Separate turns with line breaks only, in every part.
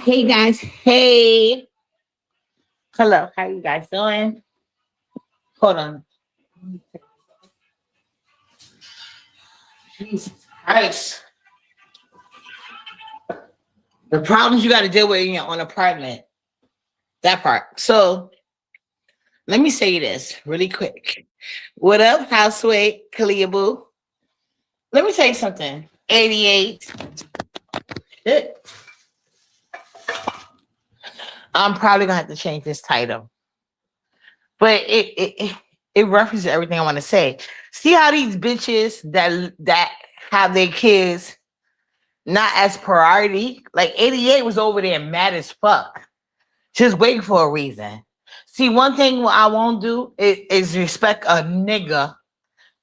Hey guys, hey, hello, how you guys doing? Hold on. Jesus Christ. The problems you got to deal with in your own apartment. That part. So let me say this really quick. What up, houseway, Kalia Boo? Let me tell you something. 88. Shit. I'm probably gonna have to change this title. But it references everything I want to say. See how these bitches that have their kids not as priority. Like 88 was over there mad as fuck, just waiting for a reason. See, one thing what I won't do is respect a nigga.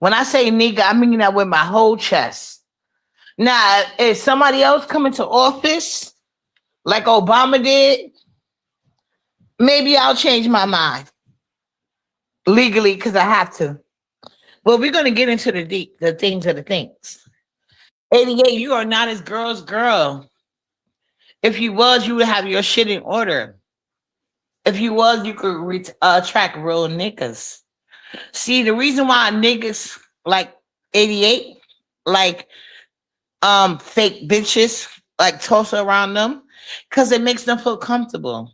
When I say nigga, I mean that with my whole chest. Now, if somebody else come into office like Obama did, maybe I'll change my mind legally because I have to. But we're gonna get into the things of the things. 88, you are not as girl's girl. If you was, you would have your shit in order. If you was, you could attract real niggas. See, the reason why niggas like 88, like fake bitches, like Tulsa around them, because it makes them feel comfortable.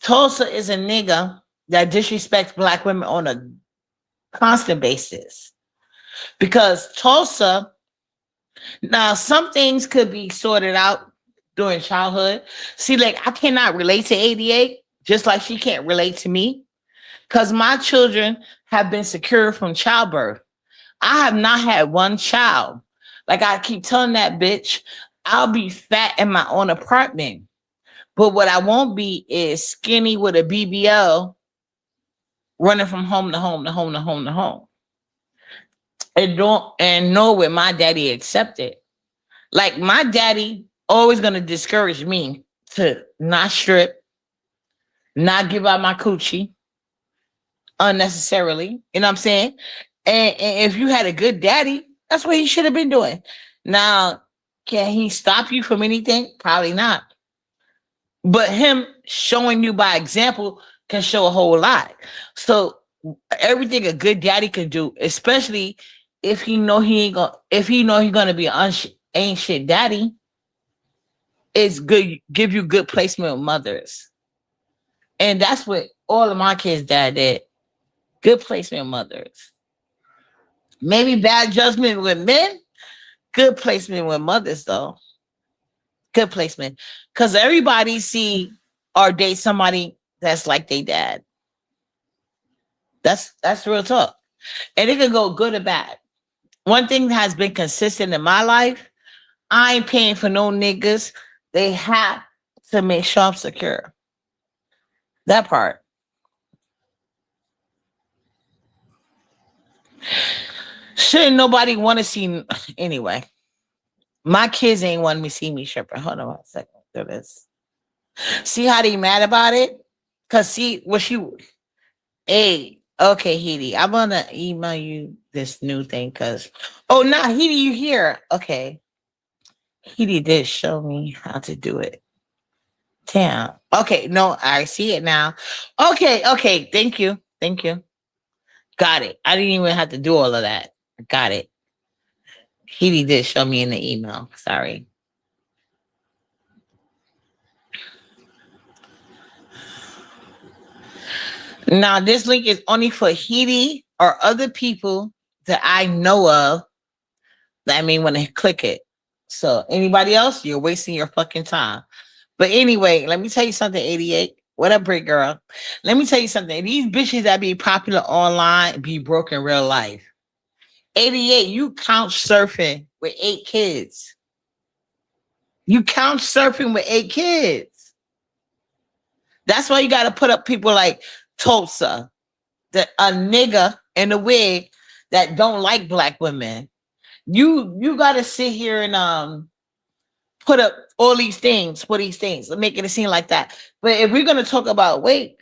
Tulsa is a nigga that disrespects black women on a constant basis. Because Tulsa, now some things could be sorted out during childhood. See, like I cannot relate to 88, just like she can't relate to me. Because my children have been secure from childbirth. I have not had one child. Like I keep telling that bitch, I'll be fat in my own apartment. But what I won't be is skinny with a BBL running from home to home to home to home to home. And know with my daddy accepted. Like my daddy always gonna discourage me to not strip, not give out my coochie unnecessarily. You know what I'm saying? And if you had a good daddy, that's what he should have been doing. Now, can he stop you from anything? Probably not. But him showing you by example can show a whole lot. So everything a good daddy can do, especially if he know he ain't gonna, if he know he's gonna be an ain't shit daddy, is good. Give you good placement with mothers, and that's what all of my kids' dad did. Good placement with mothers. Maybe bad judgment with men. Good placement with mothers, though. Good placement, because everybody see or date somebody that's like their dad. That's real talk, and it can go good or bad. One thing that has been consistent in my life, I ain't paying for no niggas. They have to make sure I'm secure. That part. Shouldn't nobody want to see anyway. My kids ain't want me see me stripping. Hold on one second. Do this. See how they mad about it? Cause see what she. Hey, okay, Heidi, I'm gonna email you this new thing. Cause nah, Heidi, you here? Okay, Heidi did show me how to do it. Damn. Okay, no, I see it now. Okay. Thank you. Got it. I didn't even have to do all of that. Got it. Heidi did show me in the email. Sorry. Now, this link is only for Heidi or other people that I know of that may want to click it. So, anybody else, you're wasting your fucking time. But anyway, let me tell you something, 88. What up, great girl? Let me tell you something. These bitches that be popular online be broke in real life. 88, you couch surfing with 8 kids. You couch surfing with 8 kids. That's why you got to put up people like Tulsa, a nigga in a wig that don't like black women. You got to sit here and put up all these things for these things, making it seem like that. But if we're gonna talk about weight,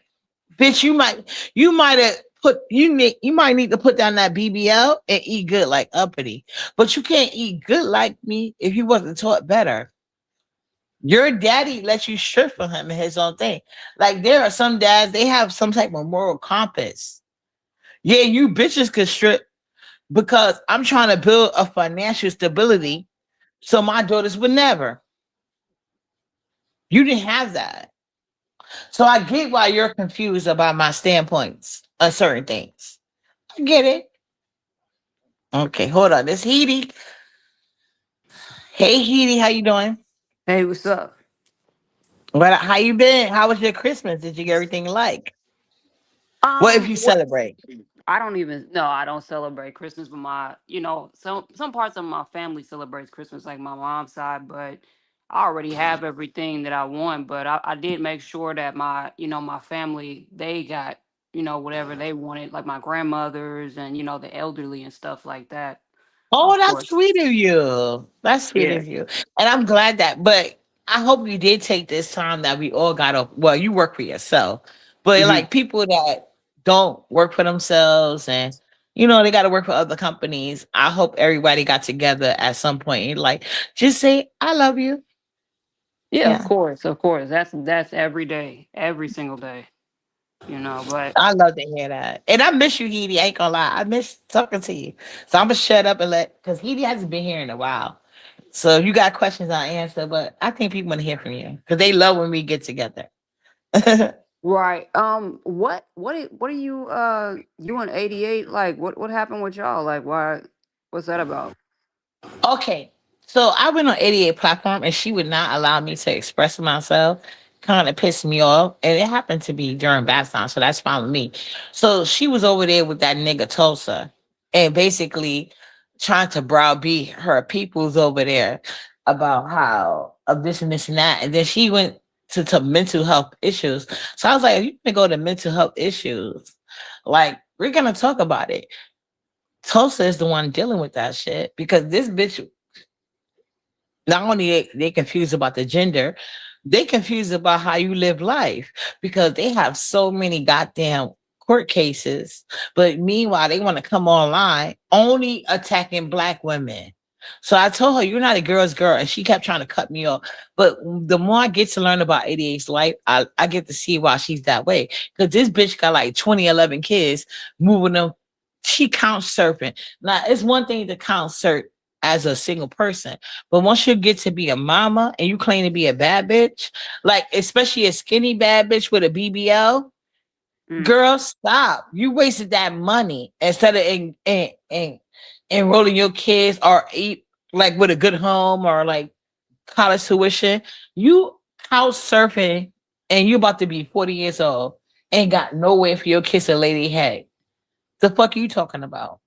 bitch, you might have put you might need to put down that BBL and eat good like Uppity. But you can't eat good like me if you wasn't taught better. Your daddy lets you strip from him in his own thing. Like there are some dads, they have some type of moral compass. Yeah, you bitches could strip because I'm trying to build a financial stability so my daughters would never. You didn't have that. So I get why you're confused about my standpoints on certain things. I get it. Okay, hold on. This Heidi. Hey Heidi, how you doing?
Hey, what's up?
What how you been? How was your Christmas? Did you get everything like? What if you
What?
celebrate?
I don't even. No, I don't celebrate Christmas. But some parts of my family celebrates Christmas, like my mom's side. But I already have everything that I want. But I did make sure that my family, they got whatever they wanted, like my grandmothers and the elderly and stuff like that.
Oh,
Of
that's
course.
sweet of you. That's sweet
Yeah.
of you. And I'm glad that, but I hope you did take this time that we all got to, well, you work for yourself, but
Hmm.
like people that don't work for themselves and, they got to work for other companies. I hope everybody got together at some point and like, just say, I love you.
Yeah, of
Yeah.
course, of course. That's every day, every single day. But
I love to hear that. And I miss you, Heidi. I ain't gonna lie. I miss talking to you. So I'm gonna shut up and because Heidi hasn't been here in a while. So if you got questions, I'll answer. But I think people want to hear from you because they love when we get together.
right. What are you in 88? Like what happened with y'all? Like why what's that about?
Okay. So I went on 88 platform and she would not allow me to express myself. Kind of pissed me off. And it happened to be during bath time. So that's fine with me. So she was over there with that nigga Tulsa and basically trying to browbeat her peoples over there about how of this and this and that. And then she went to mental health issues. So I was like, if you're gonna go to mental health issues, like we're gonna talk about it. Tulsa is the one dealing with that shit because this bitch not only they confused about the gender, they confused about how you live life because they have so many goddamn court cases. But meanwhile, they want to come online only attacking black women. So I told her, you're not a girl's girl. And she kept trying to cut me off. But the more I get to learn about 88's life, I get to see why she's that way. Because this bitch got like 2011 kids moving them. She counts surfing. Now, it's one thing to count surf as a single person. But once you get to be a mama and you claim to be a bad bitch, like especially a skinny bad bitch with a BBL,
Mm,
girl, stop. You wasted that money instead of enrolling your kids or eat like with a good home or like college tuition. You house surfing and you about to be 40 years old and got nowhere for your kids to lay their head. The fuck are you talking about?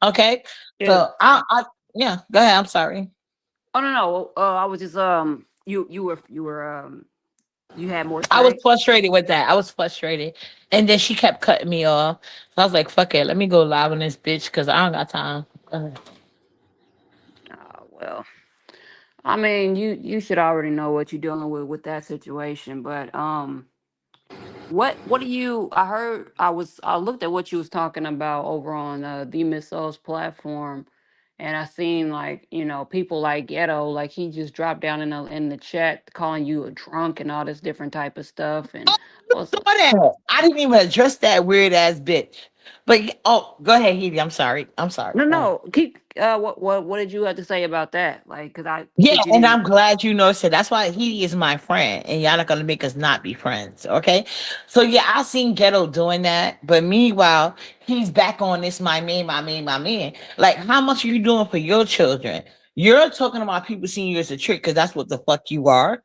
Okay.
yeah.
So I yeah, go ahead. I'm sorry.
Oh no. I was just you had more to
I was
say?
frustrated with that. I was frustrated. And then she kept cutting me off. So I was like, fuck it. Let me go live on this bitch because I don't got time.
Well. I mean, you should already know what you're dealing with that situation, but what do you? I heard I looked at what you was talking about over on the Missiles platform, and I seen like people like Ghetto, like he just dropped down in the chat calling you a drunk and all this different type of stuff, and I was
Saw that. I didn't even address that weird ass bitch. But oh, go ahead, Heidi. I'm sorry. I'm sorry.
no
Go ahead.
no keep what did you have to say about that? Like, because I
Yeah,
since you
and
didn't.
I'm glad you noticed it. That's why he is my friend, and y'all not gonna make us not be friends, okay? So yeah, I seen Ghetto doing that, but meanwhile, he's back on this my man, my man, my man. Like, how much are you doing for your children? You're talking about people seeing you as a trick because that's what the fuck you are.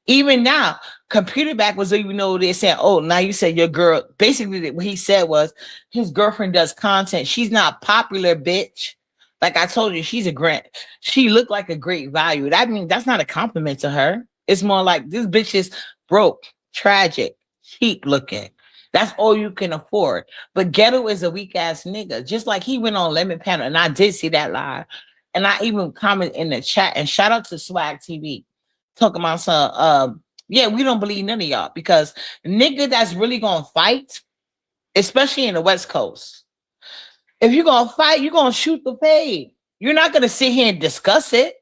Even now, computer back was even though they're saying, oh, now you said your girl. Basically, what he said was his girlfriend does content. She's not popular, bitch. Like I told you, she's a grant. She looked like a great value. That means that's not a compliment to her. It's more like this bitch is broke, tragic, cheap looking. That's all you can afford. But Ghetto is a weak ass nigga. Just like he went on Lemon Panel, and I did see that live. And I even comment in the chat and shout out to Swag TV talking about some yeah, we don't believe none of y'all because nigga that's really gonna fight, especially in the West Coast. If you're gonna fight, you're gonna shoot the fade. You're not gonna sit here and discuss it.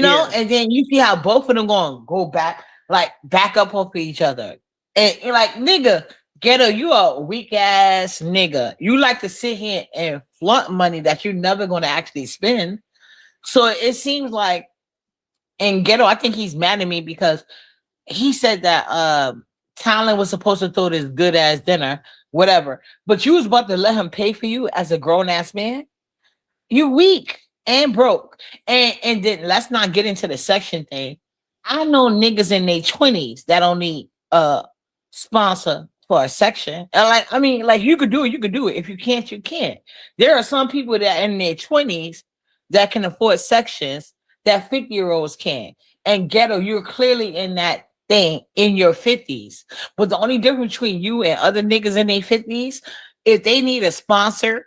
Yeah.
And then you see how both of them going to go back, like back up off of each other. And you're like, nigga, ghetto, you a weak ass nigga. You like to sit here and flaunt money that you're never going to actually spend. So it seems like, and ghetto, I think he's mad at me because he said that Talon was supposed to throw this good ass dinner, whatever. But you was about to let him pay for you as a grown ass man. You weak and broke. And then let's not get into the section thing. I know niggas in their 20s that don't need a sponsor for a section. And like, I mean, like you could do it, you could do it. If you can't, you can't. There are some people that in their 20s that can afford sections that 50-year-olds can. And ghetto, you're clearly in that thing in your 50s. But the only difference between you and other niggas in their 50s, if they need a sponsor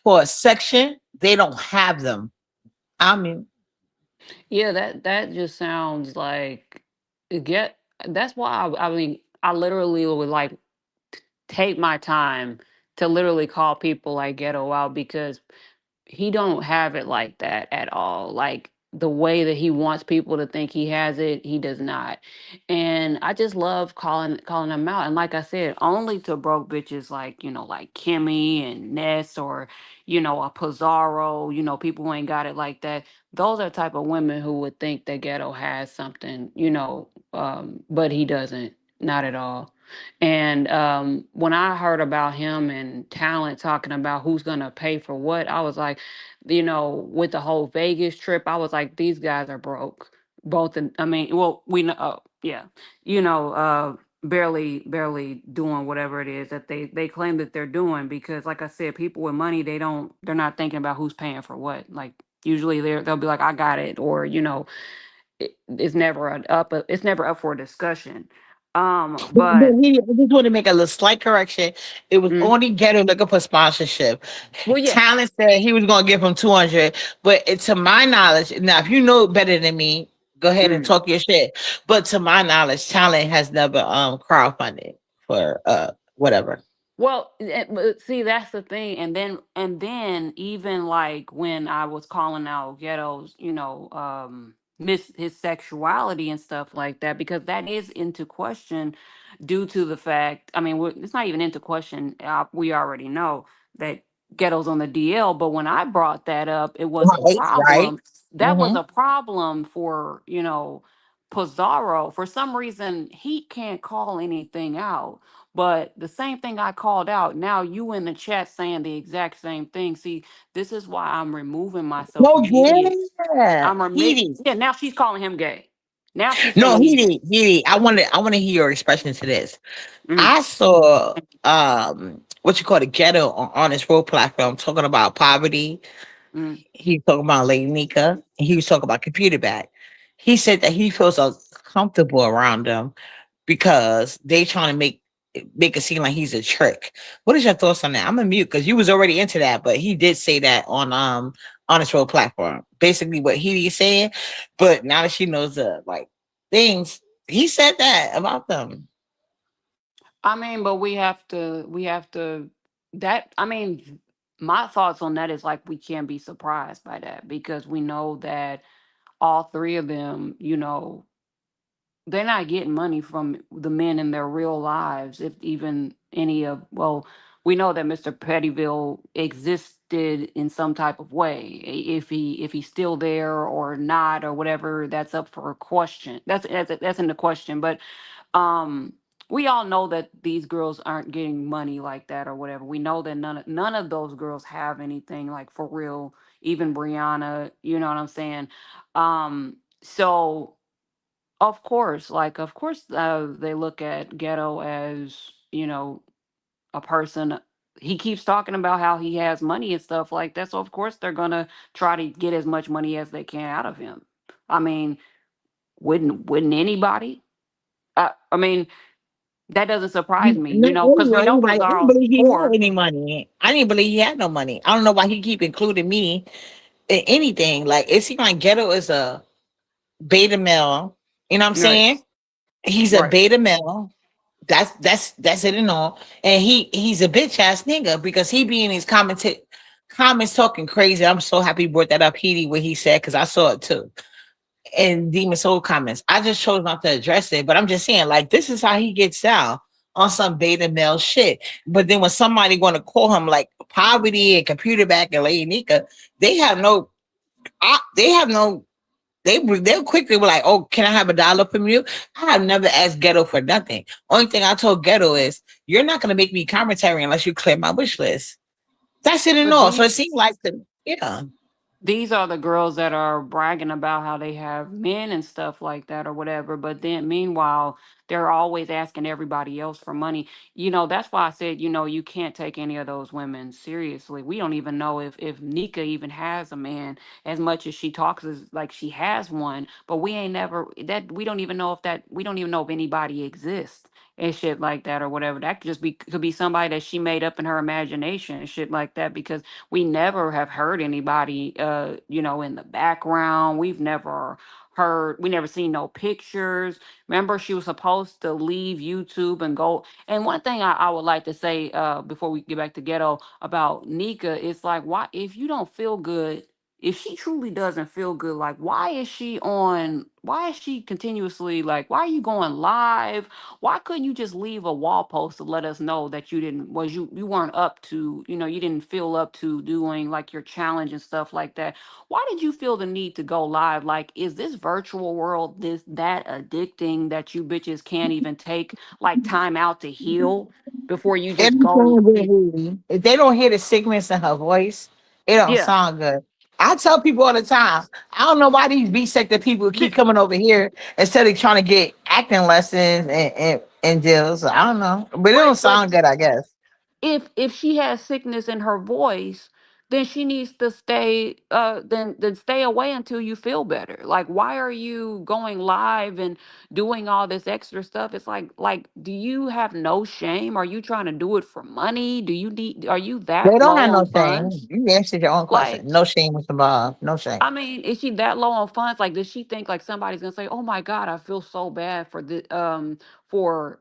for a section, they don't have them. I mean,
Yeah, that just sounds like get that's why I mean I literally would like take my time to literally call people like ghetto out because he don't have it like that at all. Like the way that he wants people to think he has it, he does not. And I just love calling him out. And like I said, only to broke bitches like, like Kimmy and Ness or, a Pizarro, people who ain't got it like that. Those are the type of women who would think that ghetto has something, but he doesn't. Not at all. And when I heard about him and Talent talking about who's gonna pay for what, I was like, with the whole Vegas trip, I was like, these guys are broke. Both, I mean, well, we know, yeah, barely doing whatever it is that they claim that they're doing because, like I said, people with money they're not thinking about who's paying for what. Like usually they'll be like, I got it, or it's never up for a discussion. But
I just want to make a little slight correction. It was
mm,
only Ghetto looking for sponsorship.
well, yeah.
Talent said he was going to give him 200, but to my knowledge, now if you know better than me, go ahead and
Mm.
talk your shit. But to my knowledge, Talent has never crowdfunded for whatever.
Well, but see, that's the thing, and then even like when I was calling out ghettos, miss his sexuality and stuff like that, because that is into question due to the fact. I mean, it's not even into question. We already know that ghettos on the DL, but when I brought that up, it was a
Right, right.
problem. That was
Mm-hmm.
a problem for Pizarro. For some reason, he can't call anything out. But the same thing I called out, now you in the chat saying the exact same thing. See, this is why I'm removing myself
Oh
from idiots.
yeah,
I'm removing.
he
Yeah, now she's calling him gay. Now she's
no,
saying he's gay.
he did. I want to hear your expression to this.
Mm,
I saw what you call the ghetto on his road platform talking about poverty.
mm.
He was talking about Lady Nika, and he was talking about computer back. He said that he feels uncomfortable around them because they trying to make it seem like he's a trick. What is your thoughts on that? I'm a mute because you was already into that, but he did say that on his road platform. Basically what he saying, but now that she knows the like things, he said that about them.
I mean, but we have to. That I mean, my thoughts on that is like we can't be surprised by that because we know that all three of them, they're not getting money from the men in their real lives, if even any of, well, we know that Mr. Pettyville existed in some type of way. If he's still there or not or whatever, that's up for a question. That's in the question. But um we all know that these girls aren't getting money like that or whatever. We know that none of those girls have anything like for real, even Brianna, you know what I'm saying? So of course, they look at Ghetto as, a person. He keeps talking about how he has money and stuff like that. So of course they're gonna try to get as much money as they can out of him. I mean, wouldn't anybody? I mean, that doesn't surprise me,
Not
because we know
anyway, like I didn't
Pizarro's
believe he had
poor.
any money. I didn't believe he had no money. I don't know why he keep including me in anything. Like it seems like Ghetto is a beta male. You know what I'm
Right,
saying? He's a
right.
beta male. That's it and all. And he's a bitch ass nigga because he be in his comments talking crazy. I'm so happy you brought that up, Heedy, what he said, because I saw it too. in Demon Soul comments. I just chose not to address it, but I'm just saying, like, this is how he gets down on some beta male shit. But then when somebody want to call him like poverty and computer back and Lady Nika, they have no, they have no. They'll quickly be like, "Oh, can I have $1 from you?" I have never asked Ghetto for nothing. Only thing I told Ghetto is, "You're not gonna make me commentary unless you clear my wish list." That's it and
But
all. So it seemed like yeah.
these are the girls that are bragging about how they have men and stuff like that or whatever, but then meanwhile they're always asking everybody else for money. That's why I said, you can't take any of those women seriously. We don't even know if Nika even has a man, as much as she talks as like she has one, but we ain't never that we don't even know if that we don't even know if anybody exists and shit like that or whatever. That could be somebody that she made up in her imagination and shit like that, because we never have heard anybody in the background. We never seen no pictures. Remember, she was supposed to leave YouTube and go. And one thing I would like to say before we get back to Ghetto about Nika is like, why, if you don't feel good, if she truly doesn't feel good, like, why is she continuously, like, why are you going live? Why couldn't you just leave a wall post to let us know that you weren't up to, you didn't feel up to doing like your challenge and stuff like that? Why did you feel the need to go live? Like, is this virtual world this that addicting that you bitches can't even take like time out to heal before you
It
just
don't
go?
sound good, Haley. If they don't hear the sickness in her voice, it don't
Yeah.
sound good. I tell people all the time, I don't know why these B sector people keep coming over here instead of trying to get acting lessons and deals. I don't know. But it don't
Right, but
sound good, I guess.
if she has sickness in her voice, then she needs to then stay away until you feel better. Like, why are you going live and doing all this extra stuff? It's like, do you have no shame? Are you trying to do it for money? Are you
They
that
don't
low
have no
on
shame.
funds?
You answered your own
Like,
question. No shame was involved. No shame.
I mean, is she that low on funds? Like, does she think like somebody's gonna say, "Oh my God, I feel so bad for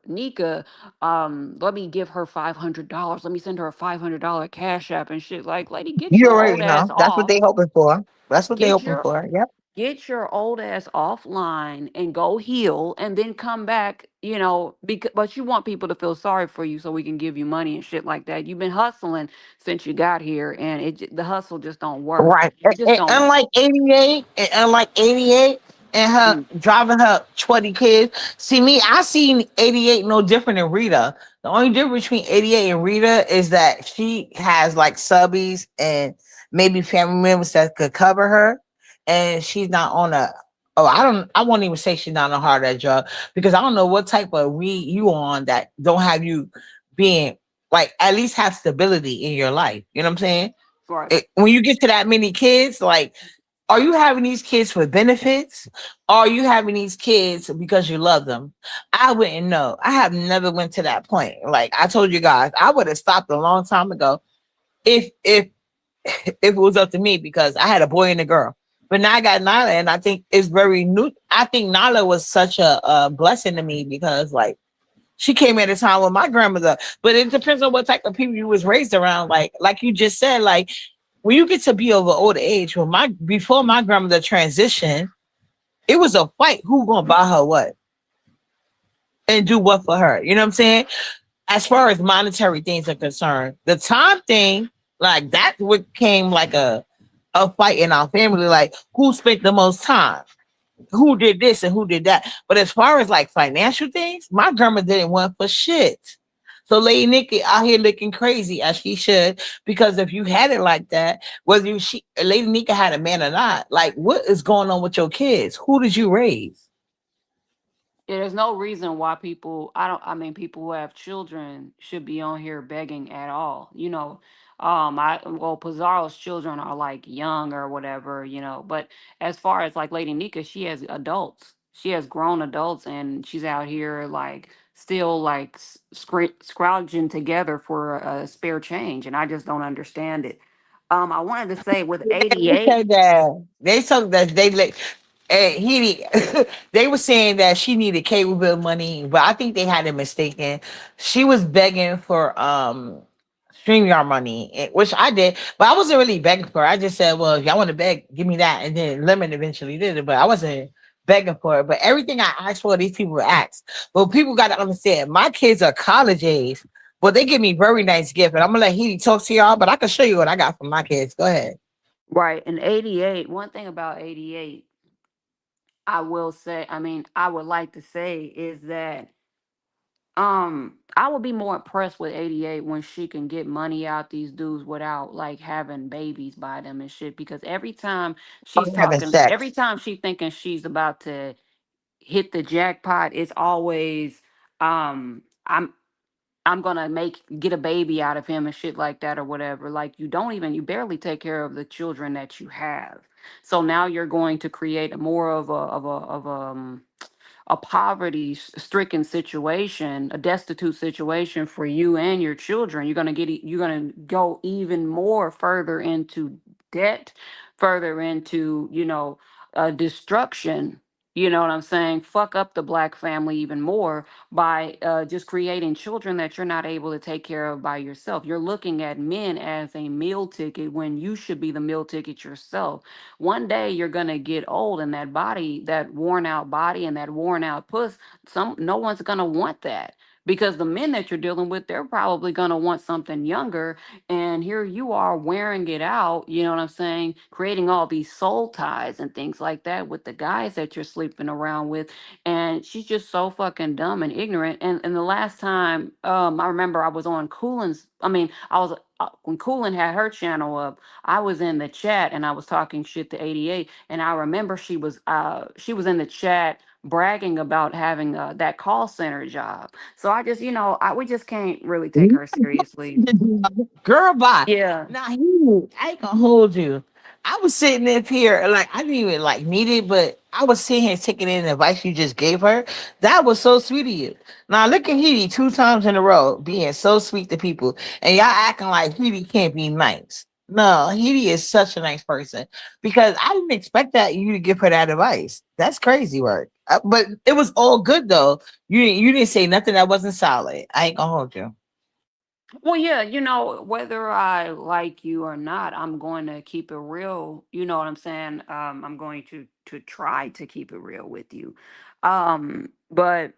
Nika. Let me give her $500. Let me send her a $500 cash app and shit." Like, lady, get
You
your old
already
ass
know. That's what
off.
they hoping for. That's what they
Get
hoping
your
for. Yep.
get your old ass offline and go heal, and then come back. But you want people to feel sorry for you so we can give you money and shit like that. You've been hustling since you got here, and the hustle just don't work.
Right.
It just don't work.
Unlike 88 and her
Mm.
driving her 20 kids. See me, I seen 88 no different than Rita. The only difference between 88 and Rita is that she has like subbies and maybe family members that could cover her. And she's not on a I won't even say she's not on a hard drug because I don't know what type of weed you on that don't have you being like at least have stability in your life. You know what I'm saying?
Right.
When you get to that many kids, like, are you having these kids for benefits? Or are you having these kids because you love them? I wouldn't know. I have never went to that point. Like I told you guys, I would have stopped a long time ago if if it was up to me because I had a boy and a girl. But now I got Nyla, and I think it's very new. I think Nyla was such a blessing to me because like she came at a time with my grandmother. But it depends on what type of people you was raised around. Like you just said, like when you get to be of an older age, when my before my grandmother transitioned, it was a fight who gonna buy her what and do what for her. You know what I'm saying? As far as monetary things are concerned, the time thing, like that what came like a fight in our family, like who spent the most time, who did this and who did that. But as far as like financial things, my grandma didn't want for shit. So Lady Nikki out here looking crazy as she should, because if you had it like that, whether Lady Nikki had a man or not, like what is going on with your kids? Who did you raise?
Yeah, there's no reason why I mean, people who have children should be on here begging at all. Pizarro's children are like young or whatever, but as far as like Lady Nika, she has adults. She has grown adults, and she's out here like still like scrounging together for a spare change, and I just don't understand it. I wanted to say with
They
88.
said that they told that they let he they were saying that she needed cable bill money, but I think they had it mistaken. She was begging for StreamYard money, which I did, but I wasn't really begging for it. I just said, well, if y'all want to beg, give me that. And then Lemon eventually did it, but I wasn't begging for it. But everything I ask for, these people ask. But people got to understand, my kids are college age, but they give me very nice gift. And I'm gonna let he talk to y'all, but I can show you what I got from my kids. Go ahead.
Right. And 88, one thing about 88, I will say, I mean, I would like to say is that I would be more impressed with 88 when she can get money out these dudes without like having babies by them and shit. Because every time she's
I'm having
talking, every
sex.
time she thinking she's about to hit the jackpot, it's always um I'm I'm gonna make get a baby out of him and shit like that or whatever. Like you barely take care of the children that you have. So now you're going to create more of a poverty stricken situation, a destitute situation for you and your children. You're going to go even more further into debt, further into, destruction. You know what I'm saying? Fuck up the black family even more by just creating children that you're not able to take care of by yourself. You're looking at men as a meal ticket when you should be the meal ticket yourself. One day you're gonna get old, and that body, that worn out body and that worn out puss, no one's gonna want that. Because the men that you're dealing with, they're probably gonna want something younger. And here you are wearing it out, you know what I'm saying? Creating all these soul ties and things like that with the guys that you're sleeping around with. And she's just so fucking dumb and ignorant. And the last time I remember I was on Coolin's, I mean, I was when Coolin had her channel up, I was in the chat and I was talking shit to 88, and I remember she was in the chat bragging about having that call center job. So I just, we just can't really take her seriously.
Girl, bye.
Yeah.
Now I ain't gonna hold you. I was sitting up here, like I didn't even like need it, but I was sitting here taking in the advice you just gave her. That was so sweet of you. Now look at Heidi 2 times in a row being so sweet to people, and y'all acting like Heidi can't be nice. No, Heidi is such a nice person because I didn't expect that you to give her that advice. That's crazy work. But it was all good though. You didn't say nothing that wasn't solid. I ain't gonna hold you.
Well, yeah, whether I like you or not, I'm going to keep it real. You know what I'm saying? I'm going to try to keep it real with you. But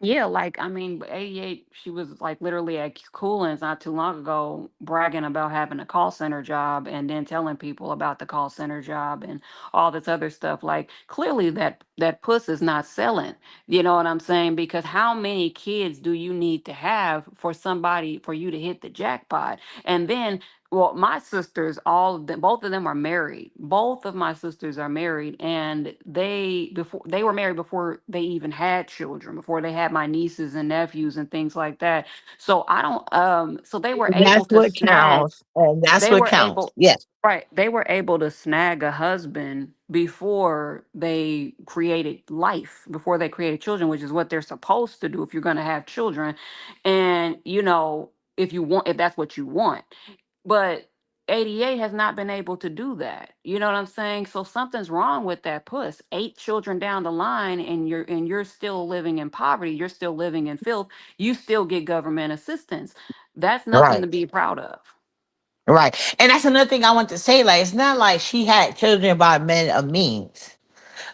yeah, like I mean, 88, she was like literally at Coolins not too long ago bragging about having a call center job and then telling people about the call center job and all this other stuff. Like clearly that puss is not selling. You know what I'm saying? Because how many kids do you need to have for you to hit the jackpot? And then well, my sisters, all of them, both of them are married. Both of my sisters are married, and they were married before they even had children, before they had my nieces and nephews and things like that. So I don't. So they were
And
able
that's
to
what
snag.
counts. And that's
They
what
were
counts.
able,
Yes.
right? They were able to snag a husband before they created life, before they created children, which is what they're supposed to do if you're going to have children, and if that's what you want. But 88 has not been able to do that. You know what I'm saying? So something's wrong with that puss. 8 children down the line and you're still living in poverty, you're still living in filth, you still get government assistance. That's nothing
Right.
to be proud of.
Right. And that's another thing I want to say. Like, it's not like she had children by men of means.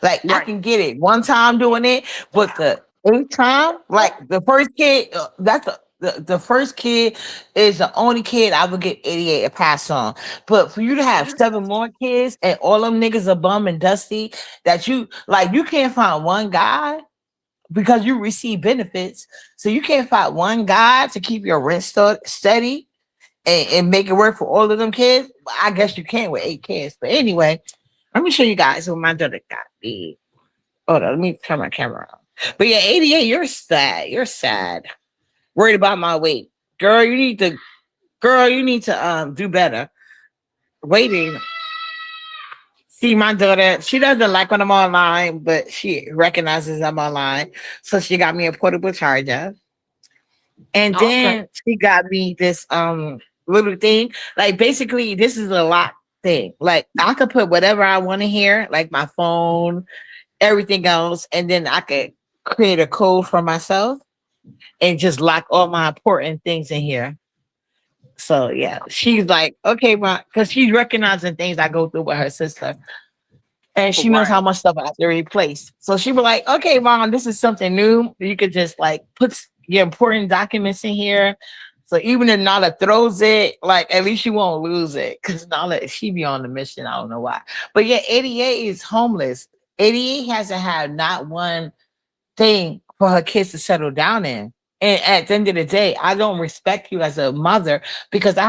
Like, I
Right.
can get it one time doing it, but the eighth time, like the first kid, the first kid is the only kid I would get 88 a pass on. But for you to have 7 more kids and all them niggas are bum and dusty, that you like, you can't find one guy because you receive benefits. So you can't find one guy to keep your rent steady and make it work for all of them kids. I guess you can with 8 kids. But anyway, let me show you guys what my daughter got me. Hold on, let me turn my camera on. But yeah, 88, you're sad. You're sad. Worried about my weight. Girl, you need to do better. Waiting. See my daughter, she doesn't like when I'm online, but she recognizes I'm online. So she got me a portable charger. And
Okay.
then she got me this little thing. Like basically, this is a lock thing. Like I could put whatever I want to hear, like my phone, everything else, and then I could create a code for myself and just lock all my important things in here. So yeah, she's like, okay, because she's recognizing things I go through with her sister. and she knows how
Right.
much stuff I have to replace. So she be like, "Okay, mom, this is something new. You could just like put your important documents in here. So even if Nala throws it, like at least you won't lose it. Cause Nala, she be on the mission. I don't know why. But yeah, 88 is homeless. 88 hasn't had not one thing for her kids to settle down in. And at the end of the day, I don't respect you as a mother because I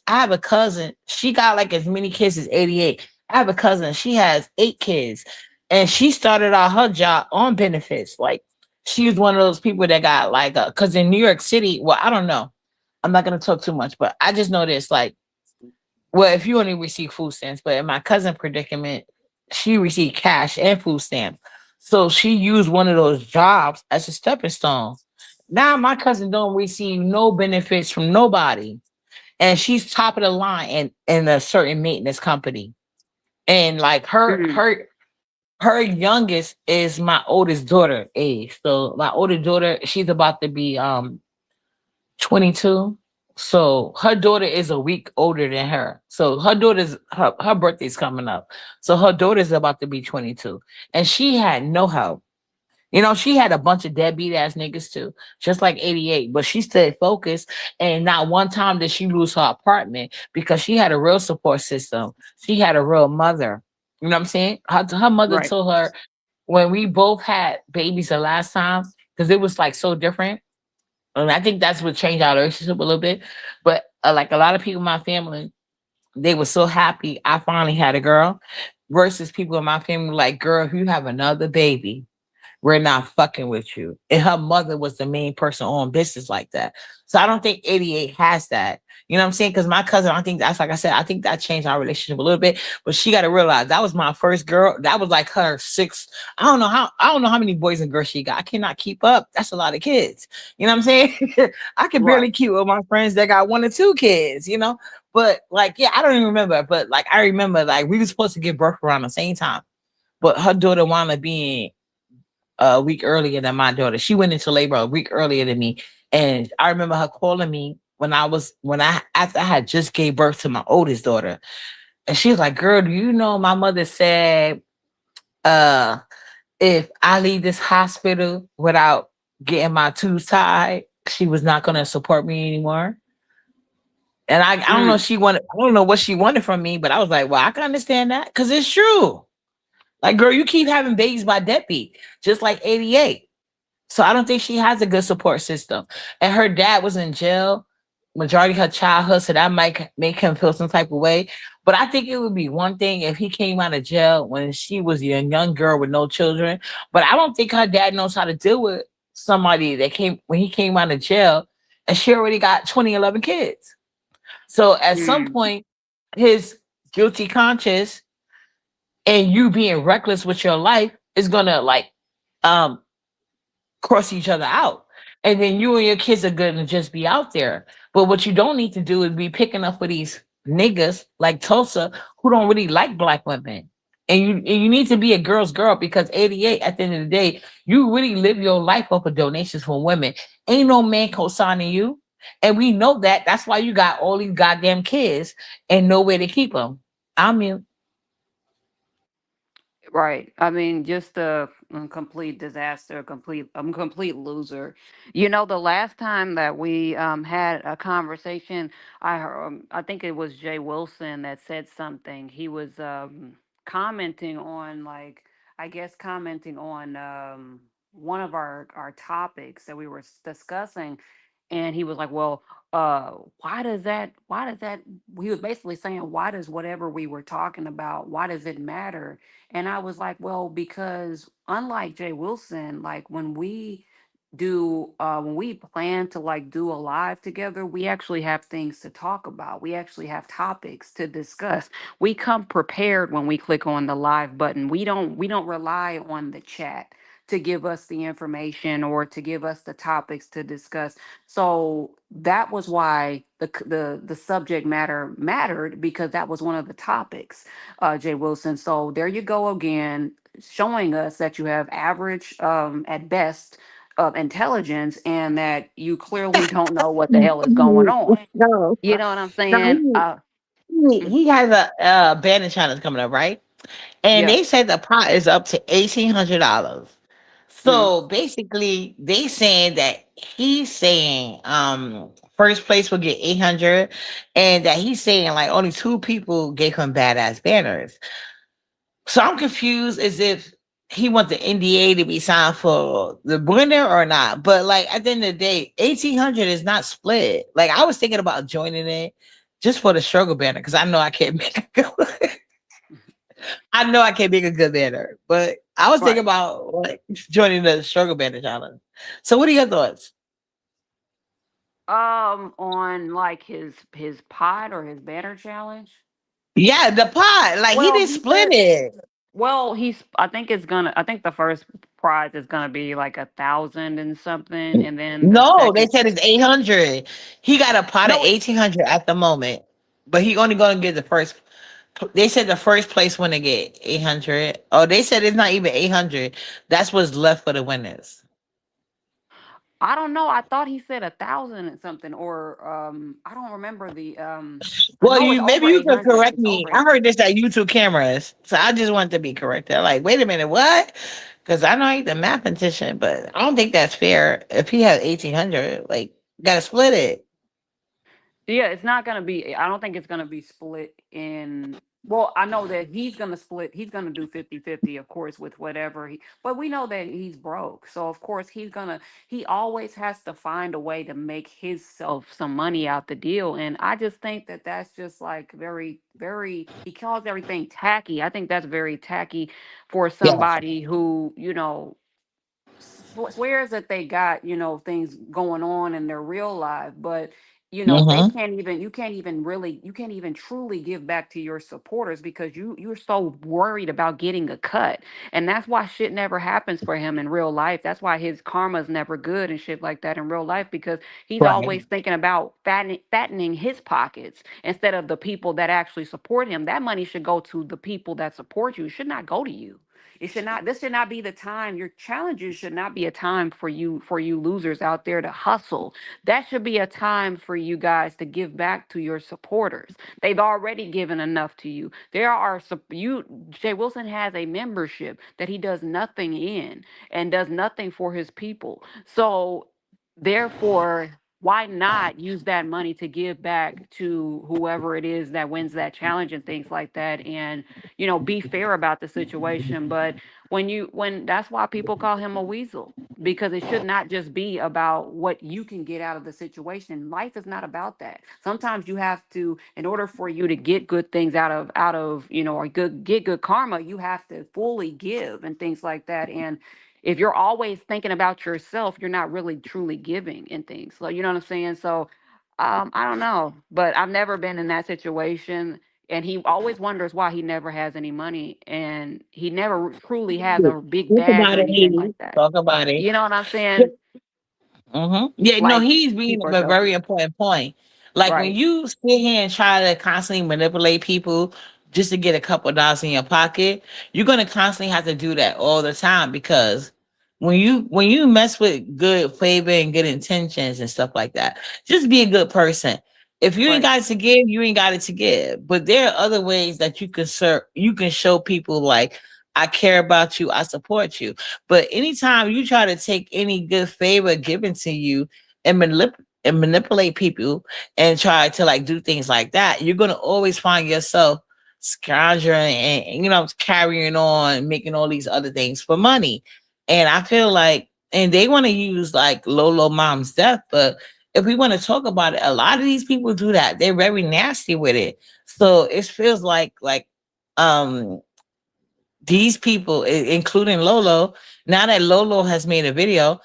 have a cousin. She got like as many kids as 88. I have a cousin. She has 8 kids, and she started out her job on benefits. Like she was one of those people that got like because in New York City, well, I don't know. I'm not gonna talk too much, but I just know this. Like well, if you only receive food stamps, but in my cousin predicament, she received cash and food stamps. So she used one of those jobs as a stepping stone. Now my cousin don't receive no benefits from nobody. And she's top of the line in a certain maintenance company. And like
Mm,
her youngest is my oldest daughter age. So my older daughter, she's about to be 22. So her daughter is a week older than her. So her birthday's coming up. So her daughter's about to be 22. And she had no help. You know, she had a bunch of deadbeat ass niggas too, just like 88, but she stayed focused. And not one time did she lose her apartment because she had a real support system. She had a real mother. You know what I'm saying? Her mother
right.
told her when we both had babies the last time, because it was like so different, and I think that's what changed our relationship a little bit. But like a lot of people in my family, they were so happy I finally had a girl, versus people in my family like, girl, if you have another baby, we're not fucking with you. And her mother was the main person on business like that. So I don't think 88 has that. You know what I'm saying? Because my cousin, I think that's like I said, I think that changed our relationship a little bit. But she got to realize that was my first girl. That was like her sixth. I don't know how many boys and girls she got. I cannot keep up. That's a lot of kids. You know what I'm saying? I can
Right.
barely keep with my friends that got 1 or 2 kids, you know? But like, yeah, I don't even remember. But like I remember like we were supposed to give birth around the same time. But her daughter wound up being a week earlier than my daughter. She went into labor a week earlier than me. And I remember her calling me when I after I had just gave birth to my oldest daughter. And she was like, girl, do you know my mother said uh if I leave this hospital without getting my tubes tied, she was not gonna support me anymore. And I don't know
Mm,
she wanted I don't know what she wanted from me, but I was like, well, I can understand that because it's true. Like, girl, you keep having babies by deadbeat, just like 88. So I don't think she has a good support system. And her dad was in jail majority of her childhood, so that might make him feel some type of way. But I think it would be one thing if he came out of jail when she was a young girl with no children. But I don't think her dad knows how to deal with somebody that came when he came out of jail and she already got 2011 kids. So at some
mm,
point, his guilty conscience and you being reckless with your life is gonna like um cross each other out. And then you and your kids are gonna just be out there. But what you don't need to do is be picking up for these niggas like Tulsa who don't really like black women. And you need to be a girl's girl because 88 at the end of the day, you really live your life off of donations from women. Ain't no man co-signing you. And we know that. That's why you got all these goddamn kids and nowhere to keep them. I mean,
right. I mean, just a complete disaster, complete loser. You know, the last time that we had a conversation, I think it was Jay Wilson that said something. He was commenting on like I guess commenting on one of our topics that we were discussing, and he was like, "Well, why does that he was basically saying, why does whatever we were talking about, why does it matter?" And I was like, well, because unlike Jay Wilson, like when we plan to like do a live together, we actually have things to talk about. We actually have topics to discuss. We come prepared when we click on the live button. We don't rely on the chat to give us the information or to give us the topics to discuss. So that was why the subject matter mattered, because that was one of the topics, Jay Wilson. So there you go again, showing us that you have average, at best, of intelligence, and that you clearly don't know what the hell is going on.
no,
You know what I'm
no,
saying?
he has a band in China's coming up, right? And
Yeah.
they said the pot is up to $1,800.
Mm.
So basically, they saying that he's saying first place will get 800, and that he's saying like only two people gave him badass banners. So I'm confused as if he wants the NDA to be signed for the winner or not. But like at the end of the day, 1,800 is not split. Like I was thinking about joining it just for the struggle banner because I know I can't make a good. I know I can't make a good banner, but I was thinking
Right.
about like joining the struggle banner challenge. So what are your thoughts?
On like his pod or his banner challenge.
Yeah, the pot. Like he
Well,
didn't
he
split
said.
it.
Well, he's. I think it's gonna. I think the first prize is gonna be like 1,000 and something, and then the
No, they
second.
said it's 800. He got a pot of
No,
1,800 at the moment, but he only gonna get the first. They said the first place winner get 800. Oh, they said it's not even 800. That's what's left for the winners.
I don't know. I thought he said 1,000 and something, or I don't remember the. I
Well,
know it's
you maybe
over
you could
800.
correct
It's
me.
over
I
800.
heard this at YouTube cameras, so I just want to be corrected. Like, wait a minute, what? Because I know I ain't the mathematician, but I don't think that's fair. If he has 1,800, like, gotta split it.
Yeah, it's not gonna be. I don't think it's gonna be split in. Well, I know that he's gonna split. He's gonna do 50-50, of course, with whatever he. But we know that he's broke, so of course he's gonna. He always has to find a way to make himself some money out the deal, and I just think that that's just like very, very. He calls everything tacky. I think that's very tacky for
Yes.
somebody who swears that they got things going on in their real life, but they
Mm-hmm.
can't even you can't even truly give back to your supporters because you're so worried about getting a cut. And that's why shit never happens for him in real life. That's why his karma's never good and shit like that in real life, because he's
Right.
always thinking about fattening his pockets instead of the people that actually support him. That money should go to the people that support you. It should not go to you. It should not. This should not be the time. Your challenges should not be a time for you losers out there to hustle. That should be a time for you guys to give back to your supporters. They've already given enough to you. There are you. Jay Wilson has a membership that he does nothing in and does nothing for his people. So therefore, why not use that money to give back to whoever it is that wins that challenge and things like that, and be fair about the situation. But when that's why people call him a weasel, because it should not just be about what you can get out of the situation. Life is not about that. Sometimes you have to, in order for you to get good things out of or get good karma, you have to fully give and things like that. And if you're always thinking about yourself, you're not really truly giving and things. So you know what I'm saying? So I don't know, but I've never been in that situation. And he always wonders why he never has any money, and he never truly has a big
Talk
bag
about
or
it,
anything
Haiti.
like that.
Talk about it.
You know what I'm saying?
Yeah, no,
Like
he's bringing
people
up
are
a
selfish,
very important point. Like when
right?
you sit here and try to constantly manipulate people just to get a couple of dollars in your pocket, you're gonna constantly have to do that all the time because when you mess with good favor and good intentions and stuff like that, just be a good person. If you ain't
Right.
got it to give, you ain't got it to give. But there are other ways that you can show people like I care about you, I support you. But anytime you try to take any good favor given to you and manipulate people and try to like do things like that, you're gonna always find yourself scoundering and carrying on, making all these other things for money. And I feel like, and they want to use like Lolo mom's death, but if we want to talk about it, a lot of these people do that. They're very nasty with it. So it feels like um these people, including Lolo, now that Lolo has made a video,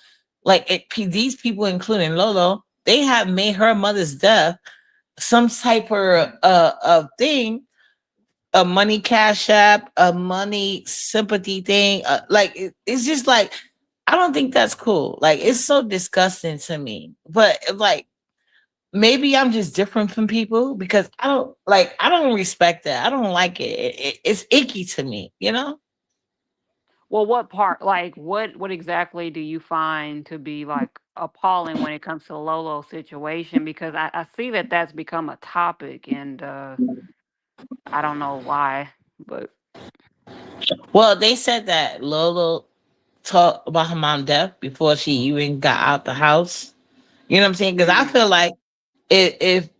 these people, including Lolo, they have made her mother's death some type of thing, a money cash app, a money sympathy thing. It's just like, I don't think that's cool. Like, it's so disgusting to me. But like, maybe I'm just different from people because I don't respect that. I don't like it. It's icky to me.
Well, what part, like, what exactly do you find to be like appalling when it comes to the Lolo situation? Because I see that that's become a topic, and I don't know why, but.
Well, they said that Lola talked about her mom death before she even got out the house. You know what I'm saying? Because I
Mm,
feel like if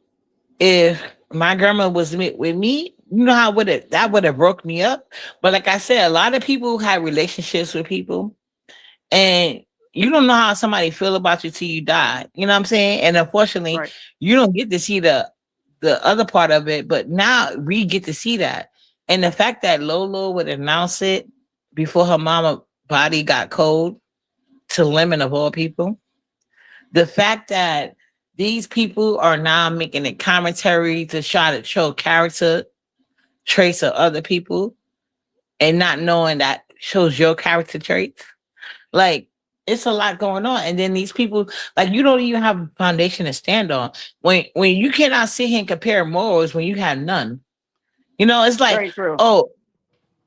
if my grandma was with me, you know how would it that would have broke me up. But like I said, a lot of people have relationships with people, and you don't know how somebody feel about you till you die. You know what I'm saying? And unfortunately,
right.
you don't get to see the other part of it. But now we get to see that, and the fact that Lolo would announce it before her mama body got cold to Lemon of all people, the fact that these people are now making a commentary to try to show character traits of other people and not knowing that shows your character traits. Like it's a lot going on. And then these people, like you don't even have a foundation to stand on. When you cannot sit here and compare morals when you have none. You know, it's like,
Very true.
oh,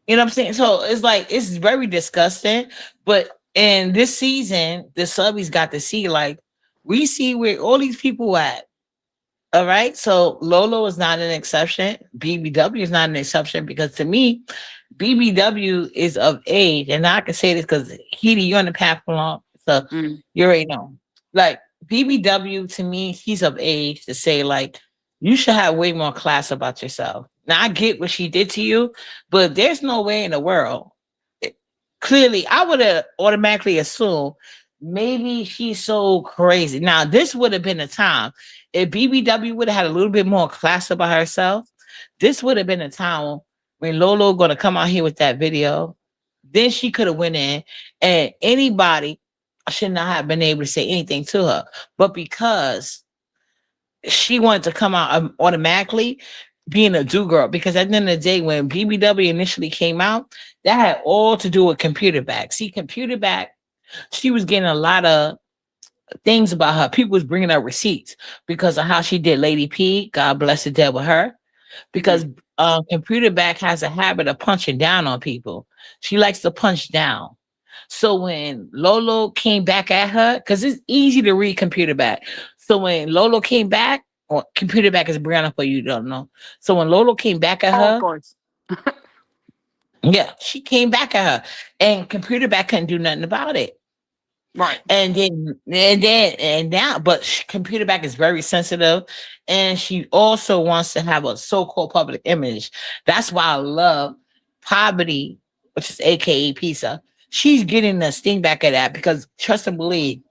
you know what I'm saying? So it's like it's very disgusting. But in this season, the subbies got to see like we see where all these people at. All right. So Lolo is not an exception. BBW is not an exception because to me, BBW is of age. And I can say this because Heedy, you're on the path along. So
Mm.
you already know. Like BBW to me, he's of age to say, like, you should have way more class about yourself. Now I get what she did to you, but there's no way in the world. It- Clearly, I would have automatically assumed maybe she's so crazy. Now, this would have been a time if BBW would have had a little bit more class about herself, this would have been a time when Lolo gonna come out here with that video. Then she could have went in, and anybody should not have been able to say anything to her. But because she wanted to come out automatically, being a do girl, because at the end of the day, when BBW initially came out, that had all to do with Computer Back. See, Computer Back, she was getting a lot of things about her. People was bringing her receipts because of how she did Lady P. God bless the dead with her. Because
Mm.
Computer Back has a habit of punching down on people. She likes to punch down. So when Lolo came back at her, because it's easy to read Computer Back. So when Lolo came back, or Computer Back is Brianna for you don't know. So when Lolo came back at
Oh, of
her,
course.
yeah, she came back at her, and Computer Back couldn't do nothing about it.
Right.
And now, but Computer Back is very sensitive, and she also wants to have a so-called public image. That's why I love Poverty, which is AKA Pizza. She's getting the sting back at that because trust and believe,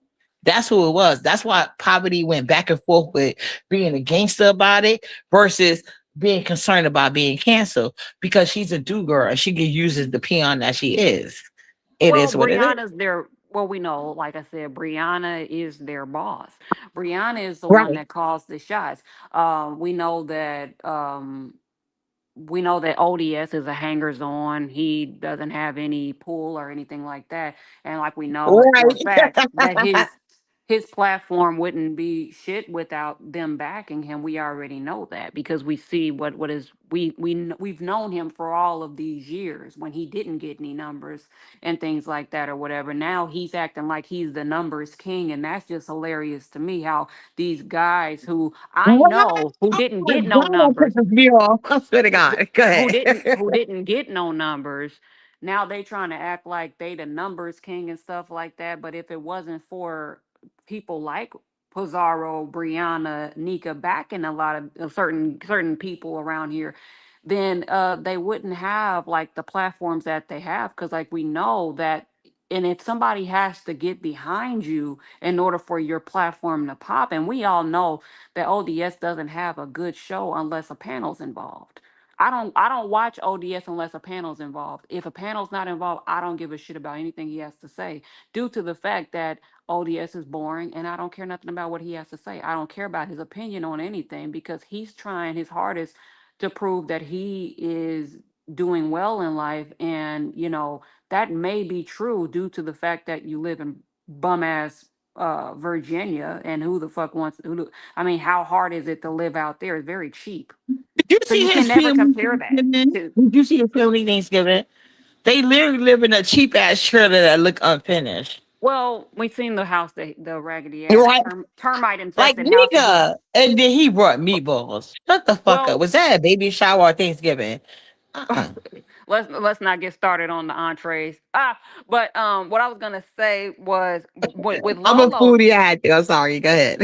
that's who it was. That's why Poverty went back and forth with being a gangster about it versus being concerned about being canceled because she's a do girl and she uses the peon that she is. It
Well,
is what it is.
Brianna's their, well, we know, like I said, Brianna is their boss. Brianna is the one
Right.
that calls the shots. We know that ODS is a hangers on. He doesn't have any pull or anything like that. And like we know for a
Right.
fact that his platform wouldn't be shit without them backing him. We already know that because we see what is we've known him for all of these years when he didn't get any numbers and things like that or whatever. Now he's acting like he's the numbers king, and that's just hilarious to me how these guys who I
What?
know who
Oh
didn't
my
get no
God, that
numbers,
pisses me off. I swear to
who
God. Go ahead.
who didn't get no numbers, now they trying to act like they the numbers king and stuff like that. But if it wasn't for people like Pizarro, Brianna, Nika backing a lot of certain people around here, then they wouldn't have like the platforms that they have, because like we know that. And if somebody has to get behind you in order for your platform to pop, and we all know that ODS doesn't have a good show unless a panel's involved. I don't watch ODS unless a panel's involved. If a panel's not involved, I don't give a shit about anything he has to say, due to the fact that ODS is boring and I don't care nothing about what he has to say. I don't care about his opinion on anything because he's trying his hardest to prove that he is doing well in life. And that may be true due to the fact that you live in bum ass Virginia, and who the fuck wants I mean, how hard is it to live out there? It's very cheap.
Did you
So you
see
can
his
never
family
compare that
Thanksgiving?
to.
Did you see his family Thanksgiving? They literally live in a cheap ass trailer that look unfinished.
Well, we've seen the house, the raggedy ass
Right?
termite
Like
infested house that he.
nigga. And then he brought meatballs. Shut the fuck up.
Well,
Was that a baby shower or Thanksgiving? Uh-uh.
let's not get started on the entrees. But what I was gonna say was with
I'm a
Lolo,
foodie. I had to. I'm sorry. Go ahead.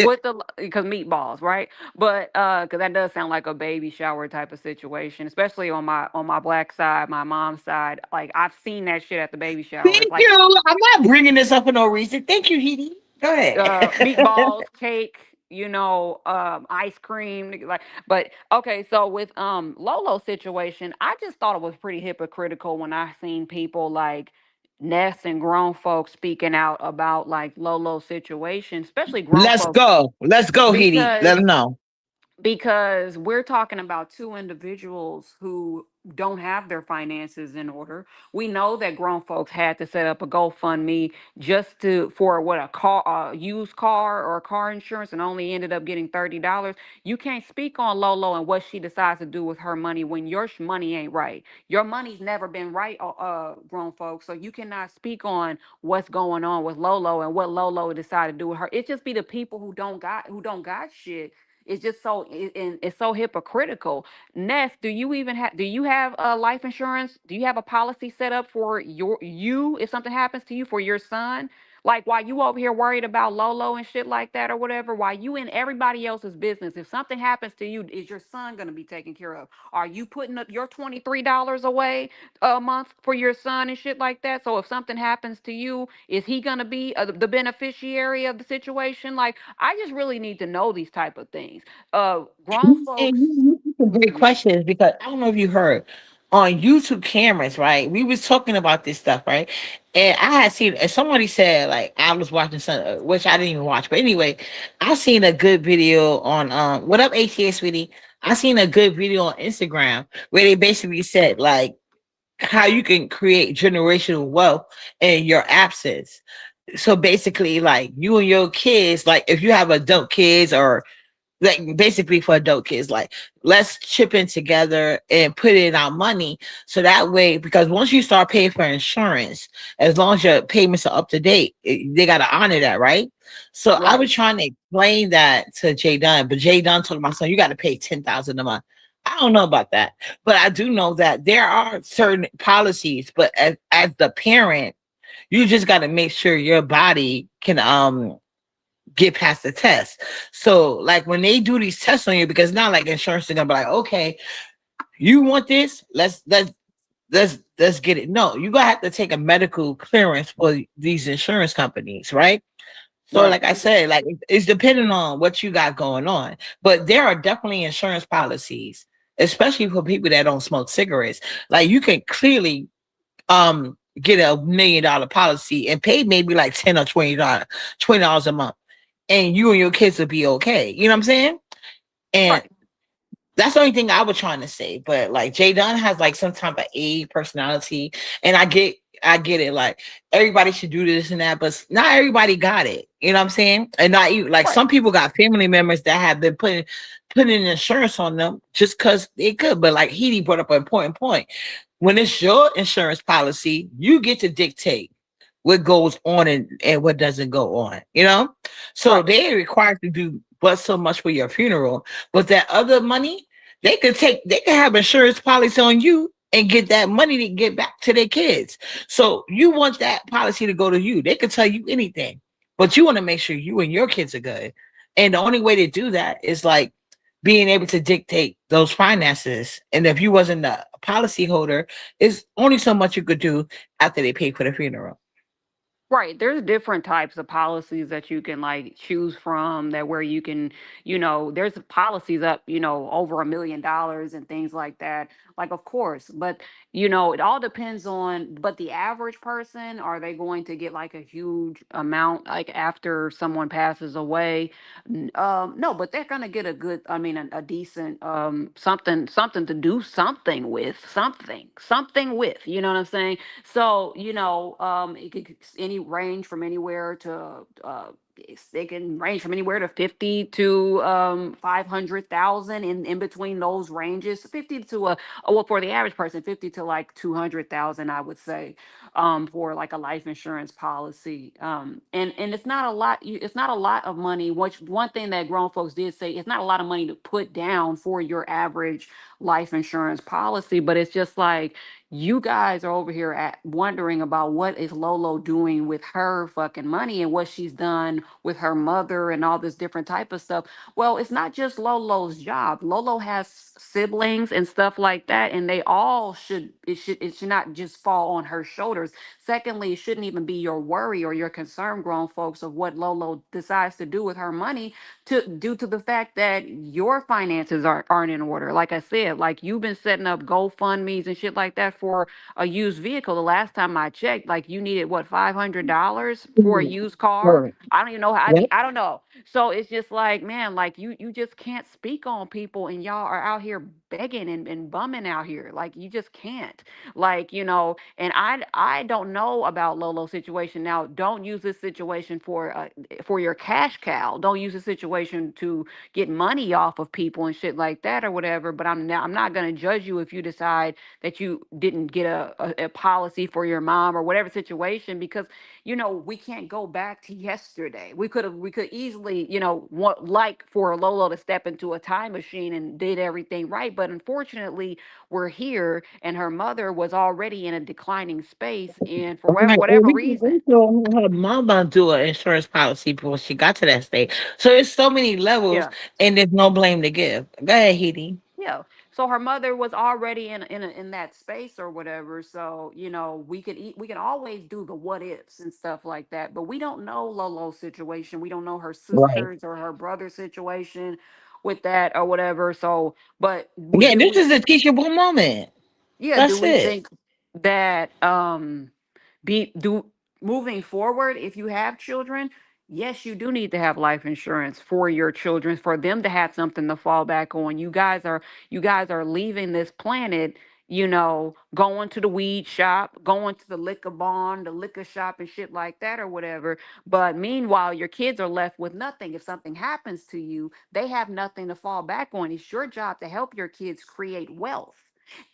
with the because meatballs, right? But because that does sound like a baby shower type of situation, especially on my black side, my mom's side. Like I've seen that shit at the baby
Thank
showers, like
you. I'm not bringing this up for no reason. Thank you, Edie. Go ahead.
meatballs, cake, ice cream, like. But okay, so with Lolo situation, I just thought it was pretty hypocritical when I seen people like Ness and grown folks speaking out about like Lolo's situation, especially grown
Let's
folks,
go. Let's go, Edie. Let
because
them know.
we're talking about two individuals who don't have their finances in order. We know that grown folks had to set up a GoFundMe just to for what a used car or a car insurance, and only ended up getting $30. You can't speak on Lolo and what she decides to do with her money when your money ain't right. Your money's never been right, grown folks. So you cannot speak on what's going on with Lolo and what Lolo decided to do with her. It just be the people who don't got shit. It's just and it's so hypocritical. Ness, do you have life insurance? Do you have a policy set up for you if something happens to you for your son? Like while you over here worried about Lolo and shit like that or whatever, while you in everybody else's business, if something happens to you, is your son gonna be taken care of? Are you putting up your $23 away a month for your son and shit like that? So if something happens to you, is he gonna be the beneficiary of the situation? Like I just really need to know these type of things. Grown
And
folks.
you some great
Mhm.
questions because I don't know if you heard on YouTube cameras, right? We was talking about this stuff, right? And I had seen, and somebody said, like, I was watching some, which I didn't even watch, but anyway, I seen a good video on, what up, ATA, sweetie? I seen a good video on Instagram where they basically said, like, how you can create generational wealth in your absence. So basically, like, you and your kids, like, if you have adult kids or like basically for adult kids, like let's chip in together and put in our money so that way, because once you start paying for insurance, as long as your payments are up to date, they got to honor that, right? So I
Right.
was trying to explain that to Jay Dunn, but Jay Dunn told my son, you got to pay 10,000 a month. I don't know about that, but I do know that there are certain policies, but as the parent, you just got to make sure your body can get past the test. So like when they do these tests on you, because not like insurance is gonna be like, okay, you want this? Let's get it. No, you gonna have to take a medical clearance for these insurance companies, right? So
Right.
like I said, like it's depending on what you got going on. But there are definitely insurance policies, especially for people that don't smoke cigarettes. Like you can clearly get $1 million policy and pay maybe like 10 or $20 a month, and you and your kids will be okay. You know what I'm saying? And
Right.
that's the only thing I was trying to say. But like Jay Dunn has like some type of A personality, and I get it. Like everybody should do this and that, but not everybody got it. You know what I'm saying? And not even like
Right.
some people got family members that have been putting insurance on them just because they could. But like Heidi brought up an important point. When it's your insurance policy, you get to dictate what goes on and what doesn't go on, you know? So
Right.
they're required to do but so much for your funeral. But that other money, they could have insurance policy on you and get that money to get back to their kids. So you want that policy to go to you. They could tell you anything, but you want to make sure you and your kids are good. And the only way to do that is like being able to dictate those finances. And if you wasn't a policy holder, it's only so much you could do after they pay for the funeral.
Right. There's different types of policies that you can like choose from that where you can, there's policies up, over $1 million and things like that. Like, of course, but it all depends on, but the average person, are they going to get like a huge amount like after someone passes away? No, but they're gonna get a good, I mean, a decent, something to do something with, you know what I'm saying? So, it could any range from anywhere to They can range from anywhere to 50 to 500,000, in between those ranges. 50 to well, for the average person, 50 to like 200,000, I would say, for like a life insurance policy. And it's not a lot. It's not a lot of money. Which one thing that grown folks did say, it's not a lot of money to put down for your average life insurance policy, but it's just like, you guys are over here at wondering about what is Lolo doing with her fucking money and what she's done with her mother and all this different type of stuff. Well, it's not just Lolo's job. Lolo has siblings and stuff like that, and they all it should not just fall on her shoulders. Secondly, it shouldn't even be your worry or your concern, grown folks, of what Lolo decides to do with her money, due to the fact that your finances aren't in order. Like I said, like, you've been setting up GoFundMe's and shit like that for a used vehicle. The last time I checked, like, you needed what, $500 for a used car?
Right.
I don't even know how.
Yep.
I don't know. So it's just like, man, like, you just can't speak on people, and y'all are out here begging and bumming out here. Like, you just can't. Like, and I don't know about Lolo's situation. Now, don't use this situation for your cash cow. Don't use the situation to get money off of people and shit like that or whatever. But I'm not gonna judge you if you decide that you didn't get a policy for your mom or whatever situation, because we can't go back to yesterday. We could easily, want, like, for Lolo to step into a time machine and did everything right, but unfortunately we're here, and her mother was already in a declining space, and for
Right. And
whatever
we can
reason.
also her mama do an insurance policy before she got to that state. So it's so many levels,
Yeah.
and there's no blame to give. Go ahead, Heidi.
Yeah. So her mother was already in that space or whatever. So, we can always do the what ifs and stuff like that. But we don't know Lolo's situation. We don't know her
Right.
sisters or her brother's situation with that or whatever. So, but
Yeah,
do
this
we
is a teachable moment.
yeah, do
That's
we
it.
think that be do moving forward, if you have children, yes, you do need to have life insurance for your children, for them to have something to fall back on. You guys are leaving this planet, going to the weed shop, going to the liquor barn, the liquor shop and shit like that or whatever. But meanwhile, your kids are left with nothing. If something happens to you, they have nothing to fall back on. It's your job to help your kids create wealth.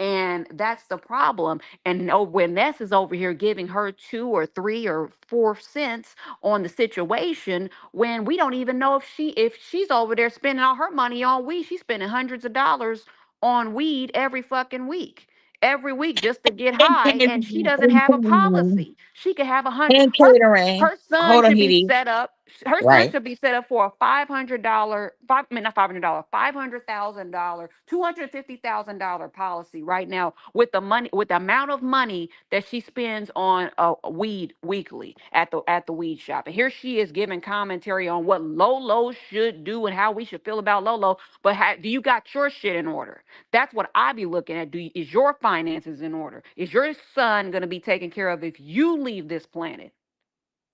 And that's the problem. And when Ness is over here giving her 2 or 3 or 4 cents on the situation, when we don't even know if she's over there spending all her money on weed. She's spending hundreds of dollars on weed every fucking week. Every week, just to get
And
high, and she
catering.
doesn't have a policy. She could have a hundred.
And
Her
catering.
her son
Hold on,
should be
Heidi.
set up. Her son
Right.
should be set up for a $500, I mean, not $500, $500,000, $250,000 policy right now, with the amount of money that she spends on weed weekly at the weed shop. And here she is giving commentary on what Lolo should do and how we should feel about Lolo. But do you got your shit in order? That's what I be looking at. Is your finances in order? Is your son going to be taken care of if you leave this planet?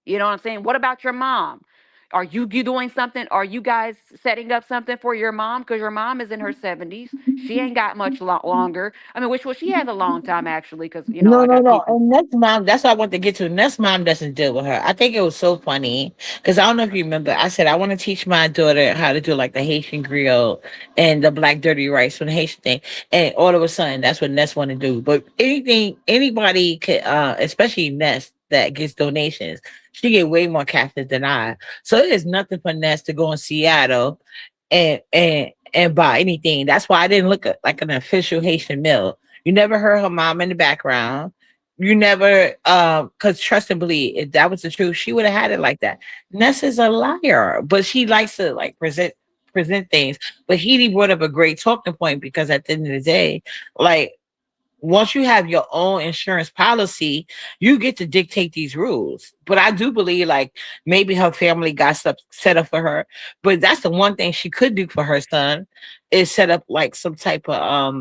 You know what I'm saying? What about your mom? Are you doing something? Are you guys setting up something for your mom? Because your mom is in her 70s. She ain't got much longer. I mean, which, well, she has a long time actually, because
No,
I
no,
got
no.
people.
And Ness mom, that's what I want to get to. Ness mom doesn't deal with her. I think it was so funny because I don't know if you remember. I said I want to teach my daughter how to do like the Haitian griot and the black dirty rice from the Haitian thing. And all of a sudden, that's what Ness want to do. But anybody could, especially Ness that gets donations, she get way more cash than I. So it is nothing for Ness to go in Seattle and buy anything. That's why I didn't look at like an official Haitian meal. You never heard her mom in the background. You never, because trust and believe, if that was the truth, she would have had it like that. Ness is a liar, but she likes to like present things. But he brought up a great talking point because at the end of the day, like once you have your own insurance policy, you get to dictate these rules. But I do believe like maybe her family got stuff set up for her. But that's the one thing she could do for her son is set up like some type of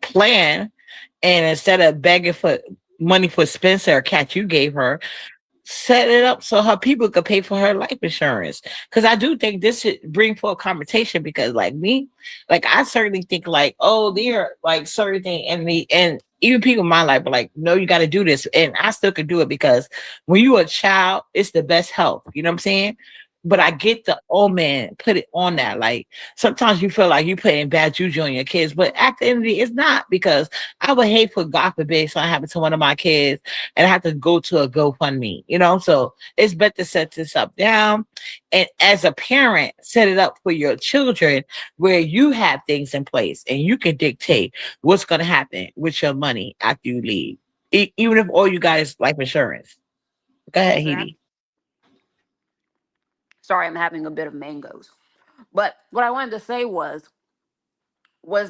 plan, and instead of begging for money for Spencer or cat you gave her, set it up so her people could pay for her life insurance. Because I do think this should bring forth conversation. Because like me, like I certainly think like, oh, there are like certain things, and even people in my life are like, no, you got to do this. And I still can do it because when you're a child, it's the best help. You know what I'm saying? But I
Right.
get the old man put it on that. Like sometimes you feel like you putting bad juju on your kids, but at the end of the day, it's not because I would hate for God forbid something happen to one of my kids and I have to go to a GoFundMe, you know? So it's better to set this up down. And as a parent, set it up for your children where you have things in place and you can dictate what's going to happen with your money after you leave, even if all you got is life insurance. Go ahead,
Exactly.
Heidi.
Sorry, I'm having a bit of mangoes. But what I wanted to say was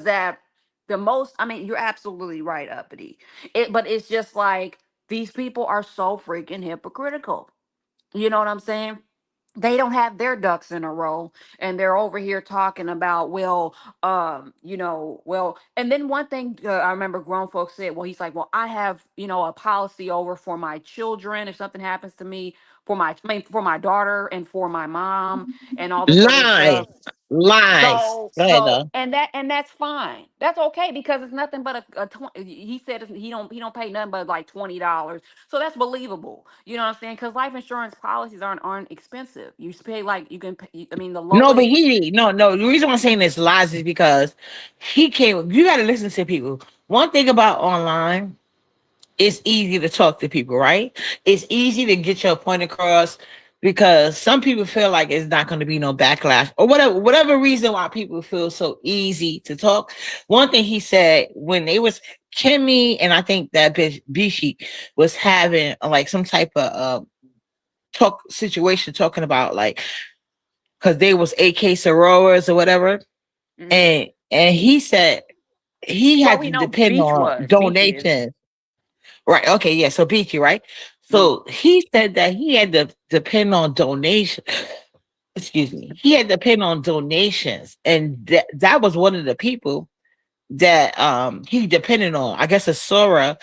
that the most, I mean, you're absolutely right, Uppity. But it's just like these people are so freaking hypocritical. You know what I'm saying? They don't have their ducks in a row, and they're over here talking about, well, well, and then one thing, I remember grown folks said, well, he's like, well, I have, a policy over for my children if something happens to me, for my daughter and for my mom and all this other
Lies.
stuff.
Lies.
So
Go ahead,
so
though.
and that's fine. That's okay because it's nothing but he said he don't pay nothing but like $20. So that's believable. You know what I'm saying? Because life insurance policies aren't expensive. You pay like you can pay, I mean the
No, but
lowest.
no. The reason why I'm saying this lies is because he came. You got to listen to people. One thing about online, it's easy to talk to people, right? It's easy to get your point across because some people feel like it's not going to be no backlash or whatever reason why people feel so easy to talk. One thing he said when they was Kimmy and I think that bitch Bishi was having like some type of talk situation talking about like because they was AK sorors or whatever,
Mhm.
and he said he
Well,
had
we
to
know
depend on
Beach is.
donations. Right. Okay. Yeah. So Beachy, right?
Mhm.
So he said that he had to depend on donation. Excuse me. He had to depend on donations, and that was one of the people that he depended on. I guess a Sora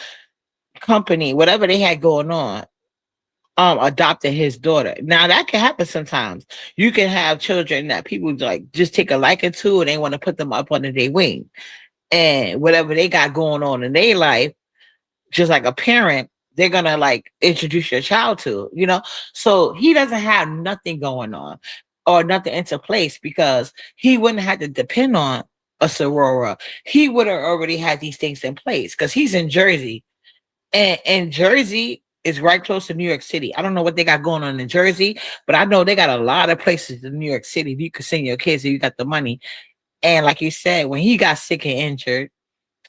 company, whatever they had going on, adopted his daughter. Now that can happen sometimes. You can have children that people like just take a liking to, and they want to put them up under their wing, and whatever they got going on in their life just like a parent, they're gonna like introduce your child to, you know. So he doesn't have nothing going on or nothing into place because he wouldn't have to depend on a sorora. He would have already had these things in place because he's in Jersey. And Jersey is right close to New York City. I don't know what they got going on in Jersey, but I know they got a lot of places in New York City you could send your kids if you got the money. And like you said, when he got sick and injured,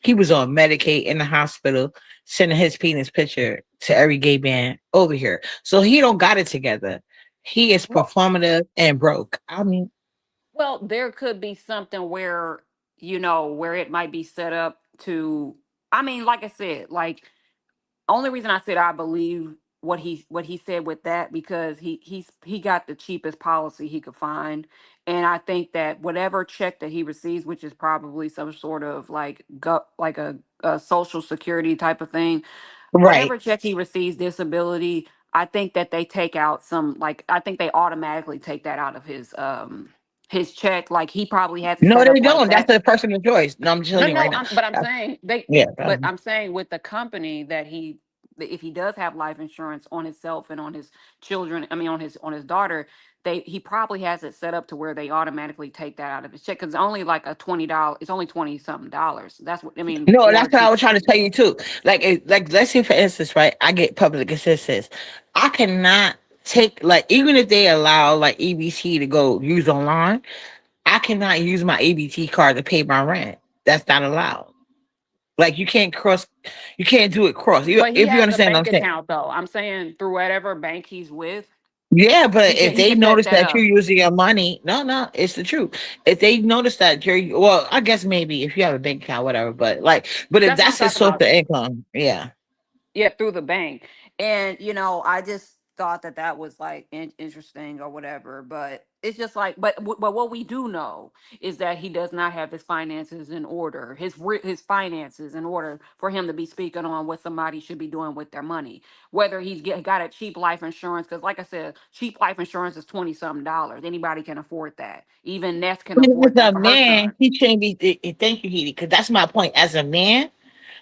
he was on Medicaid in the hospital, sending his penis picture to every gay man over here. So he don't got it together. He is
Well,
performative and broke. I mean,
well, there could be something where it might be set up to. I mean, like I said, like only reason I said I believe what he said with that because he got the cheapest policy he could find, and I think that whatever check that he receives, which is probably some sort of like a social security type of thing,
right.
whatever check he receives, disability, I think that they take out some like I think they automatically take that out of his check. Like he probably has it
No,
set
they
up like
don't. That's
that.
a personal choice. No, I'm just
No,
telling you right
no,
now.
but I'm
That's-
saying they.
yeah.
But I'm saying with the company that if he does have life insurance on himself and on his children, I mean on his daughter, he probably has it set up to where they automatically take that out of his check because it's only like a $20. It's only 20 something dollars. That's what I mean.
No,
Or
that's what I
to
was trying to tell you too. Like let's say for instance, right? I get public assistance. I cannot take like even if they allow like EBT to go use online, I cannot use my ABT card to pay my rent. That's not allowed. Like you can't do it cross.
but he
If you
has a
understand what I'm
bank
saying.
account though. I'm saying through whatever bank he's with,
Yeah,
he
but
can
if
he
they
can set
notice
that
that you're
up.
using your money, no, it's the truth. If they notice that you're, well, I guess maybe if you have a bank account, whatever. But like, but if
That's what I'm
that's his
talking
source of
about.
income, yeah.
Yeah, through the bank. And I just thought that was like interesting or whatever, but it's just like but what we do know is that he does not have his finances in order. His finances in order for him to be speaking on what somebody should be doing with their money. Whether got a cheap life insurance cuz like I said, cheap life insurance is 20 something dollars. Anybody can afford that. Even Ness can
But
afford
as
that
a
for her
man,
son.
he shouldn't be. Thank you, Heidi, because that's my point. As a man,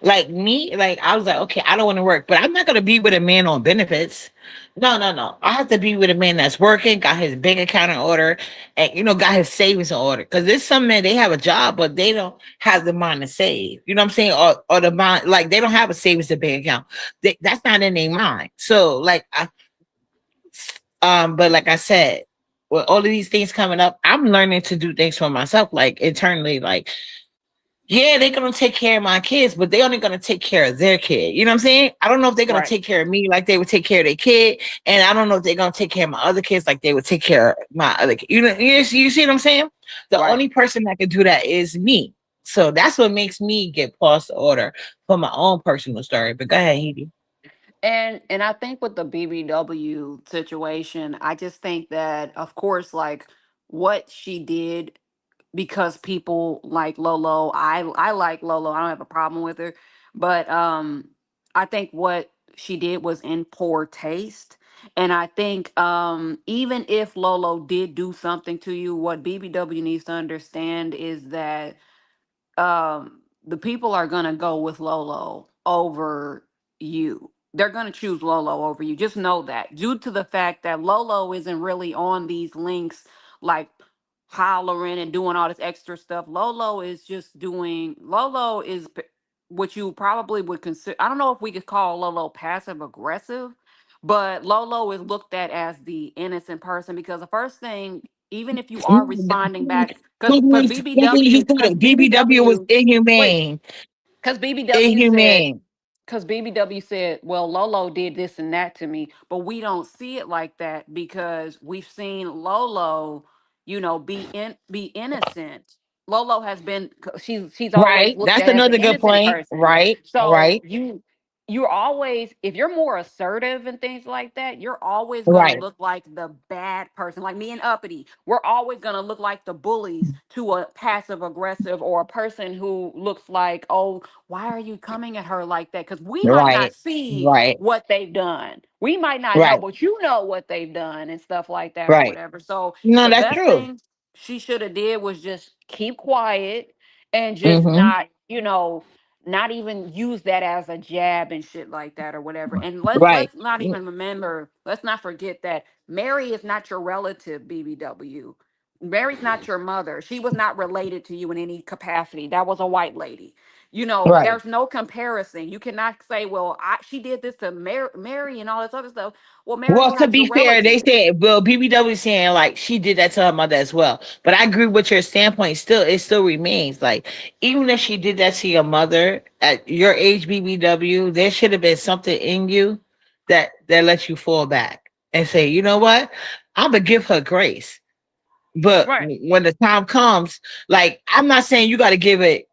Like me, like I was like, okay, I don't want to work, but I'm not gonna be with a man on benefits. No, no, no. I have to be with a man that's working, got his bank account in order, and got his savings in order. Because there's some men they have a job, but they don't have the mind to save. You know what I'm saying? Or the mind, like they don't have a savings to bank account. That's not in their mind. So like but like I said, with all of these things coming up, I'm learning to do things for myself, like internally, like yeah, they're gonna take care of my kids, but they're only gonna take care of their kid. You know what I'm saying? I don't know if they're gonna
Right.
take care of me like they would take care of their kid, and I don't know if they're gonna take care of my other kids like they would take care of my other kid. You see what I'm saying? The
Right.
only person that can do that is me. So that's what makes me get past the order for my own personal story. But go ahead, Hebe.
And I think with the BBW situation, I just think that of course like what she did, because people like Lolo, I like Lolo. I don't have a problem with her, but I think what she did was in poor taste. And I think even if Lolo did do something to you, what BBW needs to understand is that the people are gonna go with Lolo over you. They're gonna choose Lolo over you. Just know that, due to the fact that Lolo isn't really on these links like hollering and doing all this extra stuff. Lolo is what you probably would consider. I don't know if we could call Lolo passive aggressive, but Lolo is looked at as the innocent person, because the first thing, even if you are responding back, because
Quickly, he said it. BBW was
wait,
inhumane.
because BBW said,
Inhumane.
well, Lolo did this and that to me, but we don't see it like that because we've seen Lolo, be innocent. Lolo has been, she's always
Right.
looked
That's
at as the
another good
innocent
point.
person.
Right.
So
Right.
you're always, if you're more assertive and things like that, you're always gonna
Right.
look like the bad person. Like me and Uppity, we're always gonna look like the bullies to a passive aggressive or a person who looks like, oh, why are you coming at her like that? Because we might not
Right.
see
Right.
what they've done. We might not know,
Right.
but you know what they've done and stuff like that or
Right.
whatever. So
No,
the
that's
best
true.
thing she should have did was just keep quiet and just
Mm-hmm.
not even use that as a jab and shit like that or whatever. And let's
Right.
let's not even remember, let's not forget that Mary is not your relative, BBW. Mary's not your mother. She was not related to you in any capacity. That was a white lady.
Right.
There's no comparison. You cannot say, well, she did this to Mary and all this other stuff. Well, Mary's
Well, to
not your
be fair, they
relative.
said, well, BBW saying like she did that to her mother as well. But I agree with your standpoint. Still, it still remains like even if she did that to your mother at your age, BBW, there should have been something in you that lets you fall back and say, you know what, I'm gonna give her grace. But
Right.
when the time comes, like I'm not saying you got to give it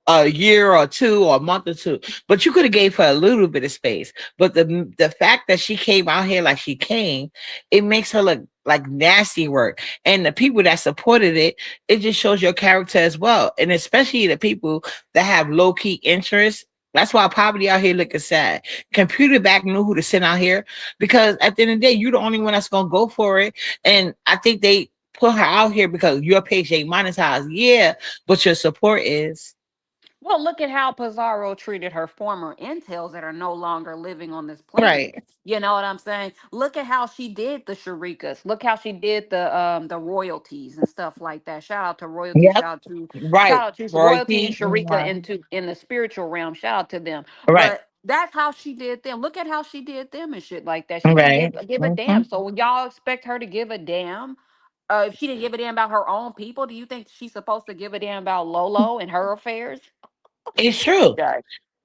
a year or two or a month or two, but you could have gave her a little bit of space. But the fact that she came out here like she came, it makes her look like nasty work. And the people that supported it, it just shows your character as well. And especially the people that have low key interest. That's why poverty out here looking sad. Computer back knew who to send out here because at the end of the day, you're the only one that's gonna go for it. And I think they put her out here because your page ain't monetized. Yeah, but your support is.
Well, look at how Pizarro treated her former intels that are no longer living on this planet.
Right.
You know what I'm saying? Look at how she did the Sharikas. Look how she did the royalties and stuff like that. Shout out to royalty.
Yep.
Shout
Right.
out to royalty and
Royalty.
Sharika in the spiritual realm. Shout out to them.
Right.
But that's how she did them. Look at how she did them and shit like that. She didn't
Right.
give a damn.
Mhm.
So when y'all expect her to give a damn, if she didn't give a damn about her own people, do you think she's supposed to give a damn about Lolo and her affairs?
It's true.
Yeah.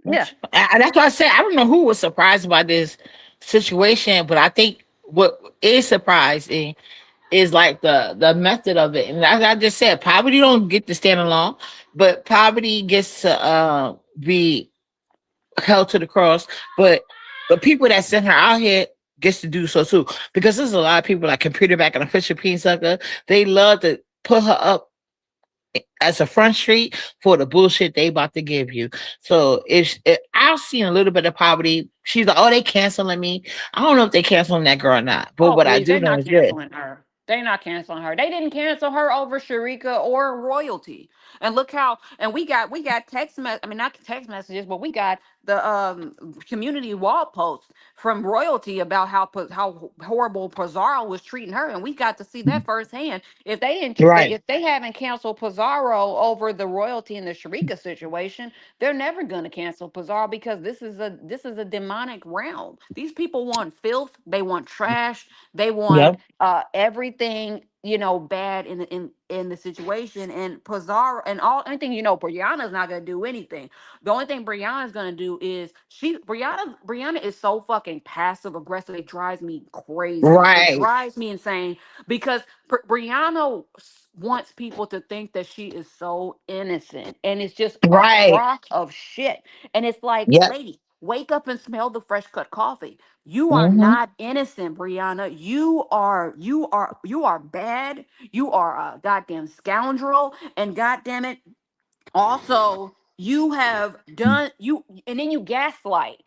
Yeah.
That's why I said I don't know who was surprised by this situation, but I think what is surprising is like the method of it. And as I just said, poverty don't get to stand alone, but poverty gets to be held to the cross. But the people that sent her out here gets to do so too. Because there's a lot of people like Computer Back and Official Peen Sucker. They love to put her up as a front street for the bullshit they about to give you. So I've seen a little bit of poverty. She's like, oh, they canceling me. I don't know if they canceling that girl or not. But
Oh,
what I
please.
do
They're
know
not
is this.
canceling her. They're not canceling her. They didn't cancel her over Sharika or royalty. And look how, and we got I mean, not text messages, but we got the community wall posts from royalty about how horrible Pizarro was treating her, and we got to see that firsthand. If they didn't,
Right.
if they haven't canceled Pizarro over the royalty and the Sharika situation, they're never gonna cancel Pizarro because this is a demonic realm. These people want filth, they want trash, they want
Yep.
everything, bad in the situation. And Pizarro and anything, Brianna's not gonna do anything. The only thing Brianna's gonna do is Brianna is so fucking passive aggressive. It drives me crazy. It
Right.
drives me insane because Brianna wants people to think that she is so innocent, and it's just a
Right.
crock of shit. And it's like,
Yep.
lady, wake up and smell the fresh cut coffee. You are
Mm-hmm.
not innocent, Brianna. You are bad. You are a goddamn scoundrel. And goddamn it, also you have done you and then you gaslight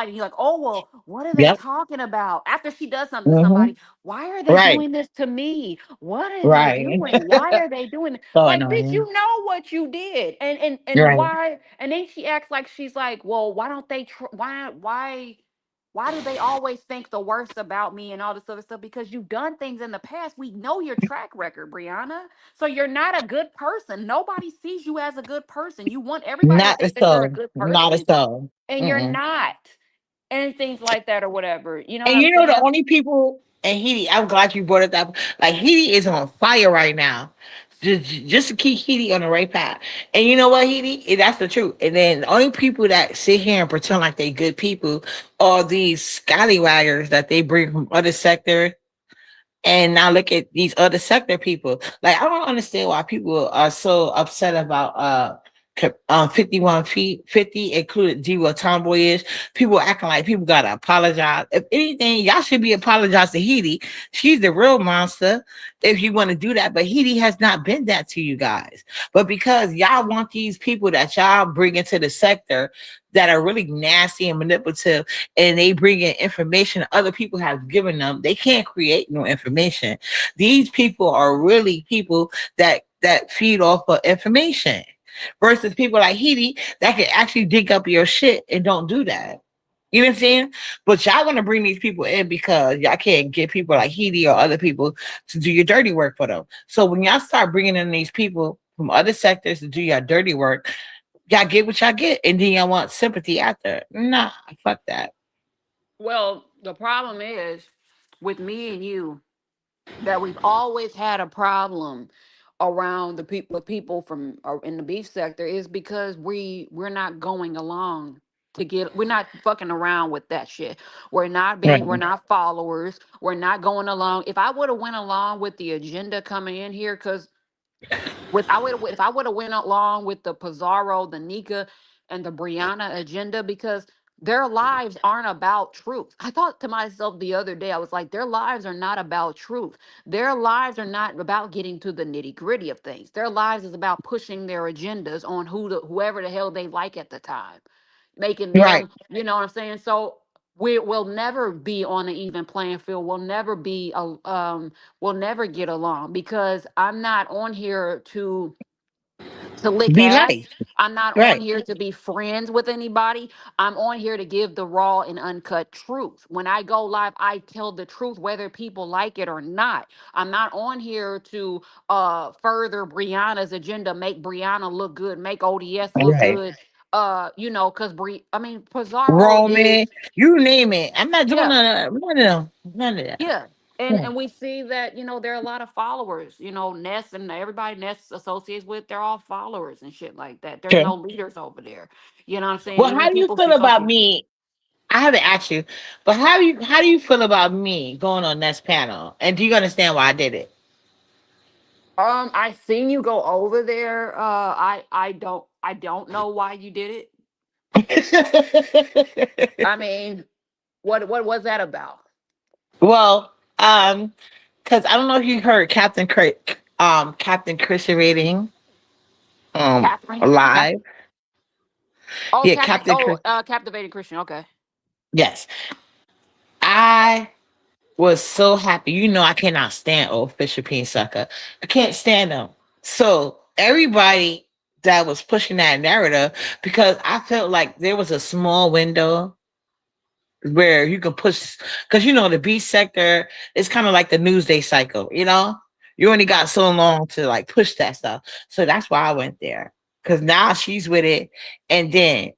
and you're like, oh well, what are they
Yep.
talking about after she does something to
Mm-hmm.
somebody? Why are they
Right.
doing this to me? What are they
Right.
doing? Why are they doing it?
So
Like, bitch,
annoying.
you know what you did. And
Right.
why? And then she acts like she's like, well, why don't they why do they always think the worst about me and all this other stuff? Because you've done things in the past. We know your track record, Brianna. So you're not a good person. Nobody sees you as a good person. You want everybody to
Not
think that you're a
so.
good
Not
person,
so.
and you're
Mm-mm.
not. And things like that or whatever. You know what
And
I'm
you know the
saying?
only people and Heidi, I'm glad you brought it up. Like Heidi is on fire right now. Just to keep Heidi on the right path. And you know what, Heidi? That's the truth. And then the only people that sit here and pretend like they good people are these scallywaggers that they bring from other sectors. And now look at these other sector people. Like I don't understand why people are so upset about 51 feet 50 included G what tomboy is. People acting like people gotta apologize. If anything, y'all should be apologizing to Heidi. She's the real monster if you want to do that. But Heidi has not been that to you guys. But because y'all want these people that y'all bring into the sector that are really nasty and manipulative, and they bring in information other people have given them, they can't create no information. These people are really people that feed off of information versus people like Heidi that can actually dig up your shit and don't do that. You know what I'm saying? But y'all want to bring these people in because y'all can't get people like Heidi or other people to do your dirty work for them. So when y'all start bringing in these people from other sectors to do your dirty work, y'all get what y'all get, and then y'all want sympathy after. Nah, fuck that.
Well, the problem is with me and you that we've always had a problem around the people with people from in the beef sector is because we're not going along to get we're not fucking around with that shit. We're
Right.
not followers. We're not going along. If I would have went along with the agenda coming in here, because if I would have went along with the Pizarro, the Nika, and the Brianna agenda, because their lives aren't about truth. I thought to myself the other day, I was like, their lives are not about truth. Their lives are not about getting to the nitty gritty of things. Their lives is about pushing their agendas on whoever the hell they like at the time, making
Right.
them, you know what I'm saying? So we will never be on an even playing field. We'll never get along because I'm not on here to lick
Be
ass.
nice.
I'm not on
Right.
here to be friends with anybody. I'm on here to give the raw and uncut truth. When I go live, I tell the truth whether people like it or not. I'm not on here to further Brianna's agenda, make Brianna look good, make ODS look
Right.
good. Cuz Pizarro
Roman,
is,
you name it. I'm not doing
yeah.
none of them. None of that.
Yeah. And
Yeah.
and we see that, there are a lot of followers, Ness and everybody Ness associates with, they're all followers and shit like that. There's
Sure.
no leaders over there. You know what I'm saying?
Well,
Even
how do you
people
feel
she
about
associates.
me? I haven't asked you, but how do you feel about me going on this panel? And do you understand why I did it?
I seen you go over there. I don't know why you did it. I mean, what was that about?
Well, because I don't know if you heard Captain Chris rating
Catherine?
live.
Oh,
Yeah, Captain Chris.
Captivated Christian. Okay.
Yes, I was so happy. You know, I cannot stand old Fisher P. Sucker. I can't stand them. So everybody that was pushing that narrative, because I felt like there was a small window where you can push, because the beach sector is kind of like the newsday cycle. You only got so long to like push that stuff. So that's why I went there, because now she's with it. And then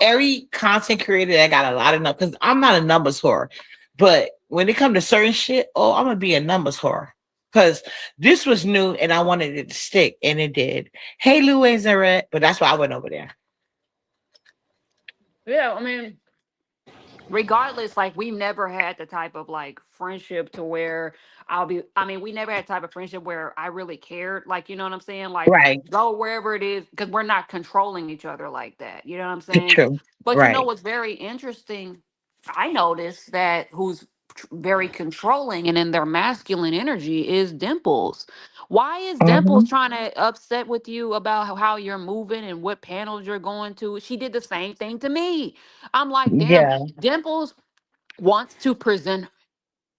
every content creator that got a lot of numbers, because I'm not a numbers whore, but when it comes to certain shit, oh, I'm gonna be a numbers whore, because this was new and I wanted it to stick, and it did. Hey, Lou ain't red, but that's why I went over there.
Yeah, I mean, regardless, like we've never had the type of like friendship to where I mean, we never had type of friendship where I really cared, like, you know what I'm saying, like
Right.
go wherever it is, because we're not controlling each other like that, you know what I'm saying.
True.
But you know
Right.
what's very interesting, I noticed that who's very controlling and in their masculine energy is Dimples. Why is Dimples
Hmm.
trying to upset with you about how you're moving and what panels you're going to? She did the same thing to me. I'm like, damn,
Yeah.
Dimples wants to present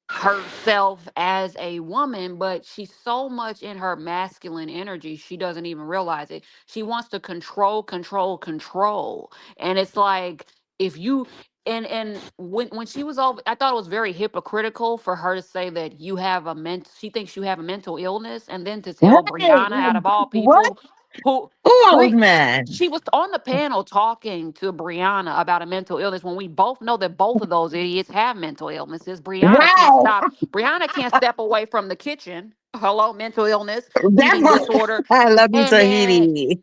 herself as a woman, but she's so much in her masculine energy, she doesn't even realize it. She wants to control, control, control. And it's like, if you and when she was all, I thought it was very hypocritical for her to say that you have a she thinks you have a mental illness, and then to tell
Right.
Brianna, out of all
What?
people, who
Oh, I was
Bri
mad.
she was on the panel talking to Brianna about a mental illness when we both know that both of those idiots have mental illnesses.
Wow.
Brianna can't step away from the kitchen. Hello, mental illness,
That
eating
part.
disorder.
I love you,
And then
Tahiti.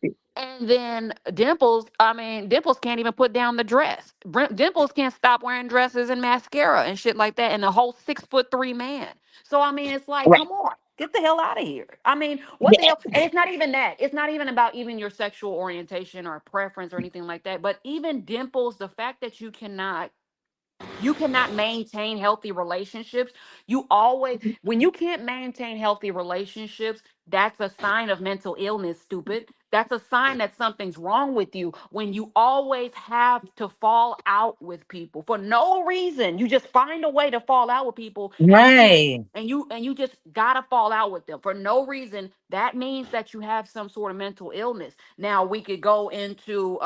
Dimples, I mean, Dimples can't even put down the dress. Dimples can't stop wearing dresses and mascara and shit like that. And the whole 6'3" man. So I mean, it's like,
Right.
come on, get the hell out of here. I mean, what the
Yeah.
hell? And it's not even that. It's not even about even your sexual orientation or preference or anything like that. But even Dimples, the fact that you cannot maintain healthy relationships. You always, when you can't maintain healthy relationships, that's a sign of mental illness, stupid. That's a sign that something's wrong with you when you always have to fall out with people for no reason. You just find a way to fall out with people, and you can't,
Right.
and you just gotta fall out with them for no reason. That means that you have some sort of mental illness. Now we could go into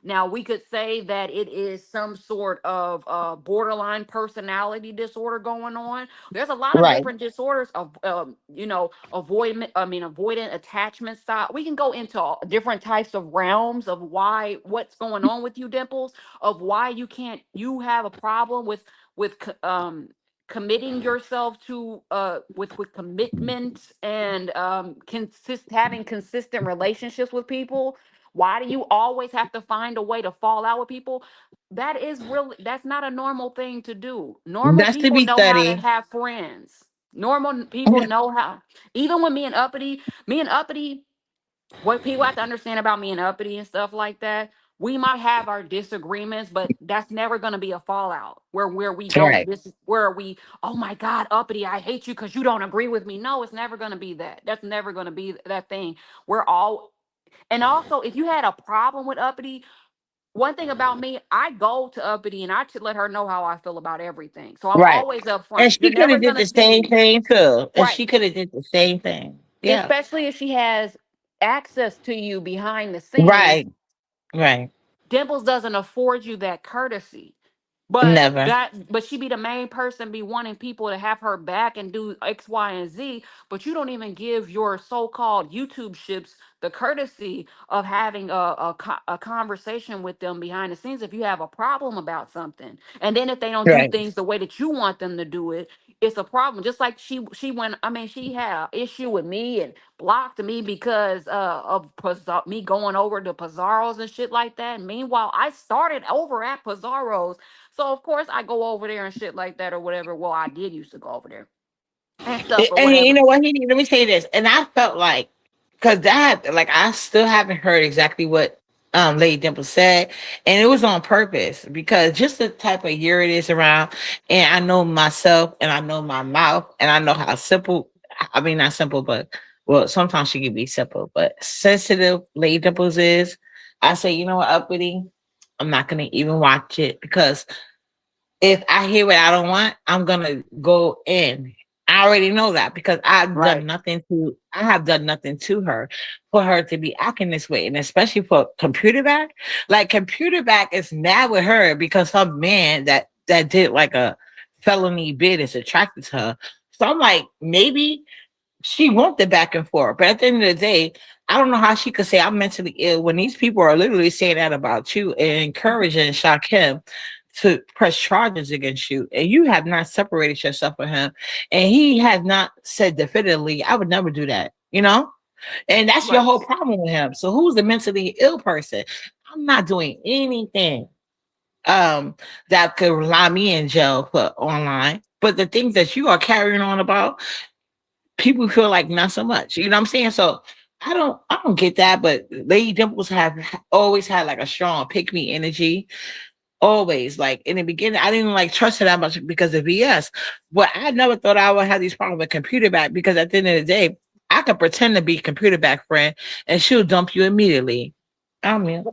now we could say that it is some sort of borderline personality disorder going on. There's a lot of
Right.
different disorders of avoidant. I mean, avoidant attachment style. We can go into different types of realms of why what's going on with you, Dimples. Of why you can't. You have a problem with committing yourself to with commitment and having consistent relationships with people. Why do you always have to find a way to fall out with people? That's not a normal thing to do. Normal
That's to
people
be
know how to
studied.
have friends. Normal people know how. Even when me and Uppity, what people have to understand about me and Uppity and stuff like that, we might have our disagreements, but that's never going to be a fallout where we don't
Right.
this where we, oh my God, Uppity, I hate you because you don't agree with me. No, it's never going to be that. That's never going to be that thing. We're all, and also, if you had a problem with Uppity, one thing about me, I go to Uppity and let her know how I feel about everything. So I'm
Right.
always
And
upfront. You're
she could
never
have did
gonna
the
see
same
me,
thing too. And
right?
she could have did the same thing. Yeah.
Especially if she has access to you behind the scenes.
Right. Right.
Dimples doesn't afford you that courtesy.
Never.
But she be the main person be wanting people to have her back and do X, Y, and Z. But you don't even give your so-called YouTube ships the courtesy of having a conversation with them behind the scenes if you have a problem about something. And then if they don't do
Right.
things the way that you want them to do it, it's a problem. Just like she went, I mean, she had an issue with me and blocked me because of me going over to Pizarro's and shit like that. Meanwhile, I started over at Pizarro's, so of course I go over there and shit like that or whatever. Well, I did used to go over there and stuff or
And you
whatever.
know what? Let me say this. And I felt like, because that, like, I still haven't heard exactly what Lady Dimple said, and it was on purpose, because just the type of year it is around, and I know myself, and I know my mouth, and I know how simple. I mean, not simple, but well, sometimes she can be simple, but sensitive Lady Dimples is. I say, you know what, Uppity, I'm not gonna even watch it, because if I hear what I don't want, I'm gonna go in. I already know that because
Right.
I have done nothing to her for her to be acting this way. And especially for computer back. Like computer back is mad with her because her man that did like a felony bid is attracted to her. So I'm like, maybe she want the back and forth. But at the end of the day, I don't know how she could say I'm mentally ill when these people are literally saying that about you and encouraging Shaquem to press charges against you. And you have not separated yourself from him. And he has not said definitively, I would never do that, you know? And that's your
Right.
whole problem with him. So who's the mentally ill person? I'm not doing anything that could lie me in jail for online. But the things that you are carrying on about, people feel like not so much. You know what I'm saying? So I don't get that, but Lady Dimples have always had like a strong pick me energy. Always. Like in the beginning, I didn't like trust her that much because of VS. But I never thought I would have these problems with computer back because at the end of the day, I could pretend to be computer back friend and she'll dump you immediately. I mean,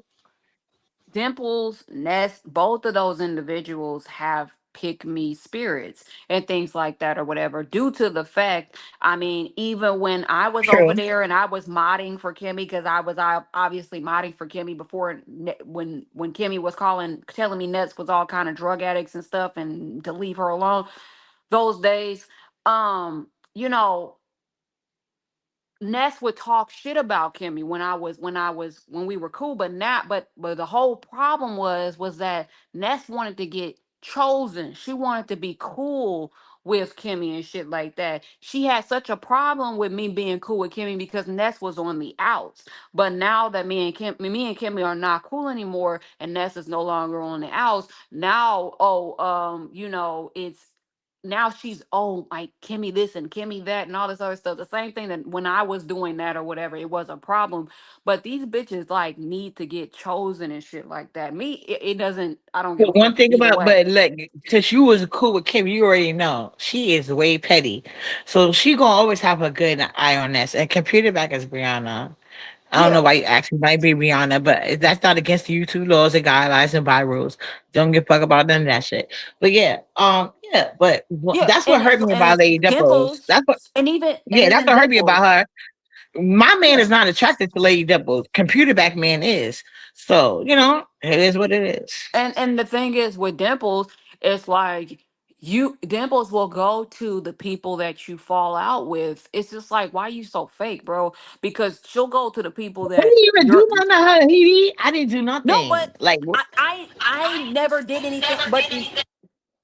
Dimples, Ness, both of those individuals have pick me spirits and things like that or whatever, due to the fact, I mean, even when I was over
true.
there and I was modding for Kimmy, because I obviously modding for Kimmy before when Kimmy was telling me Nets was all kind of drug addicts and stuff and to leave her alone those days. You know, Ness would talk shit about Kimmy when we were cool, but not but the whole problem was that Ness wanted to get chosen. She wanted to be cool with Kimmy and shit like that. She had such a problem with me being cool with Kimmy because Ness was on the outs. But now that me and Kimmy are not cool anymore and Ness is no longer on the outs, now it's now she's, oh, like Kimmy this and Kimmy that and all this other stuff. The same thing that when I was doing that or whatever, it was a problem. But these bitches like need to get chosen and shit like that. Me, it doesn't. I don't give a
But one
fuck
thing
either
about,
way.
but like, since you was cool with Kim, you already know she is way petty. So she gonna always have a good eye on this. And computer back is Brianna. I don't know
Yeah,
why you actually might be Rihanna, but that's not against the YouTube laws and guidelines and by rules. Don't give a fuck about none of that shit. But yeah, but
yeah,
that's what hurt me
and
about
it's
Lady Dimples.
Dimples,
That's what,
and
yeah, that's
even
what hurt me about
Dimples.
her. My man
Yeah.
is not attracted to Lady Dimples. Computer back man is. So, it is what it is.
And the thing is with Dimples, it's like you Dimples will go to the people that you fall out with. It's just like, why you so fake, bro? Because she'll go to the people
I
that
didn't even
you're
do nothing to her, Edie. I didn't do
no, but
nothing. Like,
I never did anything.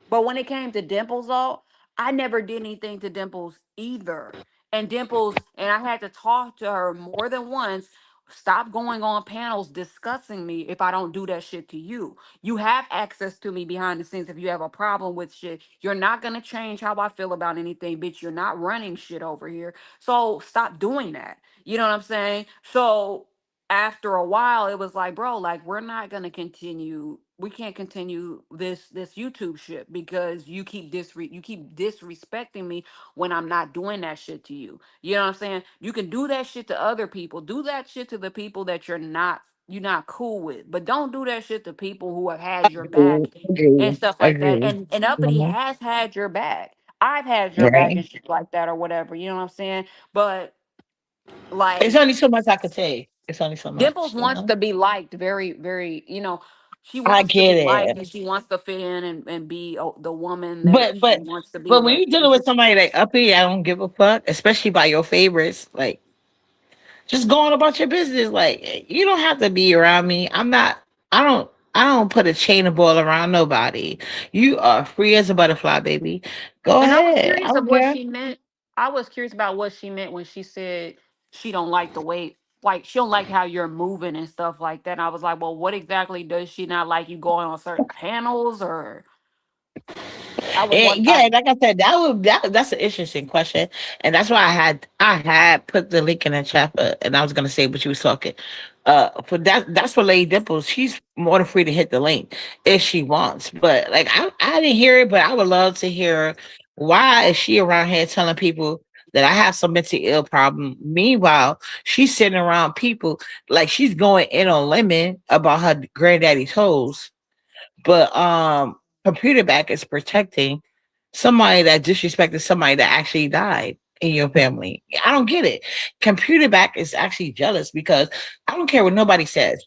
But when it came to Dimples, though, I never did anything to Dimples either. And Dimples, and I had to talk to her more than once. Stop going on panels discussing me if I don't do that shit to you. You have access to me behind the scenes if you have a problem with shit. You're not gonna change how I feel about anything, bitch. You're not running shit over here. So stop doing that. You know what I'm saying? So after a while it was like, bro, like we're not going to continue, we can't continue this YouTube shit because you keep disrespecting me when I'm not doing that shit to you. You know what I'm saying? You can do that shit to other people, do that shit to the people that you're not cool with, but don't do that shit to people who have had your back
agree,
and
agree,
stuff like that.
agree.
And Uppity
Mhm.
has had your back. I've had your back
Right?
and shit like that or whatever, you know what I'm saying? But
It's
like
only so much I could take. It's only so
Dimples
much,
wants to be liked very, very, she
I
wants to
get
be liked
it.
and she wants to fit in and be the woman that
But
she
but
wants to be.
but when
But
you're dealing
it's
with
just,
somebody like Uppy, I don't give a fuck, especially by your favorites. Like, just going about your business. Like, you don't have to be around me. I don't put a chain of ball around nobody. You are free as a butterfly, baby. Go
and I was
ahead. I
curious of
don't
what
care.
she meant. I was curious about what she meant when she said she don't like the way, like she don't like how you're moving and stuff like that. And I was like, well, what exactly does she not like, you going on certain panels or I was one.
And yeah, like I said, that's an interesting question, and that's why I had put the link in the chat, and I was gonna say what you was talking. For that's for Lady Dimples. She's more than free to hit the link if she wants. But like I didn't hear it, but I would love to hear why is she around here telling people that I have some mental ill problem. Meanwhile, she's sitting around people like she's going in on lemon about her granddaddy's hoes, but computer back is protecting. somebody that disrespected somebody that actually died in your family. I don't get it. Computer back is actually jealous because I don't care what nobody says.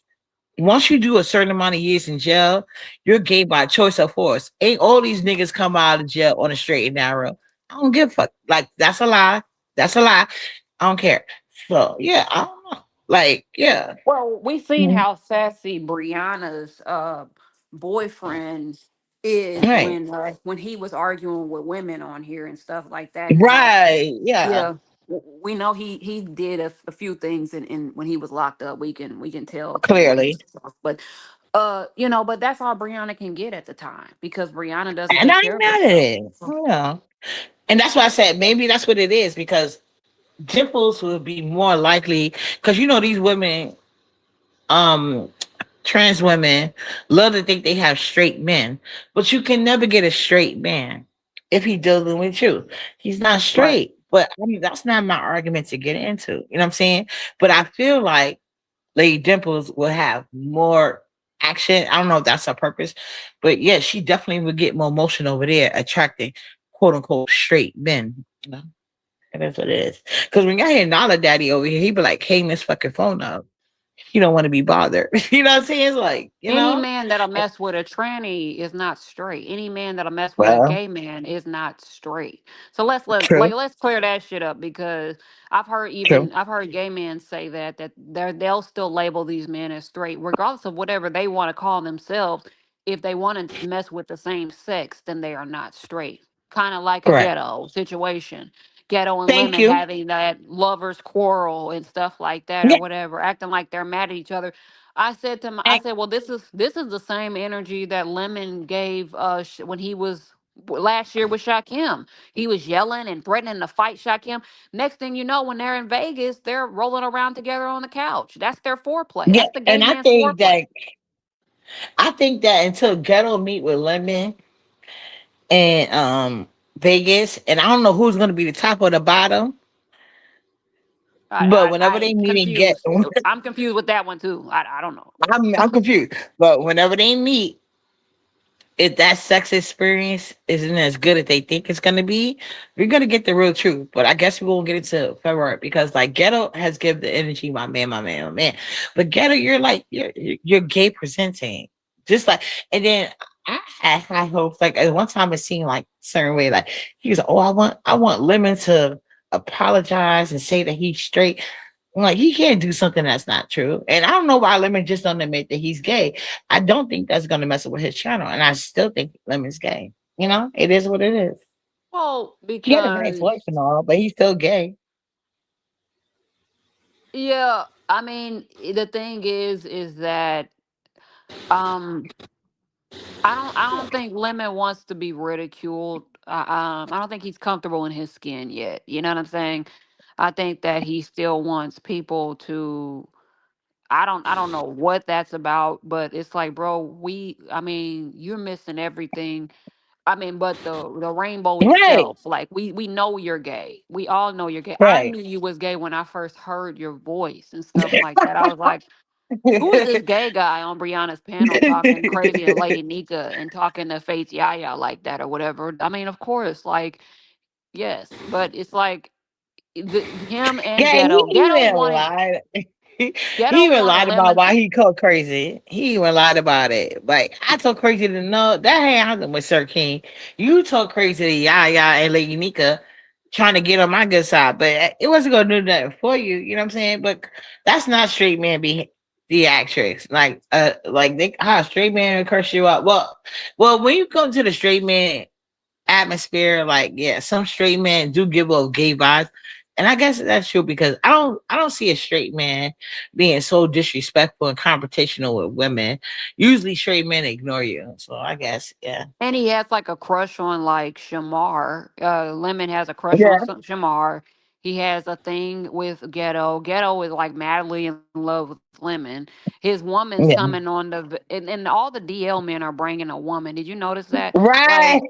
Once you do a certain amount of years in jail, you're gay by choice or force. Ain't all these niggas come out of jail on a straight and narrow. I don't give a fuck. Like that's a lie. That's a lie. I don't care. So yeah, I don't know. Like yeah,
Well, we seen
Mhm.
how sassy Brianna's boyfriend is
Right,
when he was arguing with women on here and stuff like that, and how
right, yeah,
yeah, we know he did a few things in when he was locked up. We can tell through video
clearly,
stuff, but but that's all Brianna can get at the time because Brianna doesn't
and I
take
ain't
care of
mad at
herself.
it. Yeah, and that's why I said maybe that's what it is because Dimples would be more likely because you know these women, um, trans women love to think they have straight men, but you can never get a straight man if he dealing with you. He's not
Right.
straight. But I mean, that's not my argument to get into. You know what I'm saying? But I feel like Lady Dimples will have more action. I don't know if that's her purpose, but yeah, she definitely would get more motion over there, attracting quote unquote straight men. You know? And that's what it is. Because when y'all hear Nala Daddy over here, he be like, hang this fucking phone up. You don't want to be bothered. You know what I'm saying? It's like, you
Any
know?
man that'll mess with a tranny is not straight. Any man that'll mess with a
Well,
gay man is not straight. So
true,
let's clear that shit up because
true.
I've heard gay men say that they'll still label these men as straight regardless of whatever they want to call themselves. If they want to mess with the same sex, then they are not straight. Kind of like a
Correct.
ghetto situation. Ghetto and
Thank
Lemon
you.
having that lovers quarrel and stuff like that or
Yeah.
whatever, acting like they're mad at each other. I
And,
said, well, this is the same energy that Lemon gave when he was last year with Shaquem. He was yelling and threatening to fight Shaquem. Next thing you know, when they're in Vegas, they're rolling around together on the couch. That's their foreplay.
yeah,
That's the gay
and
man's foreplay.
I think that until Ghetto meet with Lemon and Vegas, and I don't know who's gonna be the top or the bottom, but whenever they
I'm
meet and get
confused. I'm confused with that one too. I don't know.
I'm confused. But whenever they meet, if that sex experience isn't as good as they think it's gonna be, we're gonna get the real truth. But I guess we won't get into February because like Ghetto has given the energy, my man, my man, my man. But Ghetto, you're like you're gay presenting, just like. And then I had high hopes. Like at one time, it seemed like certain way. Like he was, like, oh, I want Lemon to apologize and say that he's straight. I'm like he can't do something that's not true. And I don't know why Lemon just don't admit that he's gay. I don't think that's gonna mess up with his channel. And I still think Lemon's gay. You know, it is what it is.
Well,
He had a nice
because
voice and all, but he's still gay.
yeah, I mean, the thing is that um I don't think Lemon wants to be ridiculed. I don't think he's comfortable in his skin yet. You know what I'm saying? I think that he still wants people to. I don't know what that's about, but it's like, bro, I mean, you're missing everything. I mean, but the rainbow
Right,
itself, like we know you're gay. We all know you're gay. I
right.
knew you was gay when I first heard your voice and stuff like that. I was like, who is this gay guy on Brianna's panel talking crazy to Lady Nika and talking to Faith Yaya like that or whatever? I mean, of course, like, yes, but it's like him and
Yeah, he
Ghetto
even
wanted
lied. He
Ghetto
even
wanted
lied about
Lemon.
why he called crazy. He even lied about it. Like I talk crazy to know that ain't happening with Sir King. You talk crazy to Yaya and Lady Nika trying to get on my good side, but it wasn't gonna do nothing for you. You know what I'm saying? But that's not straight man be theatrics. Like they how a straight man will curse you out. Well, when you come to the straight man atmosphere, like yeah, some straight men do give off gay vibes. And I guess that's true because I don't see a straight man being so disrespectful and confrontational with women. Usually straight men ignore you. So I guess, yeah.
And he has like a crush on like Shamar. Lemon has a crush on
Yeah.
Shamar. He has a thing with Ghetto. Ghetto is like madly in love with Lemon. His woman's coming
Yeah.
on and all the DL men are bringing a woman. Did you notice that? Like
Right.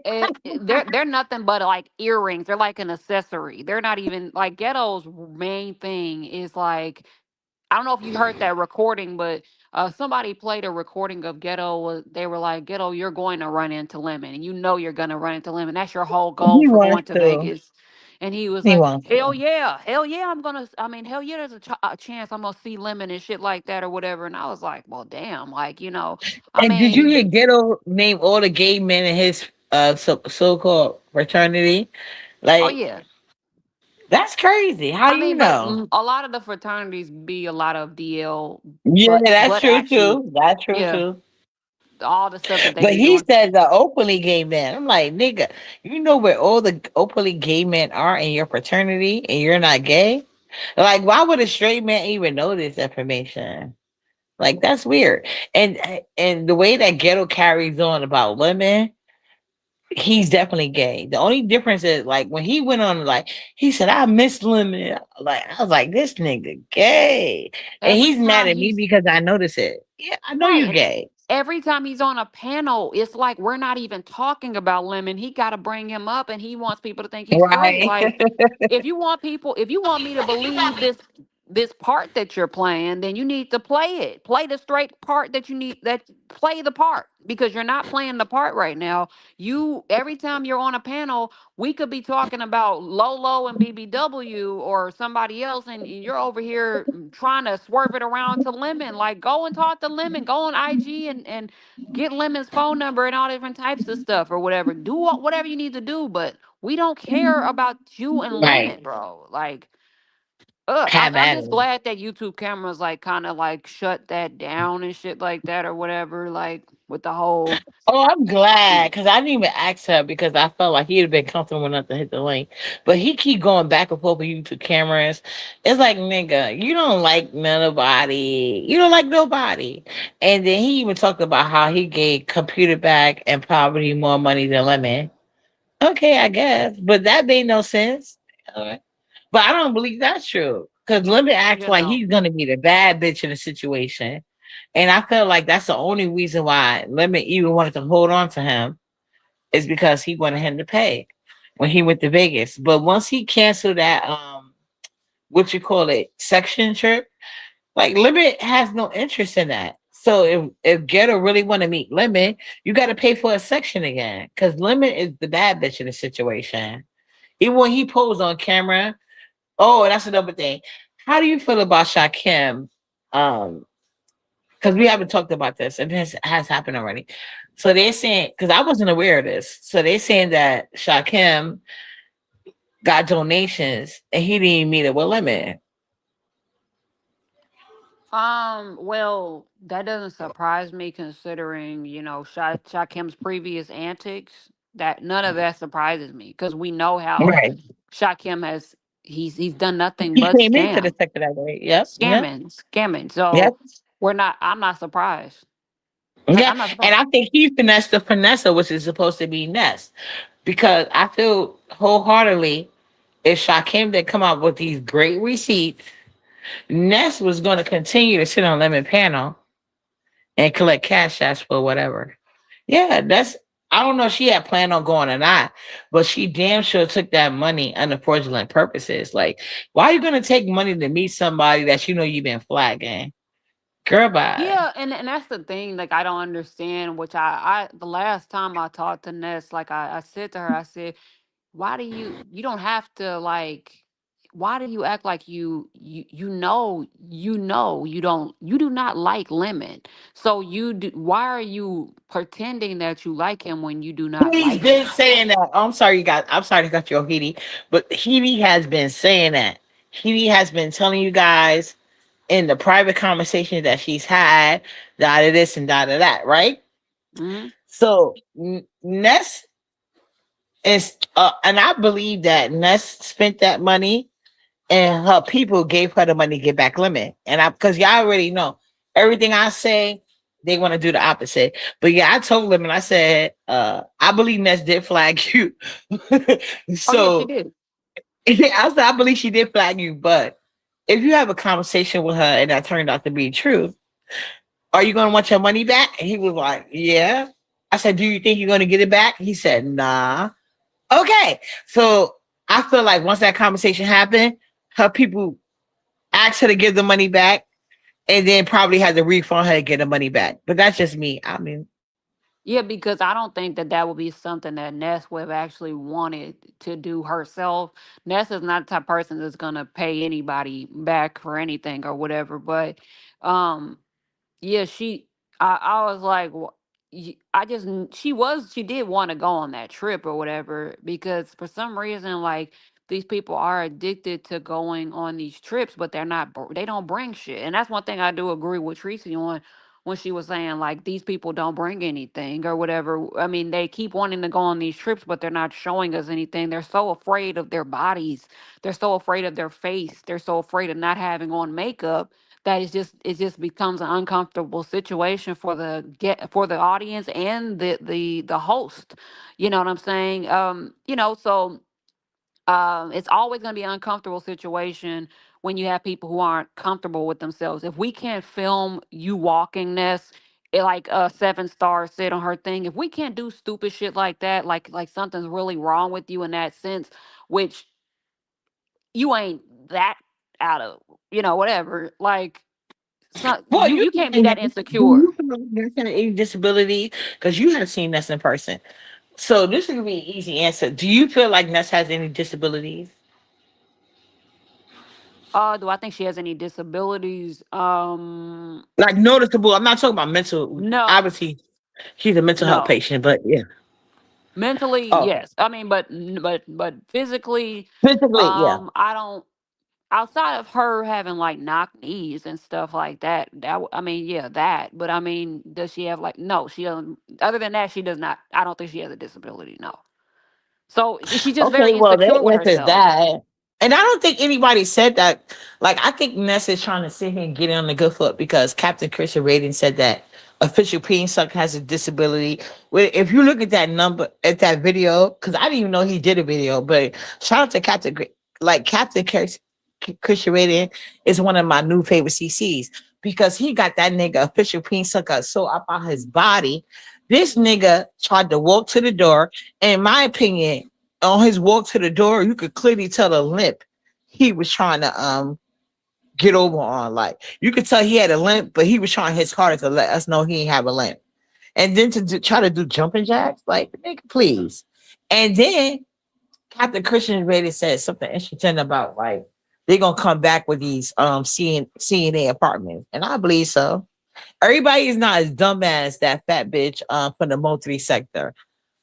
they're nothing but like earrings. They're like an accessory. They're not even like Ghetto's main thing is like I don't know if you heard that recording, but somebody played a recording of Ghetto. They were like, "Ghetto, you're going to run into Lemon, and you know you're going to run into Lemon. That's your whole goal
He
for going
wants
to
to.
Vegas." And he was
He
like,
wants
"Hell
to.
yeah, hell yeah, I'm gonna. I mean, hell yeah, there's a chance I'm gonna see Lemon and shit like that or whatever." And I was like, "Well, damn, like I
And did you
mean,
hear Ghetto name all the gay men in his so called fraternity?
oh
Like
yeah."
that's crazy. How
I
you
mean, but
know?
a lot of the fraternities be a lot of DL,
Yeah, that's
but
true
actually,
too. That's true
yeah,
too.
all the stuff that they
But
be
he
doing.
said the openly gay men. I'm like, nigga, you know where all the openly gay men are in your fraternity, and you're not gay. Like, why would a straight man even know this information? Like, that's weird. And the way that Ghetto carries on about women, he's definitely gay. The only difference is like when he went on, like he said, "I miss Lemon." Like I was like, "This nigga gay," and
Every
he's mad
time
at me
he's
because I notice it. Yeah, I know
right,
you
and
gay,
every time he's on a panel, it's like we're not even talking about Lemon. He got to bring him up, and he wants people to think he's straight.
right?
Like, if you want me to believe this part that you're playing, then you need to play it. Play the straight part that you need. That play the part because you're not playing the part right now. You every time you're on a panel, we could be talking about Lolo and BBW or somebody else, and you're over here trying to swerve it around to Lemon. Like, go and talk to Lemon. Go on IG and get Lemon's phone number and all different types of stuff or whatever. Do whatever you need to do, but we don't care about you and
Right.
Lemon, bro. Like, ugh,
Have
I'm
at
just
it.
glad that YouTube cameras like kind of like shut that down and shit like that or whatever. Like with the whole.
Oh, I'm glad because I didn't even ask her because I felt like he'd have been comfortable enough to hit the link. But he keep going back and forth with YouTube cameras. It's like, nigga, you don't like nobody. You don't like nobody. And then he even talked about how he gave computer back and poverty more money than Lemon. Okay, I guess. But that made no sense. Alright. But I don't believe that's true. Because Lemon acts
You
like
know.
he's gonna be the bad bitch in the situation. And I feel like that's the only reason why Lemon even wanted to hold on to him is because he wanted him to pay when he went to Vegas. But once he canceled that what you call it, section trip, like Lemon has no interest in that. So if Ghetto really want to meet Lemon, you got to pay for a section again because Lemon is the bad bitch in the situation. Even when he posed on camera. Oh, that's another thing. How do you feel about Shakim? Um, because we haven't talked about this, and this has happened already. So they're saying, because I wasn't aware of this. So they're saying that Shakim got donations and he didn't even meet it with Lemon.
Well, that doesn't surprise me considering, Shakim's previous antics. That none of that surprises me because we know how
Right.
Shakim has he's done nothing
He
but
came into the
scam,
sector that way. Yep. Yep.
scamming.
Yep.
So I'm not surprised. Like
Yeah.
I'm not
And
surprised.
I think he finessed the finesse, which is supposed to be Ness. Because I feel wholeheartedly if Shakim did come out with these great receipts, Ness was going to continue to sit on Lemon Panel and collect cash apps for whatever. Yeah, that's. I don't know if she had planned on going or not, but she damn sure took that money under fraudulent purposes. Like, why are you gonna take money to meet somebody that you know you've been flagging? Girl, bye.
Yeah, and that's the thing. Like I don't understand. Which I the last time I talked to Ness, like I said to her, I said, why do you don't have to like why do you act like you do not like Lemon, so why are you pretending that you like him when you do not
He's
like
been
him?
saying that. Oh, I'm sorry, you got. I'm sorry to cut you off, Heedy, but Heedy has been saying that. Heedy has been telling you guys in the private conversation that she's had, da this and da that, right?
Hmm.
So Ness is, and I believe that Ness spent that money, and her people gave her the money to get back Lemon. And I, because y'all already know everything I say, they want to do the opposite. But yeah, I told them and I said, I believe Ness did flag you.
Oh yeah, she
So
did.
yeah, I said I believe she did flag you, but if you have a conversation with her and that turned out to be true, are you gonna want your money back? And he was like, yeah. I said, do you think you're gonna get it back? He said, nah. Okay. So I feel like once that conversation happened, her people asked her to give the money back. and then probably had to refund her and get the money back. But that's just me. I mean,
Yeah, because I don't think that that would be something that Ness would have actually wanted to do herself. Ness is not the type of person that's gonna pay anybody back for anything or whatever. But um, yeah, I was like, I just, she did want to go on that trip or whatever because for some reason, like, these people are addicted to going on these trips, but they don't bring shit. And that's one thing I do agree with Tracy on when she was saying, like, these people don't bring anything or whatever. I mean, they keep wanting to go on these trips, but they're not showing us anything. They're so afraid of their bodies. They're so afraid of their face. They're so afraid of not having on makeup that it just becomes an uncomfortable situation for the audience and the host. You know what I'm saying? So it's always going to be an uncomfortable situation when you have people who aren't comfortable with themselves. If we can't film you walking this, like a 7 star said on her thing, if we can't do stupid shit like that, like something's really wrong with you in that sense, which you ain't that out of, whatever. Like, so
well,
you
you
you can't be
can.
that
Do
insecure.
you feel like there's any disability? Because you have seen Ness in person. So this is gonna be an easy answer. Do you feel like Ness has any disabilities?
Do I think she has any disabilities?
Like noticeable. I'm not talking about mental.
No,
Obviously, she's a mental health
no.
patient, but yeah.
Mentally,
Oh,
yes. I mean, but physically,
physically, yeah.
I don't. Outside of her having like knock knees and stuff like that, I mean, yeah, that. But I mean, does she have like? No, she doesn't. Other than that, she does not. I don't think she has a disability. No. So she's just
Okay,
very
well,
insecure with
that answers
herself.
that. And I don't think anybody said that. Like, I think Ness is trying to sit here and get on the good foot because Captain Christian Rating said that official Peen Suck has a disability. Well, if you look at that number, at that video, because I didn't even know he did a video, but shout out to like Christian Rating is one of my new favorite CCs because he got that nigga official Peen Sucker so up on his body. This nigga tried to walk to the door. In my opinion, on his walk to the door, you could clearly tell the limp he was trying to get over on. Like you could tell he had a limp, but he was trying his hardest to let us know he didn't have a limp. And then try to do jumping jacks, like nigga, please. And then Captain Christian Rated said something interesting about like they're gonna come back with these CNA apartments, and I believe so. Everybody is not as dumb as that fat bitch from the Mo 3 sector.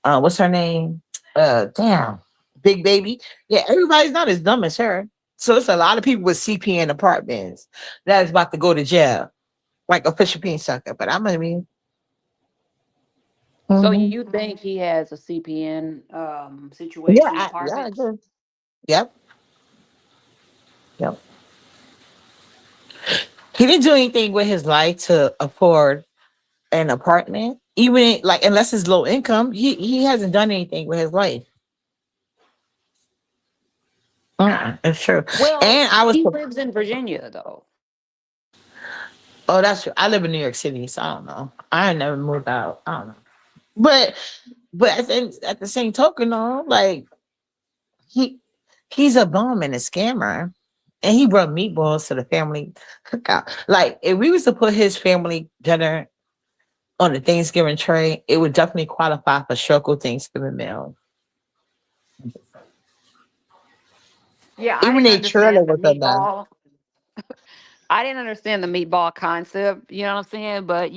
What's her name? Damn, Big Baby. Yeah, everybody's not as dumb as her. So it's a lot of people with CPN apartments that is about to go to jail, like a Fisher Peen sucker. But I'm gonna be,
So
mhm.
you think he has a CPN
Yeah,
situation
yeah, I
apartments?
do. Yep, yep. He didn't do anything with his life to afford an apartment, even like unless it's low income. He hasn't done anything with his life. It's true.
Well,
And I was,
he lives in Virginia though.
oh, that's true. I live in New York City, so I don't know. I ain't never moved out. I don't know. But at the same token, though, like he he's a bum and a scammer, and he brought meatballs to the family cookout. Like if we was to put his family dinner on the Thanksgiving tray, it would definitely qualify for Shoko Thanksgiving meal.
Yeah, I
Even
didn't
a trailer
understand the
was enough.
meatball. I didn't understand the meatball concept. You know what I'm saying? But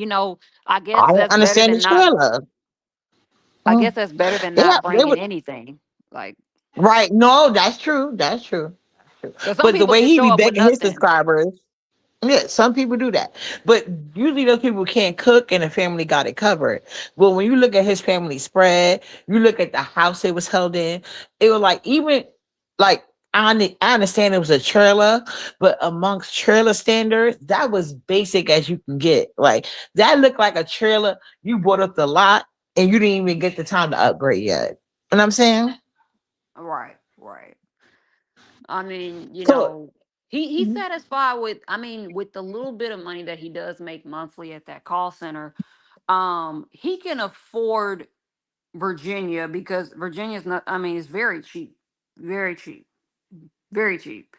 I guess
I don't
that's better
understand the
than not.
trailer.
I guess
Mm.
that's better than
Yeah,
not
they
bringing
would.
anything. Like,
Right? No, that's true. That's true. That's true.
because some
But the
people
way
just
he
show
be
up with
begging his
nothing.
subscribers. Yeah, some people do that. But usually those people can't cook and the family got it covered. Well, when you look at his family spread, you look at the house it was held in, it was like even like I understand it was a trailer, but amongst trailer standards, that was basic as you can get. Like that looked like a trailer you bought up the lot and you didn't even get the time to upgrade yet. You know what I'm saying?
Right, right. I mean,
So
he's satisfied with. I mean, with the little bit of money that he does make monthly at that call center, he can afford Virginia because Virginia's not. I mean, it's very cheap, very cheap, very cheap.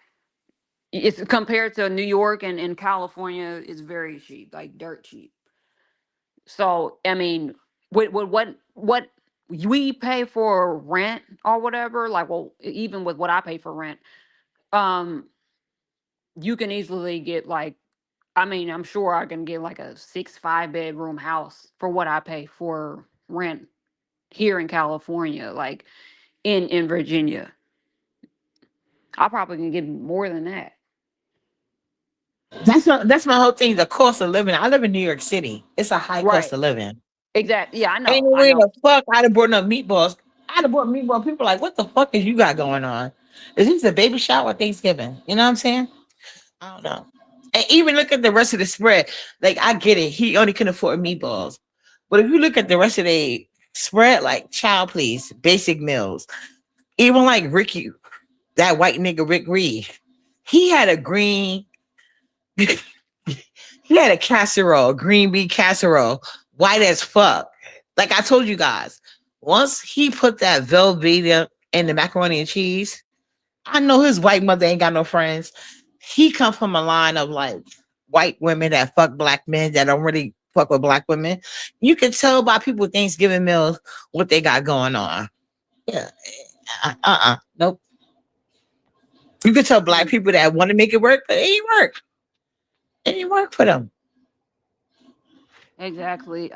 It's compared to New York and California, it's very cheap, like dirt cheap. So I mean, what we pay for rent or whatever, like, well, even with what I pay for rent, um, you can easily get like, I mean, I'm sure I can get like a 5 bedroom house for what I pay for rent here in California, like in Virginia. I probably can get more than that.
That's my whole thing. The cost of living. I live in New York City. It's a high cost
Right.
of living.
Exactly. Yeah,
Ain't no
I
way in
know.
the fuck I'd have brought no meatballs. I'd have brought meatball. People like, what the fuck is you got going on? Is this a baby shower or Thanksgiving? You know what I'm saying? I don't know. And even look at the rest of the spread. Like, I get it. He only can afford meatballs. But if you look at the rest of the spread, like, child, please, basic meals. Even like Ricky, that white nigga Rick Reed, he had a green, he had a casserole, green bean casserole, white as fuck. Like I told you guys, once he put that Velveeta in the macaroni and cheese, I know his white mother ain't got no friends. He come from a line of like white women that fuck black men that don't really fuck with black women. You can tell by people Thanksgiving meals what they got going on. Yeah. Nope. You can tell black
Mm,
people that want to make it work, but it ain't work. It ain't work for them.
exactly.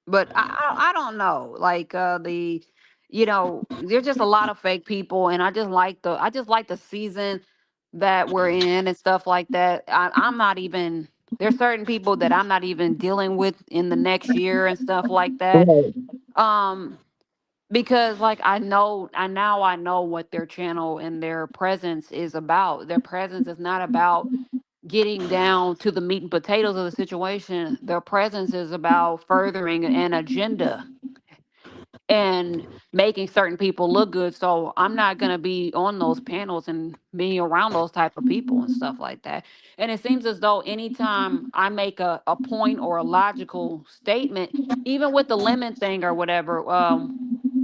But I don't know. Like there's just a lot of fake people, and I just like the season that we're in and stuff like that. I'm not even there's certain people that I'm not even dealing with in the next year and stuff like that.
Right.
Um, because like I know what their channel and their presence is about. Their presence is not about getting down to the meat and potatoes of the situation. Their presence is about furthering an agenda and making certain people look good. So I'm not going to be on those panels and being around those type of people and stuff like that. And it seems as though anytime I make a point or a logical statement, even with the lemon thing or whatever,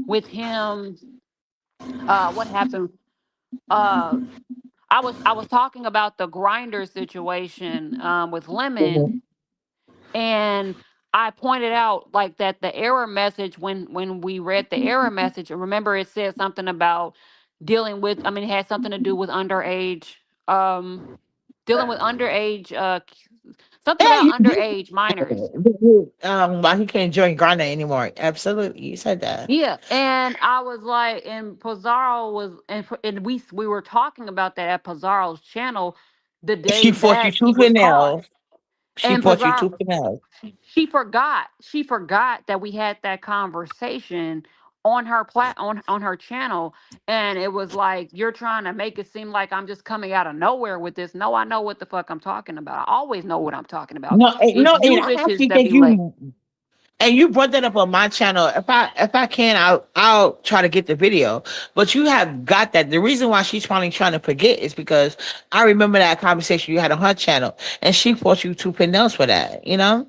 with him, what happened? Uh, I was talking about the grinder situation with lemon,
Mhm.
and I pointed out like that the error message when we read the error message, remember it said something about dealing with, I mean, it had something to do with underage, um dealing with underage, something
Yeah,
about
you
underage minors.
why he can't join Ghana anymore. Absolutely. You said that.
Yeah, and I was like, and Pizarro was, and we were talking about that at Pizarro's channel the day
She fought you
that he
tooth and
was caught.
nail. She
And
fought you
Pizarro,
tooth and nail.
she forgot that we had that conversation on her on her channel, and it was like, you're trying to make it seem like I'm just coming out of nowhere with this. No, I know what the fuck I'm talking about. I always know what I'm talking about.
No,
It's
and
you
I
bitches
actually
that
think
be like,
you and you brought that up on my channel. If I can, I'll try to get the video. But you have got that. The reason why she's probably trying to forget is because I remember that conversation you had on her channel, and she fought you tooth and nails for that. You know,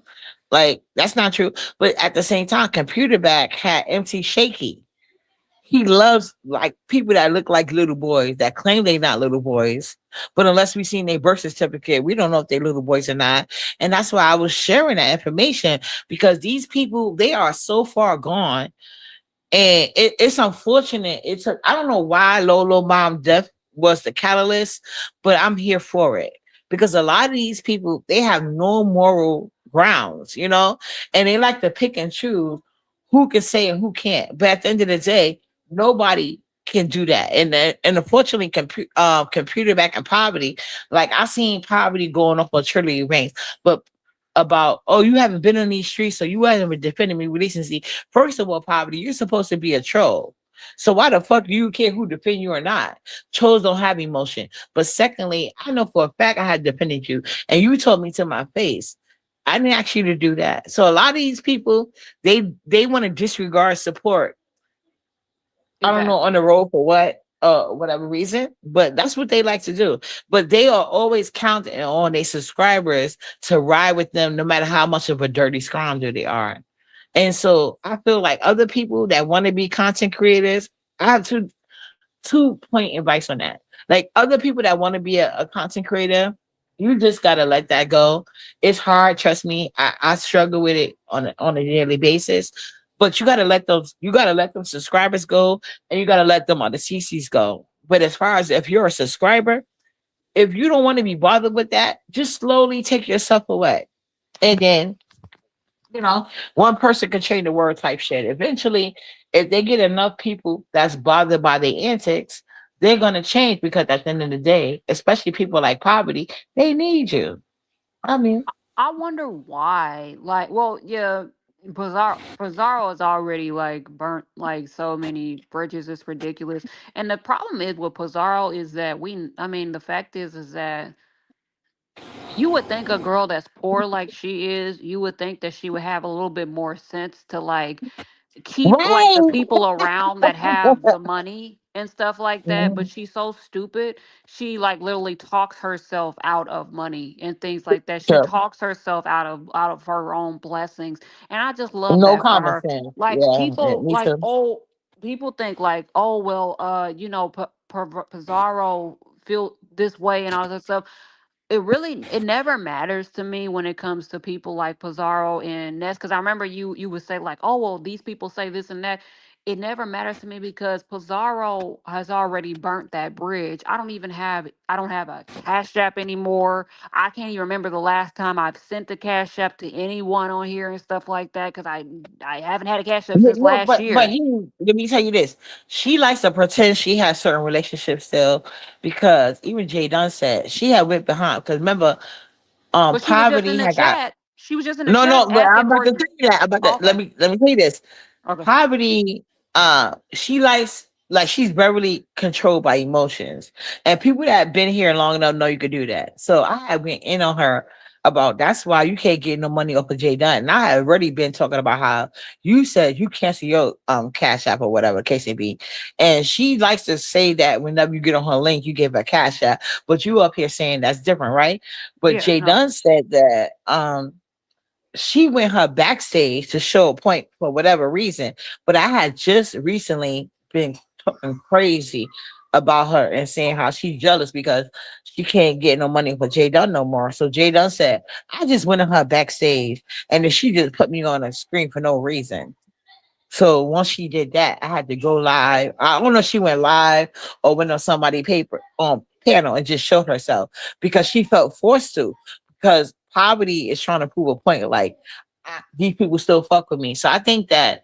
like that's not true. But at the same time, Computer Back had MC Shaky. He loves like people that look like little boys that claim they're not little boys, but unless we seen their birth certificate, we don't know if they're little boys or not. And that's why I was sharing that information because these people they are so far gone and it's unfortunate. I don't know why Lolo mom death was the catalyst, but I'm here for it because a lot of these people they have no moral grounds, you know, and they like to pick and choose who can say and who can't. But at the end of the day, nobody can do that. And unfortunately, computer back in poverty, like I seen poverty going off on trillion ranks, but about you haven't been on these streets, so you haven't been defending me recently. First of all, poverty, you're supposed to be a troll. So why the fuck do you care who defend you or not? Trolls don't have emotion. But secondly, I know for a fact I had defended you, and you told me to my face. I didn't ask you to do that. So a lot of these people, they want to disregard support. I don't know on
exactly.
the road for whatever reason, but that's what they like to do. But they are always counting on their subscribers to ride with them no matter how much of a dirty scrounger they are. And so I feel like other people that want to be content creators, I have two point advice on that. Like other people that want to be a content creator, you just gotta let that go. It's hard, trust me. I struggle with it on a daily basis. But you gotta let those subscribers go, and you gotta let them on the CCs go. But as far as if you're a subscriber, if you don't want to be bothered with that, just slowly take yourself away. And then, you know, one person can change the world type shit. Eventually, if they get enough people that's bothered by their antics, they're gonna change because at the end of the day, especially people like poverty, they need you. I mean,
I wonder why. Like, well, yeah, Pizarro is already like burnt like so many bridges. It's ridiculous. And the problem is with Pizarro is that I mean, the fact is that you would think a girl that's poor like she is, you would think that she would have a little bit more sense to like keep like the
right.
people around that have the money and stuff like that, but
Mhm.
she's so stupid. She like literally talks herself out of money and things like that. She
Sure.
talks herself out of her own blessings. And I just love
No
that for
common
her.
sense.
Like
Yeah,
people
me
like,
too.
oh, people think like, oh well, Pizarro feel this way and all that stuff. It never matters to me when it comes to people like Pizarro and Ness, because I remember you would say like, oh well, these people say this and that. It never matters to me because Pizarro has already burnt that bridge. I don't have a cash app anymore. I can't even remember the last time I've sent a cash app to anyone on here and stuff like that because I haven't had a cash app since
No,
last
but
year.
let me tell you this. She likes to pretend she has certain relationships still because even Jay Dunn said she had went behind. Because remember,
But she was just in
poverty
the
had got
chat. She was just in the
no,
chat
no, but I'm
asking
about
for
to
you.
tell you that. I'm about to
Okay.
let me tell you this.
Okay.
Poverty, she likes like she's very controlled by emotions. And people that been here long enough know you could do that. So I have been in on her about that's why you can't get no money off of Jay Dunn. And I have already been talking about how you said you cancel your cash app or whatever the case may be. And she likes to say that whenever you get on her link, you give her cash app, but you up here saying that's different, right? But
Yeah.
Jay
No.
Dunn said that she went her backstage to show a point for whatever reason. But I had just recently been talking crazy about her and saying how she's jealous because she can't get no money for Jay Dunn no more. So Jay Dunn said, I just went on her backstage and then she just put me on a screen for no reason. So once she did that, I had to go live. I don't know if she went live or went on somebody paper panel and just showed herself because she felt forced to. Because poverty is trying to prove a point. Like these people still fuck with me. So I think that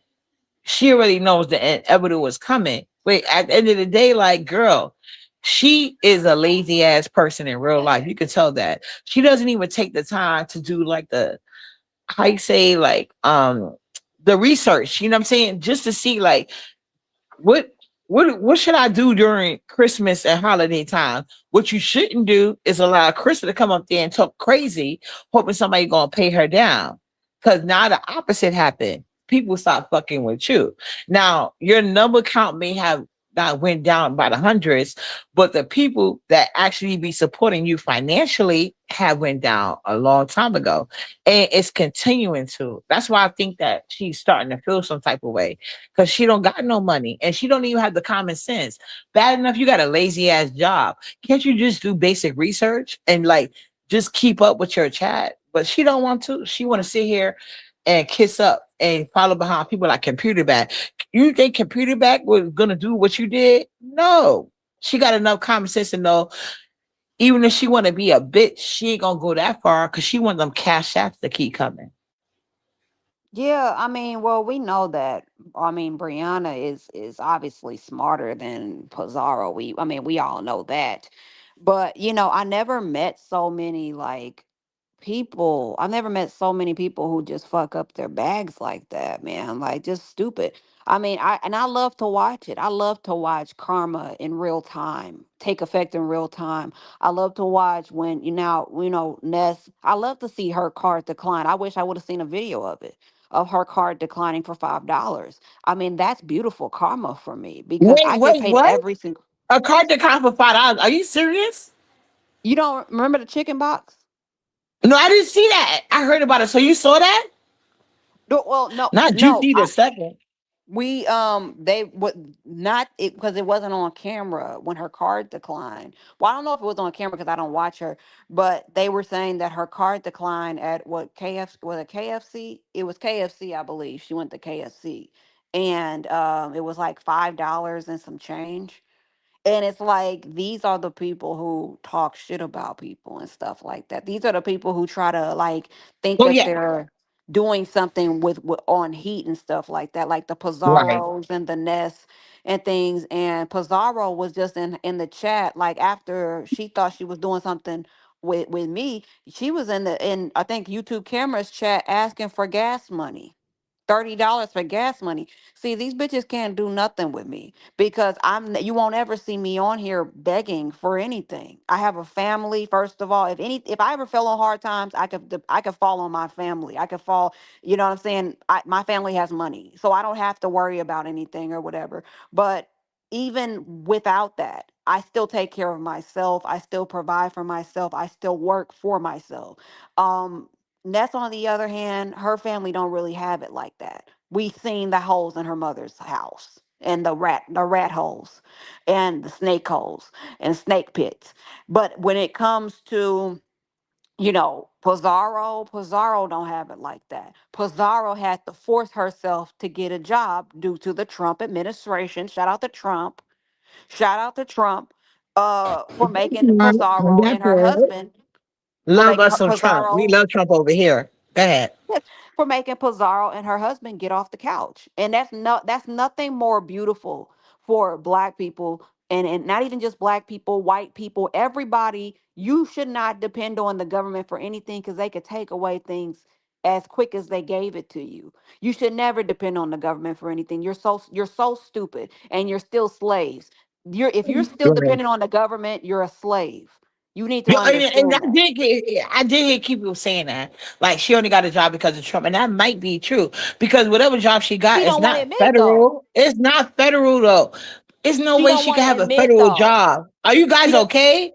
she already knows the inevitable was coming. Wait, at the end of the day, like girl, she is a lazy ass person in real life. You can tell that she doesn't even take the time to do like the how you say like the research, you know what I'm saying? Just to see like what what should I do during Christmas and holiday time? What you shouldn't do is allow Krista to come up there and talk crazy, hoping somebody gonna pay her down. Cause now the opposite happened. People start fucking with you. Now your number count may have not went down by the hundreds, but the people that actually be supporting you financially have went down a long time ago. And it's continuing to. That's why I think that she's starting to feel some type of way because she don't got no money and she don't even have the common sense. Bad enough you got a lazy ass job. Can't you just do basic research and like just keep up with your chat? But she don't want to. She want to sit here and kiss up and follow behind people like Computer Back. You think Computer Back was gonna do what you did? No. She got enough common sense to know even if she want to be a bitch, she ain't gonna go that far because she want them cash apps to keep coming.
Yeah, I mean, well, we know that. I mean, Brianna is obviously smarter than Pizarro. I mean, we all know that. But I never met so many like people. I've never met so many people who just fuck up their bags like that, man. Like just stupid. I mean, I love to watch it. I love to watch karma in real time, take effect in real time. I love to watch when Ness. I love to see her card decline. I wish I would have seen a video of her card declining for $5. I mean, that's beautiful karma for me because I get paid
What?
every single.
A card that cost for $5? Are you serious?
You don't remember the chicken box?
No, I didn't see that. I heard about it. So you saw that?
No, well, no,
Not
no.
juicy the second.
We they would not it because it wasn't on camera when her card declined. Well, I don't know if it was on camera because I don't watch her, but they were saying that her card declined at what KF was it KFC? It was KFC, I believe. She went to KFC, and it was like $5 and some change. And it's like these are the people who talk shit about people and stuff like that. These are the people who try to like think
Oh
that
yeah,
they're doing something with on heat and stuff like that, like the
right.
Pizarros and the Ness and things. And Pizarro was just in the chat, like after she thought she was doing something with me, she was in I think YouTube cameras chat asking for gas money. $30 for gas money. See, these bitches can't do nothing with me because you won't ever see me on here begging for anything. I have a family, first of all. If I ever fell on hard times, I could fall on my family. I could fall, you know what I'm saying? My family has money. So I don't have to worry about anything or whatever. But even without that, I still take care of myself. I still provide for myself. I still work for myself. Um Ness, on the other hand, her family don't really have it like that. We seen the holes in her mother's house and the rat holes and the snake holes and snake pits. But when it comes to, Pizarro don't have it like that. Pizarro had to force herself to get a job due to the Trump administration. Shout out to Trump. Shout out to Trump for making Pizarro
That's
and her
right.
husband for
Love
making
us some Trump. We
Pizarro
love Trump over here. Go ahead.
for making Pizarro and her husband get off the couch. And that's nothing more beautiful for black people and not even just black people, white people, everybody. You should not depend on the government for anything because they could take away things as quick as they gave it to you. You should never depend on the government for anything. You're so stupid and you're still slaves. If you're still
Right.
depending on the government, you're a slave. You need to
And
understand that.
I did hear people saying that, like she only got a job because of Trump, and that might be true because whatever job she
She
got is
don't want to
not
admit it though.
federal. It's not federal though. There's no
She
way
don't
she
want
can
to
have a
admit
federal
though.
job. Are you
She
guys
does,
okay?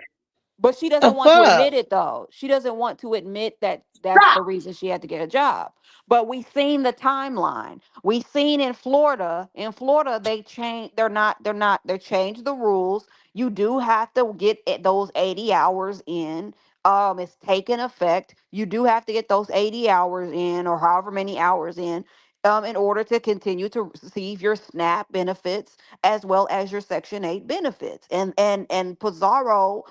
but she
The
doesn't want to
fuck?
admit it though. She doesn't want to admit that that's
Stop.
the reason she had to get a job. But we seen the timeline. We seen in Florida. In Florida, they change. They're not. They changed the rules. You do have to get those 80 hours in. It's taken effect. You do have to get those 80 hours in, or however many hours in order to continue to receive your SNAP benefits as well as your Section 8 benefits. And Pizarro,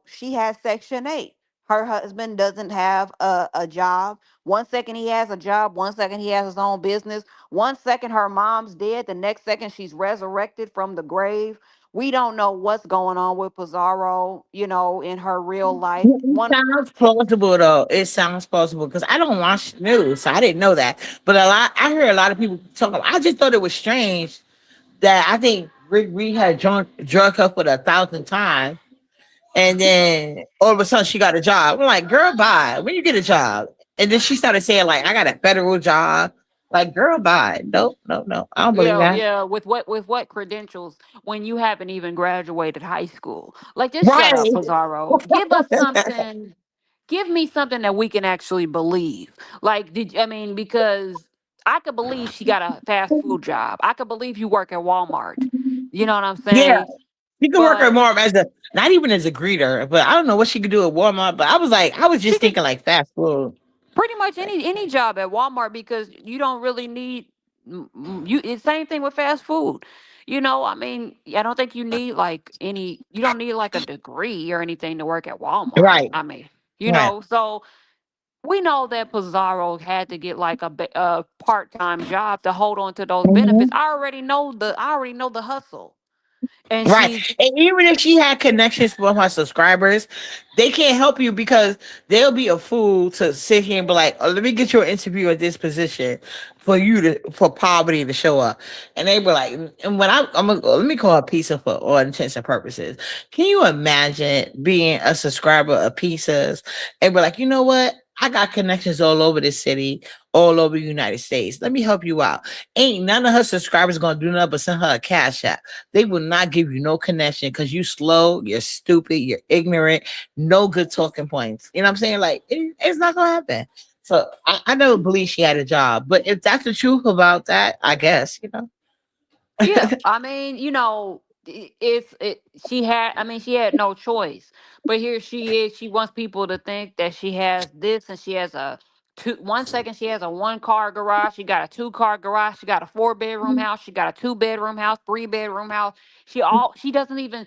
she has Section 8. Her husband doesn't have a job. One second he has a job, one second he has his own business. One second her mom's dead, the next second she's resurrected from the grave. We don't know what's going on with Pizarro, in her real life.
It sounds plausible though. It sounds plausible because I don't watch news, so I didn't know that. But I hear a lot of people talking. I just thought it was strange that I think Rick Reed had drunk her for the 1,000th time, and then all of a sudden she got a job. I'm like, girl, bye. When you get a job? And then she started saying like, I got a federal job. Like, girl, bye. Nope, no, no. I don't believe
Yeah,
that.
yeah. With what credentials when you haven't even graduated high school? Like, just shut up,
Right.
Pizarro. Give us something. Give me something that we can actually believe. Like, because I could believe she got a fast food job. I could believe you work at Walmart. You know what I'm
Yeah.
saying?
She could work her
But
more as a not even as a greeter, but I don't know what she could do at Walmart. But I was
she
just
could
thinking like fast food.
pretty much any job at Walmart because you don't really need you. It's same thing with fast food. I don't think you need like any. You don't need like a degree or anything to work at Walmart.
Right. Right.
So we know that Pizarro had to get like a part-time job to hold on to those benefits.
Mhm.
I already know the hustle, and
Right.
she's
And even if she had connections with my subscribers, they can't help you because they'll be a fool to sit here and be like, oh, let me get you an interview at this position for poverty to show up. And they were like, and when I'm gonna let me call her pizza for all intents and purposes. Can you imagine being a subscriber of pizzas and be like, you know what? I got connections all over this city, all over the United States. Let me help you out. Ain't none of her subscribers gonna do nothing but send her a cash app. They will not give you no connection because you slow, you're stupid, you're ignorant, no good talking points. You know what I'm saying? Like it's not gonna happen. So I don't believe she had a job. But if that's the truth about that, I guess, you know.
Yeah, I mean, if she had, I mean, she had no choice. But here she is. She wants people to think that she has this, and she has a two. 1 second she has a 1 car garage. She got a 2 car garage. She got a 4 bedroom house. She got a 2 bedroom house, 3 bedroom house. She doesn't even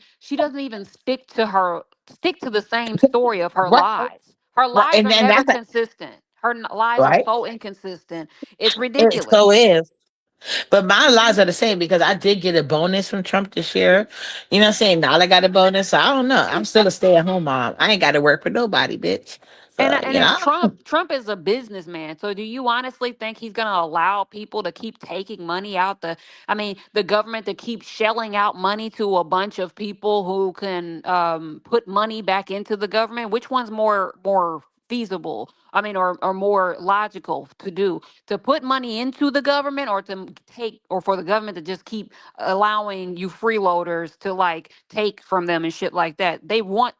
stick to the same story of her
Right,
lives. Her
right.
lives
And
are
then
never
that's a,
consistent. Her lives are
right.
so inconsistent. It's
It so
ridiculous.
is. But my lies are the same because I did get a bonus from Trump this year. You know what I'm saying? Now I got a bonus. So I don't know. I'm still a stay at home mom. I ain't got to work for nobody, bitch.
And
So,
and
you
it's
know.
Trump. Trump is a businessman. So do you honestly think he's going to allow people to keep taking money out I mean, the government to keep shelling out money to a bunch of people who can put money back into the government? Which one's more feasible? I mean, or more logical to do, to put money into the government, or to take, or for the government to just keep allowing you freeloaders to like take from them and shit like that. They want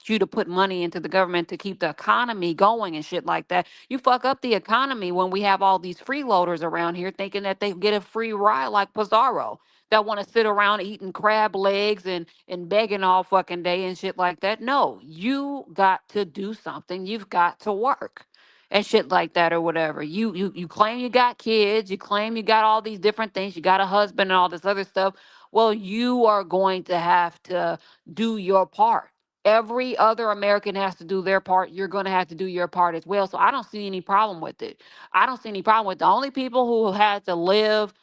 you to put money into the government to keep the economy going and shit like that. You fuck up the economy when we have all these freeloaders around here thinking that they get a free ride like Pizarro, that want to sit around eating crab legs and begging all fucking day and shit like that. No, you got to do something. You've got to work and shit like that or whatever. You claim you got kids, you claim you got all these different things, you got a husband and all this other stuff. Well, you are going to have to do your part. Every other American has to do their part. You're going to have to do your part as well. So I don't see any problem with it. I don't see any problem with it. The only people who had to live,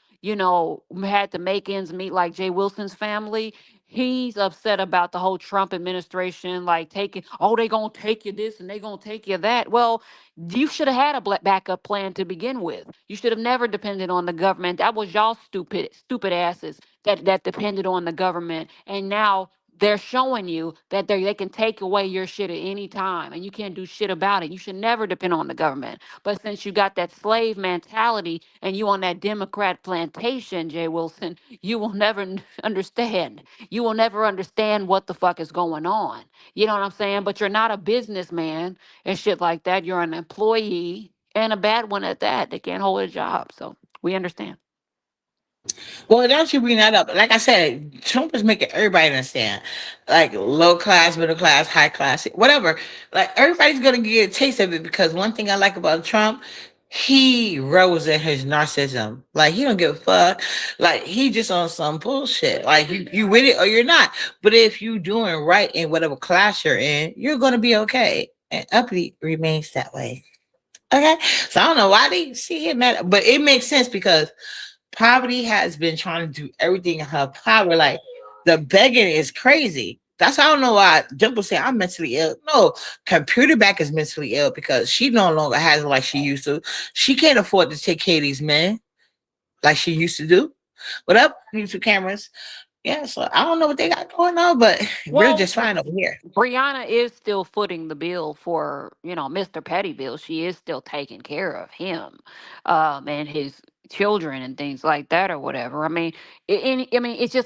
had to make ends meet, like Jay Wilson's family. He's upset about the whole Trump administration, like taking, oh, they going to take you this and they going to take you that. Well, you should have had a backup plan to begin with. You should have never depended on the government. That was y'all stupid asses that depended on the government. And now they're showing you that they can take away your shit at any time and you can't do shit about it. You should never depend on the government. But since you got that slave mentality and you on that Democrat plantation, Jay Wilson, you will never understand. You will never understand what the fuck is going on. You know what I'm saying? But you're not a businessman and shit like that. You're an employee, and a bad one at that. They can't hold a job. So we understand.
Well, don't you bring that up? Like I said, Trump is making everybody understand, like low class, middle class, high class, whatever. Like everybody's gonna get a taste of it because one thing I like about Trump, he rose in his narcissism. Like he don't give a fuck. Like he just on some bullshit. Like you with it or you're not. But if you doing right in whatever class you're in, you're gonna be okay. And Uppity remains that way. Okay, so I don't know why they see him at, but it makes sense because poverty has been trying to do everything in her power. Like the begging is crazy. That's why I don't know why Dimple say I'm mentally ill. No, computer back is mentally ill because she no longer has it like she used to. She can't afford to take care of these men like she used to do. What up, YouTube cameras? Yeah, so I don't know what they got going on, but we're
Well,
just fine over here.
Brianna is still footing the bill for, Mr. Pettyville. She is still taking care of him, and his children and things like that or whatever. I mean, it's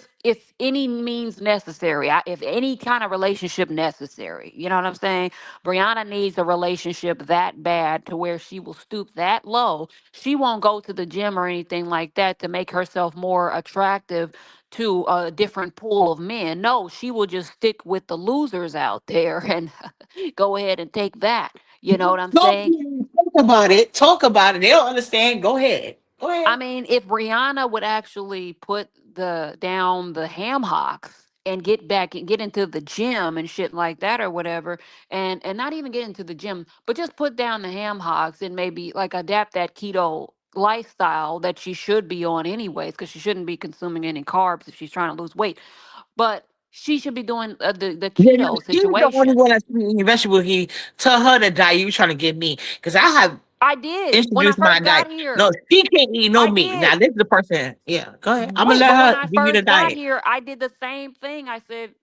any means necessary. If any kind of relationship necessary, you know what I'm saying? Brianna needs a relationship that bad to where she will stoop that low. She won't go to the gym or anything like that to make herself more attractive to a different pool of men. No, she will just stick with the losers out there and go ahead and take that. You know what I'm
Talk,
saying?
talk about it. Talk about it. They don't understand. Go ahead. Go
I
ahead.
mean, if Brianna would actually put the ham hocks and get into the gym and shit like that or whatever, and not even get into the gym, but just put down the ham hocks and maybe like adapt that keto lifestyle that she should be on anyways, because she shouldn't be consuming any carbs if she's trying to lose weight. But she should be doing the
Yeah, no,
keto
she's the only
situation.
one that's eating vegetables. He tell her to diet. You trying to get me because I have
I did when I
introduced my
first got
diet. No,
here.
she can't eat no
I
meat.
did.
Now this is the person. Yeah, go ahead. I'm gonna
Wait,
let
but when
her
I
give you the
first got
diet.
here, I did the same thing. I said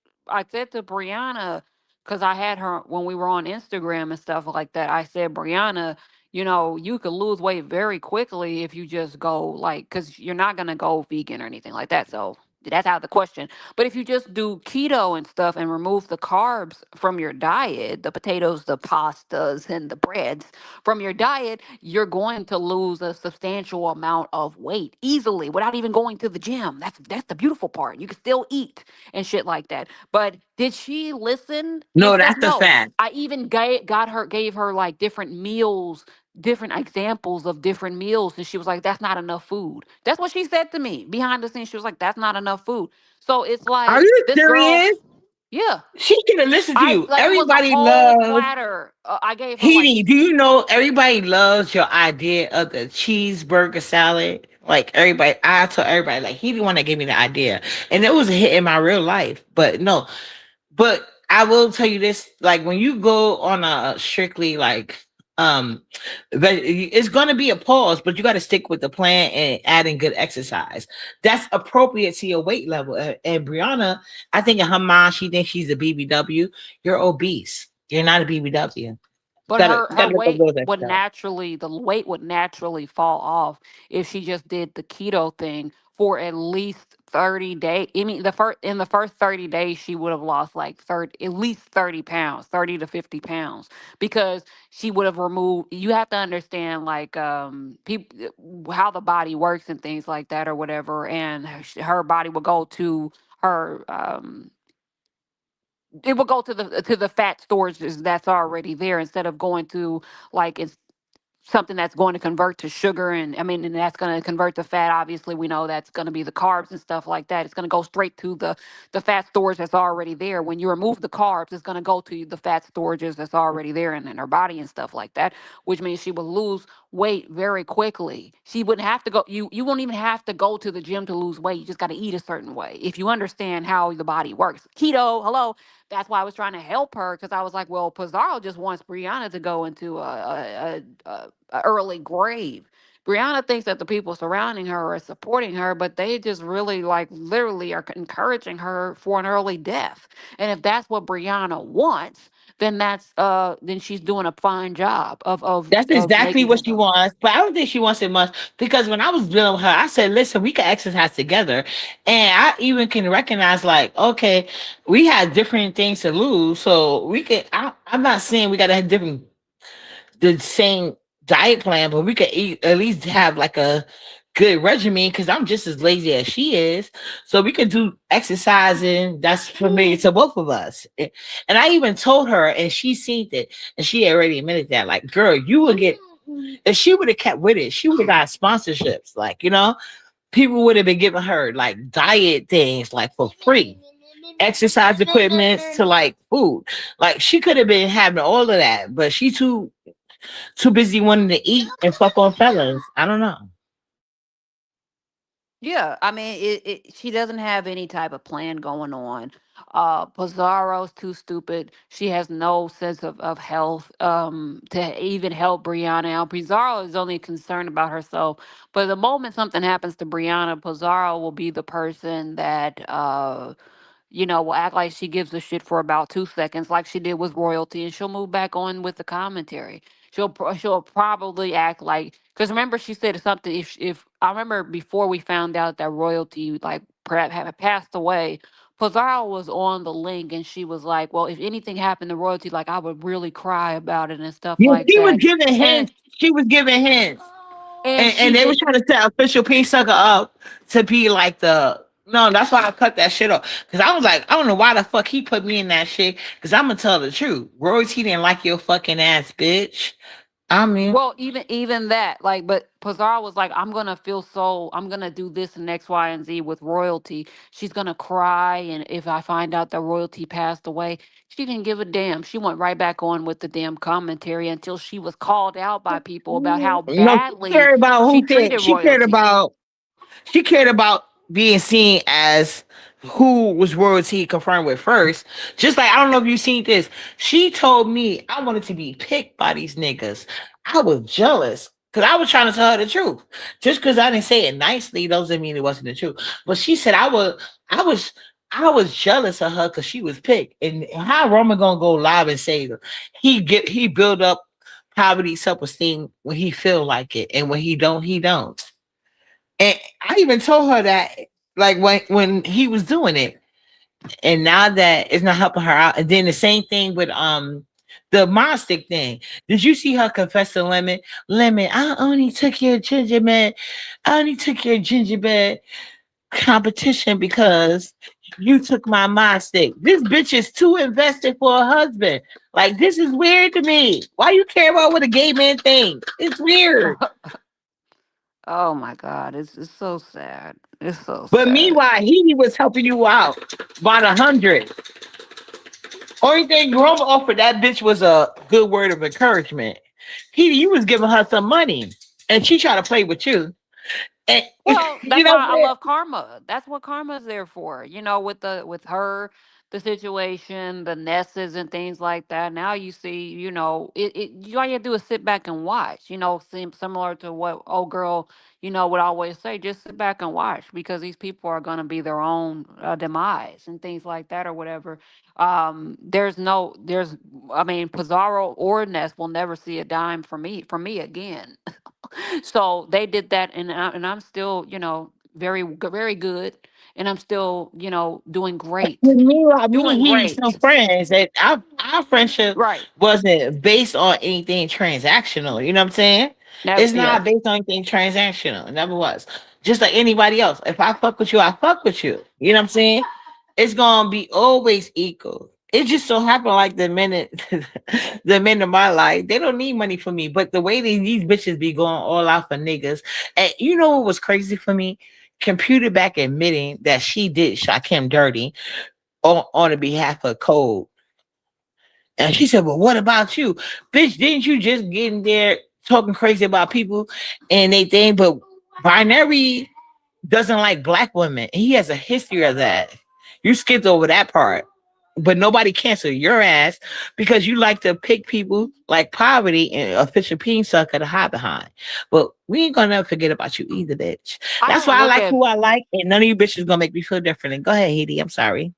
to Brianna, because I had her when we were on Instagram and stuff like that. I said, Brianna, you could lose weight very quickly if you just go like, because you're not gonna go vegan or anything like that. So that's out of the question. But if you just do keto and stuff and remove the carbs from your diet, the potatoes, the pastas, and the breads from your diet, you're going to lose a substantial amount of weight easily without even going to the gym. That's the beautiful part. You can still eat and shit like that. But did she listen and
No,
stuff?
that's a
No.
fact.
I even gave her like different meals, different examples of different meals, and she was like, "That's not enough food." That's what she said to me behind the scenes. She was like, "That's not enough food." So it's
Are
like
you
this girl,
serious?
yeah.
She should have listened to
I
you.
like it was a
Everybody
whole
loves
platter. I gave her like,
Heidi. Do you know everybody loves your idea of the cheeseburger salad? Like everybody, I told everybody like he the one that gave me the idea, and it was a hit in my real life. But no, but I will tell you this: like when you go on a strictly like but it's going to be a pause, but you got to stick with the plan and adding good exercise that's appropriate to your weight level. And Brianna, I think in her mind she thinks she's a BBW. You're obese, you're not a BBW.
but
Gotta
her
gotta let
weight
go of that
would
stuff.
naturally, the weight would naturally fall off if she just did the keto thing for at least 30 days. I mean, the first 30 days she would have lost like 30, at least 30 pounds, 30 to 50 pounds, because she would have removed. You have to understand like people, how the body works and things like that or whatever, and her body would go to her it will go to the fat storages that's already there instead of going to like it's something that's going to convert to sugar, and I mean, and that's going to convert to fat. Obviously we know that's going to be the carbs and stuff like that. It's going to go straight to the fat storage that's already there. When you remove the carbs, it's going to go to the fat storages that's already there in her body and stuff like that, which means she will lose weight very quickly. She wouldn't have to go, you won't even have to go to the gym to lose weight. You just got to eat a certain way if you understand how the body works. Keto, hello. That's why I was trying to help her, because I was like, well, Pizarro just wants Brianna to go into a early grave. Brianna thinks that the people surrounding her are supporting her, but they just really, like, literally are encouraging her for an early death. And if that's what Brianna wants, then she's doing a fine job
That's
of
exactly
making
what
her
she
go.
wants, but I don't think she wants it much because when I was dealing with her, I said, "Listen, we can exercise together," and I even can recognize, like, okay, we had different things to lose, so we could. I'm not saying we got to have different the same diet plan, but we could eat, at least have like a good regimen because I'm just as lazy as she is. So we could do exercising that's familiar to both of us. And I even told her, and she seen it, and she already admitted that, like, girl, you would get, if she would have kept with it, she would have got sponsorships. Like, people would have been giving her like diet things like for free. Exercise equipment to like food. Like she could have been having all of that, but she too busy wanting to eat and fuck on fellas. I don't know.
Yeah, I mean, she doesn't have any type of plan going on. Pizarro's too stupid. She has no sense of health to even help Brianna out. Pizarro is only concerned about herself. But the moment something happens to Brianna, Pizarro will be the person that will act like she gives a shit for about 2 seconds, like she did with royalty, and she'll move back on with the commentary. She'll probably act like, because remember she said something. If I remember before we found out that royalty like perhaps had passed away, Pizarro was on the link and she was like, "Well, if anything happened to royalty, like I would really cry about it and stuff
Yeah,
like
she was
that."
giving
And
hints. She was giving hints.
and
And
she
they were
did.
trying to set official Pink Sucker up to be like the no, that's why I cut that shit off. Cause I was like, I don't know why the fuck he put me in that shit. Cause I'm gonna tell the truth. Royce, he didn't like your fucking ass, bitch. I mean,
Well, even that, like, but Pizarro was like, I'm gonna do this and X, Y, and Z with royalty. She's gonna cry, and if I find out that royalty passed away, she didn't give a damn. She went right back on with the damn commentary until she was called out by people about how
no, she
badly
cared about
she
who cared.
treated royalty.
She cared about being seen as who was royalty confirmed with first. Just like I don't know if you seen this. She told me I wanted to be picked by these niggas. I was jealous. Cause I was trying to tell her the truth. Just because I didn't say it nicely doesn't mean it wasn't the truth. But she said I was I was jealous of her because she was picked. And how Roman gonna go live and say that he build up poverty self-esteem when he feel like it. And when he don't, he don't. And I even told her that. like when he was doing it, and now that it's not helping her out. And then the same thing with the Monstick thing. Did you see her confess to Lemon? Lemon, I only took your gingerbread. I only took your gingerbread competition because you took my Monstick. This bitch is too invested for a husband. Like, this is weird to me. Why you care about what a gay man thinks? It's weird.
Oh my God, it's so sad. It's so
But
sad.
meanwhile, he was helping you out about 100. Only thing Grove offered that bitch was a good word of encouragement. You was giving her some money, and she tried to play with you. And
Well,
you
that's
know
why I
what?
love karma. That's what karma's there for. You know, with her, the situation, the nesses and things like that. Now you see, all you have to do is sit back and watch. Seems similar to what old girl, would always say. Just sit back and watch because these people are going to be their own demise and things like that or whatever. I mean, Pizarro or Ness will never see a dime from me again. So they did that, and I'm still, very good, and I'm still, doing great,
Meanwhile, me
doing
and he still
great.
friends, and our friendship
Right.
wasn't based on anything transactional. You know what I'm saying?
Never.
It's
Yeah.
not based on anything transactional. It never was. Just like anybody else. If I fuck with you, I fuck with you. You know what I'm saying? It's gonna be always equal. It just so happened like the men of my life, they don't need money from me. But the way these bitches be going all out for niggas, and you know what was crazy for me? Computer back admitting that she did Shakim dirty on the behalf of Code. And she said, well, what about you? Bitch, didn't you just get in there talking crazy about people and they think, but Binary doesn't like black women. He has a history of that. You skipped over that part. But nobody canceled your ass because you like to pick people like Poverty and a Fisher Peen sucker to hide behind. But we ain't gonna never forget about you either, bitch.
I
That's
don't
why I
look
like
at
who I like, and none of you bitches gonna make me feel differently. Go ahead, Edie. I'm sorry.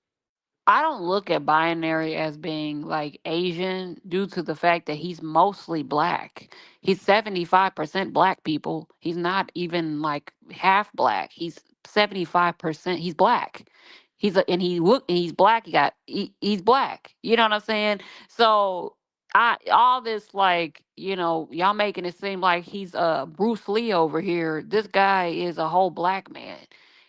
I don't look at Binary as being like Asian due to the fact that he's mostly black. He's 75% black people. He's not even like half black. He's 75%. He's black. And he's black. He's black. You know what I'm saying? So I all this like, y'all making it seem like he's Bruce Lee over here. This guy is a whole black man,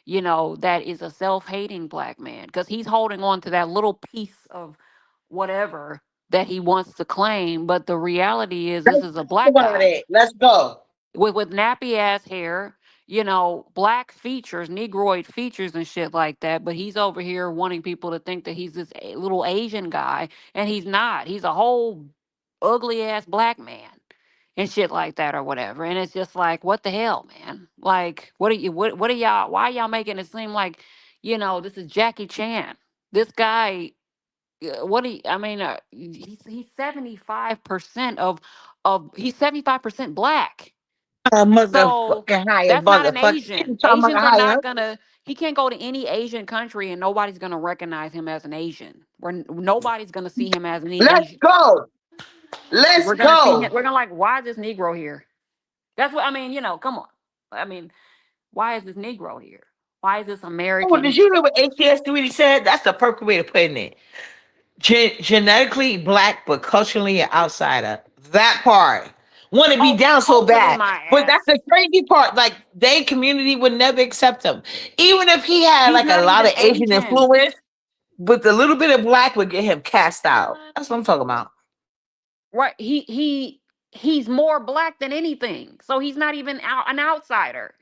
that is a self-hating black man because he's holding on to that little piece of whatever that he wants to claim. But the reality is, this
Let's
is a
talk
black
about
guy
it. Let's go.
with nappy ass hair, black features, negroid features and shit like that. But he's over here wanting people to think that he's this little Asian guy, and he's not. He's a whole ugly ass black man and shit like that or whatever. And it's just like, what the hell, man? Like, what are y'all, why y'all making it seem like, this is Jackie Chan? This guy, what do you, I mean, he's 75% he's 75% black.
A
So
motherfucking higher
that's not an
motherfucker.
Asian.
Talking about
Asians are
higher.
not gonna, he can't go to any Asian country and nobody's gonna recognize him as an Asian. Nobody's gonna see him as any
Let's
Asian.
go. Let's
We're gonna see him,
go.
we're gonna like, why is this Negro here? That's what I mean, come on. I mean, why is this Negro here? Why is this
Oh, did
American?
you know what ATS really said? That's the perfect way to put it. Genetically black, but culturally an outsider. That part. Want to be
Oh,
down so
totally
bad.
my
But that's
ass.
the crazy part. Like, their community would never accept him. Even if he had
He's
like a
not
lot
even
of Asian
Asian.
influence, with a little bit of black would get him cast out. That's what I'm talking about.
Right. He's more black than anything. So he's not even an outsider.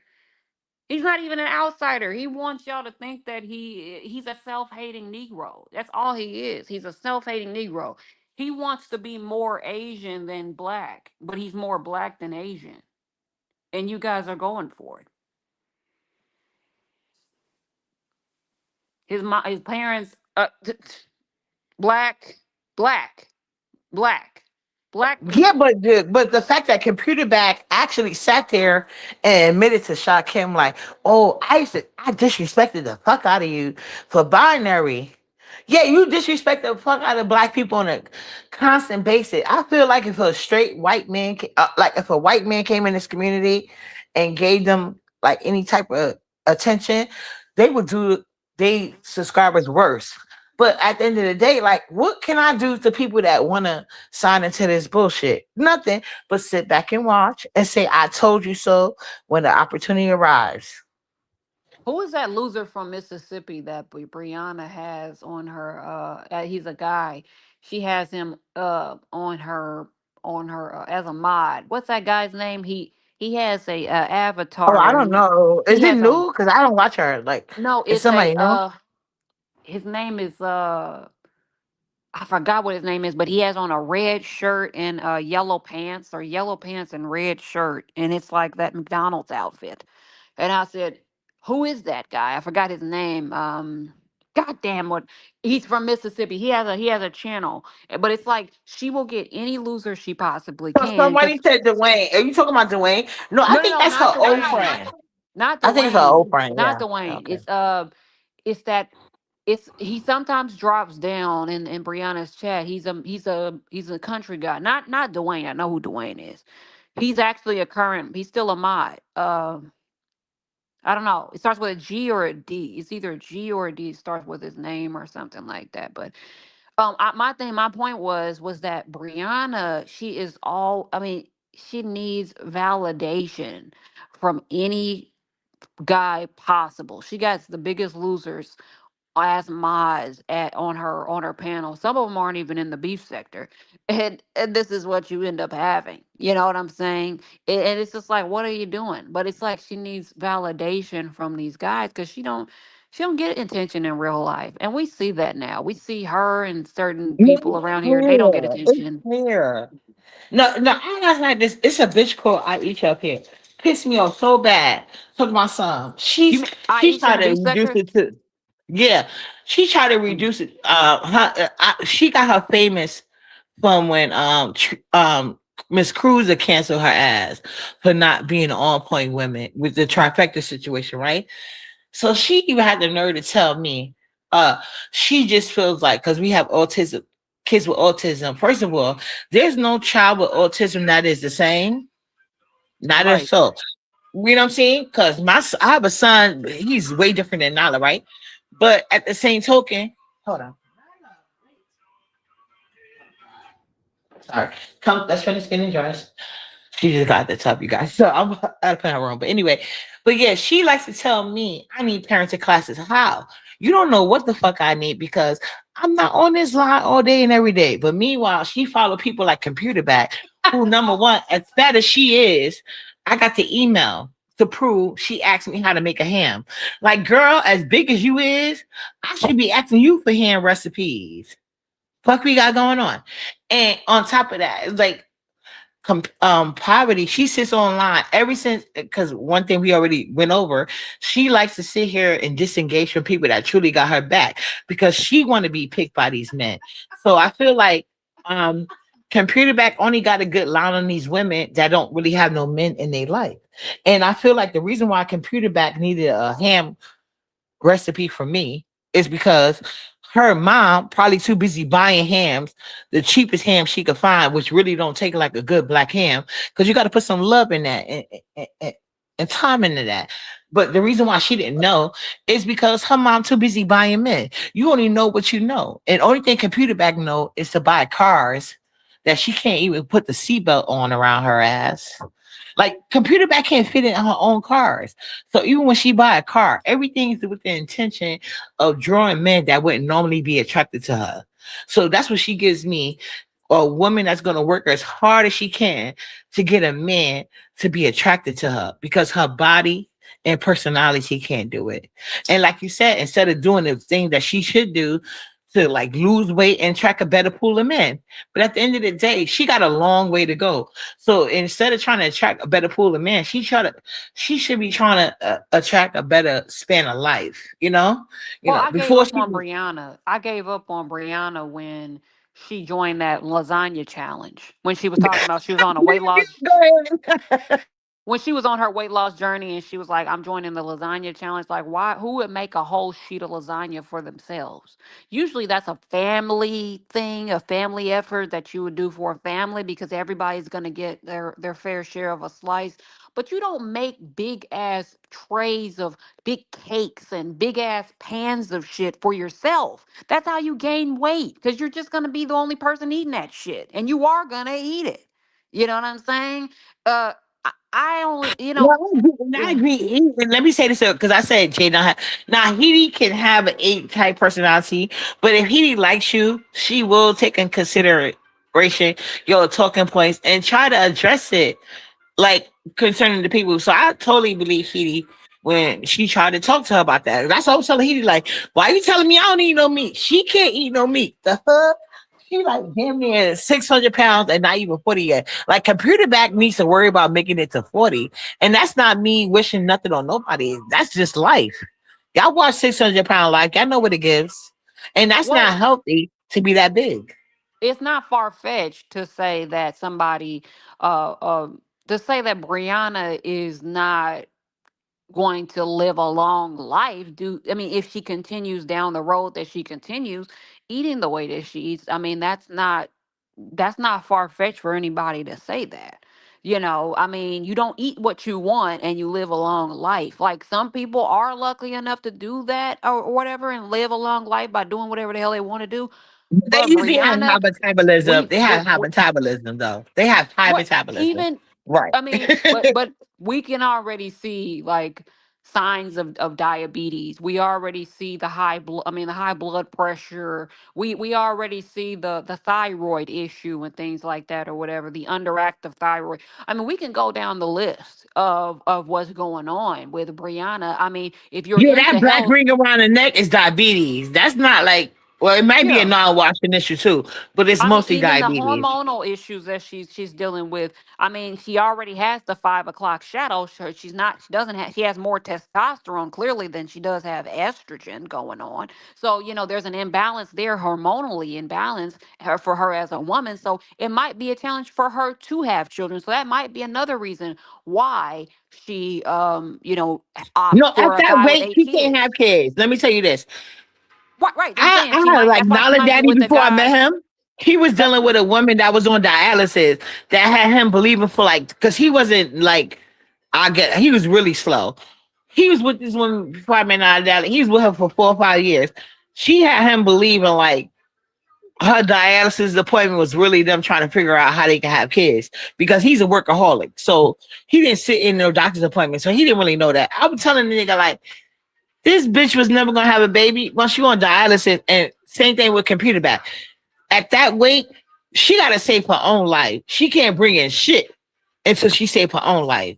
He's not even an outsider. He wants y'all to think that he's a self-hating Negro. That's all he is. He's a self-hating Negro. He wants to be more Asian than black, but he's more black than Asian. And you guys are going for it. His parents, black, black, black, black
Yeah,
people.
but the fact that Computer Back actually sat there and admitted to Shaquem like, oh, I disrespected the fuck out of you for Binary. Yeah, you disrespect the fuck out of black people on a constant basis. I feel like if a straight white man, like if a white man came in this community and gave them like any type of attention, they would do they subscribers worse. But at the end of the day, like, what can I do to people that want to sign into this bullshit? Nothing but sit back and watch and say, I told you so when the opportunity arrives.
Who is that loser from Mississippi that Brianna has on her? He's a guy. She has him on her as a mod. What's that guy's name? He has a
Oh,
avatar
I
where
don't know.
he
Is it
has a
new? Because I don't watch her. Like,
no.
is
It's a
somebody new?
his name is I forgot what his name is, but he has on a red shirt and yellow pants, or yellow pants and red shirt, and it's like that McDonald's outfit. And I said, "Who is that guy?" I forgot his name. God damn what he's from Mississippi. He has a channel, but it's like she will get any loser she possibly
So
can. Cause
somebody said Dwayne. Are you talking about Dwayne? No, I
no, no,
think
no,
that's
not
her old
Dwayne,
friend.
not
I think it's her old
Dwayne,
friend.
not
Yeah.
Dwayne.
Okay.
It's that it's he sometimes drops down in Brianna's chat. He's a country guy. Not Dwayne. I know who Dwayne is. He's actually a current. He's still a mod. I don't know. It starts with a G or a D. It's either a G or a D. It starts with his name or something like that. But my point was that Brianna, she is all. I mean, she needs validation from any guy possible. She got the biggest losers as mods on her panel. Some of them aren't even in the beef sector, and this is what you end up having. You know what I'm saying? And it's just like, what are you doing? But it's like she needs validation from these guys because she don't get attention in real life, and we see that now. We see her and certain
No,
people
it's
around here; they don't get
clear. It's
attention.
clear. No, no, I got like this. It's a bitch called Aisha up here. Pissed me off so bad. Took my son.
You mean
She
Aisha in
tried
the
to
beef
reduce
sector?
it to yeah. She tried to
Mm.
reduce it. She got her famous from when Miss Cruiser canceled her ass for not being on point women with the trifecta situation, right? So she even had the nerve to tell me, she just feels like because we have autism, kids with autism. First of all, there's no child with autism that is the same. Not as
Right.
so. You know what I'm saying? Because I have a son. He's way different than Nala, right? But at the same token, hold on. Sorry. Come, let's finish getting dressed. She just got the tub, you guys. So I'm out of her room. But anyway, but yeah, she likes to tell me I need parenting classes. How? You don't know what the fuck I need because I'm not on this line all day and every day. But meanwhile, she follow people like Computer Back, who number one, as fat as she is, I got the email to prove she asked me how to make a ham. Like, girl, as big as you is, I should be asking you for ham recipes. Fuck we got going on. And on top of that, it's like poverty. She sits online ever since because one thing we already went over. She likes to sit here and disengage from people that truly got her back because she want to be picked by these men. So I feel like um computer back only got a good line on these women that don't really have no men in their life. And I feel like the reason why computer back needed a ham recipe for me is because her mom probably too busy buying hams, the cheapest ham she could find, which really don't take like a good black ham, because you got to put some love in that and time into that. But the reason why she didn't know is because her mom too busy buying men. You only know what you know, and only thing computer back know is to buy cars that she can't even put the seatbelt on around her ass. Like computer back can't fit in her own cars. So even when she buy a car, everything is with the intention of drawing men that wouldn't normally be attracted to her. So that's what she gives me, a woman that's going to work as hard as she can to get a man to be attracted to her because her body and personality can't do it. And like you said, instead of doing the thing that she should do to like lose weight and track a better pool of men. But at the end of the day, she got a long way to go. So instead of trying to attract a better pool of men, she should be trying to attract a better span of life.
Well, I gave
Before
up
she.
on Brianna. I gave up on Brianna when she joined that lasagna challenge. When she was talking about she was on a weight loss.
Go ahead.
when she was on her weight loss journey and she was like, I'm joining the lasagna challenge, like, why, who would make a whole sheet of lasagna for themselves? Usually that's a family thing, a family effort that you would do for a family because everybody's going to get their fair share of a slice. But you don't make big ass trays of big cakes and big ass pans of shit for yourself. That's how you gain weight because you're just going to be the only person eating that shit and you are going to eat it. You know what I'm saying? Uh, I only,
No, I agree. And I
yeah.
agree. And let me say this because I said Jay. Now Heidi can have an eight type personality, but if Heidi likes you, she will take in consideration your talking points and try to address it, like concerning the people. So I totally believe Heidi when she tried to talk to her about that. That's what I was telling Heidi, like, why are you telling me I don't eat no meat? She can't eat no meat. The fuck? She like damn near 600 pounds and not even 40 yet. Like computer back needs to worry about making it to 40. And that's not me wishing nothing on nobody. That's just life. Y'all watch 600 pound life. Y'all know what it gives. And that's
Well,
not healthy to be that big.
it's not far fetched to say that somebody, uh, uh, to say that Brianna is not going to live a long life. Do I mean if she continues down the road that she continues eating the way that she eats? I mean that's not far fetched for anybody to say that. I mean, you don't eat what you want and you live a long life. Like some people are lucky enough to do that or whatever and live a long life by doing whatever the hell they want to do.
They
But
usually have high
Brianna,
metabolism.
we,
They
we,
have high
we
metabolism though. They have high
what
metabolism.
even
Right.
I mean, but we can already see like signs of diabetes. We already see the high blood pressure. We already see the thyroid issue and things like that or whatever, the underactive thyroid. I mean, we can go down the list of what's going on with Brianna. I mean, if you're
Yeah, that
into
black
health,
ring around the neck is diabetes. That's not like, well, it might be a
yeah.
non-watching issue too, but it's
I mean,
mostly
even the
diabetes.
hormonal issues that she's dealing with. I mean, she already has the 5 o'clock shadow. She's not. She doesn't have. She has more testosterone clearly than she does have estrogen going on. So there's an imbalance there, hormonally imbalance for her as a woman. So it might be a challenge for her to have children. So that might be another reason why she opts
No, at
for a
that
guy with
weight,
eight
she can't
kids.
have kids. Let me tell you this.
Right, right. I'm
I
saying she
I had
might.
like
That's why she
Nala
might be
Daddy
with a
before I met
guy.
him. He was
That's
dealing with a woman that was on dialysis that had him believing for like, because he wasn't like, he was really slow. He was with this woman before I met Nala Daddy. He was with her for 4 or 5 years. She had him believing like her dialysis appointment was really them trying to figure out how they can have kids because he's a workaholic. So he didn't sit in no doctor's appointment. So he didn't really know that. I was telling the nigga like, this bitch was never gonna have a baby once she on dialysis, and same thing with computer back. At that weight, she gotta save her own life. She can't bring in shit until she save her own life.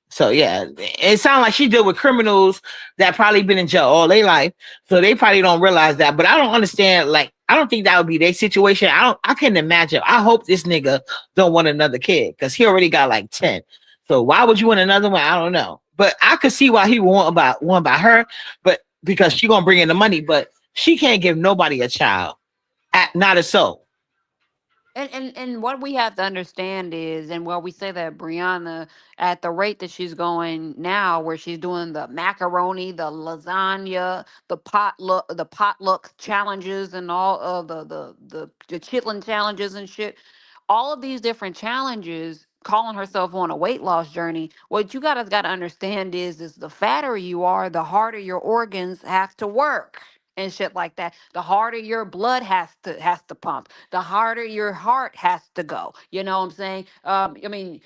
So yeah, it sounds like she deal with criminals that probably been in jail all their life. So they probably don't realize that. But I don't understand. Like, I don't think that would be their situation. I don't. I couldn't imagine. I hope this nigga don't want another kid because he already got like 10. So why would you want another one? I don't know. But I could see why he would want about one by her. But because she gonna bring in the money, but she can't give nobody a child. Not a soul.
And what we have to understand is, and while we say that Brianna, at the rate that she's going now, where she's doing the macaroni, the lasagna, the potluck challenges, and all of the chitlin challenges and shit, all of these different challenges, calling herself on a weight loss journey. What you gotta understand is the fatter you are, the harder your organs have to work and shit like that. The harder your blood has to pump, the harder your heart has to go. You know what I'm saying? I mean,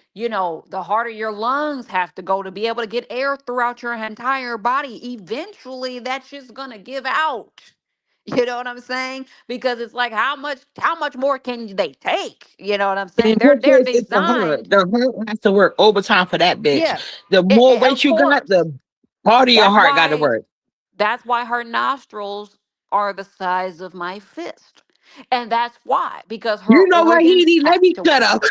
the harder your lungs have to go to be able to get air throughout your entire body. Eventually, that shit's gonna give out. You know what I'm saying? Because it's like how much more can they take? You know what I'm
And
saying?
in
They're
her
they're
case, it's the heart.
designed.
The heart has to work overtime for that bitch.
Yeah.
The more weight
Of
you got,
course.
the harder your
That's
heart got to
why
work.
that's why her nostrils are the size of my fist. And that's why, because her
You know what,
organs
Heidi? Let
have
me
to
shut
work.
up.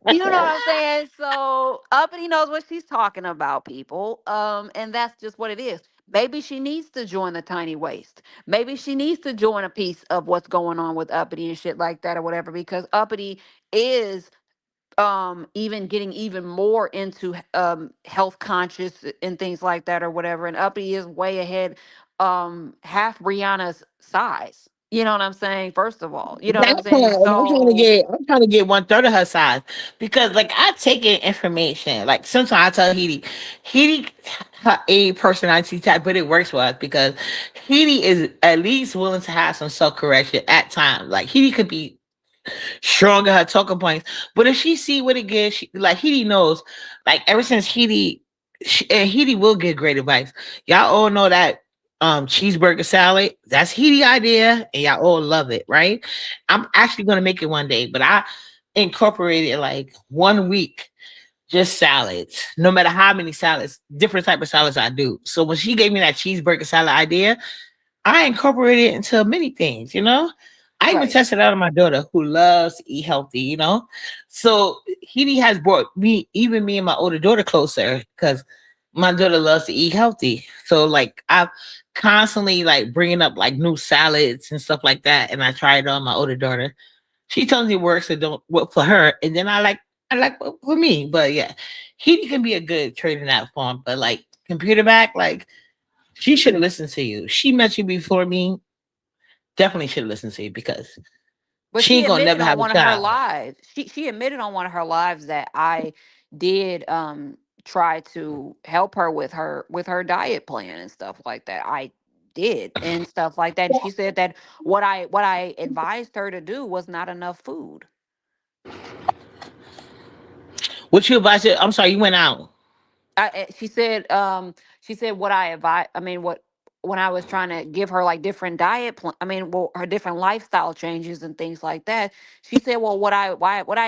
You know what I'm saying? So Uppity knows what she's talking about, people. And that's just what it is. Maybe she needs to join the tiny waist. Maybe she needs to join a piece of what's going on with Uppity and shit like that or whatever, because Uppity is. even getting even more into health conscious and things like that or whatever. And Uppy is way ahead, half Brianna's size. You know what I'm saying? First of all, you know what
That
I'm saying?
part, and
So
I'm trying to get one third of her size because, like, I take in information. Like, sometimes I tell Heidi, her a personality type, but it works for us because Heidi is at least willing to have some self correction at times. Like, Heidi could be stronger her talking points. But if she see what it gives, like Heidi knows, like ever since and Heidi will get great advice. Y'all all know that cheeseburger salad, that's Heidi idea, and y'all all love it, right? I'm actually gonna make it one day, but I incorporated like 1 week just salads, no matter how many salads, different type of salads I do. So when she gave me that cheeseburger salad idea, I incorporate it into many things, you know. I even
right.
tested out on my daughter who loves to eat healthy, you know. So he has brought me, even me and my older daughter closer because my daughter loves to eat healthy. So like I'm constantly like bringing up like new salads and stuff like that, and I try it on my older daughter. She tells me it works, it don't work for her, and then I like what for me. But yeah, he can be a good trade in that form. But like computer back, like she should have listened to you. She met you before me. Definitely should have listened to you because
But
she
she
ain't gonna
admitted
never
on
have a
one of her
child.
lives. She admitted on one of her lives that I did try to help her with her diet plan and stuff like that. I did and stuff like that. And she said that what I advised her to do was not enough food.
What you about to? I'm sorry, you went out.
She said what I advise. I mean, what when I was trying to give her like different I mean, well, her different lifestyle changes and things like that. She said, well, what I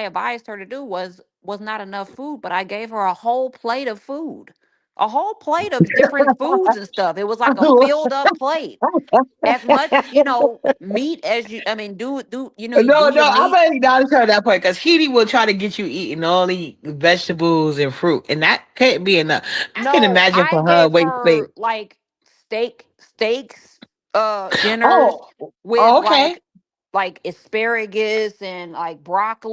advised her to do was not enough food, but I gave her a whole plate of food, a whole plate of different foods and stuff. It was like a filled up plate, as much meat as you. I mean, do you
No,
do your
no, I'm
meat.
gonna acknowledge her at that point because Heidi will try to get you eating all the vegetables and fruit, and that can't be enough. I can
No,
imagine
I
for her
gave
weight space.
her like steaks, dinners
Oh,
with
oh, okay.
like asparagus and like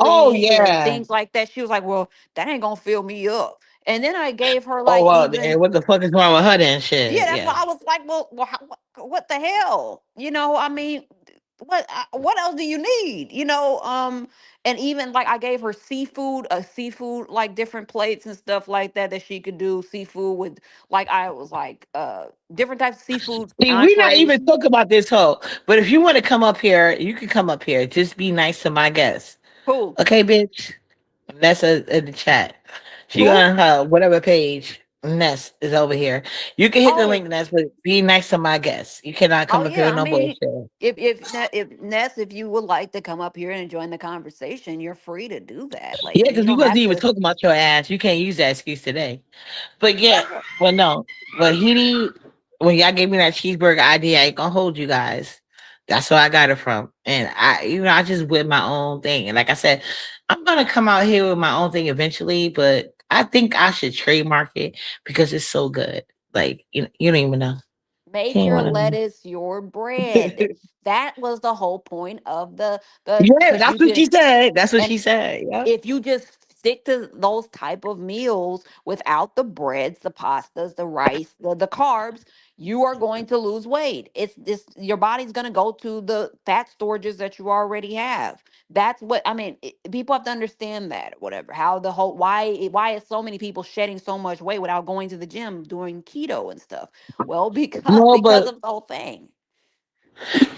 Oh
broccoli and
yeah.
things like that. She was like, "Well, that ain't gonna fill me up." And then I gave her
Oh
like
well,
even
then what the fuck is wrong with her then?
yeah,
Shit,
that's why
yeah.
I was like, well what the hell? I mean, what else do you need? And even like I gave her seafood, like different plates and stuff like that she could do seafood with. Like I was like, different types of seafood
See, we're not
entrees.
even talking about this whole. But if you want to come up here, you can come up here. Just be nice to my guests,
Who
okay, bitch? Nessa in the chat. She
who?
on her whatever page. Ness is over here. You can hit the
Oh,
link, Ness, but be nice to my guests. You cannot
oh
come up here
yeah.
with
I
no
mean,
bullshit.
if Ness, if you would like to come up here and join the conversation, you're free to do that. Like
Yeah,
you
because we
don't
wasn't
have
even
to.
talking about your ass. You can't use that excuse today. But yeah, well, no. But when y'all gave me that cheeseburger idea, I ain't gonna hold you guys. That's where I got it from. And I just with my own thing. And like I said, I'm gonna come out here with my own thing eventually, but I think I should trademark it because it's so good. Like, you don't even know. You
Make
ain't
your
wanna know.
lettuce your bread. That was the whole point of the
Yeah,
because
that's
you
what
can.
she said. That's what
And
she said. Yeah.
if you just stick to those type of meals without the breads, the pastas, the rice, the carbs, you are going to lose weight. It's this Your body's going to go to the fat storages that you already have. That's what I mean. People have to understand that, whatever. How the whole why is so many people shedding so much weight without going to the gym doing keto and stuff? Well, because
No,
because
but
of the whole thing.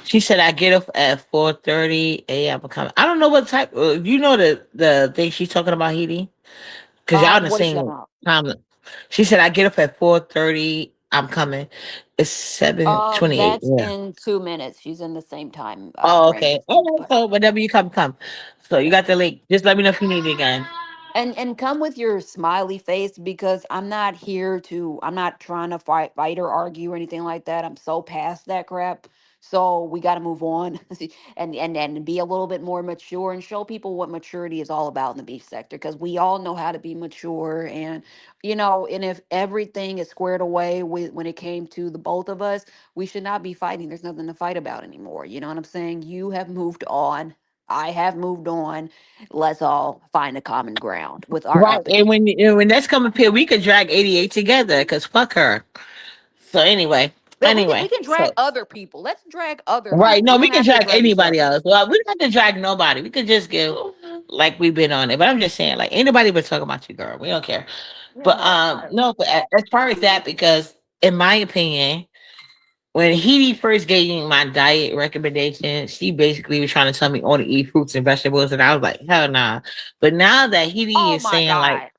she said I get up at 4:30 a.m. Coming. I don't know what type. You know the thing she's talking about, Heidi, because y'all in the
What is she talking
same
about?
time. She said I get up at 4:30. I'm coming. It's 7:28.
That's
Yeah.
in 2 minutes. She's in the same time
Oh,
range
okay.
as
All
me.
right.
But
So whenever you come, come. So you
yeah.
got the link. Just let me know if you need it again.
And come with your smiley face because I'm not trying to fight or argue or anything like that. I'm so past that crap. So we got to move on and be a little bit more mature and show people what maturity is all about in the beef sector because we all know how to be mature and if everything is squared away when it came to the both of us, we should not be fighting. There's nothing to fight about anymore. You know what I'm saying? You have moved on. I have moved on. Let's all find a common ground with our
Right. And
uppity.
when that's coming up here, we could drag 88 together because fuck her. So anyway,
But we can
so
drag other people. Let's drag other
right.
people.
No,
We
we
don't
can
have to
drag
drag each
anybody
other.
else. Well, we don't have to drag nobody. We could just get like we've been on it. But I'm just saying, like anybody but talking about you, girl. We don't care.
Yeah,
But
no.
no, but as far as that, because in my opinion, when Hedy first gave me my diet recommendation, she basically was trying to tell me only eat fruits and vegetables, and I was like, hell nah. But now that Hedy
Oh
is
my
saying like
God.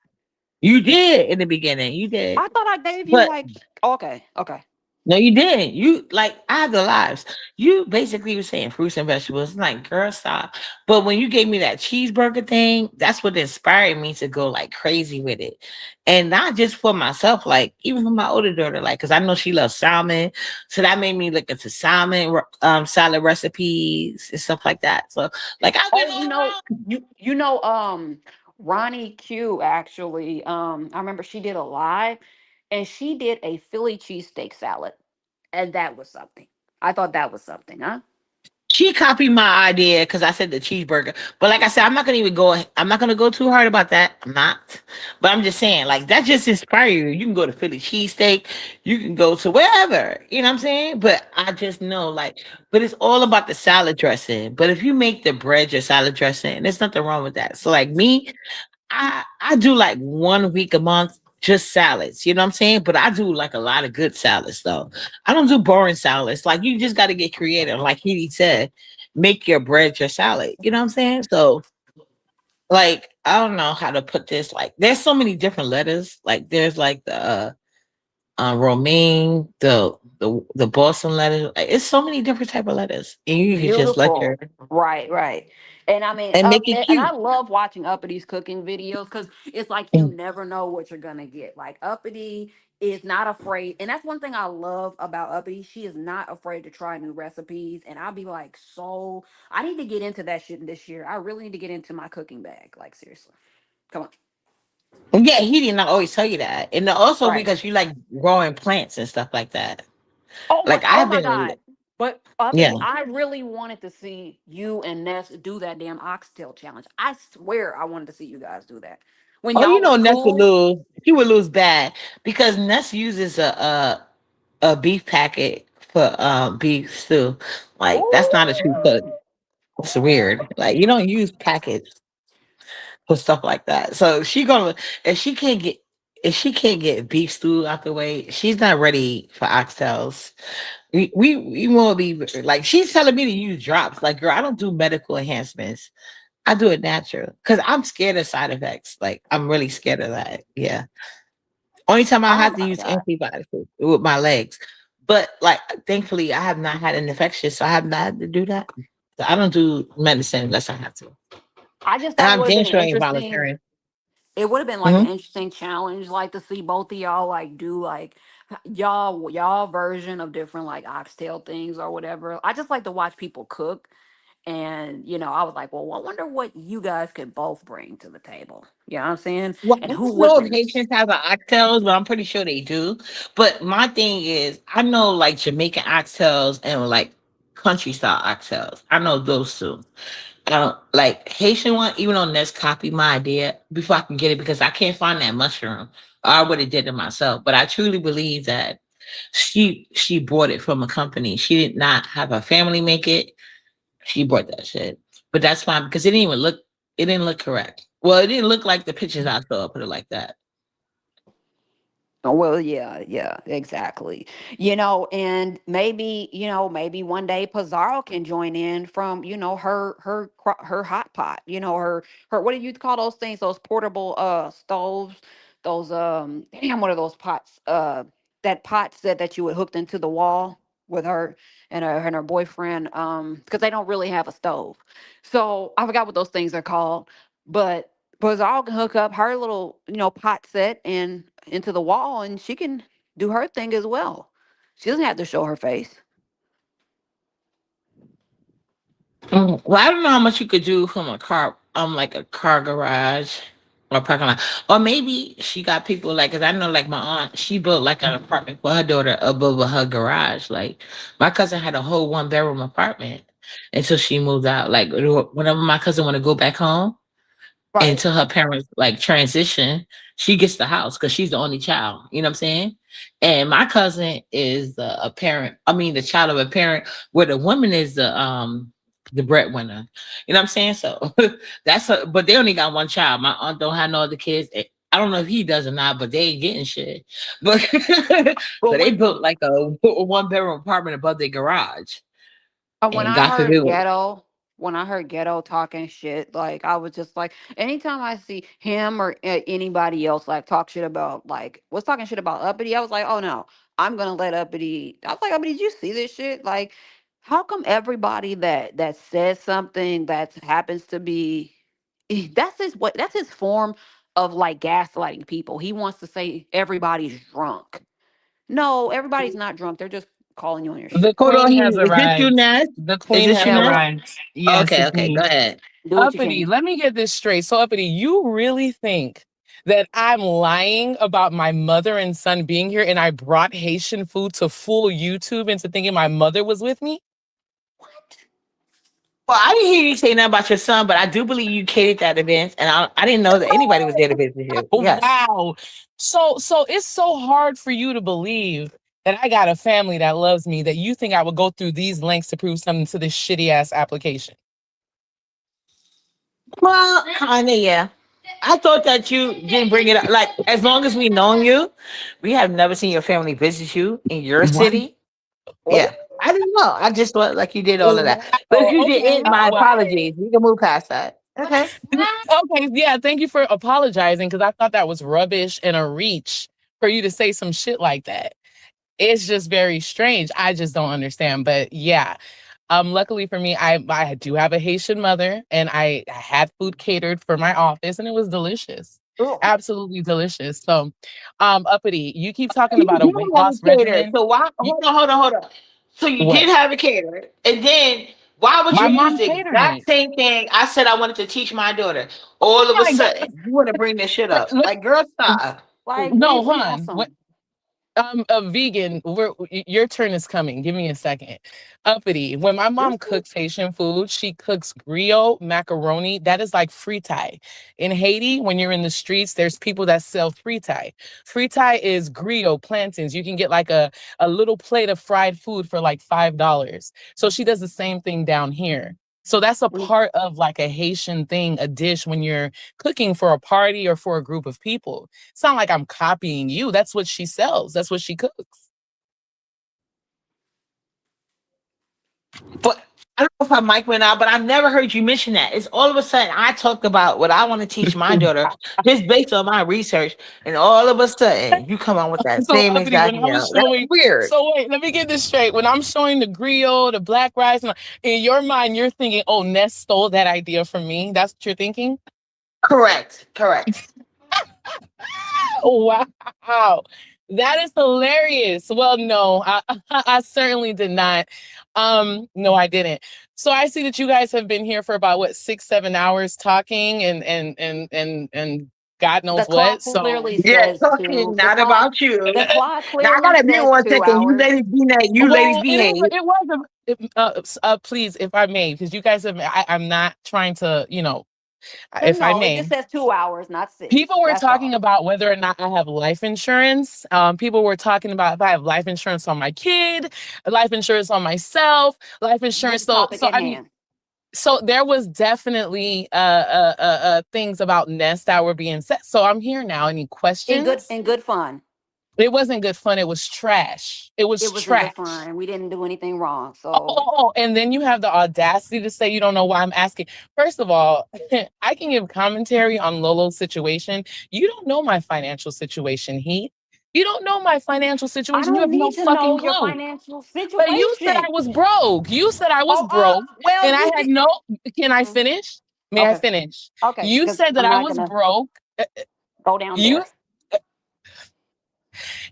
you did in the beginning, you did,
I thought I gave you
but
like okay, okay.
no, you didn't. You like I have the lives. You basically were saying fruits and vegetables. I'm like, girl, stop. But when you gave me that cheeseburger thing, that's what inspired me to go like crazy with it. And not just for myself, like even for my older daughter, like because I know she loves salmon. So that made me look into salmon salad recipes and stuff like that. So like I went
Oh,
all around.
you know Ronnie Q actually I remember she did a live and she did a Philly cheesesteak salad. And that was something. I thought that was something, huh?
She copied my idea because I said the cheeseburger. But like I said, I'm not gonna even go. I'm not gonna go too hard about that. I'm not. But I'm just saying, like that just inspire you. You can go to Philly cheesesteak. You can go to wherever. You know what I'm saying? But I just know, like, but it's all about the salad dressing. But if you make the bread your salad dressing, there's nothing wrong with that. So like me, I do like 1 week a month just salads, you know what I'm saying? But I do like a lot of good salads though. I don't do boring salads. Like you just got to get creative. Like he said, make your bread your salad. You know what I'm saying? So like I don't know how to put this. Like there's so many different letters. Like there's like the romaine, the Boston letter. Like, it's so many different type of letters, and you can just let your
Beautiful. Right, right. And I mean,
and make it
and I
cute.
love watching Uppity's cooking videos because it's like you never know what you're gonna get. Like Uppity is not afraid, and that's one thing I love about Uppity. She is not afraid to try new recipes, and I'll be like, so I need to get into that shit this year. I really need to get into my cooking bag. Like seriously, come on.
Yeah, he did not always tell you that. And also
Right.
because you like growing plants and stuff like that. Like
Oh
I've
my
been
God. But
yeah.
Uppity, I really wanted to see you and Ness do that damn oxtail challenge. I swear I wanted to see you guys do that. When
Oh, you
y'all
know
was
Ness would
cool.
lose. He would lose bad because Ness uses a beef packet for beef stew. Like that's not a true cook.
Ooh.
It's weird. Like you don't use packets for stuff like that. So she gonna if she can't get if she can't get beef stew out the way, she's not ready for oxtails. We won't be like she's telling me to use drops. Like, girl, I don't do medical enhancements. I do it natural because I'm scared of side effects. Like, I'm really scared of that. Yeah. Only time I
Oh
have to
my
use
God.
antibiotics with my legs. But like, thankfully, I have not had an infection, so I have not had to do that. So I don't do medicine unless I have to,
I just
and
thought it
I'm
would have
damn
been
sure ain't
interesting.
volunteering.
It would have been like an
Mhm.
interesting challenge, like to see both of y'all like do like y'all version of different like oxtail things or whatever. I just like to watch people cook. And I was like, well, I wonder what you guys could both bring to the table. You know what I'm saying?
Well, I
And who
don't
would
know if
bring?
Haitians have an oxtails, but I'm pretty sure they do. But my thing is, I know like Jamaican oxtails and like country style oxtails. I know those two. Like Haitian one, even though Ness copied my idea before I can get it because I can't find that mushroom. I would have did it myself. But I truly believe that she bought it from a company. She did not have her family make it. She bought that shit. But that's fine because it didn't look correct. Well, it didn't look like the pictures I saw, put it like that.
Oh, well, yeah, yeah, exactly. And maybe one day Pizarro can join in from, her hot pot, her what do you call those things? Those portable stoves, those damn, what are those pots? That pot set that you would hooked into the wall with her and her boyfriend, because they don't really have a stove. So I forgot what those things are called, but Pizarro can hook up her little, pot set and into the wall and she can do her thing as well. She doesn't have to show her face.
Well, I don't know how much you could do from a car, like a car garage or parking lot, or maybe she got people like, cause I know like my aunt, she built like an apartment for her daughter above her garage. Like my cousin had a whole 1 bedroom apartment, until she moves out. Like whenever my cousin want to go back home,
Right.
until her parents like transition, she gets the house because she's the only child. You know what I'm saying? And my cousin is a parent. I mean, the child of a parent where the woman is the breadwinner. You know what I'm saying? So that's a, but they only got one child. My aunt don't have no other kids. I don't know if he does or not, but they ain't getting shit. But
But
so they
when
built like a one bedroom apartment above their garage.
when
And
I
God
heard
forbid.
ghetto, when I heard ghetto talking shit, like I was just like, anytime I see him or anybody else like talk shit about like was talking shit about Uppity, I was like, oh no, I'm gonna let Uppity. I was like, Uppity, did you see this shit? Like, how come everybody that says something that happens to be that's his form of like gaslighting people. He wants to say everybody's drunk. No, everybody's not drunk. They're just calling you on your
The
shit.
Hold on,
queen
he
has
is this you,
arrived.
Ness?
The
Is
queen
this
has
you,
Yeah,
Ness?
what?
arrived. Yes,
Okay,
it's
okay, go
me.
ahead.
Do what you
Uppity,
can.
let me get this straight. So, Uppity, you really think that I'm lying about my mother and son being here and I brought Haitian food to fool YouTube into thinking my mother was with me?
What?
Well, I didn't hear you say nothing about your son, but I do believe you catered that event, and I didn't know that anybody was there to visit you. Yes.
Wow. So it's so hard for you to believe that I got a family that loves me that you think I would go through these lengths to prove something to this shitty ass application.
Well, kinda, yeah. I thought that you didn't bring it up. Like, as long as we known you, we have never seen your family visit you in your
What?
city.
Oh,
Yeah. I didn't know. I just thought like you did all of that. But if
wow.
you
Okay.
didn't, my
Well,
apologies. We can move past that. Okay.
okay, yeah, thank you for apologizing because I thought that was rubbish and a reach for you to say some shit like that. It's just very strange. I just don't understand. But yeah, luckily for me, I do have a Haitian mother, and I had food catered for my office, and it was delicious,
Cool.
absolutely delicious. So, Uppity, you keep talking
You
about a
did
weight
have
loss
a caterer.
regimen.
So why
You,
hold on. So you
what?
did have a caterer. And then why would you
My
use
mom
the
catered
exact
it.
same thing I said I wanted to teach my daughter? All of
Oh
a
my god!
sudden, you want to bring this shit up.
Look,
Like, girl, stop.
Like,
no,
we
hon.
awesome.
A vegan. Your turn is coming. Give me a second. Uppity. When my mom cooks Haitian food, she cooks griot macaroni. That is like fritai. In Haiti, when you're in the streets, there's people that sell fritai. Fritai is griot plantains. You can get like a little plate of fried food for like $5. So she does the same thing down here. So that's a
We
part of like a Haitian thing, a dish when you're cooking for a party or for a group of people. It's not like I'm copying you. That's what she sells. That's what she cooks.
But I don't know if my mic went out, but I've never heard you mention that. It's all of a sudden I talked about what I want to teach my daughter just based on my research, and all of a sudden you come on with that
So
same
uppity
exact
when I was
yell. That's
showing,
weird.
so wait, let me get this straight. When I'm showing the griot, the black rice, in your mind, you're thinking, oh, Ness stole that idea from me. That's what you're thinking?
Correct. Correct.
Oh, wow. That is hilarious. Well, no, I certainly did not. No, I didn't. So I see that you guys have been here for about what 6, 7 hours talking and God
the
knows what.
clock
So
clearly
Yeah,
says
talking
two. The
not
clock
about you.
the clock
Now I
clearly
gotta mute
says
one
two
second.
hours.
You ladies
well,
behave.
it was please, if I may, because you guys have I'm not trying to,
No,
if I
no, it
may.
just says 2 hours, not six.
People were
That's
talking
all.
about whether or not I have life insurance. People were talking about if I have life insurance on my kid, life insurance on myself, life
With
insurance.
the
So,
topic
so
at
I mean,
hand.
so there was definitely things about Nest that were being said. So I'm here now. Any questions?
In good fun.
It wasn't good fun. It was trash. It
It
was
was in good
trash.
fun. We didn't do anything wrong. So
Oh, and then you have the audacity to say you don't know why I'm asking. First of all, I can give commentary on Lolo's situation. You don't know my financial situation, Heat. You don't know my financial
I
situation. You
don't
have no
need to know
fucking
your
clue.
financial
But you said I
situation.
was broke. You said I was
Oh,
broke,
well,
and I
you
had
did.
no. Can I
Mm,
finish? May I
okay,
finish?
okay,
You
because
said that
I'm
I
not
was
gonna
broke. uh,
go down
You
there.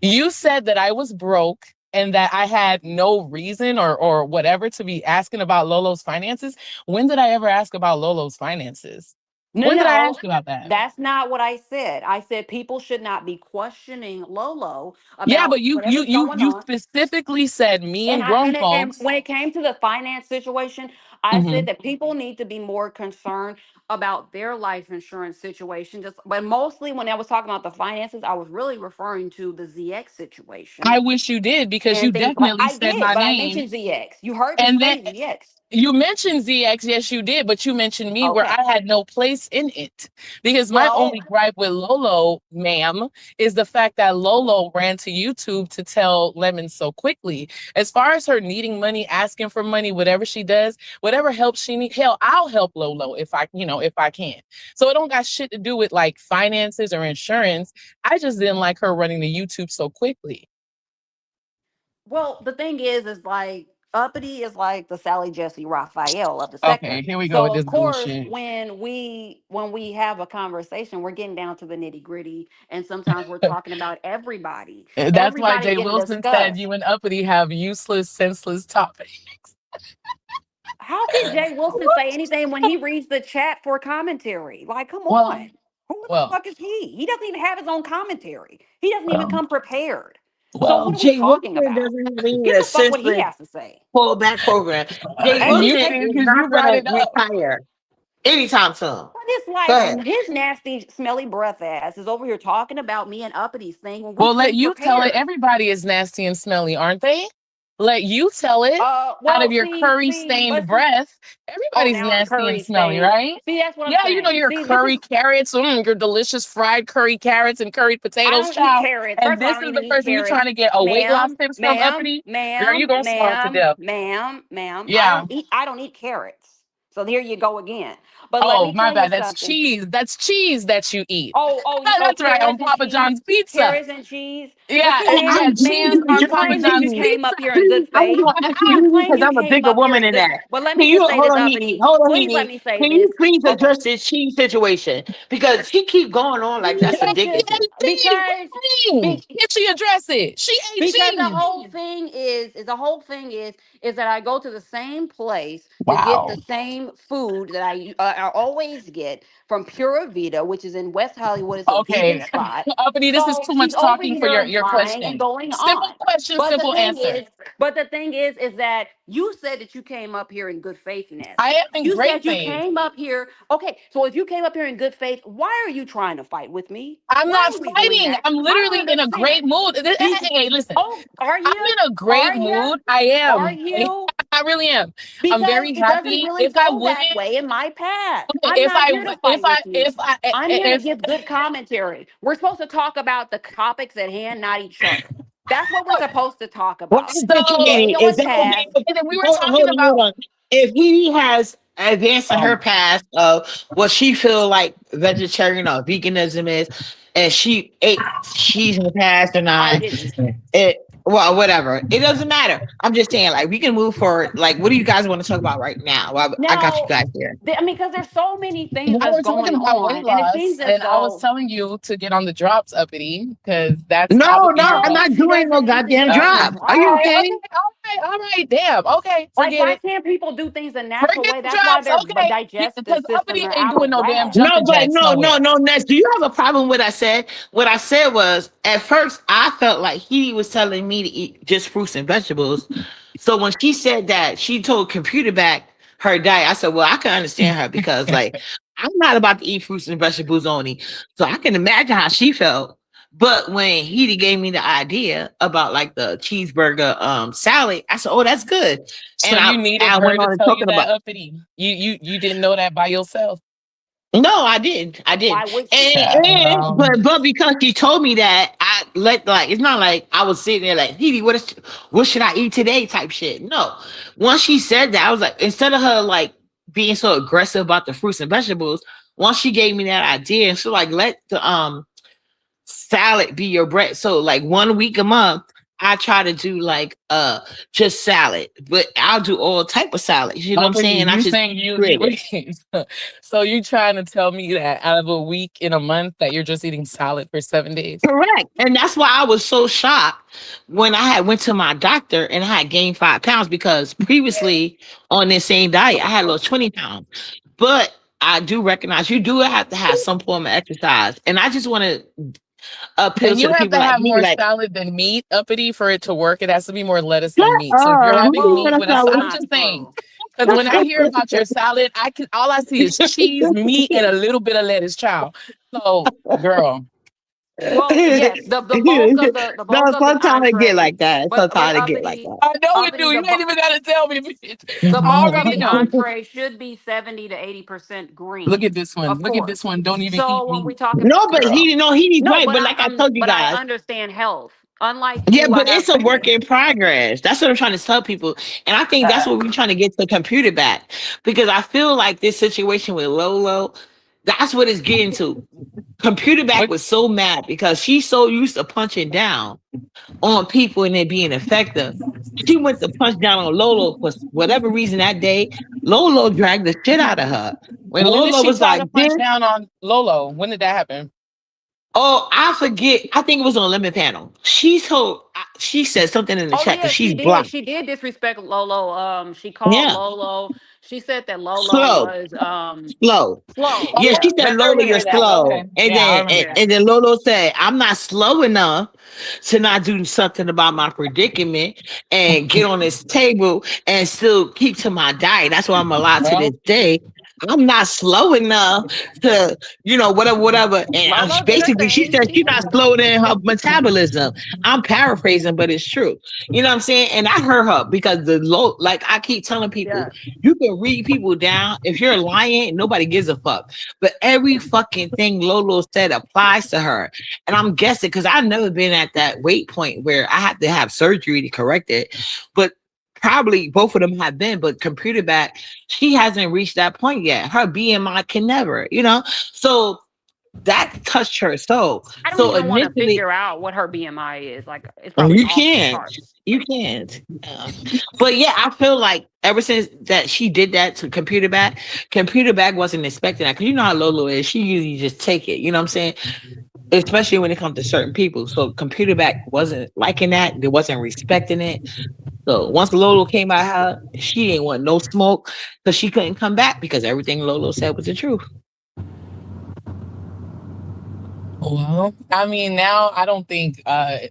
You said that I was broke and that I had no reason or whatever to be asking about Lolo's finances. When did I ever ask about Lolo's finances?
No,
When did I
no,
ask you about that?
that's not what I said. I said people should not be questioning Lolo
Yeah,
about
but you you
whatever's
you
going
you
on.
specifically said me and grown
And
folks.
when it came to the finance situation, I said
Mhm.
that people need to be more concerned about their life insurance situation. Just, but mostly when I was talking about the finances, I was really referring to the ZX situation
I wish you did because you
and things like
definitely
I
said
did,
my
but I
name.
mentioned ZX. You heard me
And then
say ZX.
you mentioned ZX, yes, you did, but you mentioned me where
Okay.
I had no place in it. Because my
Well,
only gripe with Lolo, ma'am, is the fact that Lolo ran to YouTube to tell Lemon so quickly. As far as her needing money, asking for money, whatever she does, whatever help she need, hell, I'll help Lolo if if I can. So it don't got shit to do with like finances or insurance. I just didn't like her running to YouTube so quickly.
well, the thing is like Uppity is like the Sally Jesse Raphael of the
Okay,
sector.
here we go with
So
this
of course,
bullshit.
when we have a conversation, we're getting down to the nitty gritty, and sometimes we're talking about everybody.
That's why
Everybody's
Jay
getting
Wilson said
discussed.
you and Uppity have useless, senseless topics.
How can Jay Wilson say anything when he reads the chat for commentary? Like, come
Well,
on. Who the
well,
fuck is he? He doesn't even have his own commentary. He doesn't even
well,
come prepared. So
well.
what are we
Jay
talking
Wilson
about?
doesn't have any
Give a fuck what he
senseless
has to say.
pullback program. Jay
And
And
you
you
Wilson
and
did
is
because you
not
brought
gonna
it up.
retire anytime soon.
but it's
Go
like
ahead.
his nasty, smelly breath ass is over here talking about me and Uppity's thing when we
Well, let
came
you tell it.
prepared.
Everybody is nasty and smelly, aren't they? Let you tell it out of
Well,
your curry
but
stained
see,
breath.
oh,
Everybody's
now I'm
nasty and
curry
smelly,
stained.
right?
See, that's what I'm
Yeah, you know
saying.
your
See, this
curry
is
carrots, your delicious fried curry carrots and curried
I
potatoes,
don't eat
child.
carrots. First
And
of all, I
this
don't
is
even
the
eat
person you trying
carrots.
to get a weight loss
Ma'am,
tips from
ma'am,
uppity. Girl, you
ma'am,
gonna starve to
ma'am,
death.
ma'am.
Yeah.
I don't eat carrots. So here you go again. But let
Oh,
me
my
tell you
bad. That's
something.
cheese. That's cheese that you eat.
Oh,
That's right. On
carrots and
Papa
cheese,
John's pizza.
carrots and cheese. But
Yeah,
you
Oh,
yeah,
can't,
I'm
cheese
pleased
ma'am.
that
on
You
you're
Papa
claim that
John's
you
eating.
came up
pizza.
here in
Please,
good
I was
faith.
gonna ask
You
you
claim
because
you
I'm a
came
bigger
up here
woman
in
than
good.
that.
But let
Can
me
you
just say
hold
this,
on, Edie?
Uppity.
Hold on,
Please let
Edie.
me say
Can
this.
you please
Okay.
address this cheese situation? Because she keep going on like that's
She
Bitches,
addictive.
ate cheese. What
because
do you mean?
be,
Can she address it? She ate
because the
cheese.
whole thing is the whole thing is that I go to the same place to get the
Wow.
same food that I always get from Pura Vida, which is in West Hollywood. It's a vegan
Okay.
spot.
Uppity, this is
So
too
she's
much
over
talking for
here
your
lying and
question.
going
Simple
on.
question,
But the
simple
thing
answer.
is, but the thing is that you said that you came up here in good faith,
I
Nasty.
am in
You
great
said you
faith.
came up here. Okay, so if you came up here in good faith, why are you trying to fight with me?
I'm
Why
not
are we doing
fighting.
that?
I'm
I don't
literally in a great
understand.
mood. Hey,
Be-
hey, listen.
oh, are
I'm
you?
in a great
Are you?
mood. I
Are
am.
you?
I really am. I'm
Because
very
it doesn't
happy.
really
If I
go that
wouldn't,
way in my past.
okay,
I'm not here to fight with you. I'm here to
if
give good commentary. We're supposed to talk about the topics at hand, not each other. That's what we're supposed to talk
Well,
about.
I'm
so
thinking,
Stay
Edie, is
on
that what
task.
okay, then we were
hold on,
talking
hold on, hold
about
on. If he has advanced in her
um
past of what she feel like vegetarian or veganism is, and she ate cheese in the past or
I
not,
didn't.
it well, whatever. It doesn't matter. I'm just saying, like, we can move forward. Like, what do you guys want to talk about right now? Well, I got you
Now,
guys here.
I mean, because there's so many things
well,
that's
we're talking
going
about weight
on, and it seems
loss,
as
and I was
though
telling you to get on the drops, uppity, because that
No,
would be
no,
your
I'm
goal.
no,
not
she
doing no
doesn't need to
goddamn
get on the
Okay.
drop. Are you
All right.
okay?
drops.
Okay. All right. All right. Damn. Okay.
Like,
Forget
why
it.
can't people do things the natural
Forget
way?
the
That's why
drops.
their
Okay.
digestive
Because
system
uppity
are
ain't
out
doing
of
no damn
whack.
No,
jumping
but
jacks
no, no,
nowhere.
no, Ness. Do you have a problem with what I said? What I said was, at first, I felt like he was telling me to eat just fruits and vegetables. So when she said that, she told computer back her diet. I said, well, I can understand her because, like, I'm not about to eat fruits and vegetables only. So I can imagine how she felt. But when he gave me the idea about like the cheeseburger salad, I said, "Oh, that's good."
So
And
you needed
I
her
went
to
on and
tell you
talking
that
about.
uppity. You didn't know that by yourself.
No, I didn't. I
Why
didn't.
would she?
And
Child.
but because she told me that, I let like it's not like I was sitting there like, Didi, what should I eat today? Type shit. No. Once she said that, I was like, instead of her like being so aggressive about the fruits and vegetables, once she gave me that idea, and so like let the salad be your bread. So like 1 week a month, I try to do like just salad, but I'll do all type of salads. You know what I'm
Uppity,
saying? I
you
just
saying you
create it.
wait. So you trying to tell me that out of a week in a month that you're just eating salad for 7 days?
Correct. And that's why I was so shocked when I had went to my doctor and I had gained 5 pounds because previously on this same diet I had lost 20 pounds. But I do recognize you do have to have some form of exercise, and I just want to appeal
And
to
you
the
have
people
to
like
have
me,
more
like,
salad than meat, uppity, for it to work. It has to be more lettuce
shut
than meat. So if you're
up. Who
having
you
meat
Whoa,
gonna
with a,
that's
start
I'm
not
just saying,
true.
because when I hear about your salad, I can all I see is cheese, meat, and a little bit of lettuce, child. So, girl,
Well, yes, the
No,
bulk of the
sometimes it get
entree,
like that.
but
Sometimes it get like
uppity,
that.
I know it
uppity,
do. You ain't even gotta tell me, bitch.
the
I
bulk of
already
the
know.
entree should be 70 to 80%
Look
green,
at this one.
of
Look at this
course.
one. Don't even eat
So when we
meat.
talk about,
No, but
girl,
he's
no,
right. But like I told you
but I
guys,
understand health. Unlike
yeah,
you, I
but
have
it's a work in progress. That's what I'm trying to tell people. And I think that's what we're trying to get the computer back. Because I feel like this situation with Lolo, that's what it's getting to. Computer back
What?
was so mad because she's so used to punching down on people and it being effective. She went to punch down on Lolo for whatever reason that day. Lolo dragged the shit out of her. When
When did
Lolo
she
was
try
like
to
this,
punch down on Lolo? When did that happen?
oh, I forget. I think it was on Lemon Panel. She said something in the
Oh
chat
yeah,
because she's
she did.
blocked.
She did disrespect Lolo. She called
Yeah,
Lolo. She said that Lolo
slow.
was
Slow.
slow.
Oh
Yeah,
yeah,
she
Yeah.
said,
remember I
Lola, you're
remember that.
slow.
Okay, yeah, I remember that.
Yeah.
And then Lolo said, I'm not slow enough to not do something about my predicament and get on this table and still keep to my diet. That's why I'm alive to this
Well,
day. I'm not slow enough to, whatever, whatever. And
Lolo did her
basically, she
thing.
said
She
she's not
did.
slower than her metabolism. I'm paraphrasing, but it's true. You know what I'm saying? And I heard her because like I keep telling people,
Yeah.
you can read people down. If you're lying, nobody gives a fuck. But every fucking thing Lolo said applies to her. And I'm guessing because I've never been at that weight point where I had to have surgery to correct it. But probably both of them have been, but computer back, she hasn't reached that point yet. Her BMI can never. So that touched her soul.
I don't
So
even want to
initially,
figure out what her BMI is. Like it's
oh,
probably
you
off the
can't.
charts.
You can't. But yeah, I feel like ever since that she did that to computer back wasn't expecting that. Because you know how Lolo is. She usually just take it. You know what I'm saying? Especially when it comes to certain people. So computer back wasn't liking that. They wasn't respecting it. So once Lolo came out her, she didn't want no smoke because she couldn't come back because everything Lolo said was the truth.
well, I mean, now I don't think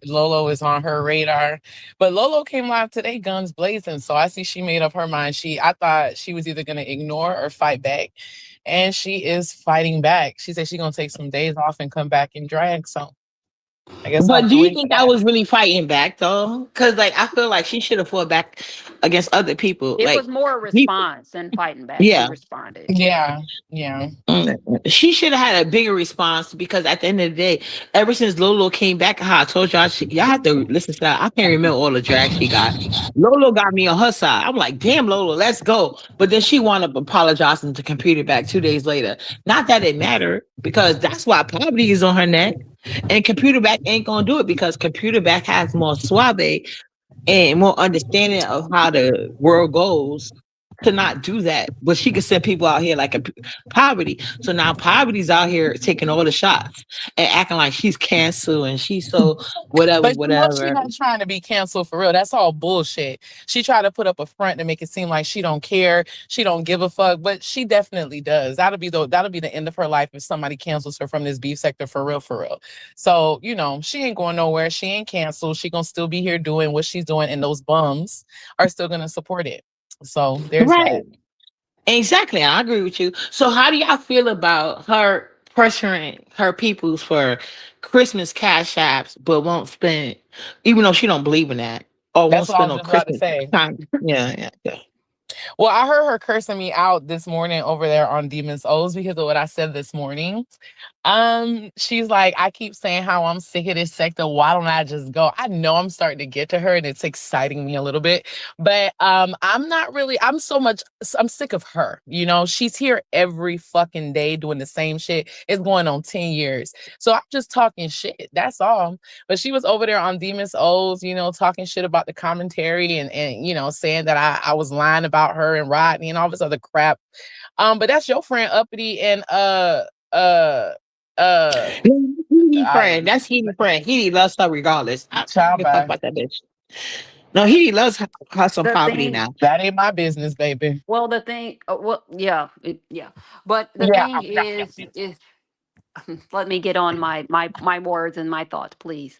Lolo is on her radar, but Lolo came live today, guns blazing. So I see she made up her mind. I thought she was either gonna ignore or fight back, and she is fighting back. She said she's gonna take some days off and come back and drag. So I guess I'll have
But do
to
you
wait for
think I
that.
was really fighting back though? Because like I feel like she should have fought back against other people.
It was
Like
more a
people,
response than fighting back. She
yeah.
responded. Yeah.
Yeah, yeah.
Mm. She should have had a bigger response because at the end of the day, ever since Lolo came back, how I told y'all, y'all have to listen to that. I can't remember all the drag she got. Lolo got me on her side. I'm like, damn, Lolo, let's go. But then she wound up apologizing to Computer Back 2 days later. Not that it mattered because that's why poverty is on her neck. And Computer Back ain't gonna do it because Computer Back has more suave and more understanding of how the world goes to not do that. But she could send people out here like poverty. So now poverty's out here taking all the shots and acting like she's canceled and she's so whatever,
But you know she
whatever.
not trying to be canceled for real. That's all bullshit. She tried to put up a front to make it seem like she don't care, she don't give a fuck, but she definitely does. That'll be the end of her life if somebody cancels her from this beef sector for real, for real. So, she ain't going nowhere. She ain't canceled. She gonna still be here doing what she's doing, and those bums are still gonna support it. So there's
Right.
that.
Exactly. I agree with you. So how do y'all feel about her pressuring her peoples for Christmas cash apps, but won't spend, even though she don't believe in that, or won't
That's what I
spend
was
on
just about to
Christmas
say.
time? Yeah, yeah, yeah.
Well, I heard her cursing me out this morning over there on Demons O's because of what I said this morning. She's like, I keep saying how I'm sick of this sector. Why don't I just go? I know I'm starting to get to her and it's exciting me a little bit, but I'm not really, I'm sick of her. She's here every fucking day doing the same shit. It's going on 10 years. So I'm just talking shit. That's all. But she was over there on Demons O's, talking shit about the commentary and saying that I was lying about her and Rodney and all this other crap. But that's your friend Uppity and uh uh
Heedy
I
friend. That's Heedy friend. Heedy loves her regardless. I don't
child
give a fuck
bye.
about that bitch. No, he loves her some
The
poverty
thing,
now.
That ain't my business, baby.
well, the thing, well, yeah, yeah. But the
Yeah,
thing is, let me get on my words and my thoughts, please.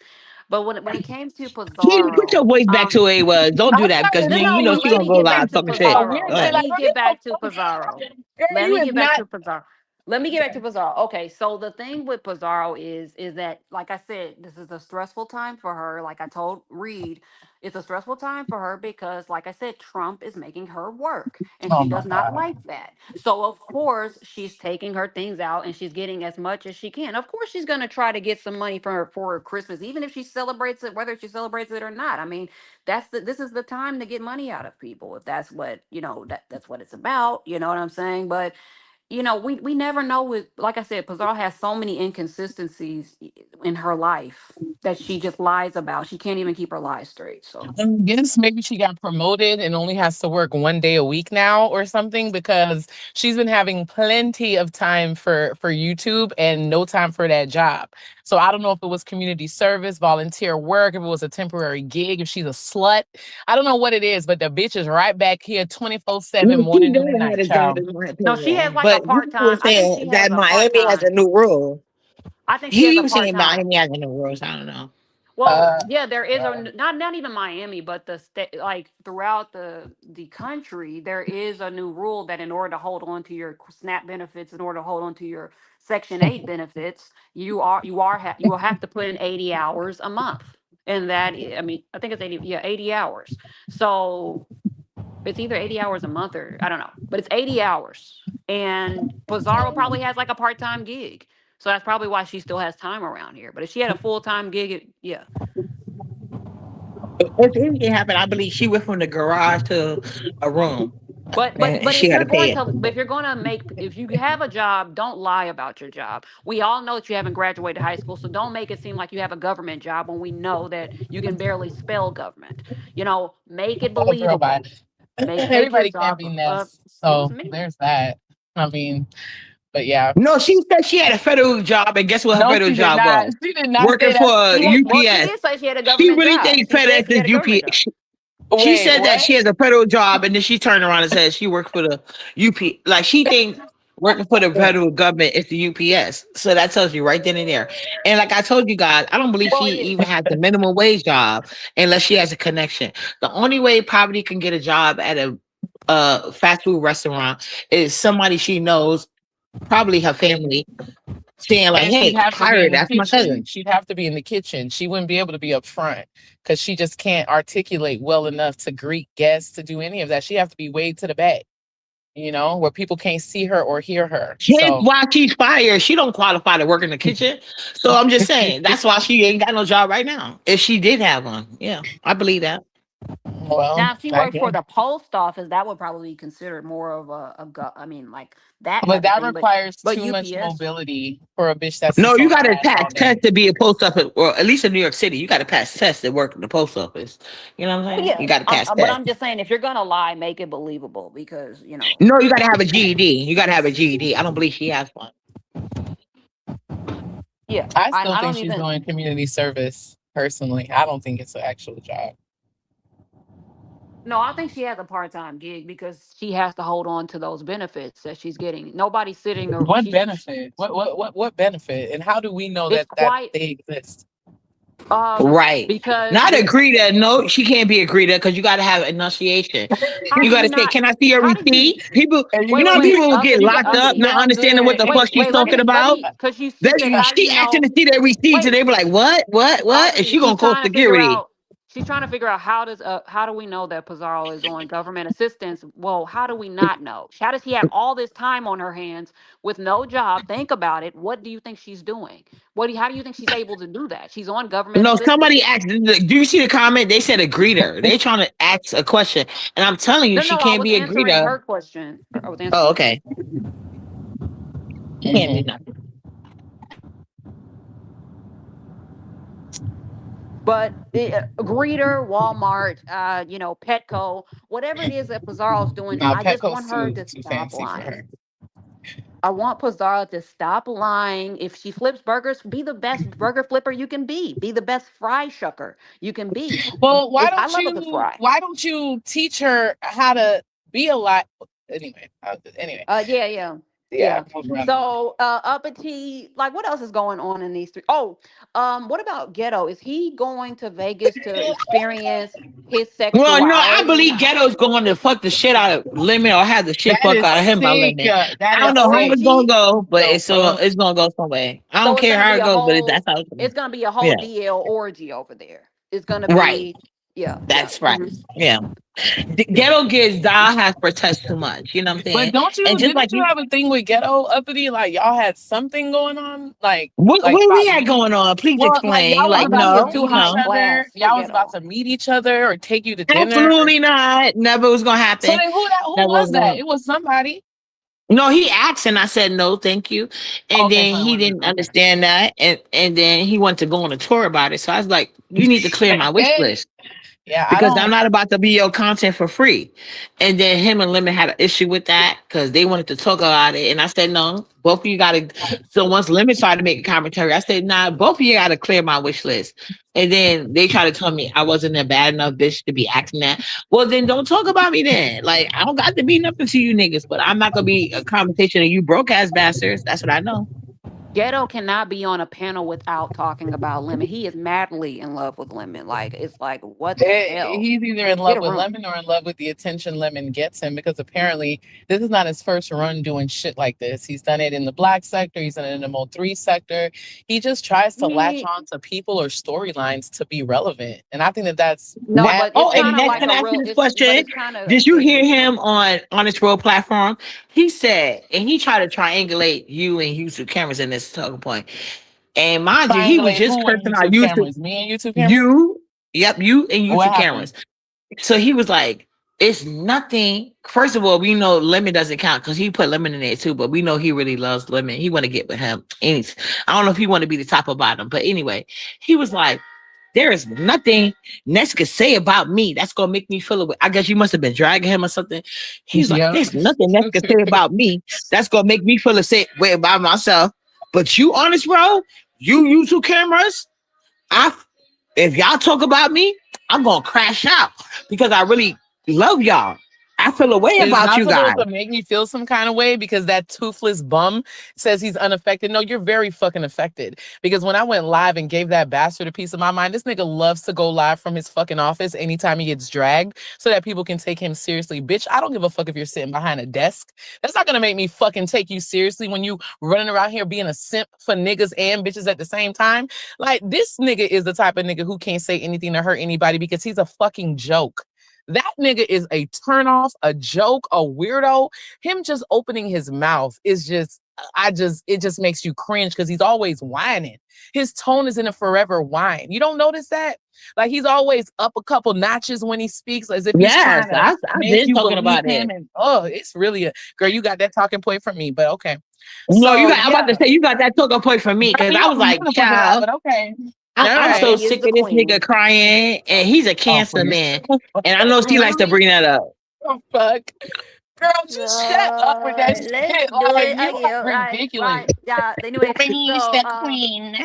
But when it came to
He put
Pizarro,
your voice back to where it was. Don't do
I'm
that
trying
because
to
no,
then
tell
no.
you know
Well,
you,
she
let
gonna
me
go
get
live
back
you
to
talking
talk
shit.
weird
Pizarro.
Go
shit.
Let
ahead.
Like,
me
bro,
get
you so
back to
fucking,
Pizarro.
girl,
Let
you
me
is
get back
not.
to Pizarro. Let me get back to Pizarro. Okay, so the thing with Pizarro is that, like I said, this is a stressful time for her. Like I told Reed, it's a stressful time for her because, like I said, Trump is making her work, and
Oh
she
my
does not
god.
like that. So of course she's taking her things out and she's getting as much as she can. Of course she's gonna try to get some money for her Christmas, even if she celebrates it, whether she celebrates it or not. I mean, this is the time to get money out of people if that's what that's what it's about. You know what I'm saying? But we never know. With Like I said, Pizarro has so many inconsistencies in her life that she just lies about. She can't even keep her lies straight. So
I guess maybe she got promoted and only has to work 1 day a week now or something because she's been having plenty of time for YouTube and no time for that job. So I don't know if it was community service, volunteer work, if it was a temporary gig, if she's a slut. I don't know what it is, but the bitch is right back here 24/7,
No, she
morning, noon, and
never had
night,
a job,
child.
in my
no, she has
opinion.
like a
But
part
people were
time. I think
saying
she has
that
a part
Miami has a
time.
new rule.
I think she has
He
a
was
part
saying
time.
Miami has a new rules. I don't know.
Well,
Uh,
yeah, there is
uh,
not even Miami, but the state, like throughout the country, there is a new rule that in order to hold on to your SNAP benefits, in order to hold on to your Section 8 benefits, you will have to put in 80 hours a month, and I mean, I think it's 80 hours. So it's either 80 hours a month or I don't know, but it's 80 hours. And Pizarro probably has like a part time gig. So that's probably why she still has time around here. But if she had a full time gig, yeah.
If anything happened, I believe she went from the garage to a room, and
But
she had to pay it.
if you're going to make, if you have a job, don't lie about your job. We all know that you haven't graduated high school, so don't make it seem like you have a government job when we know that you can barely spell government. Make it
oh, girl, bye.
believable. Make your
Everybody can't
job
be nice.
excuse
So
me.
there's that. I mean, but yeah.
No, she said she had a federal job, and guess what her
No,
federal
she did
job
not.
was?
She did not
Working
say
for
that.
Well, she
UPS.
did say she had a
She
government
really
job.
thinks
She said
FedEx
she
is
had a government job.
UPS. She
Wait,
said that
what?
she has a federal job, and then she turned around and said she worked for the UP. Like she thinks working for the federal government is the UPS. So that tells you right then and there. And like I told you guys, I don't believe
Well,
she even has the minimum wage job unless she has a connection. The only way poverty can get a job at a fast food restaurant is somebody she knows, probably her family, saying like,
and she'd
"Hey,
have to be
hire her.
in the
That's my
kitchen.
cousin."
She'd have to be in the kitchen. She wouldn't be able to be up front because she just can't articulate well enough to greet guests, to do any of that. She have to be way to the back, where people can't see her or hear her.
Hence
So,
why she's fired. She don't qualify to work in the kitchen. So I'm just saying that's why she ain't got no job right now. If she did have one, yeah, I believe that.
well,
Now, if she
I
worked for
guess.
the post office, that would probably be considered more of I mean, like that
But
type of
that
thing.
requires
But
too much
UPS.
mobility for a bitch that
No,
sits
you
on
got
her
to
ass
pass
all day.
test to be a post office, or at least in New York City, you got to pass test to work in the post office. You know what I'm
Well,
saying?
yeah.
You got to pass
But
test.
I'm just saying, if you're gonna lie, make it believable because
No, you got to have a GED. You got to have a GED. I don't believe she has one.
yeah.
I still
I
think
don't
she's
even.
doing community service personally. I don't think it's an actual job.
No, I think she has a part time gig because she has to hold on to those benefits that she's getting. Nobody's sitting or
What benefit? What benefit? And how do we know
it's
that
quite
they exist?
Right.
because
Not a
the
greeter. No, she can't be a greeter because you got to have enunciation.
how
You
do
got
you
to say,
not
"Can I see your
how do you
receipt?" People,
And you
you
wait,
know,
wait,
how
wait.
people will get locked up
Uppity.
not
sound
understanding what the
good.
fuck she's talking
Let
about.
me, because she
That
said, how do
she
you
asking
know?
to see their receipts, and
Wait,
they be like, what?" And
Uppity.
she gonna call security.
She's trying to figure out how do we know that Pizarro is on government assistance? Well, how do we not know? How does he have all this time on her hands with no job? Think about it. What do you think she's doing? How do you think she's able to do that? She's on government
No, somebody
assistance.
asked. Do you see the comment? They said a greeter. They trying to ask a question, and I'm telling you,
No,
she
no, I
can't
was
be a
answering
greeter.
her question. I was answering
Oh,
her
okay.
question.
Can't do
Mhm.
nothing.
But greeter, Walmart, Petco, whatever it is that Pizarro's doing,
Now
I just want
Petco's
her
too
to
too
stop
fancy for
lying.
her.
I want Pizarro to stop lying. If she flips burgers, be the best burger flipper you can be. Be the best fry shucker you can be.
Well,
I love a good fry.
why don't you teach her how to be a lot? Anyway,
Yeah, yeah,
yeah.
yeah. So, Uppity, like, what else is going on in these three? Oh, what about Ghetto? Is he going to Vegas to experience his
Well, no, I
sexuality?
believe Ghetto's going to fuck the shit out of Lemon or have the shit
That
fuck
is
out of him by
sick.
Lemon.
That
I don't
is
know how
sick.
it's gonna
OMG.
go, but
The fuck?
it's gonna go somewhere. I don't
So it's
care
gonna
how
be
it
a
goes, but that's
whole.
how it's gonna
It's
go.
gonna be a whole
Yeah,
DL orgy over there. It's gonna
right.
be, yeah, yeah.
That's right. Yeah, Ghetto gives Doll has protest too much. You know what I'm
But
saying? And just
didn't
like
you
you,
have a thing with Ghetto Uppity? Like y'all had something going on,
what we
about
had
me.
going on? Please
Well, like
explain.
y'all was
Like,
about
Uppity
to
is
no,
too
meet
high
each
no,
other.
class for
Y'all was about
Ghetto.
to meet each other or take you to dinner.
absolutely not. Never was gonna
So
happen.
then who
Never was
was that?
gonna.
It was somebody.
No, he asked and I said no, thank you. And
Okay,
then
so it
he
wasn't
didn't
okay.
understand that. And then he wanted to go on a tour about it. So I was like, you need to clear my wish list
Yeah, I
because I'm
don't.
not about to be your content for free. And then him and Lemon had an issue with that because they wanted to talk about it. And I said, no, both of you got to. So once Lemon tried to make a commentary, I said, nah, both of you got to clear my wish list. And then they tried to tell me I wasn't a bad enough bitch to be acting that. Well, then don't talk about me then. Like, I don't got to be nothing to you niggas, but I'm not going to be a conversation of you broke ass bastards. That's what I know.
Ghetto cannot be on a panel without talking about Lemon. He is madly in love with Lemon. Like, it's like, what the hell?
He's either in
Get
love
a
with
room.
Lemon or in love with the attention Lemon gets him because apparently this is not his first run doing shit like this. He's done it in the black sector, he's done it in the Mo3 sector. He just tries to latch
He
on to people or storylines to be relevant. And I think that that's
no,
That,
but
madly
it's
oh,
kind
and
of
next,
like
shameful.
can
a
I ask you
real.
this
It's but
question?
it's kind of
Did you hear
addictive.
him on his road platform? He said, and he tried to triangulate you and YouTube cameras in this talking point. And mind you, he was
Triangulate
just
who and
cursing out
YouTube
YouTube.
cameras? Me and YouTube cameras?
You, yep, you and
What
YouTube
happened?
cameras. So he was like, it's nothing. First of all, we know Lemon doesn't count because he put Lemon in there too, but we know he really loves Lemon. He want to get with him. And I don't know if he want to be the top or bottom, but anyway, he was like, there is nothing Ness could say about me that's gonna make me feel away. I guess you must have been dragging him or something. He's like,
Yep.
there's nothing Ness could say about me that's gonna make me feel the same way about myself. But you honest, bro, you YouTube cameras, I if y'all talk about me, I'm gonna crash out because I really love y'all. I feel a way
Is
about
not
you guys.
supposed to make me feel some kind of way because that toothless bum says he's unaffected. No, you're very fucking affected. Because when I went live and gave that bastard a piece of my mind, this nigga loves to go live from his fucking office anytime he gets dragged so that people can take him seriously. Bitch, I don't give a fuck if you're sitting behind a desk. That's not gonna make me fucking take you seriously when you running around here being a simp for niggas and bitches at the same time. Like, this nigga is the type of nigga who can't say anything to hurt anybody because he's a fucking joke. That nigga is a turnoff, a joke, a weirdo. Him just opening his mouth is just, it just makes you cringe because he's always whining. His tone is in a forever whine. You don't notice that? Like, he's always up a couple notches when he speaks, as if he's
Yes,
trying to
I've
make
been
you
talking
believe
about
him.
it.
And oh, it's really a girl, you got that talking point from me, but okay.
No, you
So
got. I'm about to
yeah,
say you got that talking point for me
girl,
because
you
I
know
was
I'm
like,
gonna fuck it out,
child,
but okay. All
I'm so
right.
Uppity is
sick
the
of this nigga
queen.
crying, and he's a
Oh,
cancer
please.
man, and I know she likes to
Really?
bring that up.
Oh, fuck. Girl, just shut up with that
Let's
shit.
do
Like,
it
you are
again. Right,
ridiculous.
right. Yeah. Anyway,
Release
so
the queen.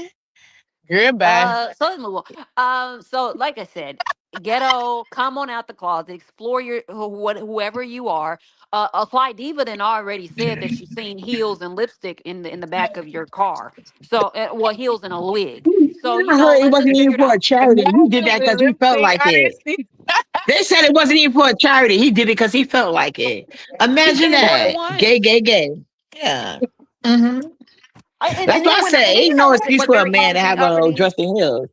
Goodbye.
so let's move on. So like I said, Ghetto, come on out the closet, explore your whoever you are. Apply Diva then already said that she's seen heels and lipstick in the back of your car. So well, heels and a wig. So
I heard it
let's
wasn't
just
even
figure it
for a
out.
charity.
Not
He did
heels
that
and
because he felt
lipstick.
like
I
it.
didn't see.
They said it wasn't even for a charity. He did it because he felt like it.
He
Imagine
did it more than
that.
once.
Gay, gay, gay. Yeah.
Mm-hmm.
That's
And
why
then
I
when
said
and you
ain't
know
no excuse
what's
for a
very
man to
interesting,
have a
Uppity.
dressing heels.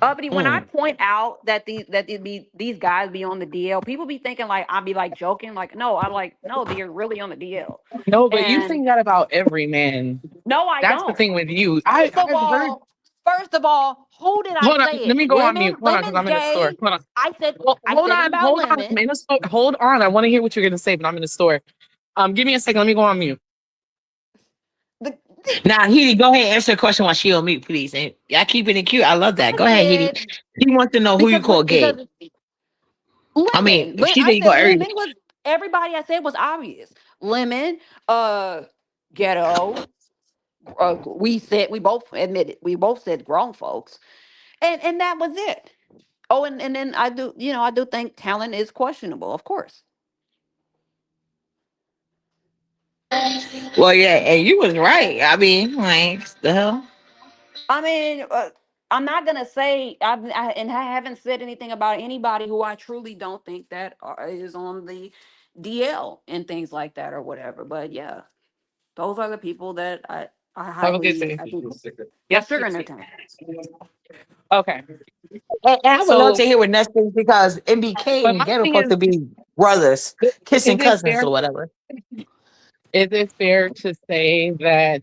Uppity, when I
Mm.
point out that these guys be on the DL, people be thinking like I be like joking, like no, I'm like no, they're really on the DL,
No, but you
and
think that about every man.
no, I
That's the
don't.
thing with you.
First of
I've heard.
all, first of all, who did I
Hold on.
say
Let
it?
me go on mute.
Lemon,
Hold on, because
Lemon's
I'm in the store.
gay.
Hold on.
I said it about
Hold on. I'm
Lemon.
in the store. Hold on. I want to hear what you're gonna say, but I'm in the store. Give me a second. Let me go on mute.
The,
Now, Heidi, go ahead and answer the question while she on mute, please. And y'all keeping it cute. I love that.
I
Go ahead, Heidi.
said
She wants to know who you call gay.
because
I mean,
Lemon.
she
I
think you call
said
every.
Lemon was everybody. I said was obvious. Lemon. ghetto. We both admitted, we both said grown folks, and that was it. Oh, and then I do, I do think talent is questionable, of course.
Well, yeah, and you was right. I mean, like the hell.
I mean, I'm not gonna say and I haven't said anything about anybody who I truly don't think that is on the DL and things like that or whatever. But yeah, those are the people that I
Have a good
highly
day.
I think got
Yes, you
sugar in their
too.
tank.
Okay.
And I would love
So,
to hear what Ness thinks because MBK
but
and
my
Ghetto
thing
supposed
is,
to be brothers,
is
kissing
it
cousins
fair?
or whatever.
Is it fair to say that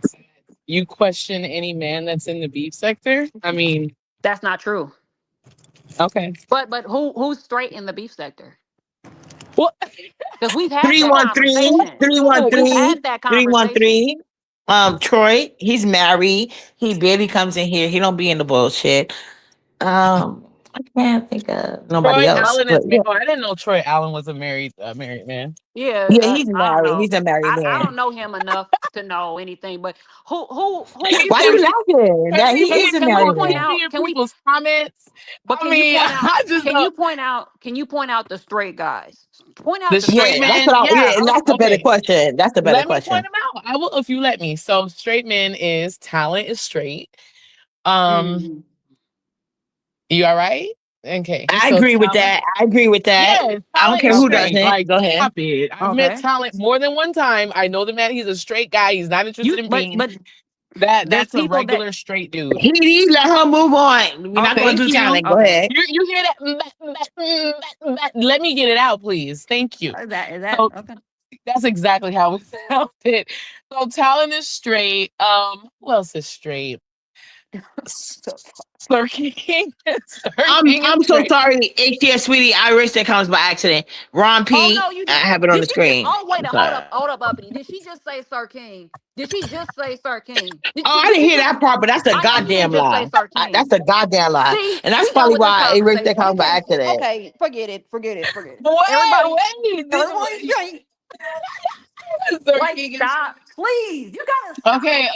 you question any man that's in the beef sector? I mean,
That's not true.
okay.
But who's straight in the beef sector?
Well,
Because we've had
Three
that
one three,
conversation.
three one
We've
three,
had that
313.
conversation.
Troy, he's married. He barely comes in here. He don't be in the bullshit. I can't think of nobody
Troy
else,
Allen
but
is
yeah,
married. Oh, I didn't know Troy Allen was a married man.
Yeah,
yeah, he's
I don't
married.
know.
He's a married
I don't
man.
know him enough to know anything. But who
He
you
Why
said,
you
think?
laughing?
can
That he
people
is a
Can we
married
point
please
man.
read
out? Can we?
people's comments?
But
I
can you
mean,
point out?
I just
Can you
don't.
point out? Can you point out the straight guys? Point
The
out the
Yeah,
straight
straight
that's
guys.
men,
what I. Yeah,
yeah,
and that's the better
okay.
question. That's the better
Let me point
question.
them out. I will if you let me. So straight men is talent is straight. Um,
Mhm.
you all right? Okay.
I
So
agree with
talent,
that. I agree with that.
yeah,
I don't
talent
care
is
who
Okay.
straight.
doesn't.
Like,
Go ahead.
stop it. I've met
Okay.
talent more than one time. I know the man, he's a straight guy. He's not interested
You
in
but
being
but there's
that's a
people that
regular straight dude.
He let her move on. We're not going
okay.
to
Thank
do
you.
talent. Go
Okay.
ahead.
You hear that? Let me get it out, please. Thank you.
Is that
So
okay?
that's exactly how it sounded. So talent is straight. Who else is straight?
So,
Sir King. Sir
I'm
King is
I'm so
straight.
sorry, HTS sweetie. I wish that comes by accident. Ron
oh no,
P.
you
I
did.
have it on
Did
the
she just?
screen.
Oh wait,
I'm sorry.
hold up, Uppity. Did she just say Sir King? Did she just say Sir King?
Oh, I
Did
didn't
she
hear
just?
that part, but that's a
I know she
goddamn
didn't just
lie.
say Sir King.
That's a goddamn lie,
See,
and that's
we done
probably
with this
why I erased that
conversation. We
comment by
can't.
accident.
Okay, forget it. Forget it. Forget it. Everybody,
Wait.
everybody straight.
Sir
Like,
King is
stop, please. You gotta stop.
okay.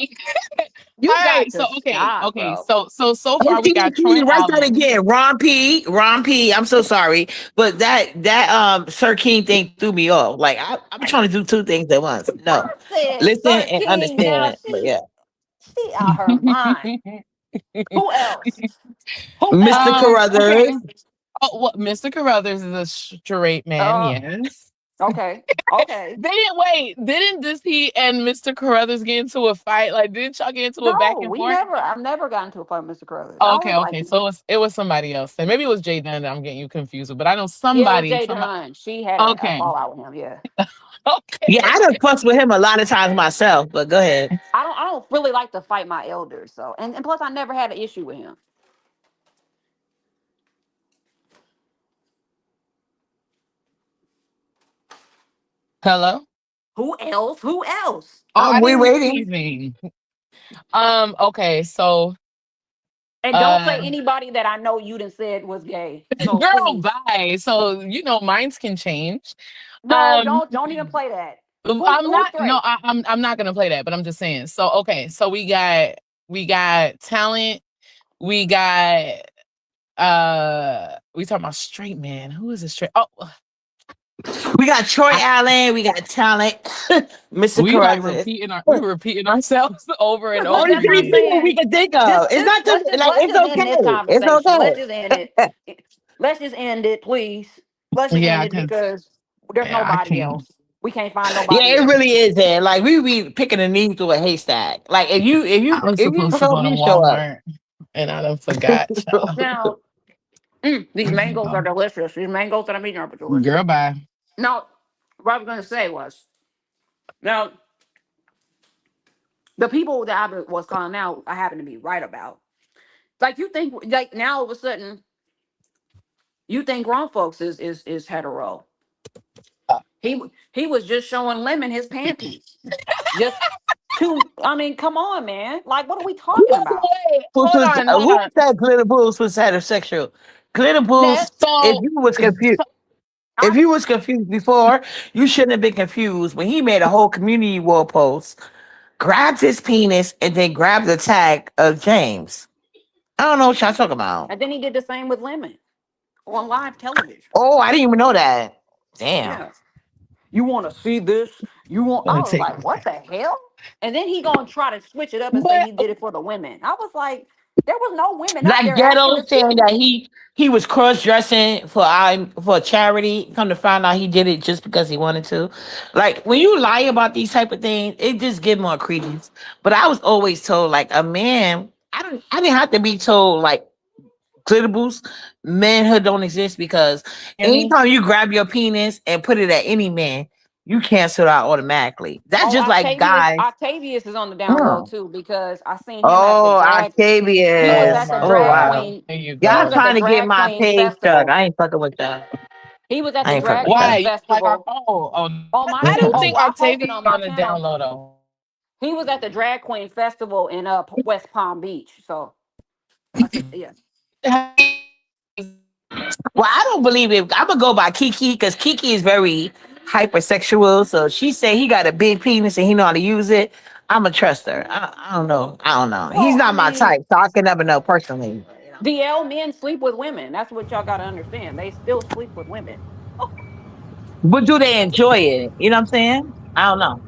All
You
right.
got
So
to
okay.
stop,
Okay.
bro.
So far we got Troy
HTS write that
Allen.
again. Ron P. I'm so sorry, but that Sir King thing threw me off. Like I'm trying to do two things at once. No,
I said
listen
Sir
and
King. Now
understand. But yeah,
she out her mind. Who else? Who
Mr.
else?
Carruthers.
Okay. Oh, what Mr. Carruthers is a straight man,
Uh,
yes.
okay, okay.
They didn't wait. Didn't this he and Mr. Carruthers get into a fight? Like, didn't y'all get into a back
No,
and
we
forth?
never. I've never gotten to a fight, Mr. Carruthers. I
Okay,
always liked
okay.
him.
So it was somebody else. Then maybe it was Jay Dunn that I'm getting you confused with, but I know
Yeah, it was
somebody.
Jay
Somebody.
Dunn. She had a
Okay.
fallout with him. Yeah.
Yeah,
Okay.
I done fussed with him a lot of times myself. But go ahead.
I don't really like to fight my elders. So and plus I never had an issue with him.
Hello.
Who else? Who else?
Oh, I
We
didn't hear
waiting.
anything. Okay. So,
And don't say
uh,
anybody that I know you done said was gay. So
girl,
please.
bye. So minds can change.
No,
Um,
don't even play that.
I'm
Who's
not. No,
straight?
I'm not gonna play that. But I'm just saying. So okay. So we got talent. We got we talking about straight man. Who is a straight? Oh,
We got Troy
I,
Allen. We got talent. Mr. Carruthers.
we were repeating ourselves over and
Look,
over
Only
that's what I'm
three
again.
people we
saying.
can think of. It's not just like
Let's
it's
just end this
okay. It's
conversation.
okay.
Let's just end it. Let's just end it, please. Let's just end
Yeah,
it
cause
because there's
yeah, I
nobody
can't.
else. We can't find
Yeah,
nobody
it
else.
really is. There, like we be picking a needle through a haystack. Like
I was
if you
supposed to
show
go
up,
to
you show up.
Walmart and I done forgot, child.
Now, these
Let me
mangoes are
go.
delicious. These mangoes that I'm eating are delicious.
Girl, bye.
Now, what I was going to say was, now, the people that I was calling out, I happen to be right about. Like, you think, like, now all of a sudden, you think grown folks is hetero. He was just showing Lemon his panties. Just two. I mean, come on, man. Like, what are we talking about?
Wait, hold on, hold
Who
on.
said glitter boost was heterosexual? Glitter boost.
Ness.
If
So,
you was confused, if
I
you was confused before, you shouldn't have been confused when he made a whole community wall post. grabs his penis and then grabs the tag of James. I don't know what y'all talking about.
And then he did the same with Lemon on live television.
Oh, I didn't even know that. Damn.
Yeah. You want to see this? You want?
I'm
I
gonna
was
take
like, what the hell? And then he gonna try to switch it up and say
but
he did it for the women. I was like, there was no women up
Like
there asking
Ghetto
to
saying
see.
that he was cross dressing for a charity. Come to find out he did it just because he wanted to. Like when you lie about these type of things, it just give more credence. But I was always told like a man. I didn't have to be told like glitterbles, manhood don't exist because
hear me?
anytime you grab your penis and put it at any man, you cancel it out automatically. That's
Oh,
just like guys.
Octavius is on the down low
Oh,
too because I seen him at the
oh,
drag. He was
Oh
Octavius.
at the
my
Oh
drag
god.
wow.
queen.
There you
He
Y'all
was at
go.
the
trying to get
drag
my
queen
page stuck.
festival.
I ain't fucking with that.
He was at
I
the
ain't fucking
drag
with
Why?
queen
that.
You like our
festival on my
I
channel.
don't
Oh,
think
I posted
Octavia's
on my
on the
channel.
down low though.
He was at the drag queen festival in West Palm Beach. So yeah.
Well, I don't believe it. I'm gonna go by Kiki because Kiki is very hypersexual. So she said he got a big penis and he know how to use it. I'm gonna trust her. I don't know. I don't know. He's
Well, I
not my
mean,
type, so I can never know personally.
DL men sleep with women. That's what y'all got to understand. They still sleep with women.
But do they enjoy it? You know what I'm saying? I don't know.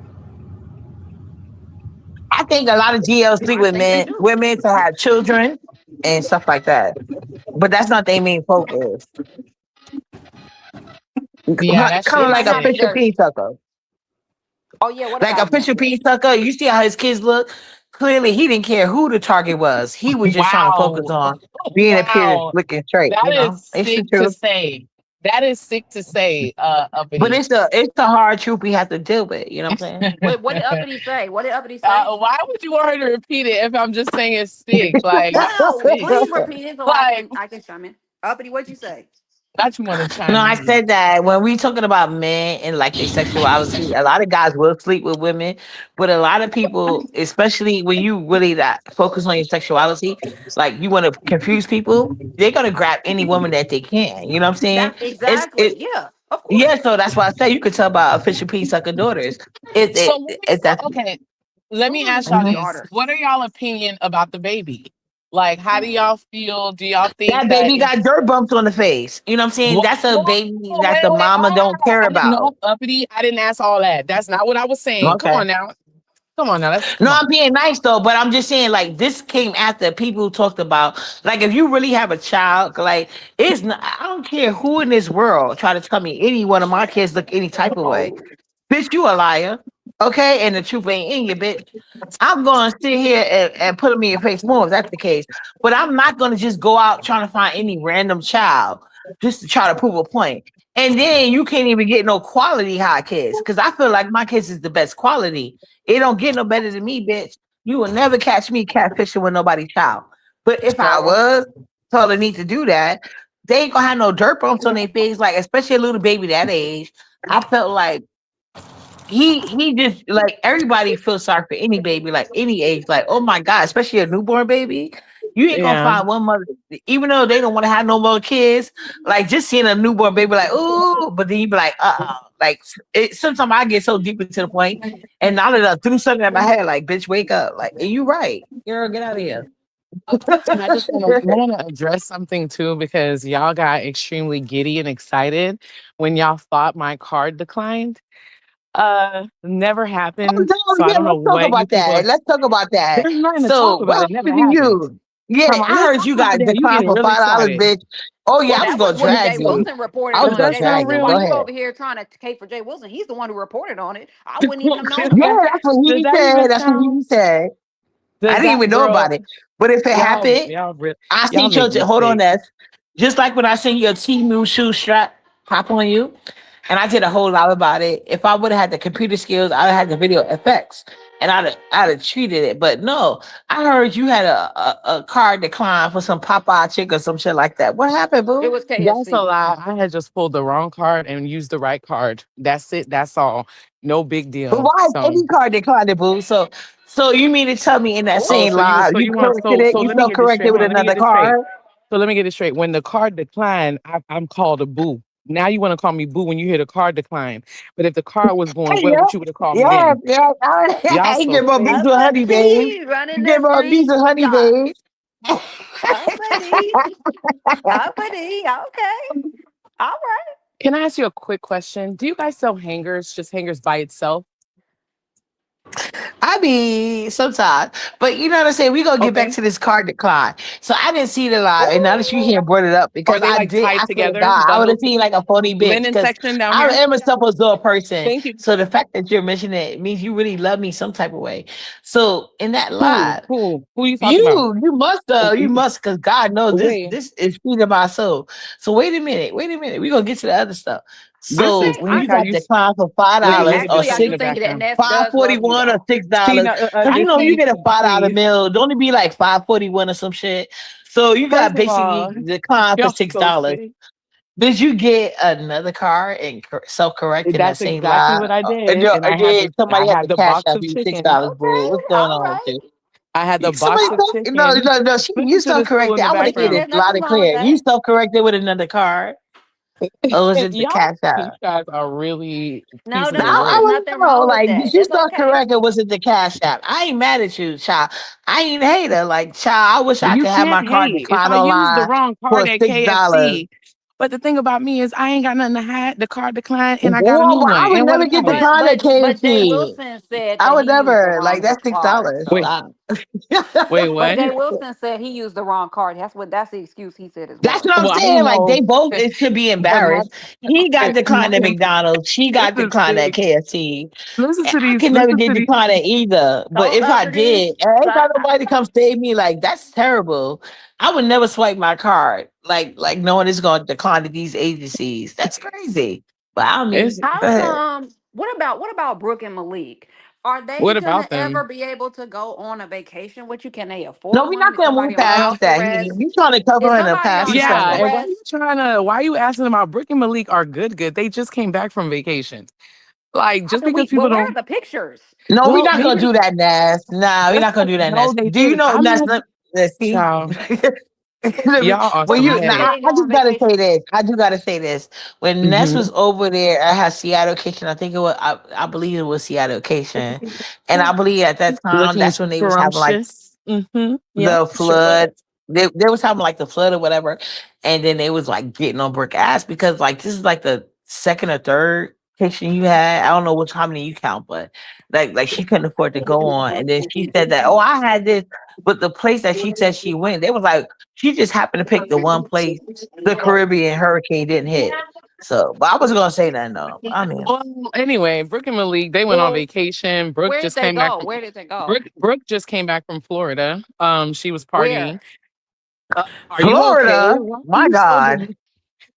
I think a lot of GLs sleep
I
with
think they
men,
do.
women to have children and stuff like that. But that's not their main focus.
Yeah, that
Kind
They
of
shit
like
might
a
have
sick.
it.
Fisher
Their
P sucker.
Oh yeah. What
Like a
about him?
Fisher P sucker. You see how his kids look? Clearly, he didn't care who the target was. He was just trying to focus
Wow.
on being a period
Wow.
looking straight.
That
You
is
know, it's the
sick to
truth.
say. That is sick to say,
But
Uppity.
it's the hard truth we have to deal with. You know what I'm saying?
What did Uppity say? What did Uppity say?
Why would you want her to repeat it if I'm just saying it's sick? Like,
No,
shit.
please repeat it so
Like,
I can chime in. Uppity, what'd you say?
not you want to
No,
chime
I
in.
said that when we talking about men and like their sexuality, a lot of guys will sleep with women, but a lot of people, especially when you really that focus on your sexuality, like you want to confuse people, they're gonna grab any woman that they can. You know what I'm saying?
That's
It's it
exactly. Yeah, of
Yeah,
course.
so that's why I say you could tell about official P sucker daughters.
So let me,
If that's
okay, let me
Ooh,
ask y'all
Mhm.
this.
daughters.
What are y'all opinion about the baby? Like, how do y'all feel? Do y'all think
That
that
baby
it's
got dirt bumps on the face. You know what I'm saying?
whoa,
That's a
whoa,
baby that
wait,
the
wait,
mama don't care
I didn't know
about.
Uppity. I didn't ask all that. That's not what I was saying. Come
Okay.
on now. Come on now. Let's
No,
come on.
I'm being nice though, but I'm just saying like this came after people talked about like if you really have a child, like it's not, I don't care who in this world try to tell me any one of my kids look any type of way. Bitch, you a liar. Okay, and the truth ain't in you, bitch. I'm gonna sit here and put them in your face more if that's the case. But I'm not gonna just go out trying to find any random child just to try to prove a point. And then you can't even get no quality high kids. Cause I feel like my kids is the best quality. It don't get no better than me, bitch. You will never catch me catfishing with nobody's child. But if I
Well,
was told I need to do that, they ain't gonna have no dirt bumps on their face, like especially a little baby that age. I felt like he just like everybody feels sorry for any baby, like any age, like oh my god, especially a newborn baby. You ain't gonna
Yeah.
find one mother, even though they don't want to have no more kids. Like just seeing a newborn baby, like ooh, but then you be like, like it. Sometimes I get so deep into the point, and now that I threw something at my head, like bitch, wake up, like and you right, girl, get out of here.
And I want to address something too because y'all got extremely giddy and excited when y'all thought my card declined. Never
Oh
happened.
no,
So I
yeah,
don't know
let's talk
what you
about
people
that.
are.
Let's talk about that.
There's nothing to talk
So
about.
what
It never
happened to
happened.
you? Yeah,
Come on,
I
we'll
heard
talk
you
about
got
that. You
declined
getting
for
real
$5,
excited.
bitch. Oh yeah,
well,
I was
that was
gonna
what
N-
drag
Jay
you.
Wilson reported
I was
on it.
gonna
That's
Jay
not
drag you.
Wilson,
Go
why
real.
you
ahead.
over here trying to cape for Jay Wilson? He's the one who reported on it. I wouldn't even have known
Yeah,
about it.
that's what
Does
he
that
said.
even
That's what
sound?
he said. I
Does
didn't
that,
even know about
girl?
it. But if it
Y'all,
happened, I
y'all
see
make
your hold on
mistakes.
that. Just like when I seen your T-Move shoe strap pop on you, and I did a whole lot about it. If I would have had the computer skills, I'd have had the video effects, and I'd have treated it. But no, I heard you had a card decline for some Popeye chick or some shit like that. What happened,
It
boo?
was
That's a
KFC.
lie. I had just pulled the wrong card and used the right card. That's it. That's all. No big
But
deal.
why is
So,
any card declined, boo? So you mean to tell me in that
oh,
same
Oh,
lie you
you want
corrected it?
so
You
let me
self
get this straight.
corrected with
Hold on, let me
another
get this straight.
card?
So let me get it straight. When the card declined, I'm called a boo. Now you want to call me boo when you hear the card decline. But if the card was going well,
Yeah,
what you would have called me
yeah,
then?
yeah.
Y'all
I
so
get more beats with
petty.
honey, babe.
Uppity, running
You
the
get more beats
streets.
with honey,
Stop.
babe.
Uppity. Uppity. Okay. All right.
Can I ask you a quick question? Do you guys sell hangers, just hangers by itself?
I mean, sometimes, but you know what I'm saying. We gonna get back
Okay.
to this card decline. So I didn't see it a lot, and now that you
Ooh.
here brought it up,
Or
because
they
I
like
did.
tied
I swear to
together,
God, I would have
bundled
seen like a phony bitch,
linen
because
section down
I
here?
am a supposed to a person.
Thank you.
So the fact that you're mentioning it means you really love me some type of way. So in that
Who?
lie,
Who you talking about?
you must, because God knows this.
Wait,
This is feeding my soul. So wait a minute, wait a minute. We gonna get to the other stuff.
I
this
So
is
think
when
I
you
like I
got
used.
declined for five
Wait,
dollars or
Elizabeth
actually I
is in
do
the
six.
think that
background.
Ness does love you
541 or
though.
$6.
Tina,
Cause you
I
know you
think,
get a $5
please.
meal. Don't it be like 541 or some shit? So you got
First of
basically
all,
declined for
y'all
six
so
dollars.
sick.
Did you get another car and self correct in that
That's
same
exactly
lie?
what I
And
did, and I had
again,
the
somebody had to cash
box
out
of
you six
chicken.
dollars, boo.
Okay.
What's going
All
on with
right.
you?
I had the
Somebody,
box of
no,
chicken.
no, no. You
Listen to
self
this fool in
corrected.
the
I want to hear
And
background.
this
there's
loud
nothing
and
wrong with
clear. You
that.
self corrected with another car, or was it the
Y'all,
cash out?
you guys are really
No,
pieces
no,
Now
of
no.
I
There's
work.
want to
nothing
know,
wrong with
like, did
that.
you
That's
start
okay.
correct or was it the cash app? I ain't mad at you, child. I ain't a hater. Like, child, I wish I
You
could have
can't
my card
hate. If
declined
I use the
online
wrong card
for
at
$6.
KFC, but the thing about me is I ain't got nothing to hide. The card declined, and I got a
Whoa,
new
but
one.
I would
And what
never get
about it?
declined at
But Jay
KFC.
Wilson said
I
that
would
he used the
never. Like,
wrong
that's
card.
$6.
Wait,
So,
Stop.
wait,
but
what?
Jay Wilson said he used the wrong card. That's the excuse he said as
That's
well.
what I'm
Well, I
saying.
don't
Like,
know.
they both it should be
But my,
embarrassed. He got declined at
my
McDonald's. She got
listen to
declined at
these.
KFC.
Listen
And
to
I
these.
can never
Listen
get
to these.
declined at either. But
Oh,
if I
uppity.
did, and ain't got
Stop.
nobody to come save me, like, that's terrible. I would never swipe my card, like knowing it's going to decline to these agencies. That's crazy. But I
It's
mean, go
How
ahead.
come? What about Brooke and Malik? Are they
what
gonna
about
ever
them?
be able to go on a vacation with you? Can they
No,
afford
we're
one?
not
Is
gonna move
somebody on
Uh,
past
house
that.
arrest?
You trying to
Is
cover in the
somebody
past
on
or
house
yeah,
something.
and why you
arrest?
trying to? Why you asking about Brick and Malik are good? Good. They just came back from vacation. Like just because
Well,
people
where are
don't.
the pictures?
No, we're
Well,
not gonna
maybe
do that, Nas. Nah, we're
that's
not gonna do that,
no,
Nas.
they
Do you
did.
know
I'm
Nas?
not
Let's see.
child.
Let me-
Y'all are
But
when
some
you
how
now,
come they
heads.
didn't
I
go on
just gotta say
vacation?
this. I do gotta say this. When Ness
Hmm.
was over there at her Seattle kitchen, I think it was. I believe it was Seattle kitchen, and I believe at that time
Looking
that's when they was having like
scrumptious. Mm-hmm. Yep,
the
sure was.
flood. They was having like the flood or whatever, and then they was like getting on Brooke ass because like this is like the second or third kitchen you had. I don't know which how many you count, but like she couldn't afford to go on. And then she said that, oh, I had this, but the place that she said she went, they was like she just happened to pick the one place the Caribbean hurricane didn't hit. So, but I wasn't gonna say that. No, I mean,
Well, anyway, Brooke and Malik, they went on
Well,
vacation. Brooke
where did
just
they
came back
go?
from
Where did they go?
Brooke just came back from Florida. She was partying.
Where?
Are you okay?
Florida.
Why are
My
you so
God.
dramatic?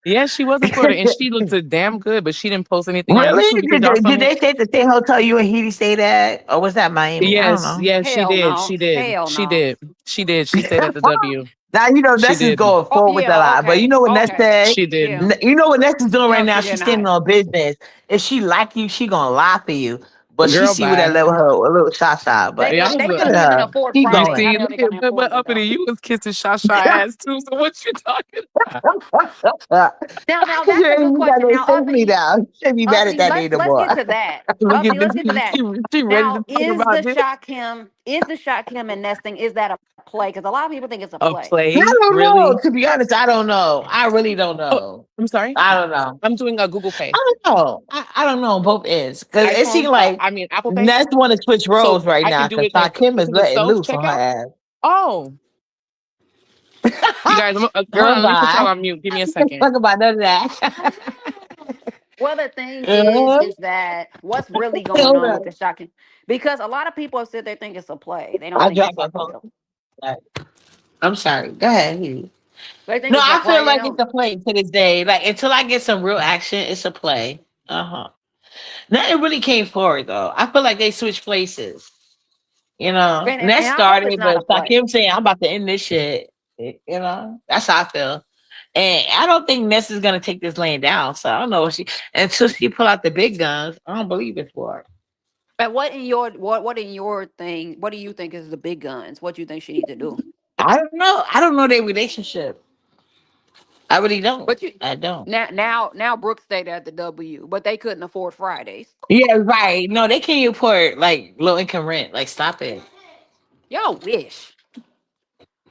Yeah, she was in Florida and she looked damn good, but she didn't post anything on
Really?
YouTube because y'all
Did
some.
they say the same hotel you and Heidi stayed at? Or was that Miami? I don't
Yes,
know.
yes, she
Hell
did.
no.
She did.
Hell
She
no.
did. She did. She stayed at the W.
Now you know
She
Ness is
did.
going
Oh
forward with a
yeah.
lot, but you
Okay.
know what Ness
Okay.
said?
She did.
Yeah.
You know what Ness is doing right
No,
now?
she did
She's standing
not.
on business. If she like you, she gonna lie for you. But she
Girl,
see what that
bye.
level her a little shot.
They
But
they,
Y'all
they
was
look
couldn't
at
even
her.
afford
Keep
you
Friday.
going.
How
see,
the hell
look
they
at
gonna
but
afford that though?
uppity, you was kissing Shasha ass too. So what you talking about?
Now
Cause
that's a good
you got
question.
they
Now,
safely down. You shouldn't be mad at
Uppity,
that
let's
name no
let's get
more.
to that.
Look
Uppity,
at this.
let's get to that.
She ready to
Now,
talk about this.
Is the shot Kim and nesting, is that a play? Because a lot of people think it's a
A
play.
I
play?
don't know.
Really?
To be honest, I don't know. I really don't
Oh,
know.
I'm sorry.
I don't know.
I'm doing a Google Pay.
I don't know. I don't know on both ends because it seems
iPhone,
like
I mean Apple Pay.
Ness want to switch
So
roles right
I
now
can do
because
it in
Kim is
this is a
letting
self
loose on
checkout.
her
Oh, you
ass.
guys, hold on.
Girl,
Let me put y'all
bye.
on mute. Give me a second.
Talk about none of that.
Well, the thing is,
uh,
is that what's really going
hold
on
up.
with the shocking? Because a lot of people said they think it's a play. They don't
I
think it's
dropped
for
my phone.
real.
I'm sorry. Go ahead. Huey.
They think
No,
it's a
I feel
play. They
like it's
don't.
a play to this day. Like until I get some real action, it's a play. Uh-huh. Nothing really came forward though. I feel like they switched places. Ness
And I hope it's
started,
not
but
a play.
Kim saying I'm about to end this shit. That's how I feel. And I don't think Ness is gonna take this laying down. So I don't know what she until she pull out the big guns. I don't believe it's for her.
But what in your thing? What do you think is the big guns? What do you think she need to do?
I don't know. I don't know their relationship. I really don't.
But you
I don't.
now Brooke stayed at the W, but they couldn't afford Fridays.
Yeah, right. No, they can't report like low income rent. Like, stop it.
Y'all wish.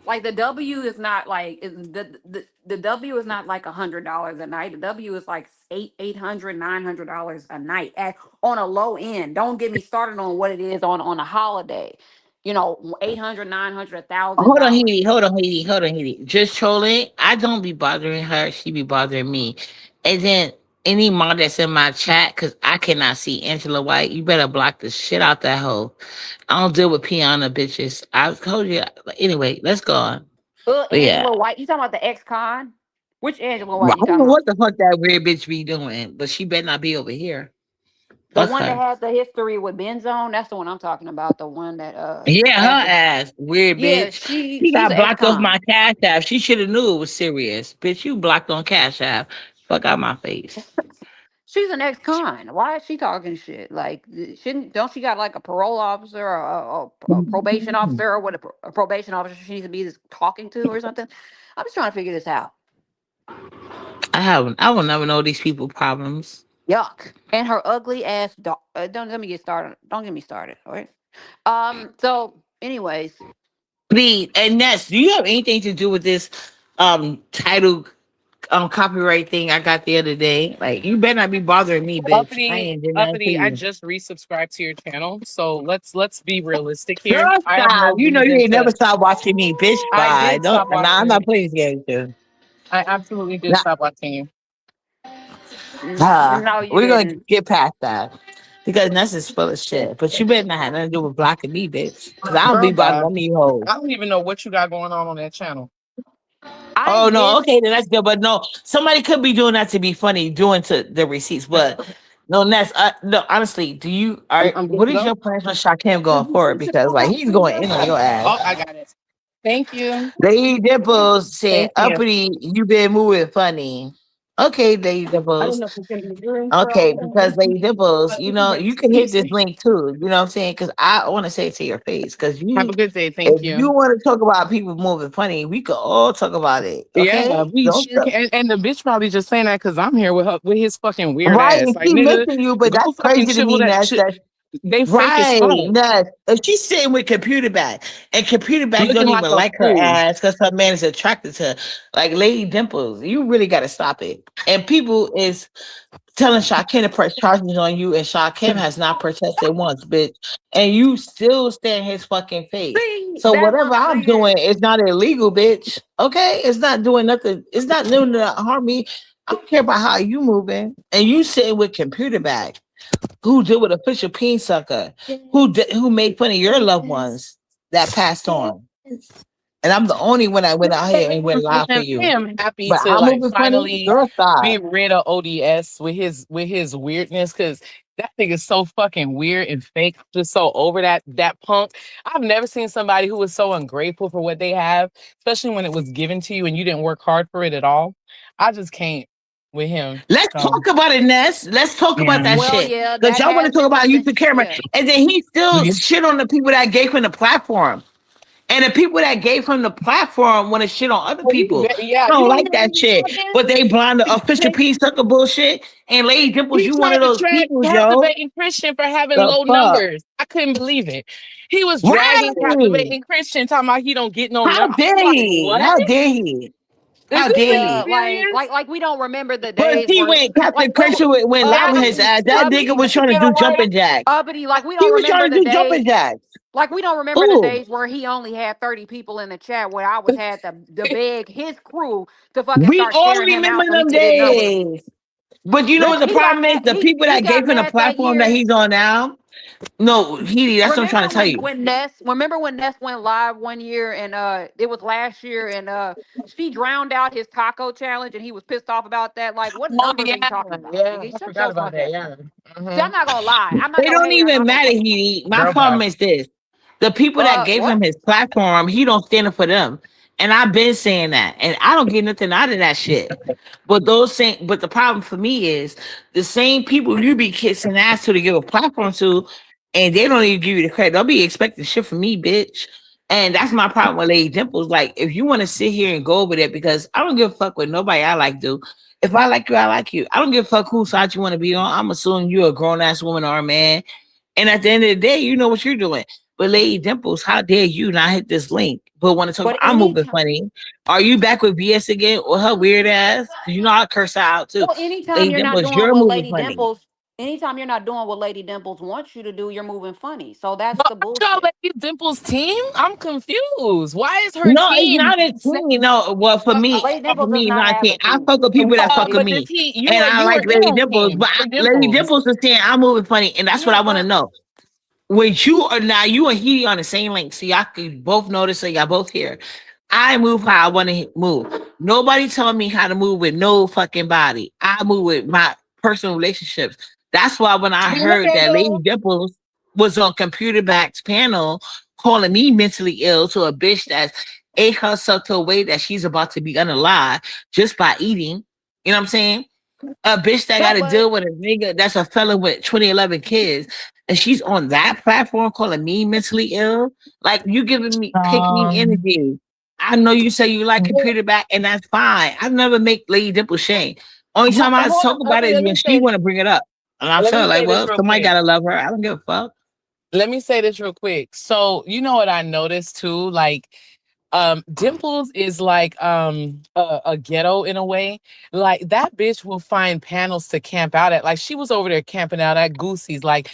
Like the W is not like the W is not like $100 a night. The W is like $800, $900 a night at on a low end. Don't get me started on what it is on a holiday. 800, 900,
Hold on,
$1,000.
Heidi. Hold on, Heidi. Hold on, Heidi. Just trolling. I don't be bothering her. She be bothering me. And then any mom that's in my chat, because I cannot see Angela White, you better block the shit out that hoe. I don't deal with piano bitches. I told you. Anyway, let's go on. But yeah,
Angela White. You talking about the ex-con? Which Angela
well,
White you
I don't know
talking about?
what the fuck that weird bitch be doing, but she better not be over here.
The
Fuck
one that
her.
had the history with Benzone. That's the one I'm talking about. The one that
Yeah,
had
her
the
ass, weird
yeah.
bitch.
She
She
she's
got
an
blocked off
ex-con.
my Cash App. She should have knew it was serious. Bitch, you blocked on Cash App. Fuck out my face.
She's an ex-con. Why is she talking shit? Like, shouldn't don't she got like a parole officer or a probation officer or what a probation officer she needs to be talking to or something? I'm just trying to figure this out.
I will never know these people problems.
Yuck. And her ugly ass dog. Don't let me get started. Don't get me started. All right. So, anyways,
Please, and Ness, do you have anything to do with this title copyright thing I got the other day? Like, you better not be bothering me, bitch. I
Uppity,
ain't doing nothing for
Uppity, I
you.
just resubscribed to your channel. So let's be realistic here.
Girl,
I have
stop.
no
You know you
reason
ain't never
to
stop watching me, bitch.
I
Bye.
did
Don't
stop
nah, I'm
watching
not
you.
playing this game too.
I absolutely did
Nah,
stop watching you.
nah,
no, you
we're gonna
didn't.
get past that. Because Ness is full of shit. But you better not have nothing to do with blocking me, bitch. Cause I don't be
Girl,
bothering
bye.
none of you hoes.
I don't even know what you got going on that channel.
I
Oh no,
miss.
okay, then that's good. But no, somebody could be doing that to be funny, doing to the receipts. But no, Ness, no, honestly, do you are
I'm good
what
to
is
go.
your plans for Shakim going forward? Because like he's going in on your ass.
Oh, I got it. Thank you.
Lady Dimples said,
Thank you.
Uppity, you been moving funny. Okay, Lady
I don't
Dimples.
know if it's gonna be room for all
Okay,
of
because
them.
Lady Dimples,
But we can wait
you
till
can hit this
Tuesday.
link too. You know what I'm saying? Because I want to say it to your face. Because
Have a good day.
if
Thank
you
you.
want to talk about people moving funny, we could all talk about it.
Yeah,
Okay?
we
Don't
sure can. And the bitch probably just saying that because I'm here with her, with his fucking weird
right.
ass.
And
Like,
she
nigga,
missing you, but
go
that's
fucking
crazy to
chill
me,
that
Ness.
shit.
That
They fake as
right.
fuck.
Ness. If she's sitting with computer back, and computer back
Looking
don't
like
even
a
like her
fool.
ass because her man is attracted to her. Like Lady Dimples, you really gotta stop it. And people is telling Shakim to press charges on you, and Shakim has not protested once, bitch. And you still stay in his fucking face.
See,
So
that's what
whatever
I'm
I'm doing
saying.
is not illegal, bitch. Okay, it's not doing nothing. It's not doing to harm me. I don't care about how you moving, and you sitting with computer back. Who did with official peen sucker? Who made fun of your loved ones that passed on? And I'm the only one that went out here and went live for
Man, I
you.
am happy
But
to
how
like
moving funny?
finally
Girl,
be
stop.
rid of ODS with his weirdness because that thing is so fucking weird and fake. Just so over that punk. I've never seen somebody who was so ungrateful for what they have, especially when it was given to you and you didn't work hard for it at all. I just can't with him.
Let's
So
talk about it, Ness. Let's talk about
yeah.
that
Well,
shit.
yeah,
Because
that
y'all want to
has
talk
been
about
given.
YouTube camera.
Yeah.
And then he still shit on the people that gave him the platform. And the people that gave him the platform want to shit on other people.
Yeah,
I
you
don't
don't
like
hear
that
him
shit.
talking?
But they blind the official
They-
peace sucker bullshit. And Lady Dimples,
He
you one
tried
of
to
those people, yo.
captivating Christian for having
The
low
fuck?
numbers. I couldn't believe it. He was dragging
Right.
captivating Christian, talking about he don't get no
How
number. I'm
dare
like,
he?
what?
How dare he?
Is
How
this
dare
Yeah,
he?
like
serious?
like like we don't remember the
But
days
he
where
went, Captain
what
Christian went live with his
uppity
ass. That nigga
uppity
was trying to
Get
do
away.
jumping jacks.
uppity like we
He
don't
was
remember
trying to
the
do jumping
days
jacks.
like we don't remember the
Ooh.
days where he only had 30 people in the chat where I was had to beg his crew to fucking
We
start
all
sharing him
remember
out so he
them
could get numbers.
days. But you know what
Listen,
the problem is? The people
he
that
got
gave him the
mad that
platform that
year.
he's on now. No, that's what I'm trying
Remember
to tell
when
you.
Ness went live one year and it was last year and she drowned out his taco challenge and he was pissed off about that. Like, what
Oh
numbers are you
yeah,
talking about?
yeah.
Nigga,
I
shut
forgot
your
about
punk
that.
ass up.
Yeah.
See, I'm not gonna lie. I'm not
They
no
don't
hater. I'm
even
not no
matter,
fucking
he. My
Girl, bye.
problem is this. The people that gave him
what?
his platform, he don't stand up for them. And I've been saying that. And I don't get nothing out of that shit. But the problem for me is the same people you be kissing ass to give a platform to, and they don't even give you the credit. They'll be expecting shit from me, bitch. And that's my problem with Lady Dimples. Like, if you want to sit here and go over there, because I don't give a fuck what nobody I like do. If I like you, I like you. I don't give a fuck whose side you want to be on. I'm assuming you're a grown ass woman or a man. And at the end of the day, you know what you're doing. But Lady Dimples, how dare you not hit this link? But want to talk
But
about I'm moving funny. Are you back with BS again or her weird ass? Because you know I curse her out too.
well, anytime
Lady
you're not
Dimples,
doing
you're
what
moving
Lady
funny.
Dimples, anytime you're not doing what Lady Dimples wants you to do, you're moving funny. So that's
But
the
aren't y'all
bullshit.
Lady Dimple's team? I'm confused. Why is her
No, it's
team
not a team. No, well,
Lady
for
Dimples does
me, it's
not
not a
have
team.
a
I
team.
fuck with people that fuck with
but
me,
this he
and I
you were
like
in
Lady
her
Dimples.
team
But
for
Lady
Dimples.
Dimples is saying I'm moving funny, and that's what
Yeah,
I want to
but
know. When you are now, you and he on the same link, so y'all can both notice, so y'all both here. I move how I want to move. Nobody telling me how to move with no fucking body. I move with my personal relationships. That's why when I
But look
heard
at
that Lady
though.
Dimples was on Computer Back's panel calling me mentally ill to a bitch that ate herself to a way that she's about to be unalive just by eating. You know what I'm saying? A bitch that got
no,
to
but
deal with a nigga that's a felon with 2011 kids, and she's on that platform calling me mentally ill. Like, you giving me pick me
Um,
energy. I know you say you like
but,
Computer Back, and that's fine. I never make Lady Dimple shame. Only time I
hold
talk
on,
about it is when she want to bring it up, and I'm
let
sure
me
like,
say this
well,
real
somebody
quick.
gotta love her. I don't give a fuck.
Let me say this real quick. So you know what I noticed too, like Dimples is like a ghetto in a way. Like that bitch will find panels to camp out at. Like she was over there camping out at Goosey's. Like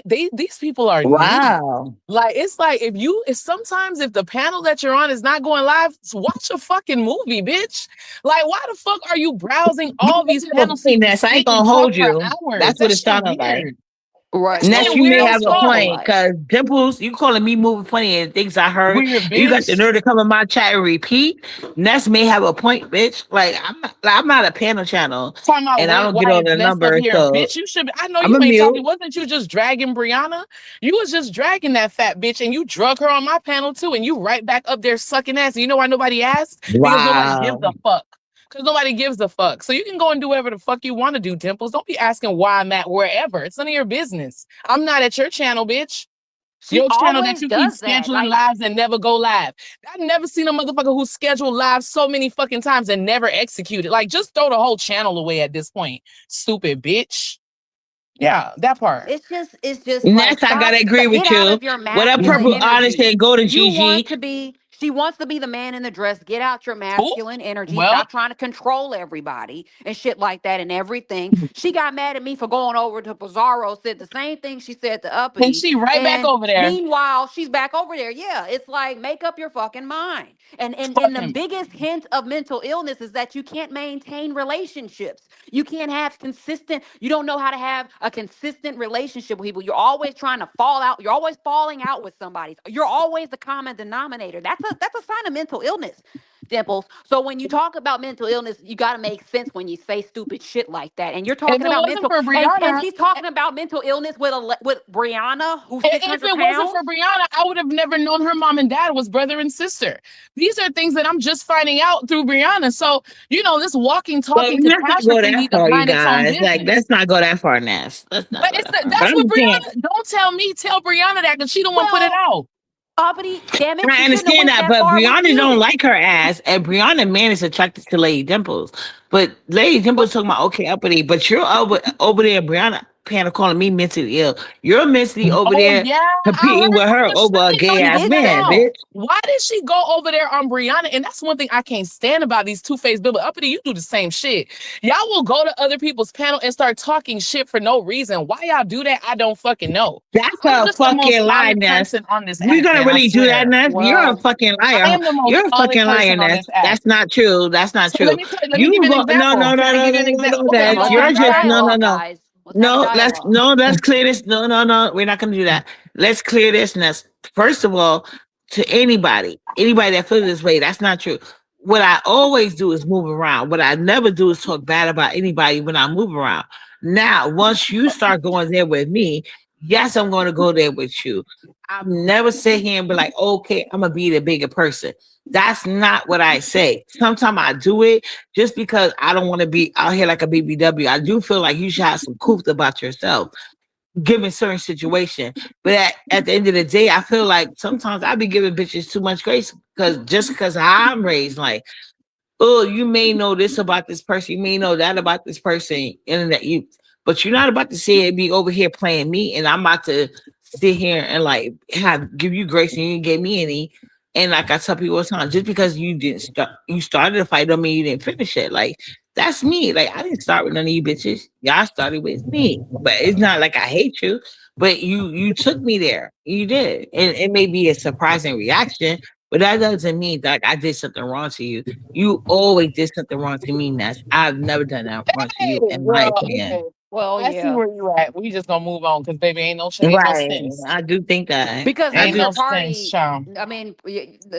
these people are needy.
Wow.
Like it's like if sometimes if the panel that you're on is not going live, watch a fucking movie, bitch. Like why the fuck are you browsing
You
all these
have a
panels so you
point,
can
Ness. I ain't
sit and
gonna
talk
hold
for
you.
hours?
That's what
That
it
shit
sounded like.
weird. That
right,
Ness,
shit
that's
you
what
may
weird
they
as
have a
fuck.
sound
point
like.
because Dimples, you calling me moving funny and things I heard.
Weird
You got the
bitch.
nerve to come in my chat and repeat. Ness may have a point, bitch. I'm not a panel channel,
Talking about
and I
wait,
don't
why
get on
is
the
Ness up
number,
here?
so
Bitch, you should be, I know
I'm
you
a
ain't talking.
mute.
Wasn't you just dragging Brianna? You was just dragging that fat bitch and you drug her on my panel too, and you right back up there sucking ass. And you know why nobody asked? Because nobody gives
Wow.
a fuck. Because nobody gives a fuck. So you can go and do whatever the fuck you want to do, Dimples. Don't be asking why I'm at wherever. It's none of your business. I'm not at your channel, bitch.
She
Your channel that
always
you keep
does that.
scheduling
Like
lives and never go live. I've never seen a motherfucker who scheduled live so many fucking times and never executed. Like, just throw the whole channel away at this point. Stupid bitch. Yeah, that part.
it's just like
Ness, I gotta agree
get
with
out
you.
of your
What up,
masculine
purple
Mhm.
artist
energy.
and go to
You want
GG?
to be She wants to be the man in the dress. Get out your
Oh,
masculine energy.
well,
Stop trying to control everybody and shit like that and everything. She got mad at me for going over to Pizarro, said the same thing she said to
and
Uppity.
she right back
And
over there.
meanwhile, she's back over there. Yeah, it's like make up your fucking mind. And the
Fucking
biggest hint of mental illness is that you can't maintain relationships. You can't have consistent, you don't know how to have a consistent relationship with people. You're always trying to fall out. You're always falling out with somebody. You're always the common denominator. That's a sign of mental illness. Dimples. So when you talk about mental illness, you got to make sense when you say stupid shit like that. And you're
if
talking
it
about
wasn't
mental,
for
and
Brianna,
she's talking about mental illness with Brianna, who's
if
600
it wasn't
pounds.
for Brianna, I would have never known her mom and dad was brother and sister. These are things that I'm just finding out through Brianna. So, this walking,
But
talking
let's not go
catastrophe
that
need to
far, you
mind its own
guys. Like,
business.
let's not go that far, Ness. Let's not
But
go that far. But
that's
I'm
what
just saying,
Brianna, don't tell me, tell Brianna that because she the one put it
Well,
out.
uppity, damn it,
I
she shouldn't have
understand
went
that,
that
but
far with
Brianna don't
you.
like her ass, and Brianna man is attracted to Lady Dimples. But Lady
But
Dimples talking about okay, uppity, but you're over there, Brianna Panda calling me mentally ill. You're mentally over
Oh
there
yeah, I
competing
heard
with her
her
over a
say. No,
gay
she
ass
did say
man,
that.
no.
bitch.
Why did she go over there on Brianna? And that's one thing I can't stand about these two-faced people. Uppity, you do the same shit. Y'all will go to other people's panel and start talking shit for no reason. Why y'all do that? I don't fucking know.
That's
I'm
a
just the most
fucking lie,
solid
Ness.
person on this
We're
app,
gonna
man. I
really do that,
swear.
Ness. You're a
Well,
fucking
I
liar.
am the most
You're a
solid
fucking liar,
person on
Ness.
this app.
That's not true. That's not
So
true.
let me give
You
you an
go no
example.
no
Can
no
I
no
give you
no
an
no
example?
no
Okay,
Ness.
let's
hold
have
You're
a
on. All
just
right.
dialogue, guys. Let's have a
no.
dialogue.
Let's clear this. No. We're not gonna do that. Let's clear this, Ness. First of all, to anybody that feels this way, that's not true. What I always do is move around. What I never do is talk bad about anybody when I move around. Now, once you start going there with me, yes, I'm going to go there with you. I'll never sit here and be like, okay, I'm gonna be the bigger person. That's not what I say. Sometimes I do it just because I don't want to be out here like a BBW. I do feel like you should have some couth about yourself. given certain situation. But at the end of the day, I feel like sometimes I be giving bitches too much grace because just because I'm raised, like, oh, you may know this about this person, you may know that about this person, and that you, but you're not about to say it be over here playing me, and I'm about to sit here and like have give you grace and you didn't give me any. And like I tell people all the time, just because you didn't start, you started a fight, don't mean you didn't finish it. Like that's me. Like I didn't start with none of you bitches. Y'all started with me, but it's not like I hate you. But you took me there. You did, and it may be a surprising reaction, but that doesn't mean that I did something wrong to you. You always did something wrong to me, Ness. I've never done that wrong to
Hey,
you, in my
well,
opinion.
okay.
Well,
I see
yeah.
where you at. We just gonna move on because baby, ain't no
Right.
sense.
I do think that.
Because
I
Ain't
do.
neither
no sense,
party,
child.
I mean,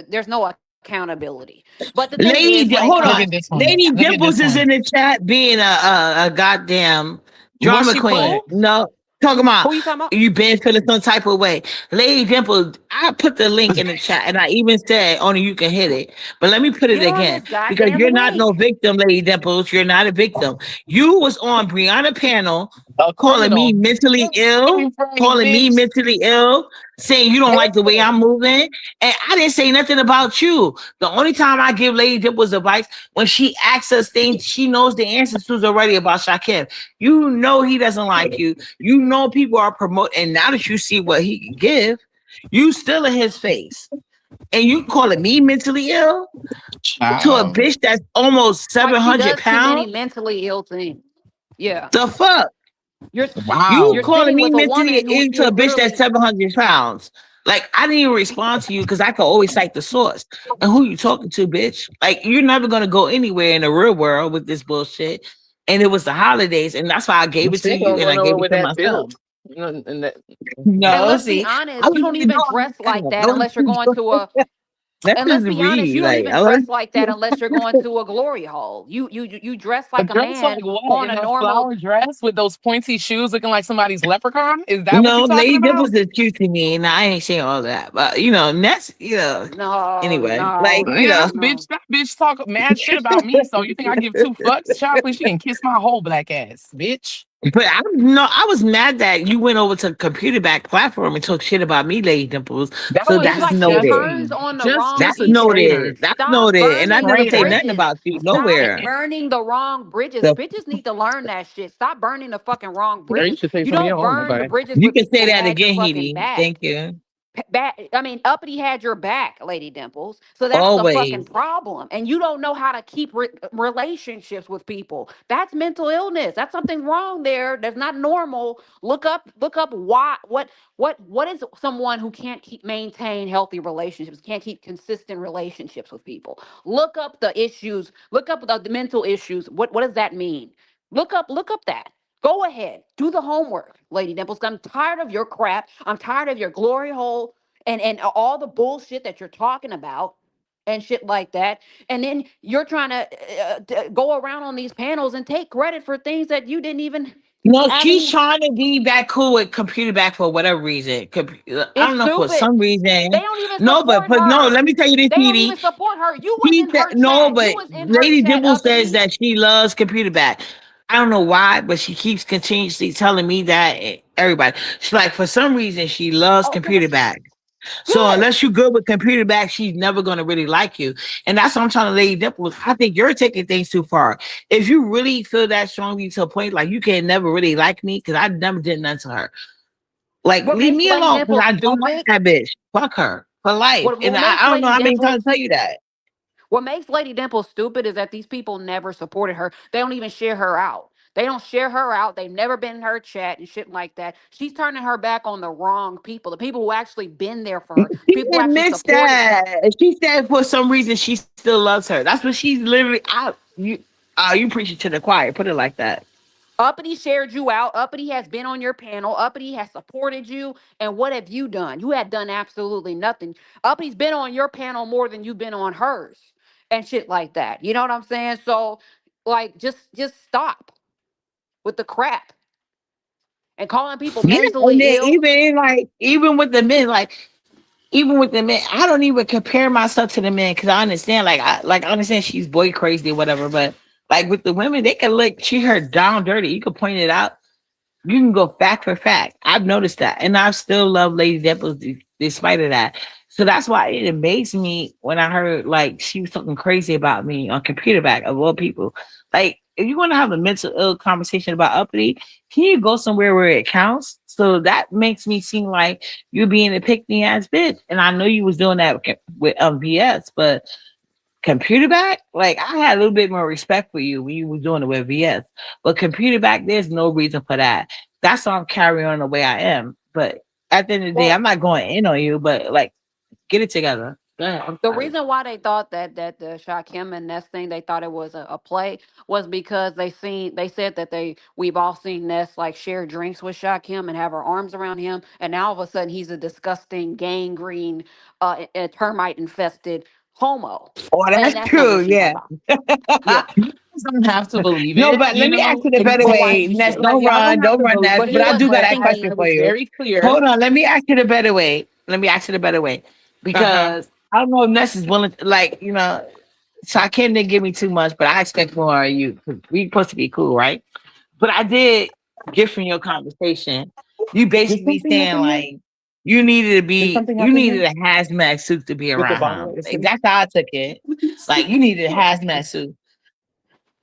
there's no accountability. But the thing
Lady,
is, when it
hold
Look
on.
comes,
at this one.
Lady
Look at
Dimples
this
is
one.
in the chat being a goddamn
What
drama
she
queen.
put?
who
No, talking about
who you talking about?
you been feeling some type of way. Lady Dimples, I put the link in the chat and I even said only you can hit it. But let me put it
Get on
again
this
because
goddamn
you're not no
link.
victim, Lady Dimples. You're not a victim. You was on Brianna panel
A
calling me
criminal.
mentally ill,
You frame,
calling me
bitch.
mentally ill, saying you don't like the way I'm moving. And I didn't say nothing about you. The only time I give Lady Dimples advice when she asks us things she knows the answers to already about Shaquem. You know he doesn't like you. You know people are promoting. And now that you see what he can give, you still in his face. And you calling me mentally ill to a
Child.
bitch that's almost
Like she
700
does too many
pounds?
mentally ill things. Yeah.
The fuck?
You're
You
you're
Wow.
calling
sitting
me
with a
mentally
woman who
into a
is
bitch that's
literally
700 pounds. Like, I didn't even respond to you because I could always cite the source. And who you talking to, bitch? Like, you're never going to go anywhere in the real world with this bullshit. And it was the holidays. And that's why I
You
gave it to
still
you
don't
and
go
I gave
nowhere
it
with
to
that
myself.
build. And that,
and
No,
let's be
see, I
honest,
was
you don't
even
even dress like
know.
that unless you're going to a
Let's
and let's
just
be honest, you
read.
don't
Like,
even
I was,
dress like that unless you're going to a glory hole. You dress
a
like a
dress like
man
what?
on
In
a
that
normal.
flower dress with those pointy shoes looking like somebody's leprechaun? Is that what
no,
you're talking
Lady
about?
Dimples is cute to me. And I ain't saying all that. But, next,
No,
anyway,
no,
like,
Yeah,
no.
that bitch talk mad shit about me. So you think I give two fucks? Child, please, she can kiss my whole black ass, bitch.
But I was mad that you went over to computer back platform and talk shit about me, Lady Dimples.
That
So
was
It's
that's
like she
just
noted.
turns on the wrong
just a
people.
traitor.
That's
Stop
noted. And I
burning the
never say
Traitor.
nothing
bridges.
about you
Stop
nowhere.
burning the wrong bridges.
The
Bitches need to learn that shit. Stop burning the fucking wrong
Girl, you
bridges.
should take
You
some of your
don't
own,
burn the
okay?
bridges
You
with
can
people
say
who
that
had your
again,
fucking
Heidi. Thank
back.
you.
I mean, Uppity had your back, Lady Dimples. So that's the fucking
Always.
problem. And you don't know how to keep relationships with people. That's mental illness. That's something wrong there. That's not normal. Look up why what is someone who can't keep maintain healthy relationships, can't keep consistent relationships with people. Look up the issues, look up the mental issues. What does that mean? Look up that. Go ahead, do the homework, Lady Dimples. I'm tired of your crap. I'm tired of your glory hole and all the bullshit that you're talking about and shit like that. And then you're trying to go around on these panels and take credit for things that you didn't even
No,
haven't
she's
even.
trying to be back cool with computer back for whatever reason. I
It's
don't know for
stupid.
some reason.
They don't even
No,
support
but no,
her.
let me tell you this,
They don't
Edie.
even support her. You was
He
in
said
her
no,
chat. You
but
was in her
Lady
chat,
Dibble says
Uppity.
that she loves computer back. I don't know why, but she keeps continuously telling me that everybody. She's like, for some reason, she loves
Okay,
computer back. So
good.
unless you're good with computer back, she's never gonna really like you. And that's what I'm trying to lay Dimple. I think you're taking things too far. If you really feel that strongly to a point, like you can never really like me, because I never did nothing to her. Like,
What
leave
makes
me
Lady
alone, because
Dimple
I don't like
stupid?
that bitch. Fuck her for life.
What
And
what makes
I don't know
Lady
how many times to
Dimples
tell you that.
What makes Lady Dimple stupid is that these people never supported her. They don't even share her out. They don't share her out. They've never been in her chat and shit like that. She's turning her back on the wrong people, the people who actually been there for her, the
She
people who actually
admits
supported her.
that. She said for some reason she still loves her. That's what she's literally out. You preaching to the choir. Put it like that.
Uppity shared you out. Uppity has been on your panel. Uppity has supported you. And what have you done? You had done absolutely nothing. Uppity's been on your panel more than you've been on hers and shit like that. You know what I'm saying? So, like, just stop with the crap and calling people
Yeah, and
mentally
then
ill.
even with the men, I don't even compare myself to the men because I understand, I understand she's boy crazy or whatever, but like with the women, they can like treat her down dirty. You can point it out. You can go fact for fact. I've noticed that, and I still love Lady Dimples despite of that. So that's why it amazed me when I heard like she was talking crazy about me on Computer Back of all people. Like, if you want to have a mental ill conversation about uppity, can you go somewhere where it counts? So that makes me seem like you being a pick me ass bitch, and I know you was doing that with VS, but Computer Back, like I had a little bit more respect for you when you was doing it with VS. But Computer Back, there's no reason for that. That's why I'm carrying on the way I am. But at the end of the day,
Well,
I'm not going in on you, but like get it together. Go ahead, I'm
the
sorry.
reason why they thought that the Shaquem and Ness thing, they thought it was a play, was because they said that we've all seen Ness like share drinks with Shaquem and have her arms around him, and now all of a sudden he's a disgusting gangrene, termite infested homo,
Oh,
and
that's
that's not
true.
what she talking
Yeah.
about. Yeah.
Don't have to believe
No,
it,
but let me ask it a better
But why?
way.
exactly.
Ness,
Like y'all
don't
don't have
run
to
that.
But
But
he
I do
wasn't
got a
believe.
thinking.
question
I
for
was
you.
very clear.
Hold on, let me ask it a better way. Let me ask it a better way.
Uh-huh.
Because I don't know if Ness is willing to, like, so I can't give me too much, but I expect more of you. 'Cause we supposed to be cool, right? But I did get from your conversation. You
Did
basically
something
saying
happen here?
like you needed to
Did
be,
something
you
happen here
needed a hazmat suit to be
with the
around
bottle
him.
of
Like,
sleep?
that's how I took it. Like you needed a hazmat suit.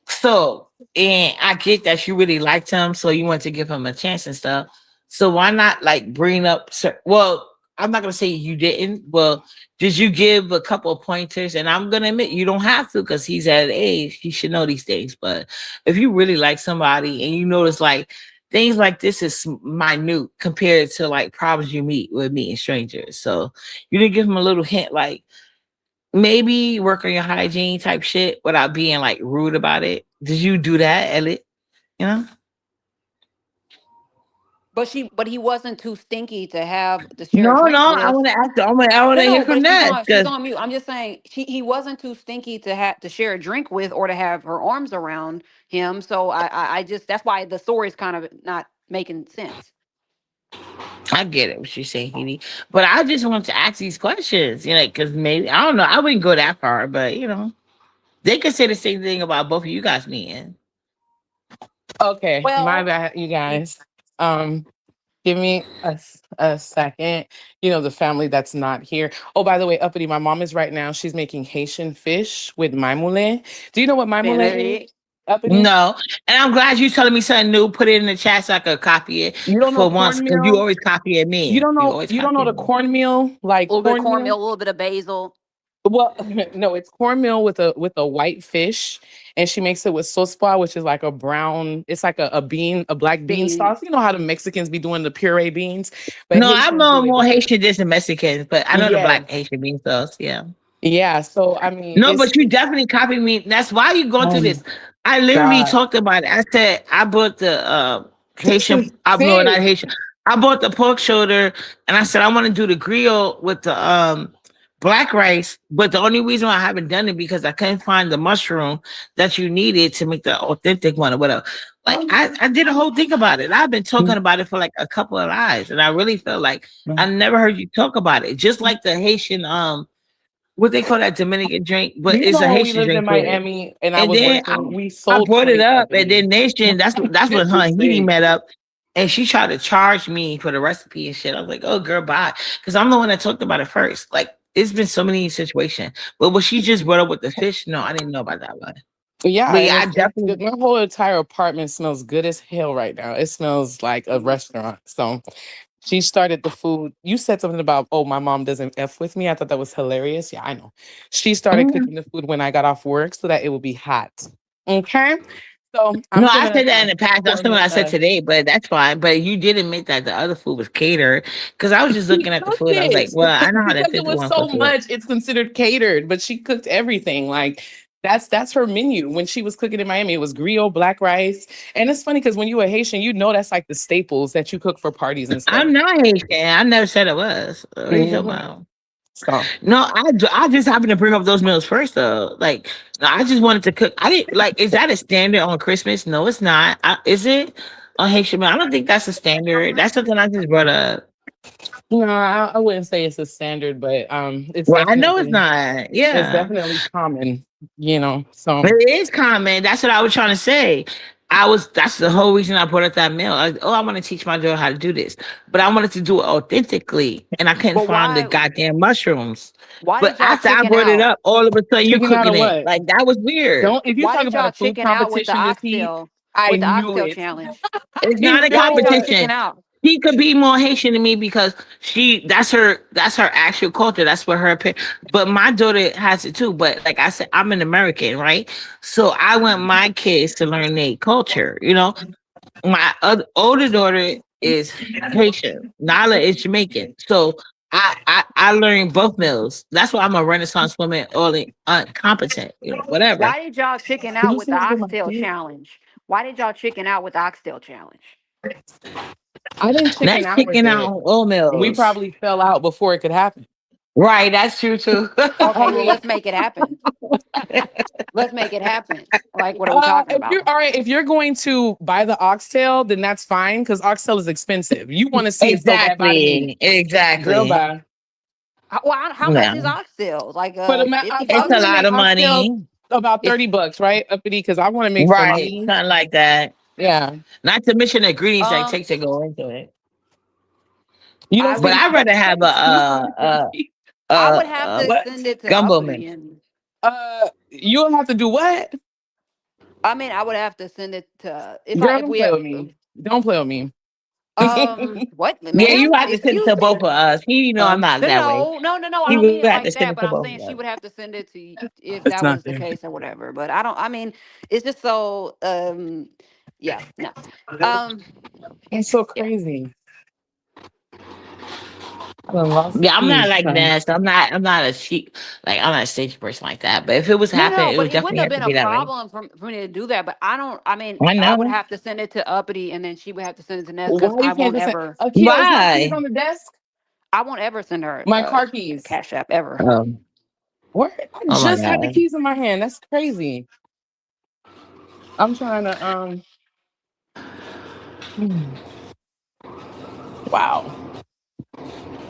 So, and I get that you really liked him, so you want to give him a chance and stuff. So why not like bring up? Well, I'm not gonna say you didn't. Well, did you give a couple of pointers? And I'm gonna admit you don't have to because he's at an age he should know these things. But if you really like somebody and you notice like things like this is minute compared to like problems you meet with meeting strangers, so you didn't give him a little hint like maybe work on your hygiene type shit without being like rude about it. Did you do that, Elliot? You know?
But he wasn't too stinky to have to share a
No,
drink
no. I
with.
want to ask. I want
No,
to hear
no,
from
but
that
she's
because
on mute. I'm just saying he wasn't too stinky to have to share a drink with or to have her arms around him. So I just that's why the story's kind of not making sense.
I get it what you're saying, Edie. But I just want to ask these questions, because maybe I don't know. I wouldn't go that far, but they could say the same thing about both of you guys meeting.
Okay, my
Well,
bad, you guys. Um, Give me a second. The family that's not here. Oh, by the way, Uppity, my mom is right now. She's making Haitian fish with maimoulin. Do you know what maimoulin is,
Benedict.
Uppity?
No, and I'm glad you telling me something new. Put it in the chat so I could copy it
You don't know
for once because you
cornmeal?
always copy at
You
me.
don't
You
know
always
you don't
copy
know
at
the
me.
cornmeal, like
A little bit of
cornmeal?
cornmeal, a little bit of basil.
Well, no, it's cornmeal with a white fish, and she makes it with sospa, which is like a brown. It's like a bean, a black bean
Bean.
sauce. You know how the Mexicans be doing the puree beans, but
No, I'm
Haitians do
knowing
it
more
different.
Haitian than Mexicans, but I know the black
Yes,
Haitian bean sauce. Yeah.
yeah. So I mean,
No,
it's
but you definitely copied me. That's why you going through
oh
this. I literally
god,
talked about it. I said I bought the
this
Haitian.
is
I no,
sick.
not Haitian. I bought the pork shoulder, and I said I want to do the grill with the black rice. But the only reason why I haven't done it because I couldn't find the mushroom that you needed to make the authentic one or whatever. Like I did a whole thing about it. I've been talking about it for like a couple of lives, and I really felt like I never heard you talk about it. Just like the Haitian what they call that Dominican drink,
Do
but
you
it's
know
a
when we
Haitian
lived in
drink too.
Miami and I
And
was
then
working, we
I
sold
brought it
20
up, and then
companies.
Nation, that's
This
when her
is
and Edie
sick.
met up, and she tried to charge me for the recipe and shit. I was like, oh girl, bye, because I'm the one that talked about it first. Like it's been so many situations, but what she just brought up with the fish, no, I didn't know about that one.
Yeah,
But
and
yeah, I
it's
definitely.
good. My whole entire apartment smells good as hell right now. It smells like a restaurant. So she started the food. You said something about, oh, my mom doesn't F with me. I thought that was hilarious. Yeah, I know. She started
Mhm.
cooking the food when I got off work so that it would be hot. Okay. So
No,
I'm
I
giving her
said that in
the
the past. That's
cornmeal.
something I said today, but that's fine. But you did admit that the other food was catered because I was just
She
looking at the
cooked
food. I was like,
it
well, I know how the
because it
authentic
was
one
so
cook it.
much. It's considered catered, but she cooked everything. Like that's her menu. When she was cooking in Miami, it was griot, black rice, and it's funny because when you a Haitian, that's like the staples that you cook for parties and stuff.
I'm not Haitian. I never said it was. What are you talking
Mhm.
about?
So
No, I just happened to bring up those meals first though. Like, no, I just wanted to cook. I didn't like. Is that a standard on Christmas? No, it's not. Is it on Haitian? I don't think that's a standard. That's something I just brought up.
no, I wouldn't say it's a standard, but
Well, I know it's not.
it's
Yeah,
definitely common. So
but it is common. That's what I was trying to say. that's the whole reason I brought up that meal. I want to teach my daughter how to do this, but I wanted to do it authentically, and I couldn't
But
find the
why?
goddamn mushrooms.
Why
But
did y'all
after I
chicken
brought it
out?
up, all of a sudden you're
Chicken out
cooking
of
it.
what?
Like that was weird.
Don't if you
Why
talk
did
about
y'all
a food
chicken out
competition this heat, I
with the
knew
oxtail
it.
challenge?
It's
I
not a
Why
knew
did y'all
it.
chicken
competition.
out?
She could be more Haitian than me because that's her actual culture. That's what but my daughter has it too. But like I said, I'm an American, right? So I want my kids to learn their culture. My older daughter is Haitian. Nala is Jamaican. So I learned both meals. That's why I'm a Renaissance woman, only competent, whatever.
Why did y'all chicken
Did
out
you
with
see
the
me with my
oxtail
feet?
challenge? Why did y'all chicken out with the oxtail challenge?
I didn't chicken
That's
out with
chicken out
it.
on all
We
meals.
probably fell out before it could happen.
Right, that's true too.
I
Okay, well,
mean,
let's make it happen. Let's make it happen. Like, what are we talking
if you're
about?
all right, if you're going to buy the oxtail, then that's fine because oxtail is expensive. You want to see it so bad by the meat.
Exactly.
Girl,
Exactly.
bye.
How much is
Yeah.
oxtail? Like,
But
fifty
if I
It's
was
a
bucks?
gonna
lot
make
of
oxtail,
money.
about
It's
30 bucks, right? Uppity, because I want to make for
Right.
me.
Something like that.
Yeah.
Not to mention the ingredients that
um.
take to go into it.
You don't
I
But
see
would
I'd rather have
I would have to
what?
send it to
Gumbo
Uppity,
mix.
and
you'll have to do what?
I mean, I would have to send it to
Girl,
if
don't
we
play
have
with me. Don't play with me.
what,
Yeah,
ma'am?
you have to send it
Excuse
to both
me.
of us. I'm not
No,
that way.
I
He
don't
would
mean it
have to
like
send
that.
it
But
to
I'm
both
saying
of
she
us.
would have to send it to you if
It's
that
not
was the
there.
case or whatever. But I don't. I mean, it's just so. Yeah, no. Um,
That's so
yeah.
crazy. I done lost the
Yeah, I'm not
keys.
like
Son.
that. So I'm not a stage person like that. But if it was
No,
happening, it
but
would
it wouldn't
definitely
have
have to
been a
be that way.
problem for me to do that. But I don't. I mean,
I
I would
know.
have to send it to Uppity, and then she would have to send it to Ness because
Why you can't just say, Akio, is my keys
Why?
on the desk?
I won't ever send her
My car
a
keys.
Cash App ever.
Oh,
Where? I
oh my
just had the
god.
keys in my hand. That's crazy. I'm trying to hmm, wow.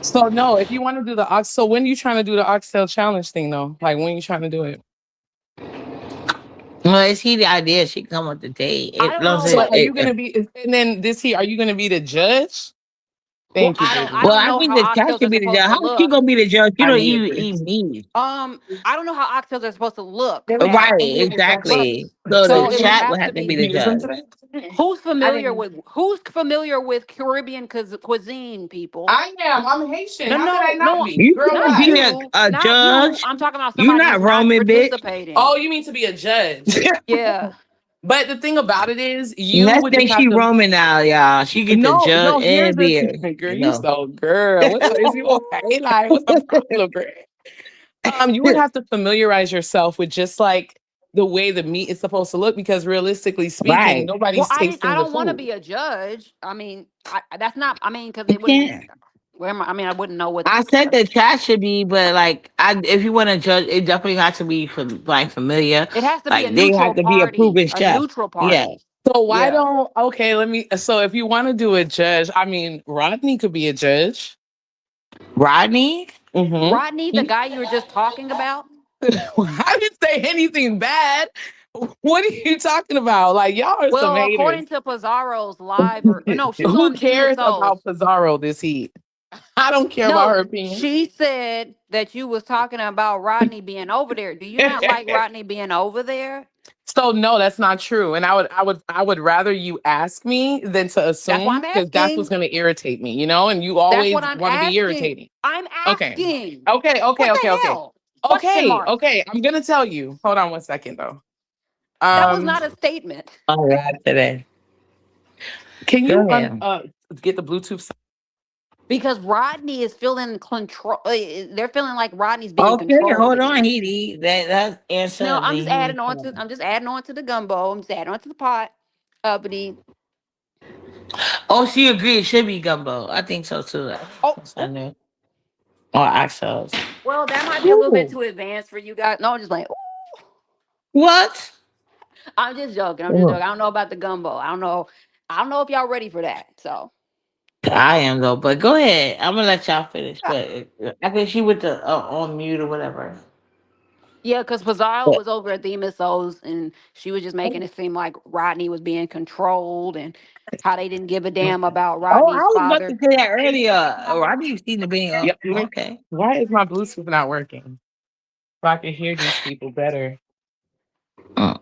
So no, if you want to do the ox, so when you trying to do the oxtail challenge thing though? Like when you trying to do it?
Well, it's he the idea. She come with the date.
I
It
don't
don't
know
So
say.
what.
are you gonna be? And then this here, are you gonna be the judge?
Well,
Thank you,
I
baby.
Well,
don't
I
know
think
how
the judge
oxtails
should
are
be the
supposed
judge.
to
How is she
look.
gonna be the judge? You
I
don't
need
even
this.
eat meat.
I don't know how oxtails are supposed to look.
Give me
Right,
give me this
But
exactly. So the
so it would
chat
back.
will
have to
have to be
be
the
You just listen
judge.
to that? I didn't.
who's familiar with Caribbean cuisine, people.
I am. I'm Haitian.
No,
How could I
no,
not
no,
be?
You
Girl,
not
can't
bye.
be
you,
a
not you.
judge.
I'm talking about
You
somebody
not
who's not
Roman, bitch.
participating.
Oh, you mean to be a judge?
Yeah.
But the thing about it is, you
Next
would
thing
just have
she
to.
Roman now, y'all. She get to
No,
judge
no. Here's
and
the
be
thing, girl.
you
You
know.
so girl. Is you okay? Like, what's the problem, girl? You would have to familiarize yourself with just like the way the meat is supposed to look because realistically speaking,
Right.
Well,
nobody's
I
tasting the
don't want to
food.
be a judge. I mean, that's not. I mean, because
You
it wouldn't.
can't.
I mean, I wouldn't know what.
I said the chat should be, but like, if you want to judge, it definitely has to be like familiar.
It has to be a
Like they have
neutral
to be a
party.
proven
A
chef.
neutral
Yeah,
party.
So why
Yeah.
don't okay, let me so if you want to do a judge, I mean Rodney could be a judge.
Rodney.
Mm-hmm.
Rodney, the
He,
guy you were just talking about.
I didn't say anything bad. What are you talking about? Like y'all are some
Well,
haters.
according to Pizarro's live, or no, she was
Who
on Gina
cares
Souls.
about Pizarro this heat? I don't care about
No,
her opinion.
she said that you was talking about Rodney being over there. Do you not like Rodney being over there?
So no, that's not true. And I would rather you ask me than to
That's why
assume
I'm
because that's what's
asking.
gonna irritate me, you know? And you
That's what
always
I'm
want to be
asking.
irritating.
I'm
Okay.
asking.
Okay, okay,
What
okay,
the
okay.
hell? Question
Okay,
mark.
okay. I'm gonna tell you. Hold on one second though.
That was
Um,
not a statement.
All right, today.
can
Go
you
ahead.
get the Bluetooth?
Because Rodney is feeling control. They're feeling like Rodney's being
Okay,
controlled
hold on,
here.
Heidi. That's
No,
answer
I'm just
the
adding on to. I'm just adding on to the gumbo. I'm just adding on to the pot. Uppity.
Oh, she agreed. It should be gumbo. I think so too.
Oh,
I
oh,
knew. Or oxtails.
well, that might be a little bit
Ooh.
too advanced for you guys. No, I'm just like,
What?
I'm just joking. I'm just
Ooh.
joking. I don't know about the gumbo. I don't know. I don't know if y'all ready for that. So
I am though, but go ahead. I'm gonna let y'all finish. But I think she with the on mute or whatever.
Yeah, because Pizarro
Yeah.
was over at the MSOs and she was just making it seem like Rodney was being controlled and how they didn't give a damn about
Oh, I
Rodney's
was about to
father.
say that earlier. Oh, I didn't see the video.
Yep.
Okay.
Why is my Bluetooth not working? So I can hear these people better.
Oh,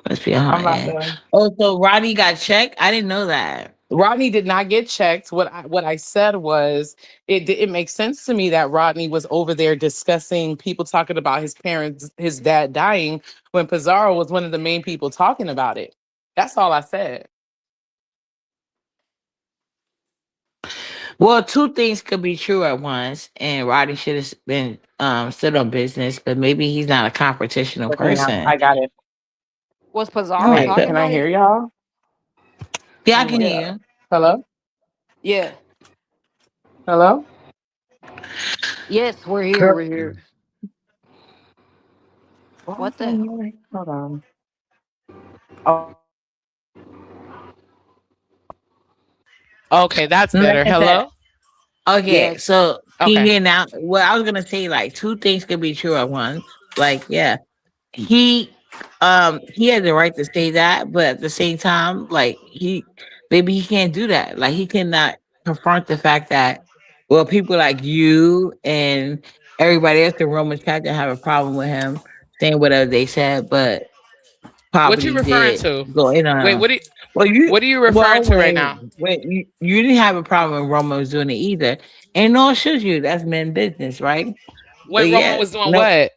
must be on
I'm
her
about
end.
to.
Oh, so Roddy got checked? I didn't know that.
Rodney did not get checked. What I said was it makes sense to me that Rodney was over there discussing people talking about his parents, his dad dying when Pizarro was one of the main people talking about it. That's all I said.
Well, two things could be true at once, and Roddy should have been stood on business, but maybe he's not a confrontational
Okay, now I
person.
got it.
Was Pizarro
Like,
Wait,
talking
can I
about
hear
it?
y'all?
yeah, I
Oh
can
my
hear
god.
you.
Hello?
Yeah.
Hello?
Yes, we're here.
Girl.
We're here.
Why is
What
my
the?
mic? Hold on. Oh, okay, that's
Like
better.
I said,
Hello?
okay,
Yes.
so can you
Okay.
hear now? Well, I was gonna say like two things could be true at once. Like, yeah, he had the right to say that, but at the same time, like maybe he can't do that. Like he cannot confront the fact that well, people like you and everybody else in Roman chat that have a problem with him saying whatever they said, but
What you
probably
referring
did
to?
go in on
Wait,
him. Well,
what are you referring to right now?
you didn't have a problem when Roman was doing it either, and nor should you. That's men's business, right? But
When Roman
yeah,
was doing
no,
what?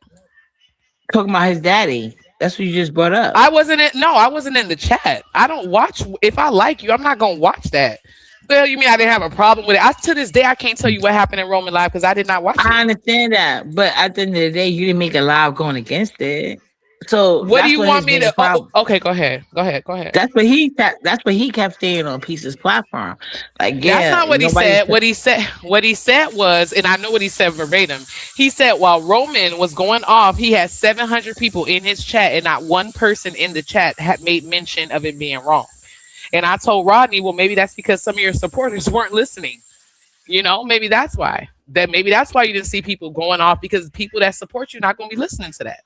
talking about his daddy. That's what you just brought up.
I wasn't in the chat. I don't watch. If I like you, I'm not gonna watch that. Well, you mean I didn't have a problem with it? To this day, I can't tell you what happened in Roman Live because I did not watch
I
it.
understand that, but at the end of the day, you didn't make a live going against it. So
What do
that's
you
what
want
his
me
main
to? Oh,
problem.
okay, go ahead. Go ahead. Go ahead.
That's what he kept saying on Pieces platform. Like,
That's
yeah,
not what he
nobody.
said. What he said was, and I know what he said verbatim. He said while Roman was going off, he had 700 people in his chat, and not one person in the chat had made mention of it being wrong. And I told Rodney, well, maybe that's because some of your supporters weren't listening. Maybe that's why. Maybe that's why you didn't see people going off because people that support you not going to be listening to that.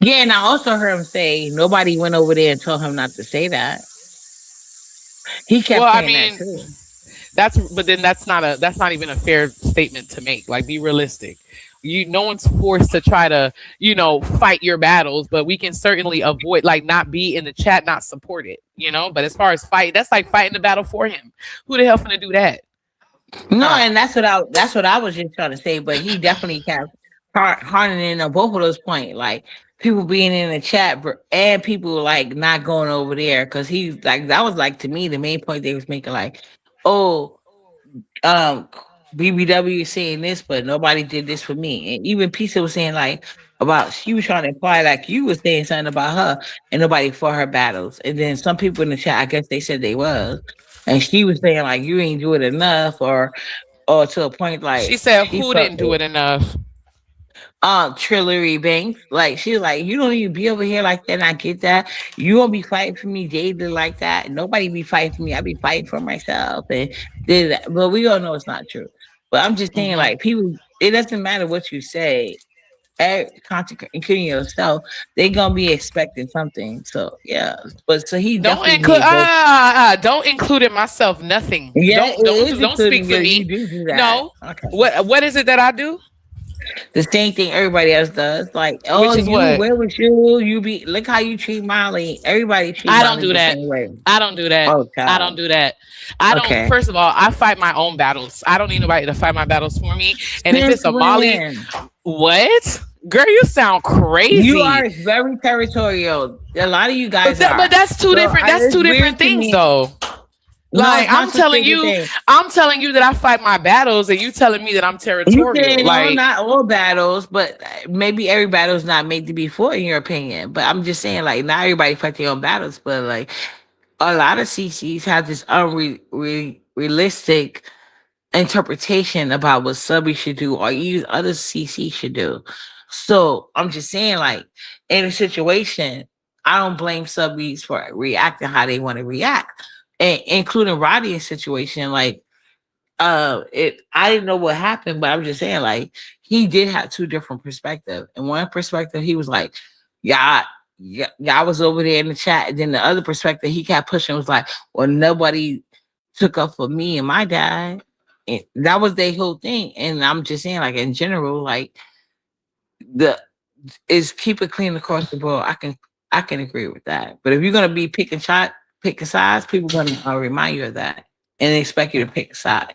Yeah, and I also heard him say nobody went over there and told him not to say that. He
Well,
kept
I
saying that
mean,
too.
but then that's not even a fair statement to make. Like, be realistic. No one's forced to try to fight your battles, but we can certainly avoid, like, not be in the chat, not support it. But as far as fight, that's like fighting the battle for him. Who the hell finna do that?
No,
Huh?
and that's what I was just trying to say. But he definitely kept harning in on both of those points, like people being in the chat and people like not going over there because he's like that was like to me the main point they was making like, oh, um BBW is saying this, but nobody did this for me. And even Pizza was saying like about she was trying to imply like you was saying something about her and nobody fought her battles. And then some people in the chat, I guess they said they was. And she was saying like you ain't do it enough or to a point
She
like
said
she
who
felt
didn't do it enough.
Trillery Banks. Like she's like, you don't even be over here like that. And I get that. You won't be fighting for me daily like that. Nobody be fighting for me. I be fighting for myself. And did that. But we all know it's not true. But I'm just saying,
Hmm.
like, people, it doesn't matter what you say, content including yourself, they gonna be expecting something. So yeah. But so he
Don't
definitely
include
made both.
don't include in myself nothing.
Yeah,
Don't
it is
don't speak
including
for
you. You
me.
do that.
No.
Okay.
What is it that I do?
The same thing everybody else does. Like, oh,
Which is
you,
what?
where was you? You be look how you treat Molly. Everybody treat
I don't
Molly
do
the
that.
same way.
I don't do that.
Oh
I don't
child.
do that. I don't.
Okay.
First of all, I fight my own battles. I don't need nobody to fight my battles for me. And if
Since
it's a Molly,
when?
what? Girl, you sound
You
crazy.
are very territorial. A lot of you guys
But
are.
that's two
So
different. That's
it's
two
weird
different
to
things,
me.
though.
No,
Like
it's not two different things.
I'm telling you that I fight my battles, and you telling me that I'm
You
territorial.
saying no,
Like,
not all battles, but maybe every battle is not made to be fought in your opinion. But I'm just saying, like, not everybody fight their own battles, but like a lot of CCs have this unrealistic interpretation about what subby should do or even other CC should do. So I'm just saying, like, in a situation, I don't blame subbies for reacting how they want to react, and including Roddy's situation. Like, it I didn't know what happened, but I'm just saying, like, he did have two different perspectives. And one perspective, he was like, yeah, yeah, y'all was over there in the chat. And then the other perspective he kept pushing was like, well, nobody took up for me and my dad. And that was their whole thing. And I'm just saying, like, in general, like, the is keep it clean across the board. I can agree with that. But if you're gonna be picking sides, people gonna remind you of that and expect you to pick a side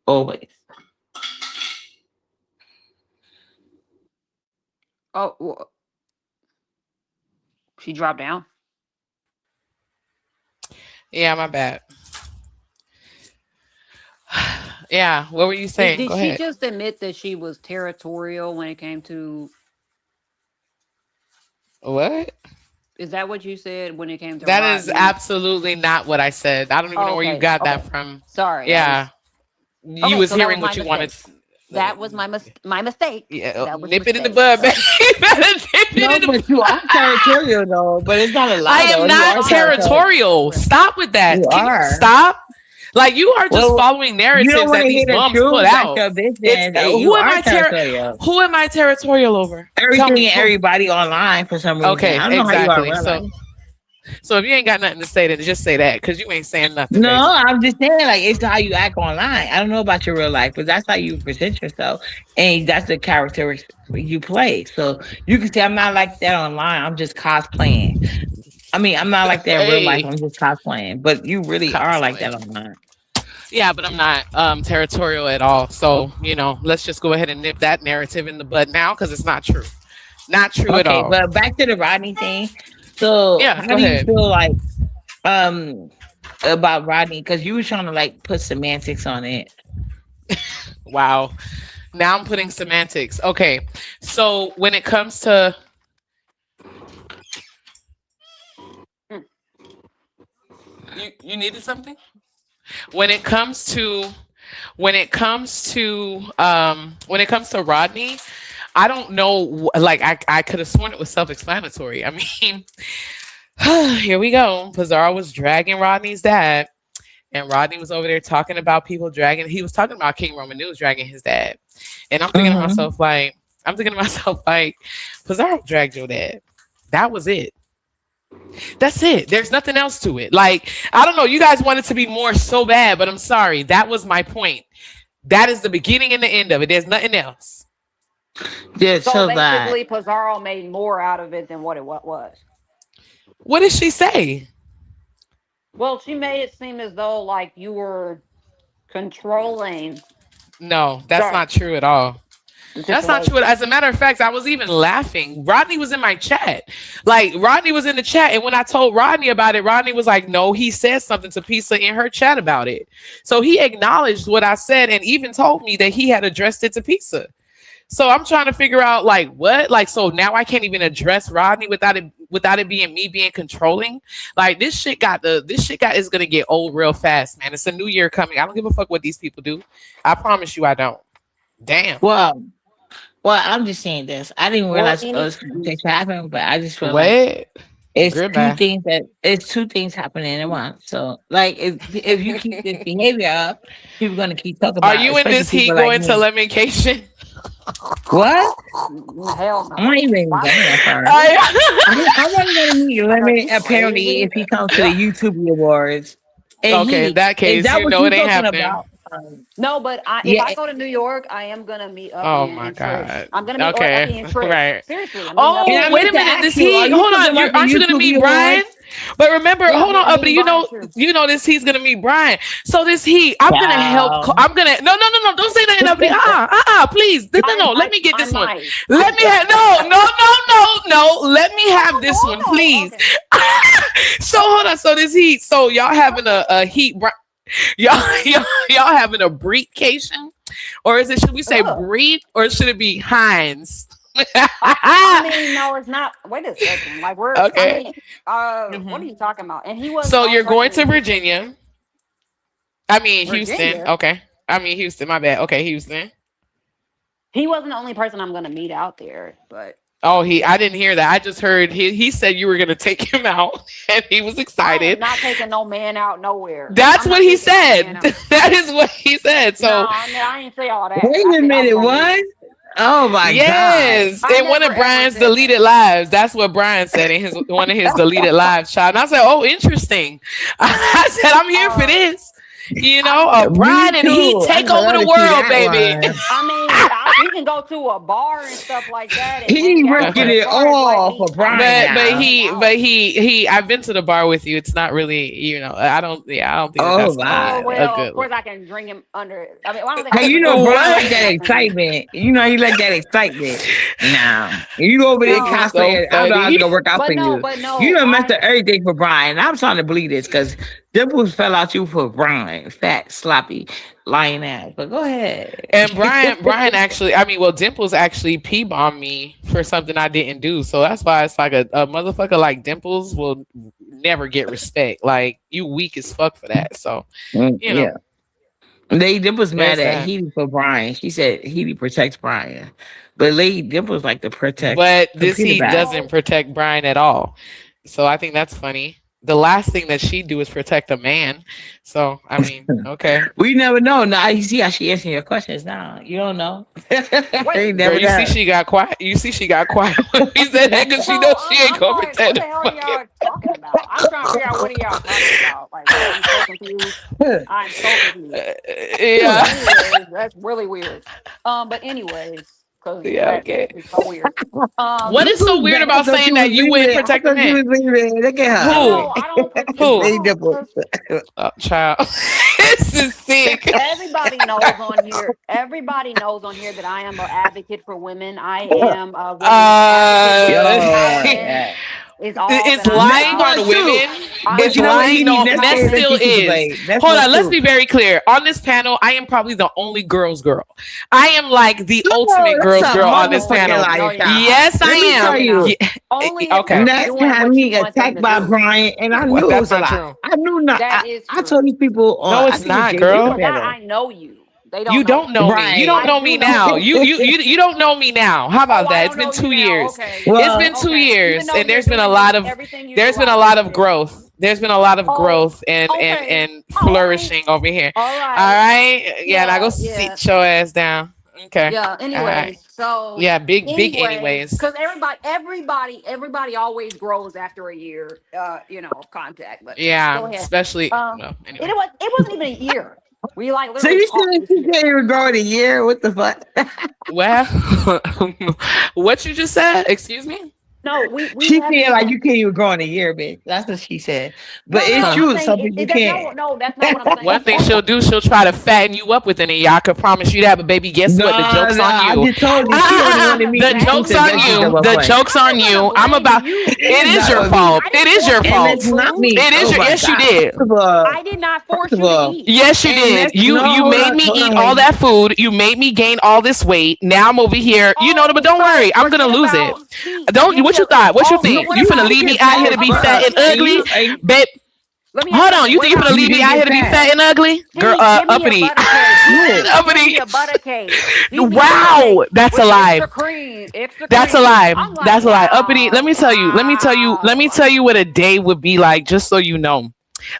always.
Oh, she dropped down.
Yeah, my bad. Yeah, what were you
Did
saying?
did
Go
she
ahead.
just admit that she was territorial when it came to?
What?
Is that what you said when it came to
That is
Rodney?
absolutely not what I said. I don't even
Oh,
know where you
okay,
got that
okay.
from.
Sorry, I
Yeah,
was
you
okay.
was
So that was
hearing
my
what you wanted.
mistake. That was my mistake.
Yeah,
That was a
nip it in the
mistake.
bud, baby.
So
You better nip
No,
it in the
but you
bud.
are territorial though. But it's not a
I
lie
am
though. You
not
are
I'm
territorial.
territorial.
real.
Stop with that.
You
Can you
are.
stop? Like you are just
Well,
following
you don't
narratives
want
that
to hear
these
the
moms put
truth. That's
out.
your
It's
business. You
who am
are
I
territorial.
who am I territorial over? Tell
Everything
me
and
who.
everybody online for some reason.
Okay,
I don't know how you are in
exactly.
real
So
life.
so if you ain't got nothing to say, then just say that because you ain't saying nothing,
No,
basically.
I'm just saying, like, it's how you act online. I don't know about your real life, but that's how you present yourself. And that's the character you play. So you can say, I'm not like that online. I'm just cosplaying. I mean, I'm not like that in real life.
Hey,
I'm just cosplaying. But you really are like
cosplay.
that online.
Yeah, but I'm not territorial at all. So let's just go ahead and nip that narrative in the bud now because it's not true. Not true at
Okay,
all.
but back to the Rodney thing. So
Yeah,
how
go
do you
ahead.
feel like um about Rodney? Because you were trying to like put semantics on it.
Wow. Now I'm putting semantics. Okay. So when it comes to
Mm.
you needed something? When it comes to when it comes to Rodney, I don't know like I could have sworn it was self-explanatory. I mean, here we go. Pizarro was dragging Rodney's dad. And Rodney was over there talking about people dragging. He was talking about King Roman News dragging his dad. And
Mm-hmm.
I'm thinking to myself, like, Pizarro dragged your dad. That was it. That's it. There's nothing else to it. Like, I don't know. You guys wanted to be more so bad, but I'm sorry. That was my point. That is the beginning and the end of it. There's nothing else.
Yeah,
So
so that
basically, Pizarro made more out of it than what it was.
What did she say?
Well, she made it seem as though like you were controlling
No, that's
the
not true at all.
the
That's not true.
situation.
As a matter of fact, I was even laughing. Rodney was in my chat. Like Rodney was in the chat, and when I told Rodney about it, Rodney was like, "No, he said something to Pisa in her chat about it." So he acknowledged what I said, and even told me that he had addressed it to Pisa. So I'm trying to figure out like what, like so now I can't even address Rodney without it being me being controlling. Like this shit got is gonna get old real fast, man. It's a new year coming. I don't give a fuck what these people do. I promise you, I don't. Damn.
well, I'm just saying this. I didn't
Well,
realize
any
this conversation happened, but I just feel like
What? Goodbye.
it's two things happening at once. So like if you keep this behavior up, people gonna keep talking
Are
about it,
you in
especially
this heat
people like
going to
me.
lamentation?
What?
hell
I'm not
no.
even
Why?
going that far.
I,
I'm only gonna meet
Are
Lemon
you
apparently
crazy?
if he comes to the YouTube Awards. And
okay, in that
is
case,
that
you
what
know
you
it ain't
talking
happening.
about?
No, but if
Yeah.
I go to New York, I am gonna meet
Oh
Uppy
my
and Trish.
god.
I'm gonna meet
Okay,
Uppy and Trish.
right.
Seriously, I'm meeting Uppy
And
and
Oh,
I
wait
Trish.
meant
a
to
minute.
ask
This
you, are
he
you
hold
talking
on.
about the
Aren't you gonna
YouTube
meet Brian?
Awards?
But remember,
Yeah,
hold on,
I'm
Uppity.
meeting Brian too.
This he's gonna meet Brian. So this he, I'm gonna help.
Wow.
I'm gonna no. Don't say nothing, Uppity. Please. No. Let me get
I
this one.
might.
Let me have no. Let me have
No,
this one,
no, no.
please.
Okay.
So hold on. So this heat. So y'all having a heat. Y'all having a breakcation, or is it? Should we say
Ugh.
breed, or should it be Heinz?
I mean, no, it's not. Wait a second. Like we're. I
Okay.
mean, what are
hmm
you talking about? And he wasn't
So
the only
you're
person
going
in
to
Houston.
Virginia. I mean Houston.
Virginia.
Okay. I mean Houston. My bad. Okay, Houston.
He wasn't the only person I'm gonna meet out there, but.
Oh, I didn't hear that. I just heard he said you were gonna take him out, and he was
I am
excited.
not taking no man out nowhere.
That's
I'm
what
not
he
taking no man
said.
out.
That is what he said.
No,
So
I ain't say all that.
Wait
I
a
said I was
minute,
gonna leave.
what? Oh my God.
yes,
I
in one
never
of
ever
Brian's
said that.
deleted lives, that's what Brian said in his one of his deleted lives, child. And I said, "Oh, interesting." I said, "I'm here for
Uh,
this." You
I
know,
Me
Brian and he
too. I
take
would
over
love
the
to see
world,
that
baby.
one.
we can go to a bar and stuff like that and
He
hang out,
risking
but as
it
far as like
all
me,
for
I'm not
Brian
But
taking
but
no
now.
man
he
out.
but he I've been to the bar with you. It's not really, I don't, I don't think that
Oh
that's gonna
Oh
be
my.
a
well, of
good
course
look.
I can drink him under. I mean, I don't think I
Hey,
can
you
drink
know
him
Oh,
under
Brian
the
like
what?
that
table.
excitement. You know he like that excitement. Now you over there
This is
No,
so
cosplaying. I know how it's
funny.
gonna work out for you.
but
You
no,
done messed up everything for Brian. I'm trying to believe this because dimples fell out you for Brian. Fat, sloppy, lying ass. But go ahead.
And Brian actually, I mean, well, Dimples actually pee bombed me for something I didn't do. So that's why it's like a motherfucker like Dimples will never get respect. Like, you weak as fuck for that. So, you know,
Yeah. Lady Dimples mad
there's
at
that.
Healy for Brian. She said Healy protects Brian. But Lady Dimples like to protect
But this
computer
heat
back.
doesn't
no.
protect Brian at all. So I think that's funny. The last thing that she do is protect a man. So I mean, okay.
We never know. Now you see how she answering your questions now. You don't know. You
Wait,
Girl,
never
you see
know.
she got quiet. You see she got quiet when he said that because she
no,
knows she ain't
I'm
gonna
like, what
protect
the
the
hell are
fucking.
y'all talking about? I'm trying to figure out what are y'all talking about. Like, I'm so confused. I'm so confused.
Yeah.
But anyways, that's really weird. But anyways, because
Yeah.
that
Okay.
is so weird.
What
Look
is
Um,
so
who's
weird
back. I
about
thought
saying
you was
that you wouldn't
leaving. I
protect a
thought you
man?
was leaving. Look at
Who?
no,
her.
I don't.
It's
I
Who?
Lady
don't.
Dimples.
Cause
Oh, child. This is sick.
everybody knows on here. Everybody knows on here that I am an advocate for women. I am a women's advocate. Women's
Uh,
empowerment
Yo,
is all
it's
that I'm
Next
lying
about.
one
on
too.
women.
But
I'm
It's
you know what? He
lying.
women's
need
No,
next
Ness
day. Let's
still
see
empowerment.
Super
is.
Blade. Next
Hold
one
on. Let's
too.
be very clear. On this panel, I am probably the only girl's girl. I am like the
No,
ultimate
that's
girl's
a
girl on this
No,
motherfucking
panel.
no,
liar,
you're
child.
not.
Yes, I
Let me
No,
tell
am.
you're
you.
not.
Yeah,
Only if
okay.
they're
Next
doing
had
what you
me
want them
attacked
to
by
do.
Brian, and I
What?
knew it
That's
was a
not
lie.
true.
I knew not.
That is
I told
true.
these people on,
No,
I
it's
think it's
not,
JJ
For
girl.
that,
channel.
I know you. They
You
don't know
don't
that.
know me. You
Right.
don't
I
know
do
me
know
now.
you.
You don't know me now. How
Oh,
about
I
that? It's
don't
been
know you
2
now.
years.
Okay.
It's
Well,
been two
Okay. Even
years,
though
and
you're
there's been a
doing
lot of
everything you
there's
do,
been
I
a lot of
respect you.
growth. There's been a lot of
Oh,
growth and
okay. All right.
flourishing over here.
All
All
right.
right. Yeah, now go
Yeah, yeah.
sit your ass down. Okay.
Yeah.
All right.
Anyways, so
Yeah, big
anyways,
anyways.
because everybody always grows after a year, of contact. But
Yeah,
go ahead.
especially
Um,
well,
it
anyway.
was it wasn't even a year. We like
so
literally
you
talked
saying
this
she
year.
can't even grow in a year? What the fuck?
Well, what you just said? Excuse me?
No, we
She
haven't
feel like
even.
you can't even grow in a year, bitch. That's what she said. But
No, no,
it's
no.
Huh.
I'm
true.
saying
Some people
that's
can't.
no. That's not what I'm
One
saying.
thing she'll do, she'll try to fatten you up within a year. I can promise you that. But baby, guess what? The
No,
joke's
no.
on
I
you.
just told you
I
she
wasn't
only
trying
wanted
to
me
The
to
fat
shoot
joke's
the
you
on
veggies at
you.
up.
one
The
point.
joke's
I
on
wasn't
you. I'm
blaming
about.
you.
It is
That
your
would be,
fault.
I
It
didn't
is
force
your
you to
and
eat
fault.
it's not
food.
me.
It is
Oh
your.
my
Yes, you
god.
did.
I did not
First
force
of
you to
all,
eat.
Yes, you
and
did.
that's
You
no.
you
Hold
made
on,
me
hold
eat
on,
all
lady.
that food. You made me gain all this weight. Now I'm over here. You know, but
Oh,
don't
so
worry. I'm gonna
forget
lose it.
about see.
Don't.
Give me
What you
a.
thought? What you
Oh, so
think?
what
You finna
about?
leave me
You
out
fat
here
Oh,
to
as
be
okay.
fat
fuck,
and
Let me
ugly,
ask you something.
babe?
Let me ask
Hold
you
on.
something.
You
What
think you
about
finna
you
leave me
didn't
out
get
here to be
fat.
fat and ugly, girl?
Give me a
Uppity,
butter cake.
No.
Give me
uppity.
a butter cake. Feed me a butter cake
Wow, that's a
with
lie.
extra cream. Extra
That's a
cream.
lie.
I'm like,
That's a lie. Uppity. Let
wow,
me tell you. Let me tell you. Let me
wow.
tell you what a day would be like, just so you know.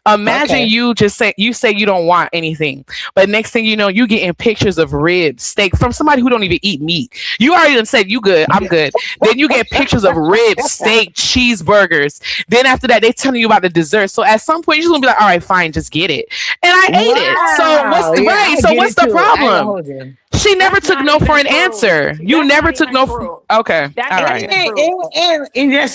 Imagine
Okay.
you just say you don't want anything, but next thing you know, you getting pictures of ribs, steak from somebody who don't even eat meat. You already done said you good, I'm good. Then you get pictures of ribs, steak, cheeseburgers. Then after that, they telling you about the dessert. So at some point, you're just gonna be like, all right, fine, just get it. And I ate it. So what's
Wow.
the
Yeah,
right?
I
So
get
what's
it
the
too. I ain't gonna
problem?
hold you.
She never
That's
took
not
no for
even
an
true.
answer. You
That's
never
not
took
even
no.
true.
Okay,
That's
all
not
right.
even true.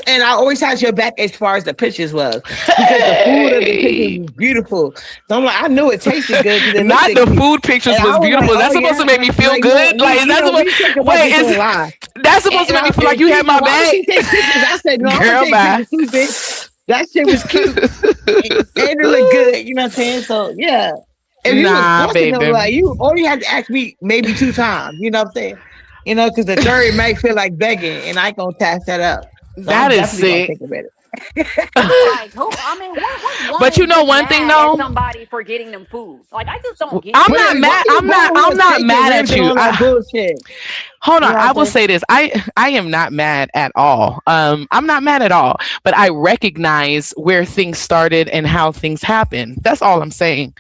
And I always had your back as far as the pictures was because the food of the pictures
Hey.
was beautiful. So I'm like, I knew it tasted good because it looked
Not
good
the
to me.
food
And
pictures
I
was
was like,
beautiful.
oh
That's supposed
yeah,
to make me feel
like no,
good. Like
we
is
you
that
know we talk
supposed?
about
Wait,
this
is
online.
that's supposed to make me feel like
And
you
she's
had
like,
my
why would
back?
she take pictures? I said, no, I'm gonna
Girl,
take
bye.
pictures too, bitch. That shit was cute and it looked good. You know what I'm saying? So yeah, if you was
Nah,
forcing them,
baby.
like you only had to ask me maybe 2 times. You know what I'm saying? Because the third might feel like begging, and I ain't gonna pass that up. So
That
I'm
is
definitely gonna
sick.
think about it.
Like who? I mean, what
But you
woman
know
gets
one thing
mad at
though,
somebody for getting them food? Like I just don't get
I'm
it.
not
Why
mad.
you going
I'm
with
not
steak
mad
and
at
ribs and
you.
all that bullshit?
Hold
You
on.
know
I
what
will
I'm saying?
say this. I am not mad at all. I'm not mad at all. But I recognize where things started and how things happen. That's all I'm saying.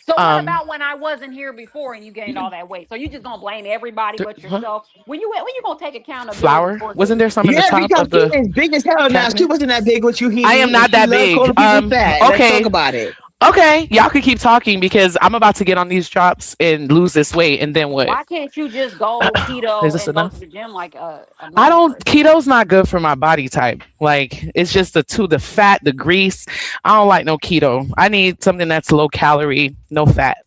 So what
Um,
about when I wasn't here before and you gained all that weight? So you just gonna blame everybody but
huh?
yourself? When you gonna take accountability
Flour?
for this?
Wasn't there some in the
Yeah,
top
because
of
she
the
is big as hell now. She
cabinet?
wasn't that big with you,
I am
Hebe, and
not
she
that
loved
big.
calling people fat. Let's talk
Okay.
about it.
Okay. Y'all can keep talking because I'm about to get on these drops and lose this weight. And then what?
Why can't you just go
Is
keto
this
and go to
enough?
the gym like a
I
normal
don't.
person?
Keto's not good for my body type. Like it's just the fat, the grease. I don't like no keto. I need something that's low calorie, no fat.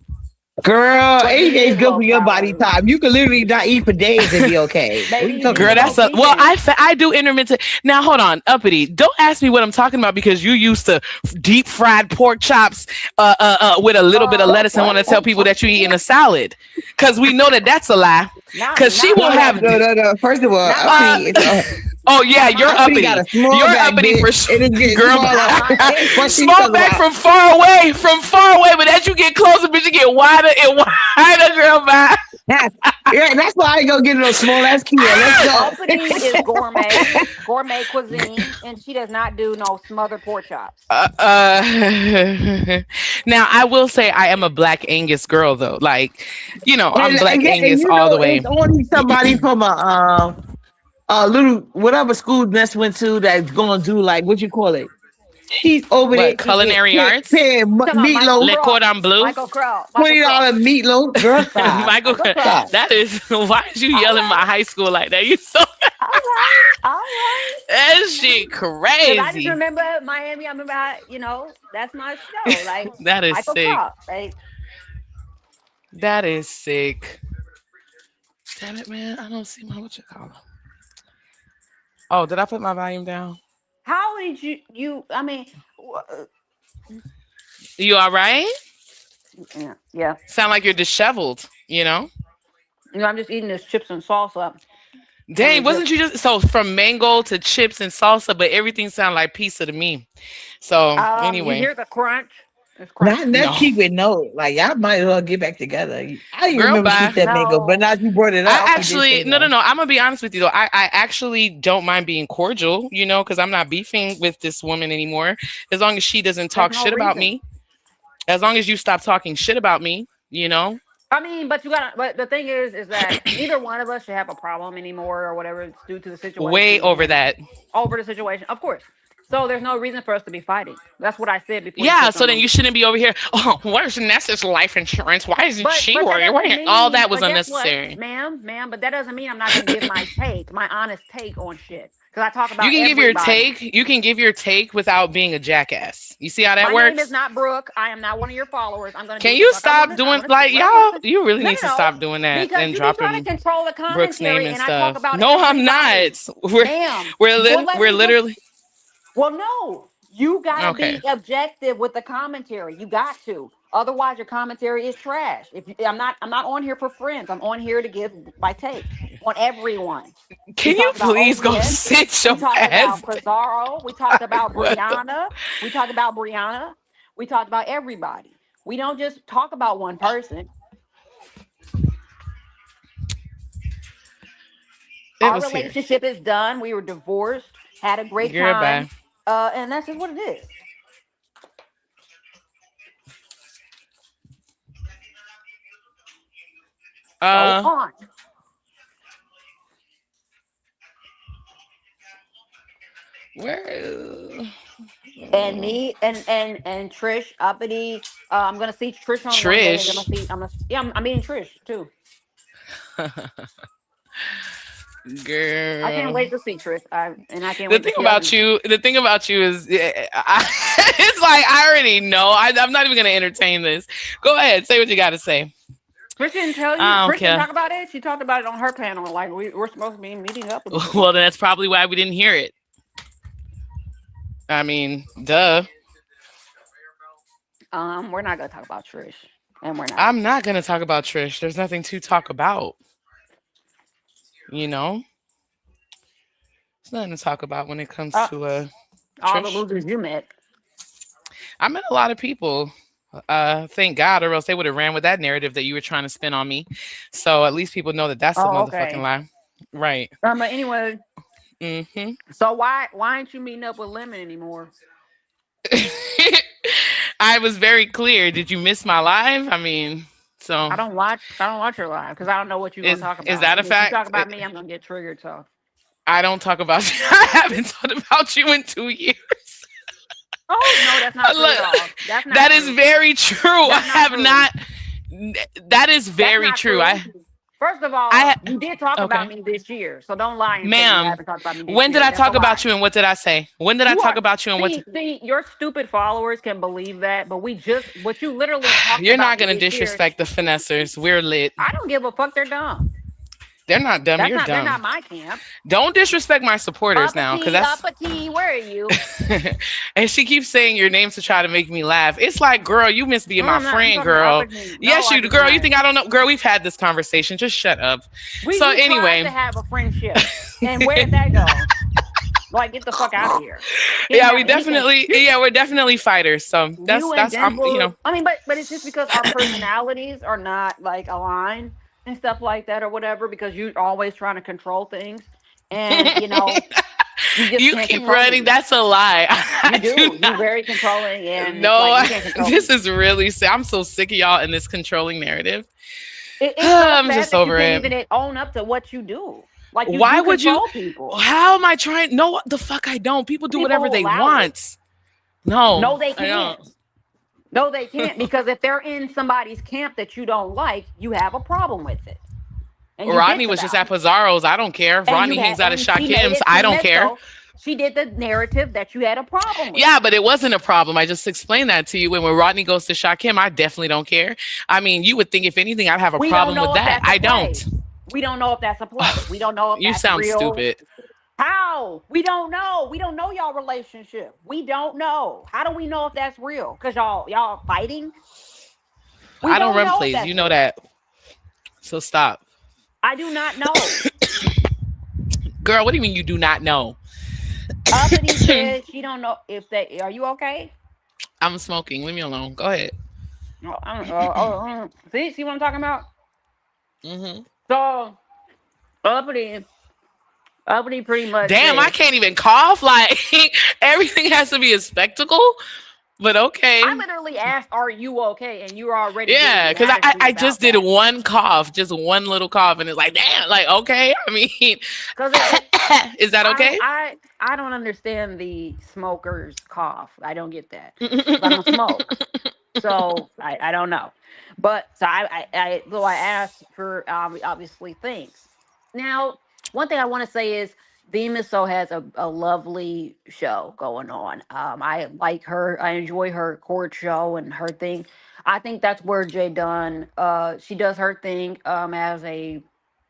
Girl,
But it
anything's
is
good
low
for your body
calorie.
type. You can literally not eat for days and be okay. What are
Maybe
you
you
talking
need
Girl,
to go
about?
that's a well.
vegan.
I do intermittent. Now hold on, uppity. Don't ask me what I'm talking about because you used to deep fried pork chops with a little bit of lettuce and want to tell
What?
people that you eating a salad because we know that that's a lie. Because she
Not
will
my
No,
have
no, no, no. First of all,
not my
uh
uppity is
oh yeah,
not
you're
my
uppity got
uppity.
a small
You're
back,
uppity for
bitch.
sure,
It is getting
girl.
not
smaller.
my
What
uppity.
you
Small
talking
back
about?
from far away, but as you get closer, bitch, you get wider and wider, girl. Bye.
Yeah, that's why I ain't gonna get no small ass Kia. Let's go.
Uppity is gourmet cuisine, and she does not do no smothered pork chops.
Uh, uh, now I will say I am a Black Angus girl though. Like, I'm Black
And
Angus
you
all
know,
the way.
it's only somebody from a little whatever school Ness went to that's gonna do like what you call it. She's over there
What
eating
culinary arts?
Talking about Michael
meatloaf,
Le
Cross.
cordon bleu.
Michael Cross. Michael Cross.
$20 meatloaf. Girl, stop,
Michael,
Michael Cross.
stop.
that is why is you
All
yelling my
right.
high school like that? You so
All right. All right.
that shit
Because I just
crazy.
remember Miami. I remember how, that's my show. Like
That is
Michael
sick.
Cross. Like,
That is sick. Damn it, man! I don't see my what you call. Oh, did I put my volume down?
how did I mean,
You all right?
yeah, yeah.
Sound like you're disheveled.
I'm just eating this chips and salsa from the
Dang,
dip.
wasn't you just so from mango to chips and salsa, but everything sounded like pizza to me. So
You
anyway,
hear the crunch? It's
Not
crunchy.
no,
that keep it no. Like y'all might as well get back together. I didn't
girl,
remember she
bye.
said mango, but
No.
now you brought it
I
up.
Okay.
She did say
actually, no, no,
that.
no. I'm gonna be honest with you though. I actually don't mind being cordial, because I'm not beefing with this woman anymore. As long as she doesn't
There's
talk
no
shit about
reason.
me. As long as you stop talking shit about me.
I mean, but but the thing is that neither one of us should have a problem anymore or whatever it's due to the
Way
situation
over
being
that.
over the situation, of course. So there's no reason for us to be fighting. That's what I said before you
Yeah,
said
so then
something.
you shouldn't be over here. Oh, where's Nessa's life insurance? Why isn't she
But that
worried?
doesn't
All
mean.
that was
But guess what,
unnecessary.
ma'am? But that doesn't mean I'm not going to give my honest take on shit. Because I talk
You
about
can give your
everybody.
take. You can give your take without being a jackass. You see how that
My name is
works?
not Brooke. I am not one of your followers. I'm going to do
Can
what the
you
fuck I want
stop
to. I
doing
want to say
like
what I want
y'all?
to say.
You really
No,
need to
no, no.
stop doing that
Because
and
you be trying to
dropping
control the
Brooke's name
commentary,
and
and I talk
stuff.
about
No, I'm
everybody,
not. We're
ma'am.
we're
Well,
we're literally
well, no. You gotta
okay.
be objective with the commentary. You got to. Otherwise, your commentary is trash. I'm not on here for friends. I'm on here to give my take on everyone. We
Can you
talked about
please go
OBS.
sit
We
your
talked
ass
about Pizarro. We talked about
down? What the
Brianna. We talked about Brianna. We talked about everybody. We don't just talk about one person.
it
Our
was here.
relationship is done. We were divorced, had a great
Goodbye.
time, and that's just what it is. Go
Uh
on.
where
And me and Trish Uppity. I'm gonna see Trish on one day, and I'm gonna
Trish.
see. I'm meeting Trish too. I can't
Girl.
wait to see Trish. I can't wait to see Uppity.
The thing about you is, it's like I already know. I'm not even gonna entertain this. Go ahead, say what you got to say.
Trish didn't tell you.
I don't
Trish didn't
care.
talk about it. She talked about it on her panel. Like we're supposed to be meeting up and shit.
Well, then that's probably why we didn't hear it. I mean, duh.
We're not gonna talk about Trish, and we're not.
I'm not gonna talk about Trish. There's nothing to talk about. You know, there's nothing to talk about when it comes
Uh,
to
all the
Trish?
losers you met.
I met a lot of people. Thank God, or else they would have ran with that narrative that you were trying to spin on me. So at least people know that that's the
Oh,
motherfucking
okay.
lie. Right.
But anyway,
Hmm.
so why ain't you meeting up with Lemon anymore?
I was very clear. Did you miss my live? I mean, so
I don't watch her live because I don't know what you're gonna talk
is
about.
that a
And if you talk
fact?
about me, I'm gonna get triggered. So
I don't talk about you. I haven't talked about you in 2 years.
oh no, that's not true at
Look,
all. That's not
that is
true.
very true. I
That's not
have
true.
not. That is
That's
very
not
true.
true. First of
I,
all, you did talk about
okay,
me this year, so don't lie and say you
ma'am.
haven't talked about me this
When did
year.
I
That's a
talk about
lie.
you and what did I say? When did I
You
talk
are
about you and what?
see, your stupid followers can believe that, but what you literally talked
You're
about
not
me
gonna
this year.
disrespect the finessers. We're lit.
I don't give a fuck. They're dumb.
They're not dumb. You're
They're
dumb.
not my camp.
Don't disrespect my supporters now, because
Uppity,
that's.
uppity, where are you?
And she keeps saying your name to try to make me laugh. It's like, girl, you miss being
No,
my
I'm not. I'm
friend,
talking to
girl.
uppity. No,
Yes,
I
you,
do
girl. You
not.
think I don't know, girl? We've had this conversation. Just shut up. So
We tried to
anyway,
have a friendship, and where did that go? Like, get the fuck out of here. Didn't
yeah,
have anything.
we're definitely fighters. So
You and
that's
Dimple. I mean, but it's just because our personalities are not like aligned and stuff like that or whatever. Because you're always trying to control things, and you just
you
can't
keep
control
running.
me.
That's a lie.
You
I do
do. You're
not.
very controlling, and it's
No,
like you can't control
this
me.
is really sad. I'm so sick of y'all in this controlling narrative.
It's so
I'm
sad
just
that you
over
can't
it.
even own up to what you do. Like you
Why
do
would you?
control people.
How am I trying? No, the fuck I don't. People do
People
whatever
who
they
allow it.
want. No,
No, they
I don't.
can't. No, they can't because if they're in somebody's camp that you don't like, you have a problem with it, and you
Rodney
bitch
was just
about
at
it.
Pizarro's. I don't care.
And you
Rodney
had,
hangs out at
and she made
Shakim's.
it
I
seem
don't
as
care.
though she did the narrative that you had a problem with
Yeah,
it.
but it wasn't a problem. I just explained that to you. And when Rodney goes to Shakim, I definitely don't care. I mean, you would think if anything, I'd have a
We don't
problem with
know if
that.
that's a
I don't.
play. We don't know if that's a play. We don't know if
You
that's
sound
real.
stupid.
How? We don't know. We don't know y'all relationship. We don't know. How do we know if that's real? Cause y'all fighting. We
I don't
don't
run
know if
plays. You
that's
know
real.
that. So stop.
I do not know.
Girl, what do you mean you do not know?
Uppity says she don't know if they. Are you okay?
I'm smoking. Leave me alone. Go ahead.
Oh, see what I'm talking about?
Hmm.
So uppity, uppity pretty much
Damn, I
says
can't even cough. Like, everything has to be a spectacle. But
I
okay.
literally asked, "Are you okay?" And you're already getting
Yeah,
an
because
attitude
I just
about
did
that.
one cough, just one little cough, and it's like, damn, like, okay. I mean,
Because
is that okay?
I don't understand the smoker's cough. I don't get that because I don't smoke. So I don't know. But so I asked for obviously things. Now, one thing I want to say is Miso has a lovely show going on. I like her. I enjoy her court show and her thing. I think that's where Jay Dunn she does her thing as a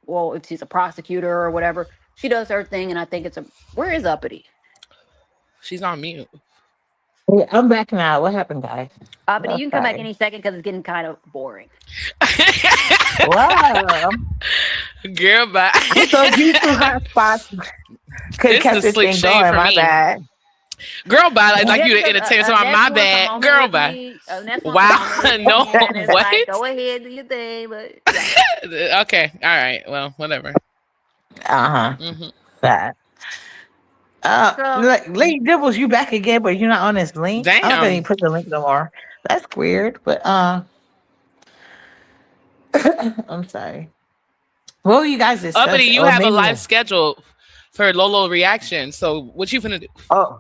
well, if she's a prosecutor or whatever. She does her thing and I think it's a where is Uppity?
She's on mute.
Yeah, I'm back now. What happened, guys?
Uppity,
Oh,
you can come back
sorry.
any second because it's getting kind of boring.
Wow.
Girl, bye.
I thought you two hot spots could have
It's the
kept this
slick
thing
shade
going.
for
My
me.
bad.
Girl, bye. Like
Yeah,
you to
because
entertain. So
Ness
my
wants a
bad.
moment
Girl,
with
bye.
me. Ness wants a
Wow.
moment with
No,
me, and it's
what?
like, go ahead, do your thing. But yeah,
Okay. All right. Well, whatever.
Uh huh.
Hmm.
Sad.
so
Lady Dibbles, you back again, but you're not on this link. I'm not gonna
Damn.
even put the link no more. That's weird, but I'm sorry. What were you guys
Uppity,
discussing?
you
Or
have a
maybe
live schedule for Lolo reaction. So what you finna do?
oh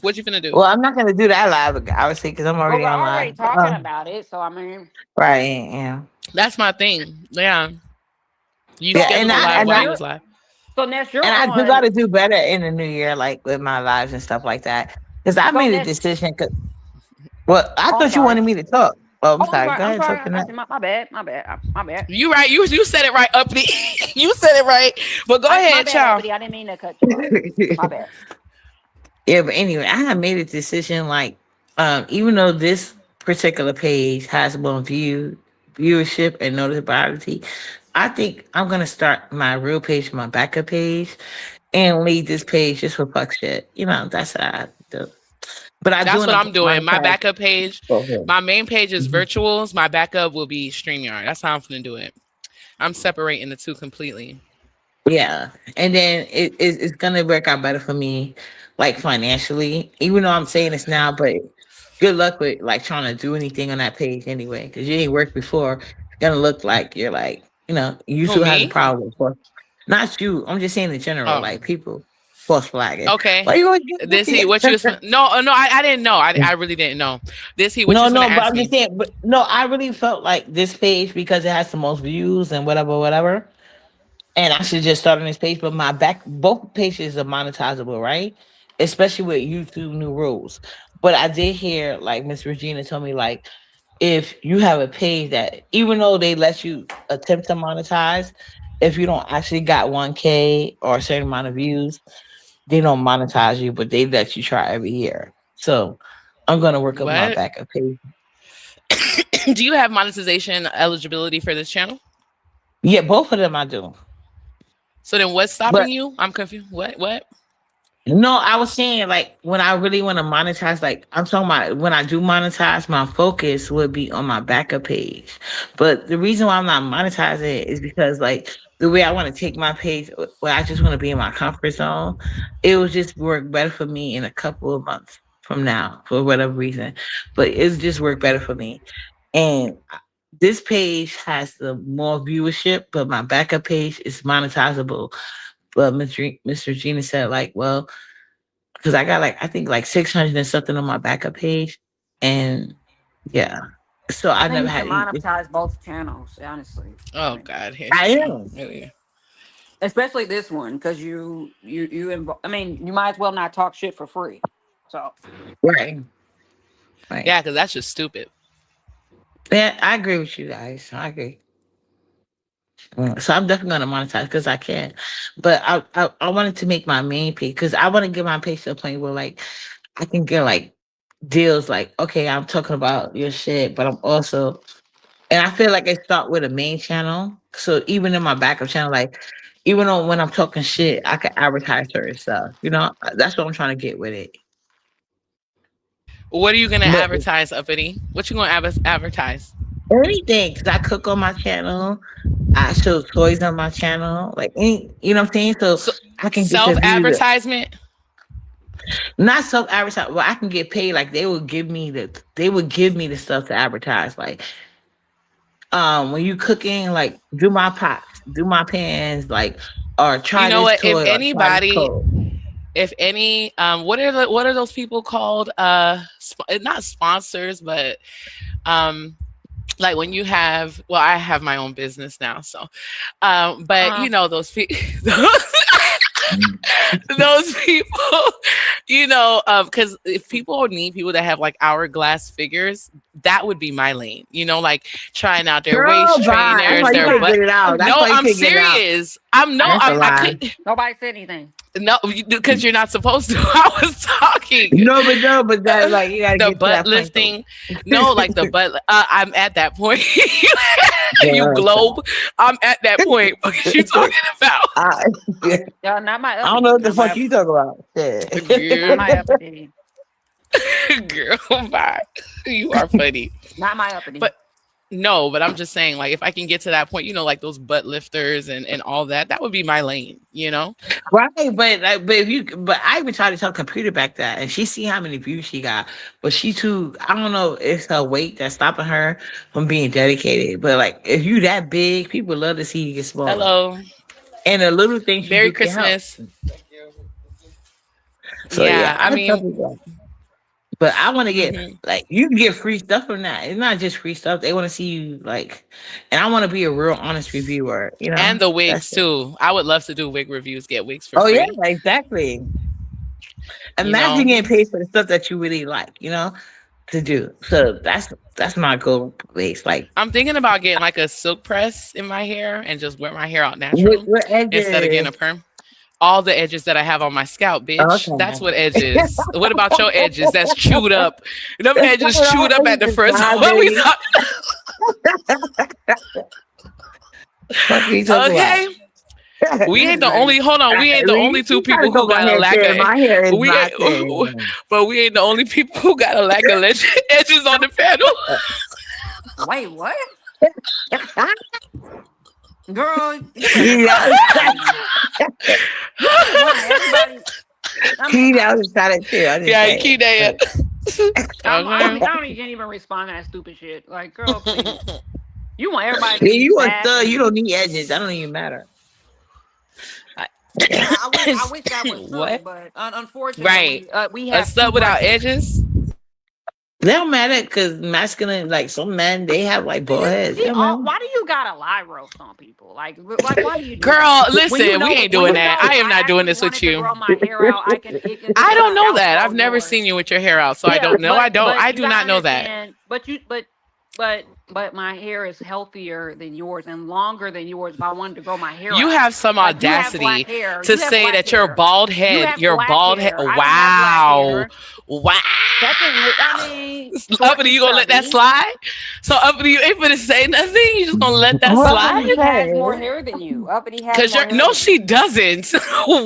What you finna do?
well, I'm not gonna do that live, obviously, because I'm
well,
already
we're
on
already
live.
talking about it. So I mean,
Right, yeah.
That's my thing. Yeah. You
Yeah,
so
scheduled the
so
live
Ness,
while he
you're
was live.
so Ness, you're
and I do
on.
gotta do better in the new year, like with my lives and stuff like that. Because I
So
made a
Ness,
decision. Cause well, I
oh, I'm
thought you
sorry.
wanted me to talk. Oh, I'm
Oh, I'm
sorry.
sorry.
Go
I'm
ahead,
sorry.
talk to
I
that.
said my bad. My bad. My bad.
You right. You said it right, Uppity. You said it right. But go
My
ahead,
bad,
child.
Uppity. I didn't mean to cut you off. My bad.
Yeah, but anyway, I have made a decision. Like, even though this particular page has more viewership and notoriety, I think I'm gonna start my real page, my backup page, and leave this page just for fuck shit. That's what I do. But I do
That's what
want to
I'm doing. My
monetize.
backup page,
Okay.
my main page is
Mhm.
virtuals. My backup will be StreamYard. That's how I'm gonna do it. I'm separating the two completely.
Yeah, and then it's gonna work out better for me, like financially. Even though I'm saying this now, but good luck with like trying to do anything on that page anyway, because you ain't worked before. It's gonna look like you're like you
Who
still has a
me?
problem with not you. I'm just saying in general,
Oh,
like people false flagging. Why
okay.
you always
This he
get
what you no no I didn't know. I really didn't know. This he what you
No,
was gonna
no, but
ask
I'm just
me?
saying, but no, I really felt like this page because it has the most views and whatever, whatever. And I should just start on this page, but my both pages are monetizable, right? Especially with YouTube new rules. But I did hear like Miss Regina told me like if you have a page that even though they let you attempt to monetize, if you don't actually got 1K or a certain amount of views, they don't monetize you, but they let you try every year. So I'm gonna work up my
What?
backup page.
Do you have monetization eligibility for this channel?
Yeah, both of them I do.
So then what's
But
stopping you? I'm confused. What?
no, I was saying like when I really want to monetize, like I'm talking about when I do monetize, my focus would be on my backup page. But the reason why I'm not monetizing it is because like the way I want to take my page, where I just want to be in my comfort zone, it will just work better for me in a couple of months from now for whatever reason. But it's just work better for me. And this page has the more viewership, but my backup page is monetizable. But Mr. Gina said, like, well, because I got like I think like 600 and something on my backup page, and yeah, so
I
I
think
never
you
had
can
anything.
monetize both channels, honestly. I
Oh
mean,
God, here
I
she go.
am
Really?
especially this one because I mean, you might as well not talk shit for free. So
right, right.
Yeah, because that's just stupid.
Yeah, I agree with you guys. I agree. So I'm definitely gonna monetize because I can, but I wanted to make my main page because I want to get my page to a point where like I can get like deals like okay I'm talking about your shit, but I'm also and I feel like I start with a main channel. So even in my backup channel, like even though when I'm talking shit, I can advertise certain stuff. That's what I'm trying to get with it.
What are you gonna
But
advertise, Uppity? What you gonna advertise?
anything, because I cook on my channel, I show toys on my channel, like you know what I'm saying. So
So,
I can get the
self
views.
advertisement.
Not self advertise. Well, I can get paid. Like they would give me the stuff to advertise. Like when you cooking, like do my pots, do my pans, like or
You
try
know
this
what? If
toy or try this
anybody,
code.
if any, what are those people called? Not sponsors, but um, like when you have. Well, I have my own business now, so but
uh-huh.
those people. Those people, because if people need people that have like hourglass figures, that would be my lane. Like trying out their
Girl,
waist
bye. That's
trainers,
why you
their
couldn't
butt.
get it out. That's
No,
why you
I'm
couldn't get it out.
serious. I'm no,
I ain't
That's a
say
I
lie.
nothing.
could
Nobody said anything.
no, because you're not supposed to. I was talking.
No, but that like you gotta
The
get to
butt
that point though.
lifting, no, like the butt. I'm at that point. You
Girl,
globe. I'm at that point. What you talking about,
I,
Yeah, not my
I don't know
uppity.
what the
Not my
fuck you
uppity.
talking about. Shit.
Not
girl?
my uppity.
Girl, bye. You are funny.
Not my uppity.
But no, but I'm just saying, like, if I can get to that point, like those butt lifters and all that, that would be my lane.
Right, but I even tried to tell computer back that, and she see how many views she got, but she too. I don't know, if it's her weight that's stopping her from being dedicated. But like, if you that big, people love to see you get smaller,
Hello.
and the little things you
Merry
do can help.
Christmas.
So yeah,
Yeah, I
I tell
mean,
people, but I want to get
hmm
like you can get free stuff from that. It's not just free stuff. They want to see you like, and I want to be a real honest reviewer.
and the
That's
wigs
it.
too. I would love to do wig reviews, get wigs for
Oh yeah,
free.
exactly.
You
Imagine
know,
getting paid for the stuff that you really like. To do. So that's my goal base. Like
I'm thinking about getting like a silk press in my hair and just wear my hair out natural
what
instead of getting a
edges?
perm. All the edges that I have on my scalp, bitch. That's
Okay.
what edges. What about your edges? That's chewed up. Them
It's not
edges
all
chewed up at the
edges,
first.
nah,
What we
baby.
talk?
Fuck you talking about?
Okay. We ain't the
Listen,
only. Hold on, we ain't the only two
you try to
people
go
who
my
got a
hair
lack
thin.
of.
My hair is
We
not
ain't,
thin.
but we ain't the only people who got a lack of edges on the panel.
Wait, what? Girl, you better
He
calm
knows
down,
that.
man. You keep wanting everybody. I mean,
He knows that it too. I just
Yeah, you
say
keep that.
I
Okay.
don't even respond to that stupid shit. Like, girl, please. You want everybody to
Yeah,
be
you a
fat
stud. You
and
don't need edges. That don't even matter. Yeah.
I wish that was true,
What?
but
Right.
unfortunately, we
A
have too
stud
much.
without edges?
They don't matter because masculine, like some men, they have like bald heads. They don't matter.
Why do you gotta lie roast on people? Like why do you do that?
Girl, listen, we ain't
When
doing
you
that.
know
I
if
am
I
not doing
actually
this with
wanted to
you.
grow my hair out,
I
it's
don't
gonna
know that.
outgrow
I've never
yours.
seen you with your hair out, so I
Yeah,
don't know. I
you
do
gotta
not know that.
understand. But my hair is healthier than yours and longer than yours. If I wanted to grow my hair
You
out,
have some
like you have black
audacity
hair,
to say that
you have
your
black
bald head.
hair. I don't have black
Wow.
hair.
Wow.
Secondly, I mean, short
Uppity,
and
you gonna let that
stubby.
slide? So Uppity, you ain't gonna say nothing. You just gonna let that
What I'm
slide?
gonna
Uppity has more
say?
hair than you. Uppity has
Cause
more
you're
hair
no,
than you.
she doesn't.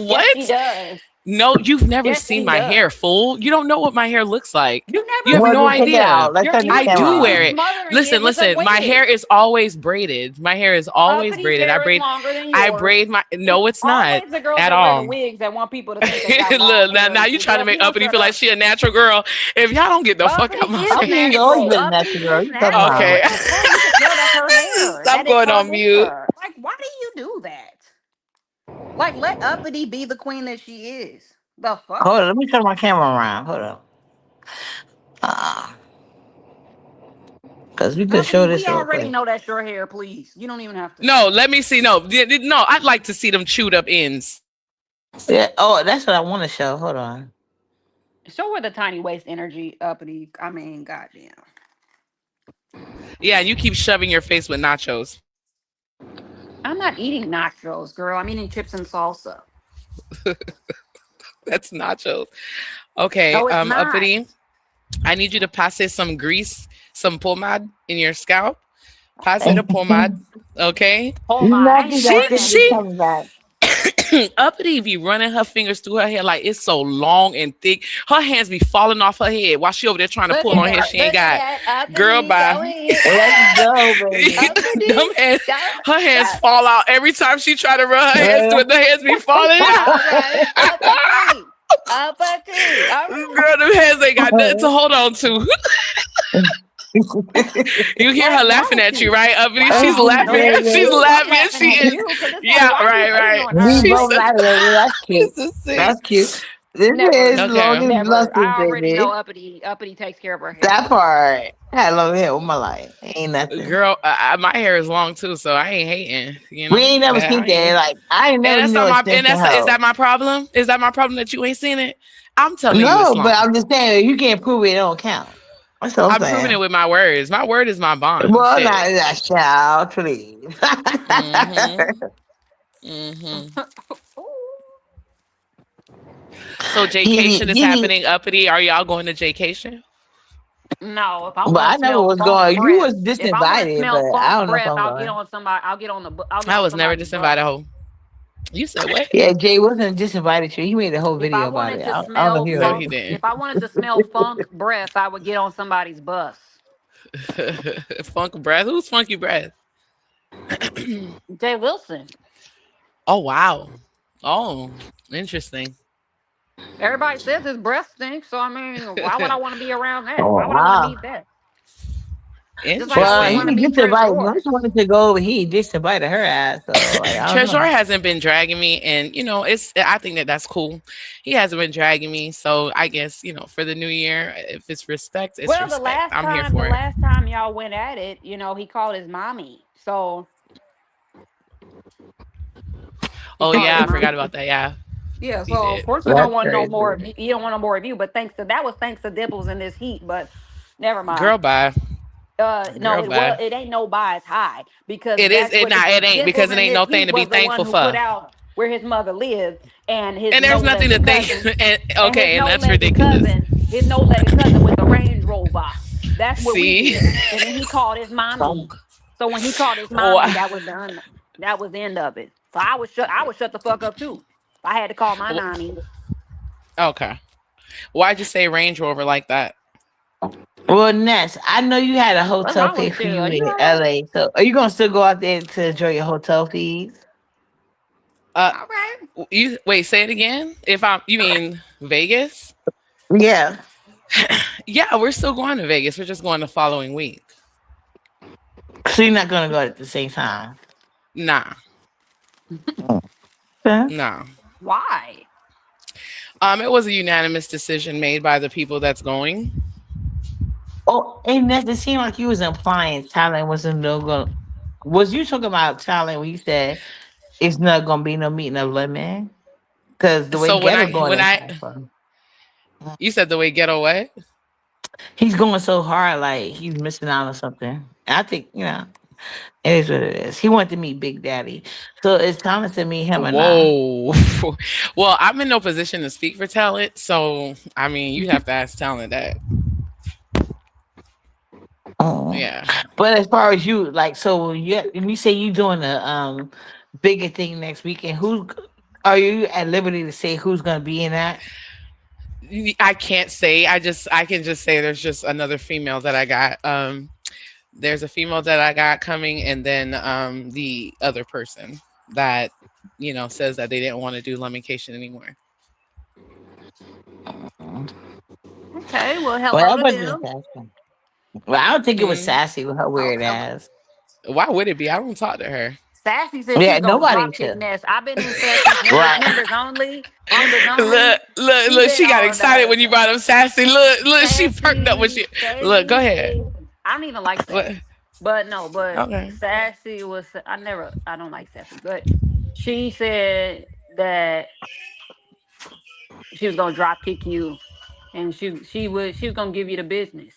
Yes, she
What?
does.
No, you've never
Yes,
seen
she
my hair,
does.
fool. You don't know what my hair looks like.
You
You have
never
Well,
no
just take it
seen.
idea.
out. Let's turn the
I
You're
do
camera
wear
just
on.
it.
smothering it
Listen,
with a
listen. My hair
wig.
is always braided. My hair is always
Uppity
braided.
hair is longer than
I
yours.
braid my.
See,
No, it's not
always the girls
at
that wear the
all.
wigs that want people to think they got long
Look,
hair
now
and
you
shit.
trying
Girl,
to
if you
make
don't
Uppity
shut
feel like
up.
she a natural girl. If y'all don't get the fuck
Uppity
out my
is
I
face.
mean, you always
natural.
been a
Uppity
natural girl.
is
You talking
natural.
about?
Okay.
What the fuck? You can tell that's her hair.
Stop
That is
going
her
on mute.
hair. Like, why do you do that? Like, let Uppity be the queen that she is. The fuck?
Hold on. Let me turn my camera around. Hold on. Because we could show
Uppity,
this
we
real
already
quick.
know that's your hair, please. You don't even have to.
No, let me see. No, no. I'd like to see them chewed up ends.
Yeah. Oh, that's what I want to show. Hold on.
Show her the tiny waist energy, Uppity. I mean, goddamn.
Yeah, you keep shoving your face with nachos.
I'm not eating nachos, girl. I'm eating chips and salsa.
That's nachos. Okay,
No, it's not.
Uppity, I need you to pass it some grease, some pomade in your scalp. Pass it a
Thank
pomade.
you.
Okay.
Hold
You
on. I
lucky
ain't
She
that
doing
shit
that.
be
she
coming back.
Uppity be running her fingers through her hair like it's so long and thick. Her hands be falling off her head while she over there trying to
Look
pull
at
on hair
that.
she ain't
Look at
got.
that.
Girl,
Uppity
bye.
going in.
Let's go,
Them
Uppity.
hands,
Go.
her hands
Go.
fall out every time she try to run her hands through it. The hands be falling out.
All right. Uppity. Uppity. All right.
Girl, them hands ain't got nothing to
baby.
hold on to. You hear
Like,
her
why
laughing
don't
at you,
you?
right, Uppity?
Why?
She's
Thank you,
laughing. She's
baby.
I'm
laughing.
laughing
She
at
is.
you because it's like,
Yeah,
why are you
right,
hating
right.
on
We
her?
She
both
said,
like it. That's cute.
"It's a six."
That's cute. This
Never.
is long
Okay,
and
Never.
luscious,
I already know
baby.
Uppity takes care of her hair.
That part. I love it with my life. Ain't nothing.
girl, my hair is long too, so I ain't hating. You
We
know
ain't never
that
seen
I
that.
ain't.
Like I ain't
And
never
that's
knew
not my. And
extension
is
held.
that my problem? Is that my problem that you ain't seen it? I'm telling you, it's
No, but
long.
I'm just saying you can't prove it. It don't count. That's what I'm
I'm proving it
saying.
with my words. My word is my bond.
Well, not
Shit.
that child, please.
Mm-hmm. Mm-hmm. So
Kitty,
Jaycation is
kitty.
happening. Uppity, are y'all going to Jaycation?
No, if I
But
want
I
to
never
smell
was
funk
going. You
breath,
was
if I want to
disinvited,
smell
but I
funk
don't know if
breath,
I'm
I'll get
going.
on somebody. I'll get
I
on
was never
somebody's bus.
disinvited. Ho. You said what?
Yeah, Jay wasn't disinvited you. He made a whole
If I
video about
wanted
it.
to
I don't know if
smell
you
No,
heard
he
funk,
didn't.
if I wanted to smell funk breath, I would get on somebody's bus.
Funk breath. Who's funky breath?
Jay Wilson.
Oh wow. Oh, interesting.
Everybody says his breath stinks, so I mean, why would I want to be around that?
Oh
Why would I want to
wow.
meet that? Just like I
Well,
wouldn't
he
want to
Interesting.
meet
disinvited.
Tresor.
Once wanted to go over, he disinvited her ass. So like I don't
Treasure
know.
hasn't been dragging me, and it's. I think that that's cool. He hasn't been dragging me, so I guess for the new year, if it's respect, it's
Well,
respect. I'm here
the
for it.
last time y'all went at it, he called his mommy. So he
Oh
called his
yeah, I forgot
mommy.
about that. Yeah,
Yeah,
he
so of
did.
course he don't
That's
want no more of
crazy.
you. He don't want no more of you. But that was thanks to Dimples in this heat. But never mind.
Girl, bye.
No,
Girl, bye.
it ain't no buys high because
It is.
that's
It
what
not. It ain't
Dimples
because it
in
ain't
this
no thing
heat
to be
was the one
thankful
who put
for.
out where his mother lived and his
And there's
no
nothing to
legged
thank.
cousin
And
and his
okay, and
no
that's
legged
ridiculous.
cousin, with the Range Rover. That's what we
See,
did. And then he called his mommy.
funk.
So when he called his mommy,
Wow.
that was the end of it. So I would shut the fuck up too. If I had to call my
Wh-
nanny.
Okay. Why'd you say Range Rover like that?
Well, Ness, I know you had a
What's
hotel
wrong
pay
with
for
you?
you
Are you
in
all right?
LA. So are you gonna still go out there to enjoy your hotel fees?
Uh,
All right.
you wait. Say it again. If I'm, you mean Vegas?
Yeah.
Yeah, we're still going to Vegas. We're just going the following week.
So you're not gonna go at the same time.
Nah,
Okay.
nah.
Why?
It was a unanimous decision made by the people that's going.
Oh, and Ness, it seemed like you was implying Thailand wasn't no go. Was you talking about Thailand when you said it's not gonna be no meeting of limit? Because the way
So
Ghetto going
when
is
I
fun.
you said the way ghetto what?
He's going so hard, like he's missing out on something. And I think it is what it is. He wanted to meet Big Daddy, so it's time to meet him or not.
Whoa. Well, I'm in no position to speak for talent, so I mean, you'd have to ask talent that.
Oh.
Yeah.
But as far as you, like, so when you say you doing a bigger thing next weekend, who are you at liberty to say who's gonna be in that?
I can't say. I can just say there's just another female that I got. There's a female that I got coming, and then the other person that says that they didn't want to do Lemmication anymore.
Okay. Well,
Well,
hello to
everybody's been
them.
fashion. Well, I don't think it was
Hmm.
sassy with her weird
Okay.
ass.
Why would it be? I don't talk to her.
Sassy said she
Yeah,
was gonna
nobody
drop kick
should.
Ness. I've been in Sassy's
Right.
members only. Members only.
Look, look,
She
look.
been
She got
on
excited when you brought up Sassy. Look, look. She perked up when she. Look, go
Sassy
ahead.
said I don't even like
What?
Sassy. But no, but
Okay.
Sassy was I don't like Sassy, but she said that she was gonna drop kick you and she was gonna give you the business.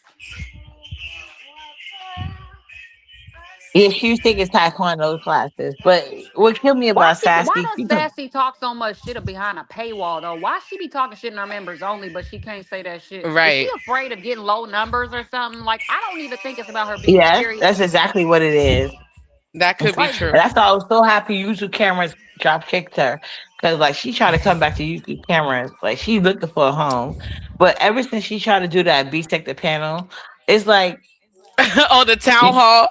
Yeah, she was taking taekwondo classes. But what killed me about
Why
Sassy,
does Sassy talk so much shit behind a paywall though? Why she be talking shit in her members only, but she can't say that shit? Is she
Right.
afraid of getting low numbers or something? Like I don't even think it's about her being
yes,
serious.
that's exactly what it is.
That
And
could be true.
that's why I was so happy YouTube cameras drop kicked her. Because like she tried to come back to YouTube cameras. Like she's looking for a home. But ever since she tried to do that B sector panel, it's like
Oh, the town
you,
hall.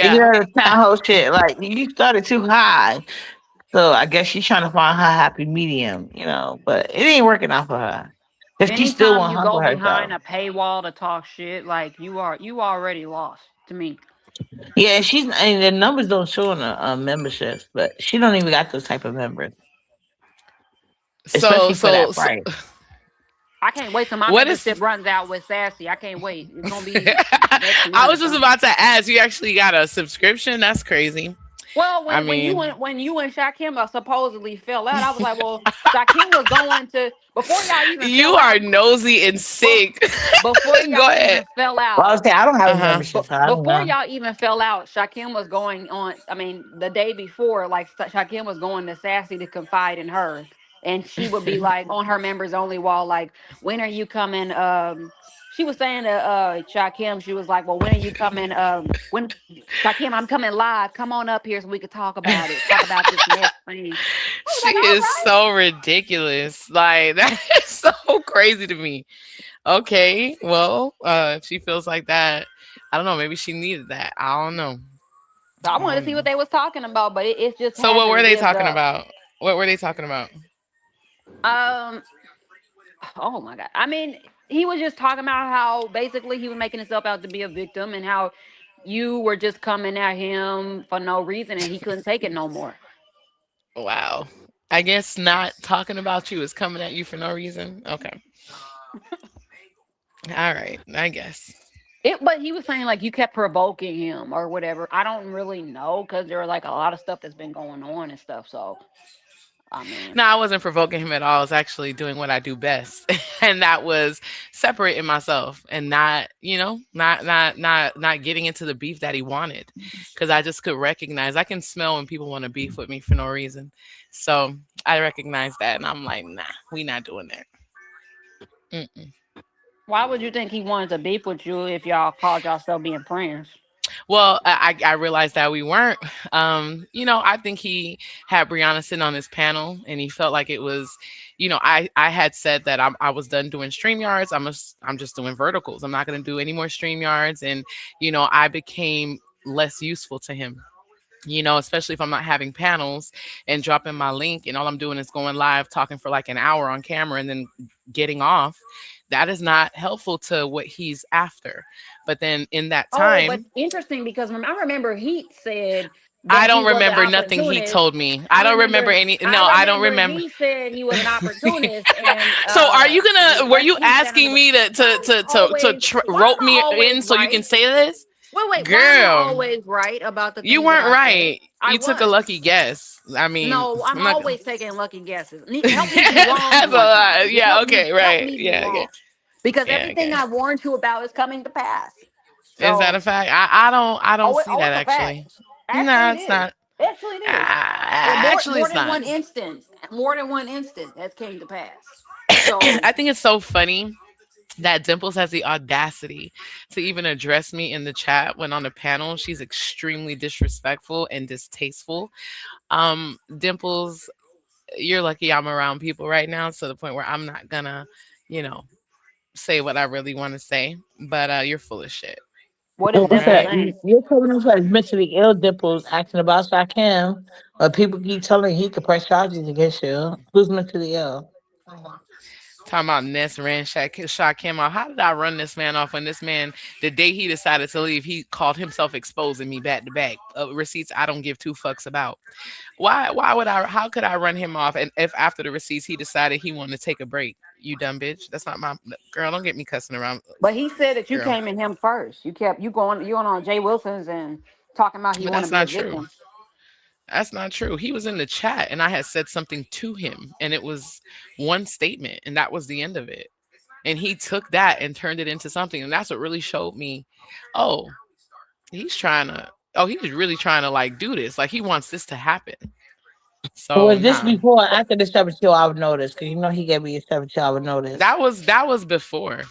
you
Yeah.
know the town hall shit. Like you started too high. So I guess she's trying to find her happy medium. But it ain't working out for her. Because she still
Anytime
won't
you go
humble
behind
herself.
a paywall to talk shit, like you already lost to me.
Yeah, and the numbers don't show on the memberships, but she don't even got those type of members,
So,
especially for
so,
that
so,
price.
I can't wait till my
what is?
membership runs out with Sassy. I can't wait. It's gonna be next
I
month or
was just
something.
about to ask. You actually got a subscription? That's crazy.
Well,
I
when
mean,
when you and Shakim supposedly fell out, I was like, well, Shakim was going to before y'all even
you
fell
are
out.
nosy and
Bef-
sick.
Before
Go
y'all
ahead.
even fell
Well, I was
out,
saying I don't have
Uh
a
huh.
membership, so I don't
before
know.
y'all even fell out, Shakim was going on. I mean, the day before, like Shakim was going to Sassy to confide in her, and she would be like on her members only wall, like, "When are you coming?" She was saying to Shakim, she was like, "Well, when are you coming? When Shakim, I'm coming live. Come on up here so we could talk about it. Talk about this mess thing." I was
She
like, "All
is
right."
so ridiculous. Like that is so crazy to me. Okay, well, if she feels like that, I don't know. Maybe she needed that. I don't know.
So I
I
wanted to
don't
see what
know.
they was talking about, but it just
So, what were
hasn't
they
lived
talking
up.
about? What were they talking about?
Um, Oh my god. I mean, he was just talking about how basically he was making himself out to be a victim and how you were just coming at him for no reason and he couldn't take it no more.
Wow. I guess not talking about you is coming at you for no reason. Okay. All right. I guess.
But he was saying like you kept provoking him or whatever. I don't really know because there were like a lot of stuff that's been going on and stuff. So I mean,
No, I wasn't provoking him at all. I was actually doing what I do best, and that was separating myself and not getting into the beef that he wanted, because I just could recognize. I can smell when people want to beef with me for no reason, so I recognize that, and I'm like, nah, we not doing that. Mm-mm.
why would you think he wanted to beef with you if y'all called yourself being friends?
Well, I realized that we weren't. I think he had Brianna sitting on his panel, and he felt like it was, I had said that I was done doing StreamYards. I'm just doing verticals. I'm not going to do any more StreamYards, and I became less useful to him. Especially if I'm not having panels and dropping my link, and all I'm doing is going live, talking for like an hour on camera, and then getting off. That is not helpful to what he's after. But then in that
Oh, but
time,
interesting because I remember he said
I
that he
don't
was an
remember nothing he
opportunist.
told me. I don't remember any.
I
No, I don't
remember
remember.
he said he was an opportunist and
So, are you gonna? Were you
he's been under
asking
the
me to
why
rope
am I
me
always
in so you can
right?
say this,
Wait, why am I
girl?
always right about the
You
things that
weren't
I say?
right.
I
You took a
was.
lucky guess. I mean,
No, I'm
I'm not.
always taking lucky guesses. Help me be wrong
That's a
one time.
lot.
Just
Yeah. Okay.
help
Right.
me be
Yeah. Okay.
wrong. Because
Yeah.
everything
Okay.
I warned you about is coming to pass.
Is that
So
a fact? I don't see that
it's a fact.
actually.
Actually,
No,
it
it's
is.
not.
Actually, it is.
Actually,
More
it's
than
not.
one instance. More than one instance that came to pass. So
I think it's so funny that Dimples has the audacity to even address me in the chat when on the panel. She's extremely disrespectful and distasteful. Dimples, you're lucky I'm around people right now to the point where I'm not gonna, you know, say what I really want to say. But you're full of shit.
what is
And
All
what's
Dimple
that?
right.
saying?
You're coming up as mentally ill dimples asking about Shakim, but people keep telling he could press charges against you. Who's mentally ill?
Talking about Ness ran Shakim off. How did I run this man off when this man, the day he decided to leave, he called himself exposing me back to back? Receipts I don't give two fucks about. Why would I? How could I run him off? And if after the receipts he decided he wanted to take a break, you dumb bitch. That's not my girl. Don't get me cussing around,
But he said that you
girl.
came in him first. You going on Jay Wilson's and talking about he
But
want to
that's
be a
not true.
victim.
That's not true. He was in the chat and I had said something to him and it was one statement and that was the end of it. And he took that and turned it into something and that's what really showed me, oh, he's trying to he's really trying to like do this. Like he wants this to happen. So
Was this
nah.
before or after the 72-hour notice? Because you know he gave me a 72-hour notice.
That was before.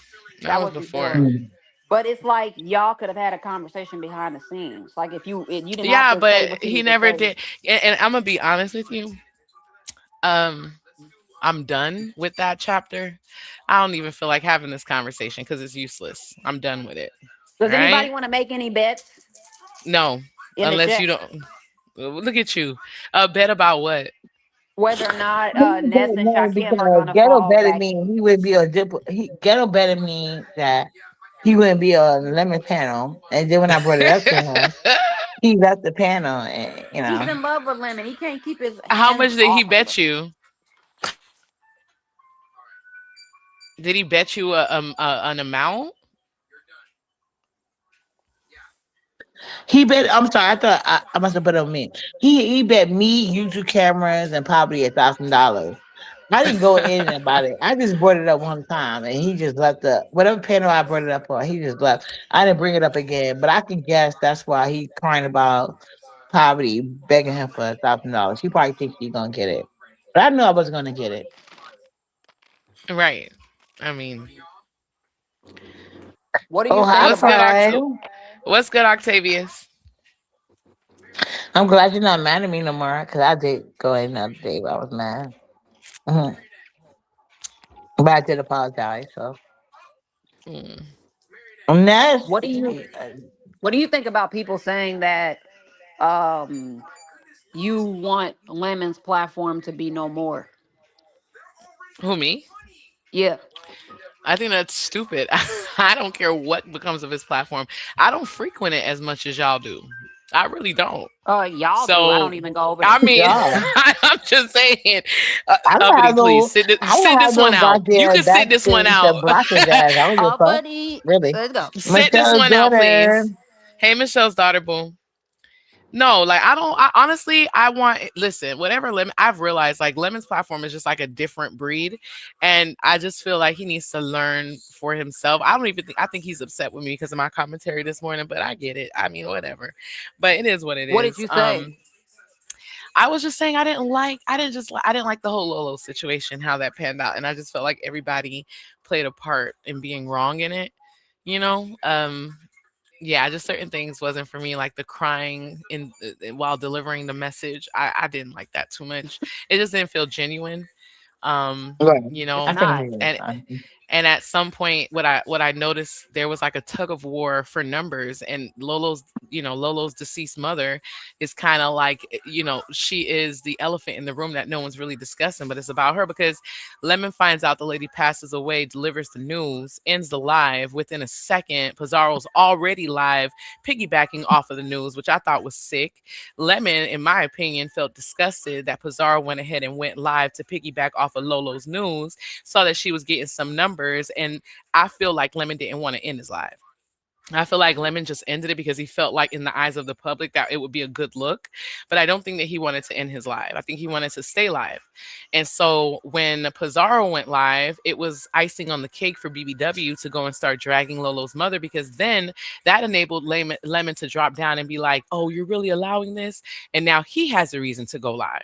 That
That
was
was
before.
before.
Mm.
But it's like y'all could have had a conversation behind the scenes. Like if you didn't have
Yeah,
to say
but
what you
he
need to
never
say.
did. And I'm gonna be honest with you. Um, I'm done with that chapter. I don't even feel like having this conversation because it's useless. I'm done with it. All
Does
right?
anybody want to make any bets
No,
in the
unless you
chat
don't. Look at you. Bet about what?
whether or not
This is
Ness
that
and
man
Shakim are
because
gonna
Ghetto
fall
betted
back?
me he would be a dip. Ghetto betted me that he wouldn't be on the lemon panel, and then when I brought it up to him, he left the panel, and
He's in love with Lemon. He can't keep his
How
hands
much did he
off of
bet
her.
you? Did he bet you an amount?
he bet. I'm sorry, I thought I must have put it on me. He bet me YouTube cameras and probably $1,000. I didn't go in about it. I just brought it up one time, and he just left the whatever panel I brought it up on. He just left. I didn't bring it up again, but I can guess that's why he's crying about poverty, begging him for $1,000. He probably thinks he's gonna get it, but I knew I wasn't gonna get it.
Right. I mean,
What do
Oh,
you think
hi,
what's good,
about
Pride.
What's good, Octavius?
I'm glad you're not mad at me no more because I did go in the other day, but I was mad. Mhm. But I did apologize. So
Mm.
and that's
what do you what do you think about people saying that um you want Lemon's platform to be no more?
Who me?
Yeah.
I think that's stupid. I don't care what becomes of his platform. I don't frequent it as much as y'all do. I really don't.
Y'all do. I
So,
don't even go over
I
there.
mean,
y'all.
I'm just saying,
I don't
Uppity,
have
please
no,
sit
I don't
sit
have
this one
no
out. You
goddamn
can sit this one
backstage to
out.
block his ass. I don't give a fuck.
Buddy,
Really.
let's go.
Sit this
Michelle's
one out,
daughter.
please. Hey, Michelle's daughter, boo. No, like I don't. I honestly, I want. Listen, whatever lemon. I've realized like Lemon's platform is just like a different breed, and I just feel like he needs to learn for himself. I don't even think. I think he's upset with me because of my commentary this morning, but I get it. I mean, whatever. But it is what it
What did
is.
you say?
I was just saying I didn't like. I didn't just. I didn't like the whole Lolo situation, how that panned out, and I just felt like everybody played a part in being wrong in it. You know. yeah, just certain things wasn't for me, like the crying while delivering the message. I didn't like that too much. It just didn't feel genuine.
Right.
You
It's
I
know,
can
not.
agree with
and
that.
and at some point what I noticed, there was like a tug of war for numbers, and Lolo's deceased mother is kind of like, she is the elephant in the room that no one's really discussing, but it's about her because Lemon finds out the lady passes away, delivers the news, ends the live. Within a second, Pizarro's already live, piggybacking off of the news, which I thought was sick. Lemon, in my opinion, felt disgusted that Pizarro went ahead and went live to piggyback off of Lolo's news, saw that she was getting some numbers, and I feel like Lemon didn't want to end his live. I feel like Lemon just ended it because he felt like, in the eyes of the public, that it would be a good look. But I don't think that he wanted to end his live. I think he wanted to stay live. And so when Pizarro went live, it was icing on the cake for BBW to go and start dragging Lolo's mother, because then that enabled Lemon to drop down and be like, oh, you're really allowing this? And now he has a reason to go live.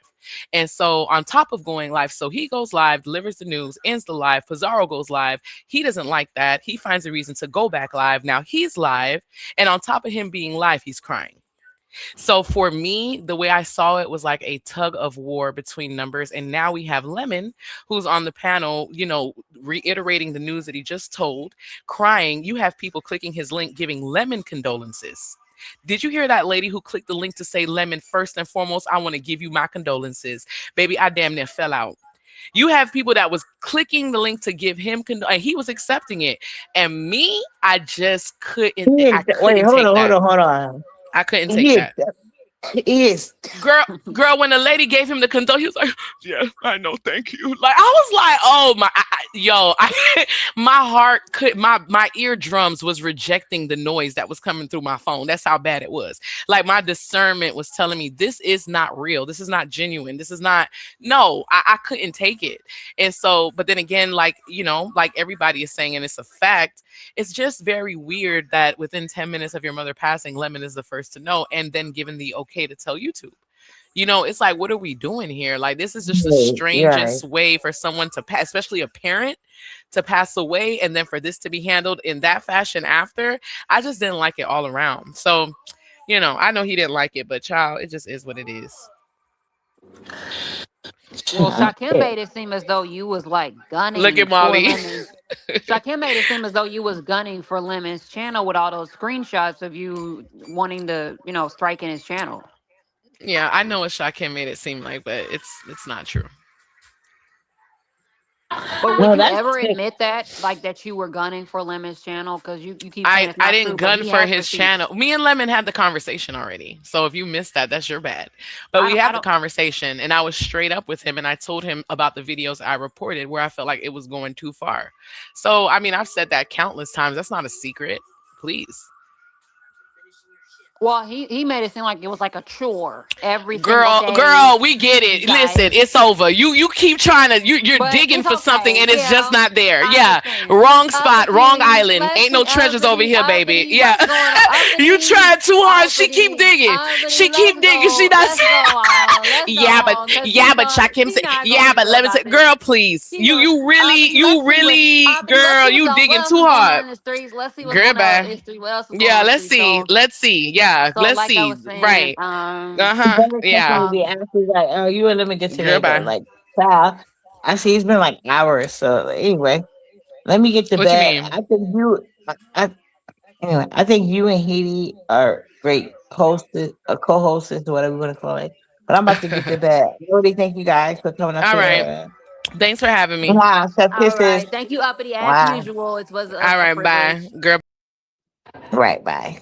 And so, on top of going live, so he goes live, delivers the news, ends the live. Pizarro goes live. He doesn't like that. He finds a reason to go back live. Now he's live. And on top of him being live, he's crying. So for me, the way I saw it was like a tug of war between numbers. And now we have Lemon, who's on the panel, reiterating the news that he just told, crying. You have people clicking his link, giving Lemon condolences. Did you hear that lady who clicked the link to say, Lemon, first and foremost, I want to give you my condolences? Baby, I damn near fell out. You have people that was clicking the link to give him and he was accepting it. And me, I just couldn't
He
I
is, wait,
couldn't take that.
hold on.
I couldn't take
He is,
that.
he is.
Girl, when the lady gave him the condole, he was like, "Yeah, I know, thank you." Like, I was like, "Oh my, my heart could, my eardrums was rejecting the noise that was coming through my phone. That's how bad it was. Like, my discernment was telling me this is not real. This is not genuine. This is not. No, I couldn't take it. And so, but then again, like, like everybody is saying, and it's a fact. It's just very weird that within 10 minutes of your mother passing, Lemon is the first to know, and then given the okay to tell YouTube. It's like, what are we doing here? Like, this is just the
Right.
strangest way for someone to pass, especially a parent, to pass away, and then for this to be handled in that fashion after. I just didn't like it all around. So, I know he didn't like it, but child, it just is what it is.
Well,
Yeah.
Shakim made it seem as though you was like
Look
gunning
at
for
Molly.
Lemon's. Shakim made it seem as though you was gunning for Lemon's channel with all those screenshots of you wanting to, strike in his channel.
Yeah, I know what Shakim made it seem like, but it's not true.
But would
No,
you
that's
ever
sick.
admit that, like that you were gunning for Lemon's channel? Because you keep saying
I
it's
I
not
didn't
true, but
gun
he
for
has
his
receipts.
channel. Me and Lemon had the conversation already. So if you missed that, that's your bad. But we
I
had the
don't.
conversation, and I was straight up with him, and I told him about the videos I reported where I felt like it was going too far. So I mean, I've said that countless times. That's not a secret. Please.
Well, he made it seem like it was like a chore every single day.
Girl, we get
You
it. Listen,
guys,
it's over. You keep trying to, you're
but
digging
it's
for something
okay.
and it's just
Yeah,
not there.
I
Yeah.
understand.
Wrong spot, wrong
Uppity,
island.
let's
Ain't no
see.
treasures over
Uppity,
here, baby.
uppity,
Yeah.
what's going on?
You
Uppity,
tried too hard. She keep
uppity,
digging.
uppity.
She keep
Let's
digging. She
go.
not
Let's go on. Let's go
Yeah, but
on. Cause
yeah, but Shakim
she
said,
not gonna
yeah,
be
but
real
let me say,
about this.
girl, please.
She
You
gonna
you really,
uppity. Let's
you
see what
really,
uppity. Let's
girl,
see what's
you
going. What
digging
else
too
is going on
hard.
in the streets? Let's see what's
Girl,
going on in
bye.
the street. What else is going
Yeah,
on in the
let's
street?
see.
So
Let's see. Yeah,
so
let's
like I
see.
was saying,
Right. Uh-huh.
Better
Yeah.
checking with
uh,
the answers like, oh, you and let me get
Girl,
today, but
bye.
like, child, I see it's been like hours. So anyway, let me get to
What you
bed.
mean?
Anyway, I think you and Haiti are great hostess, co-hostess, or whatever you want to call it. But I'm about to get to bed. Really, thank you guys for coming up
All right.
here.
Thanks for having me.
Wow, chef
all
kisses.
right. Thank you, Uppity. As
Wow.
usual, it was
All
a
right, bye.
privilege.
Girl,
Right, bye.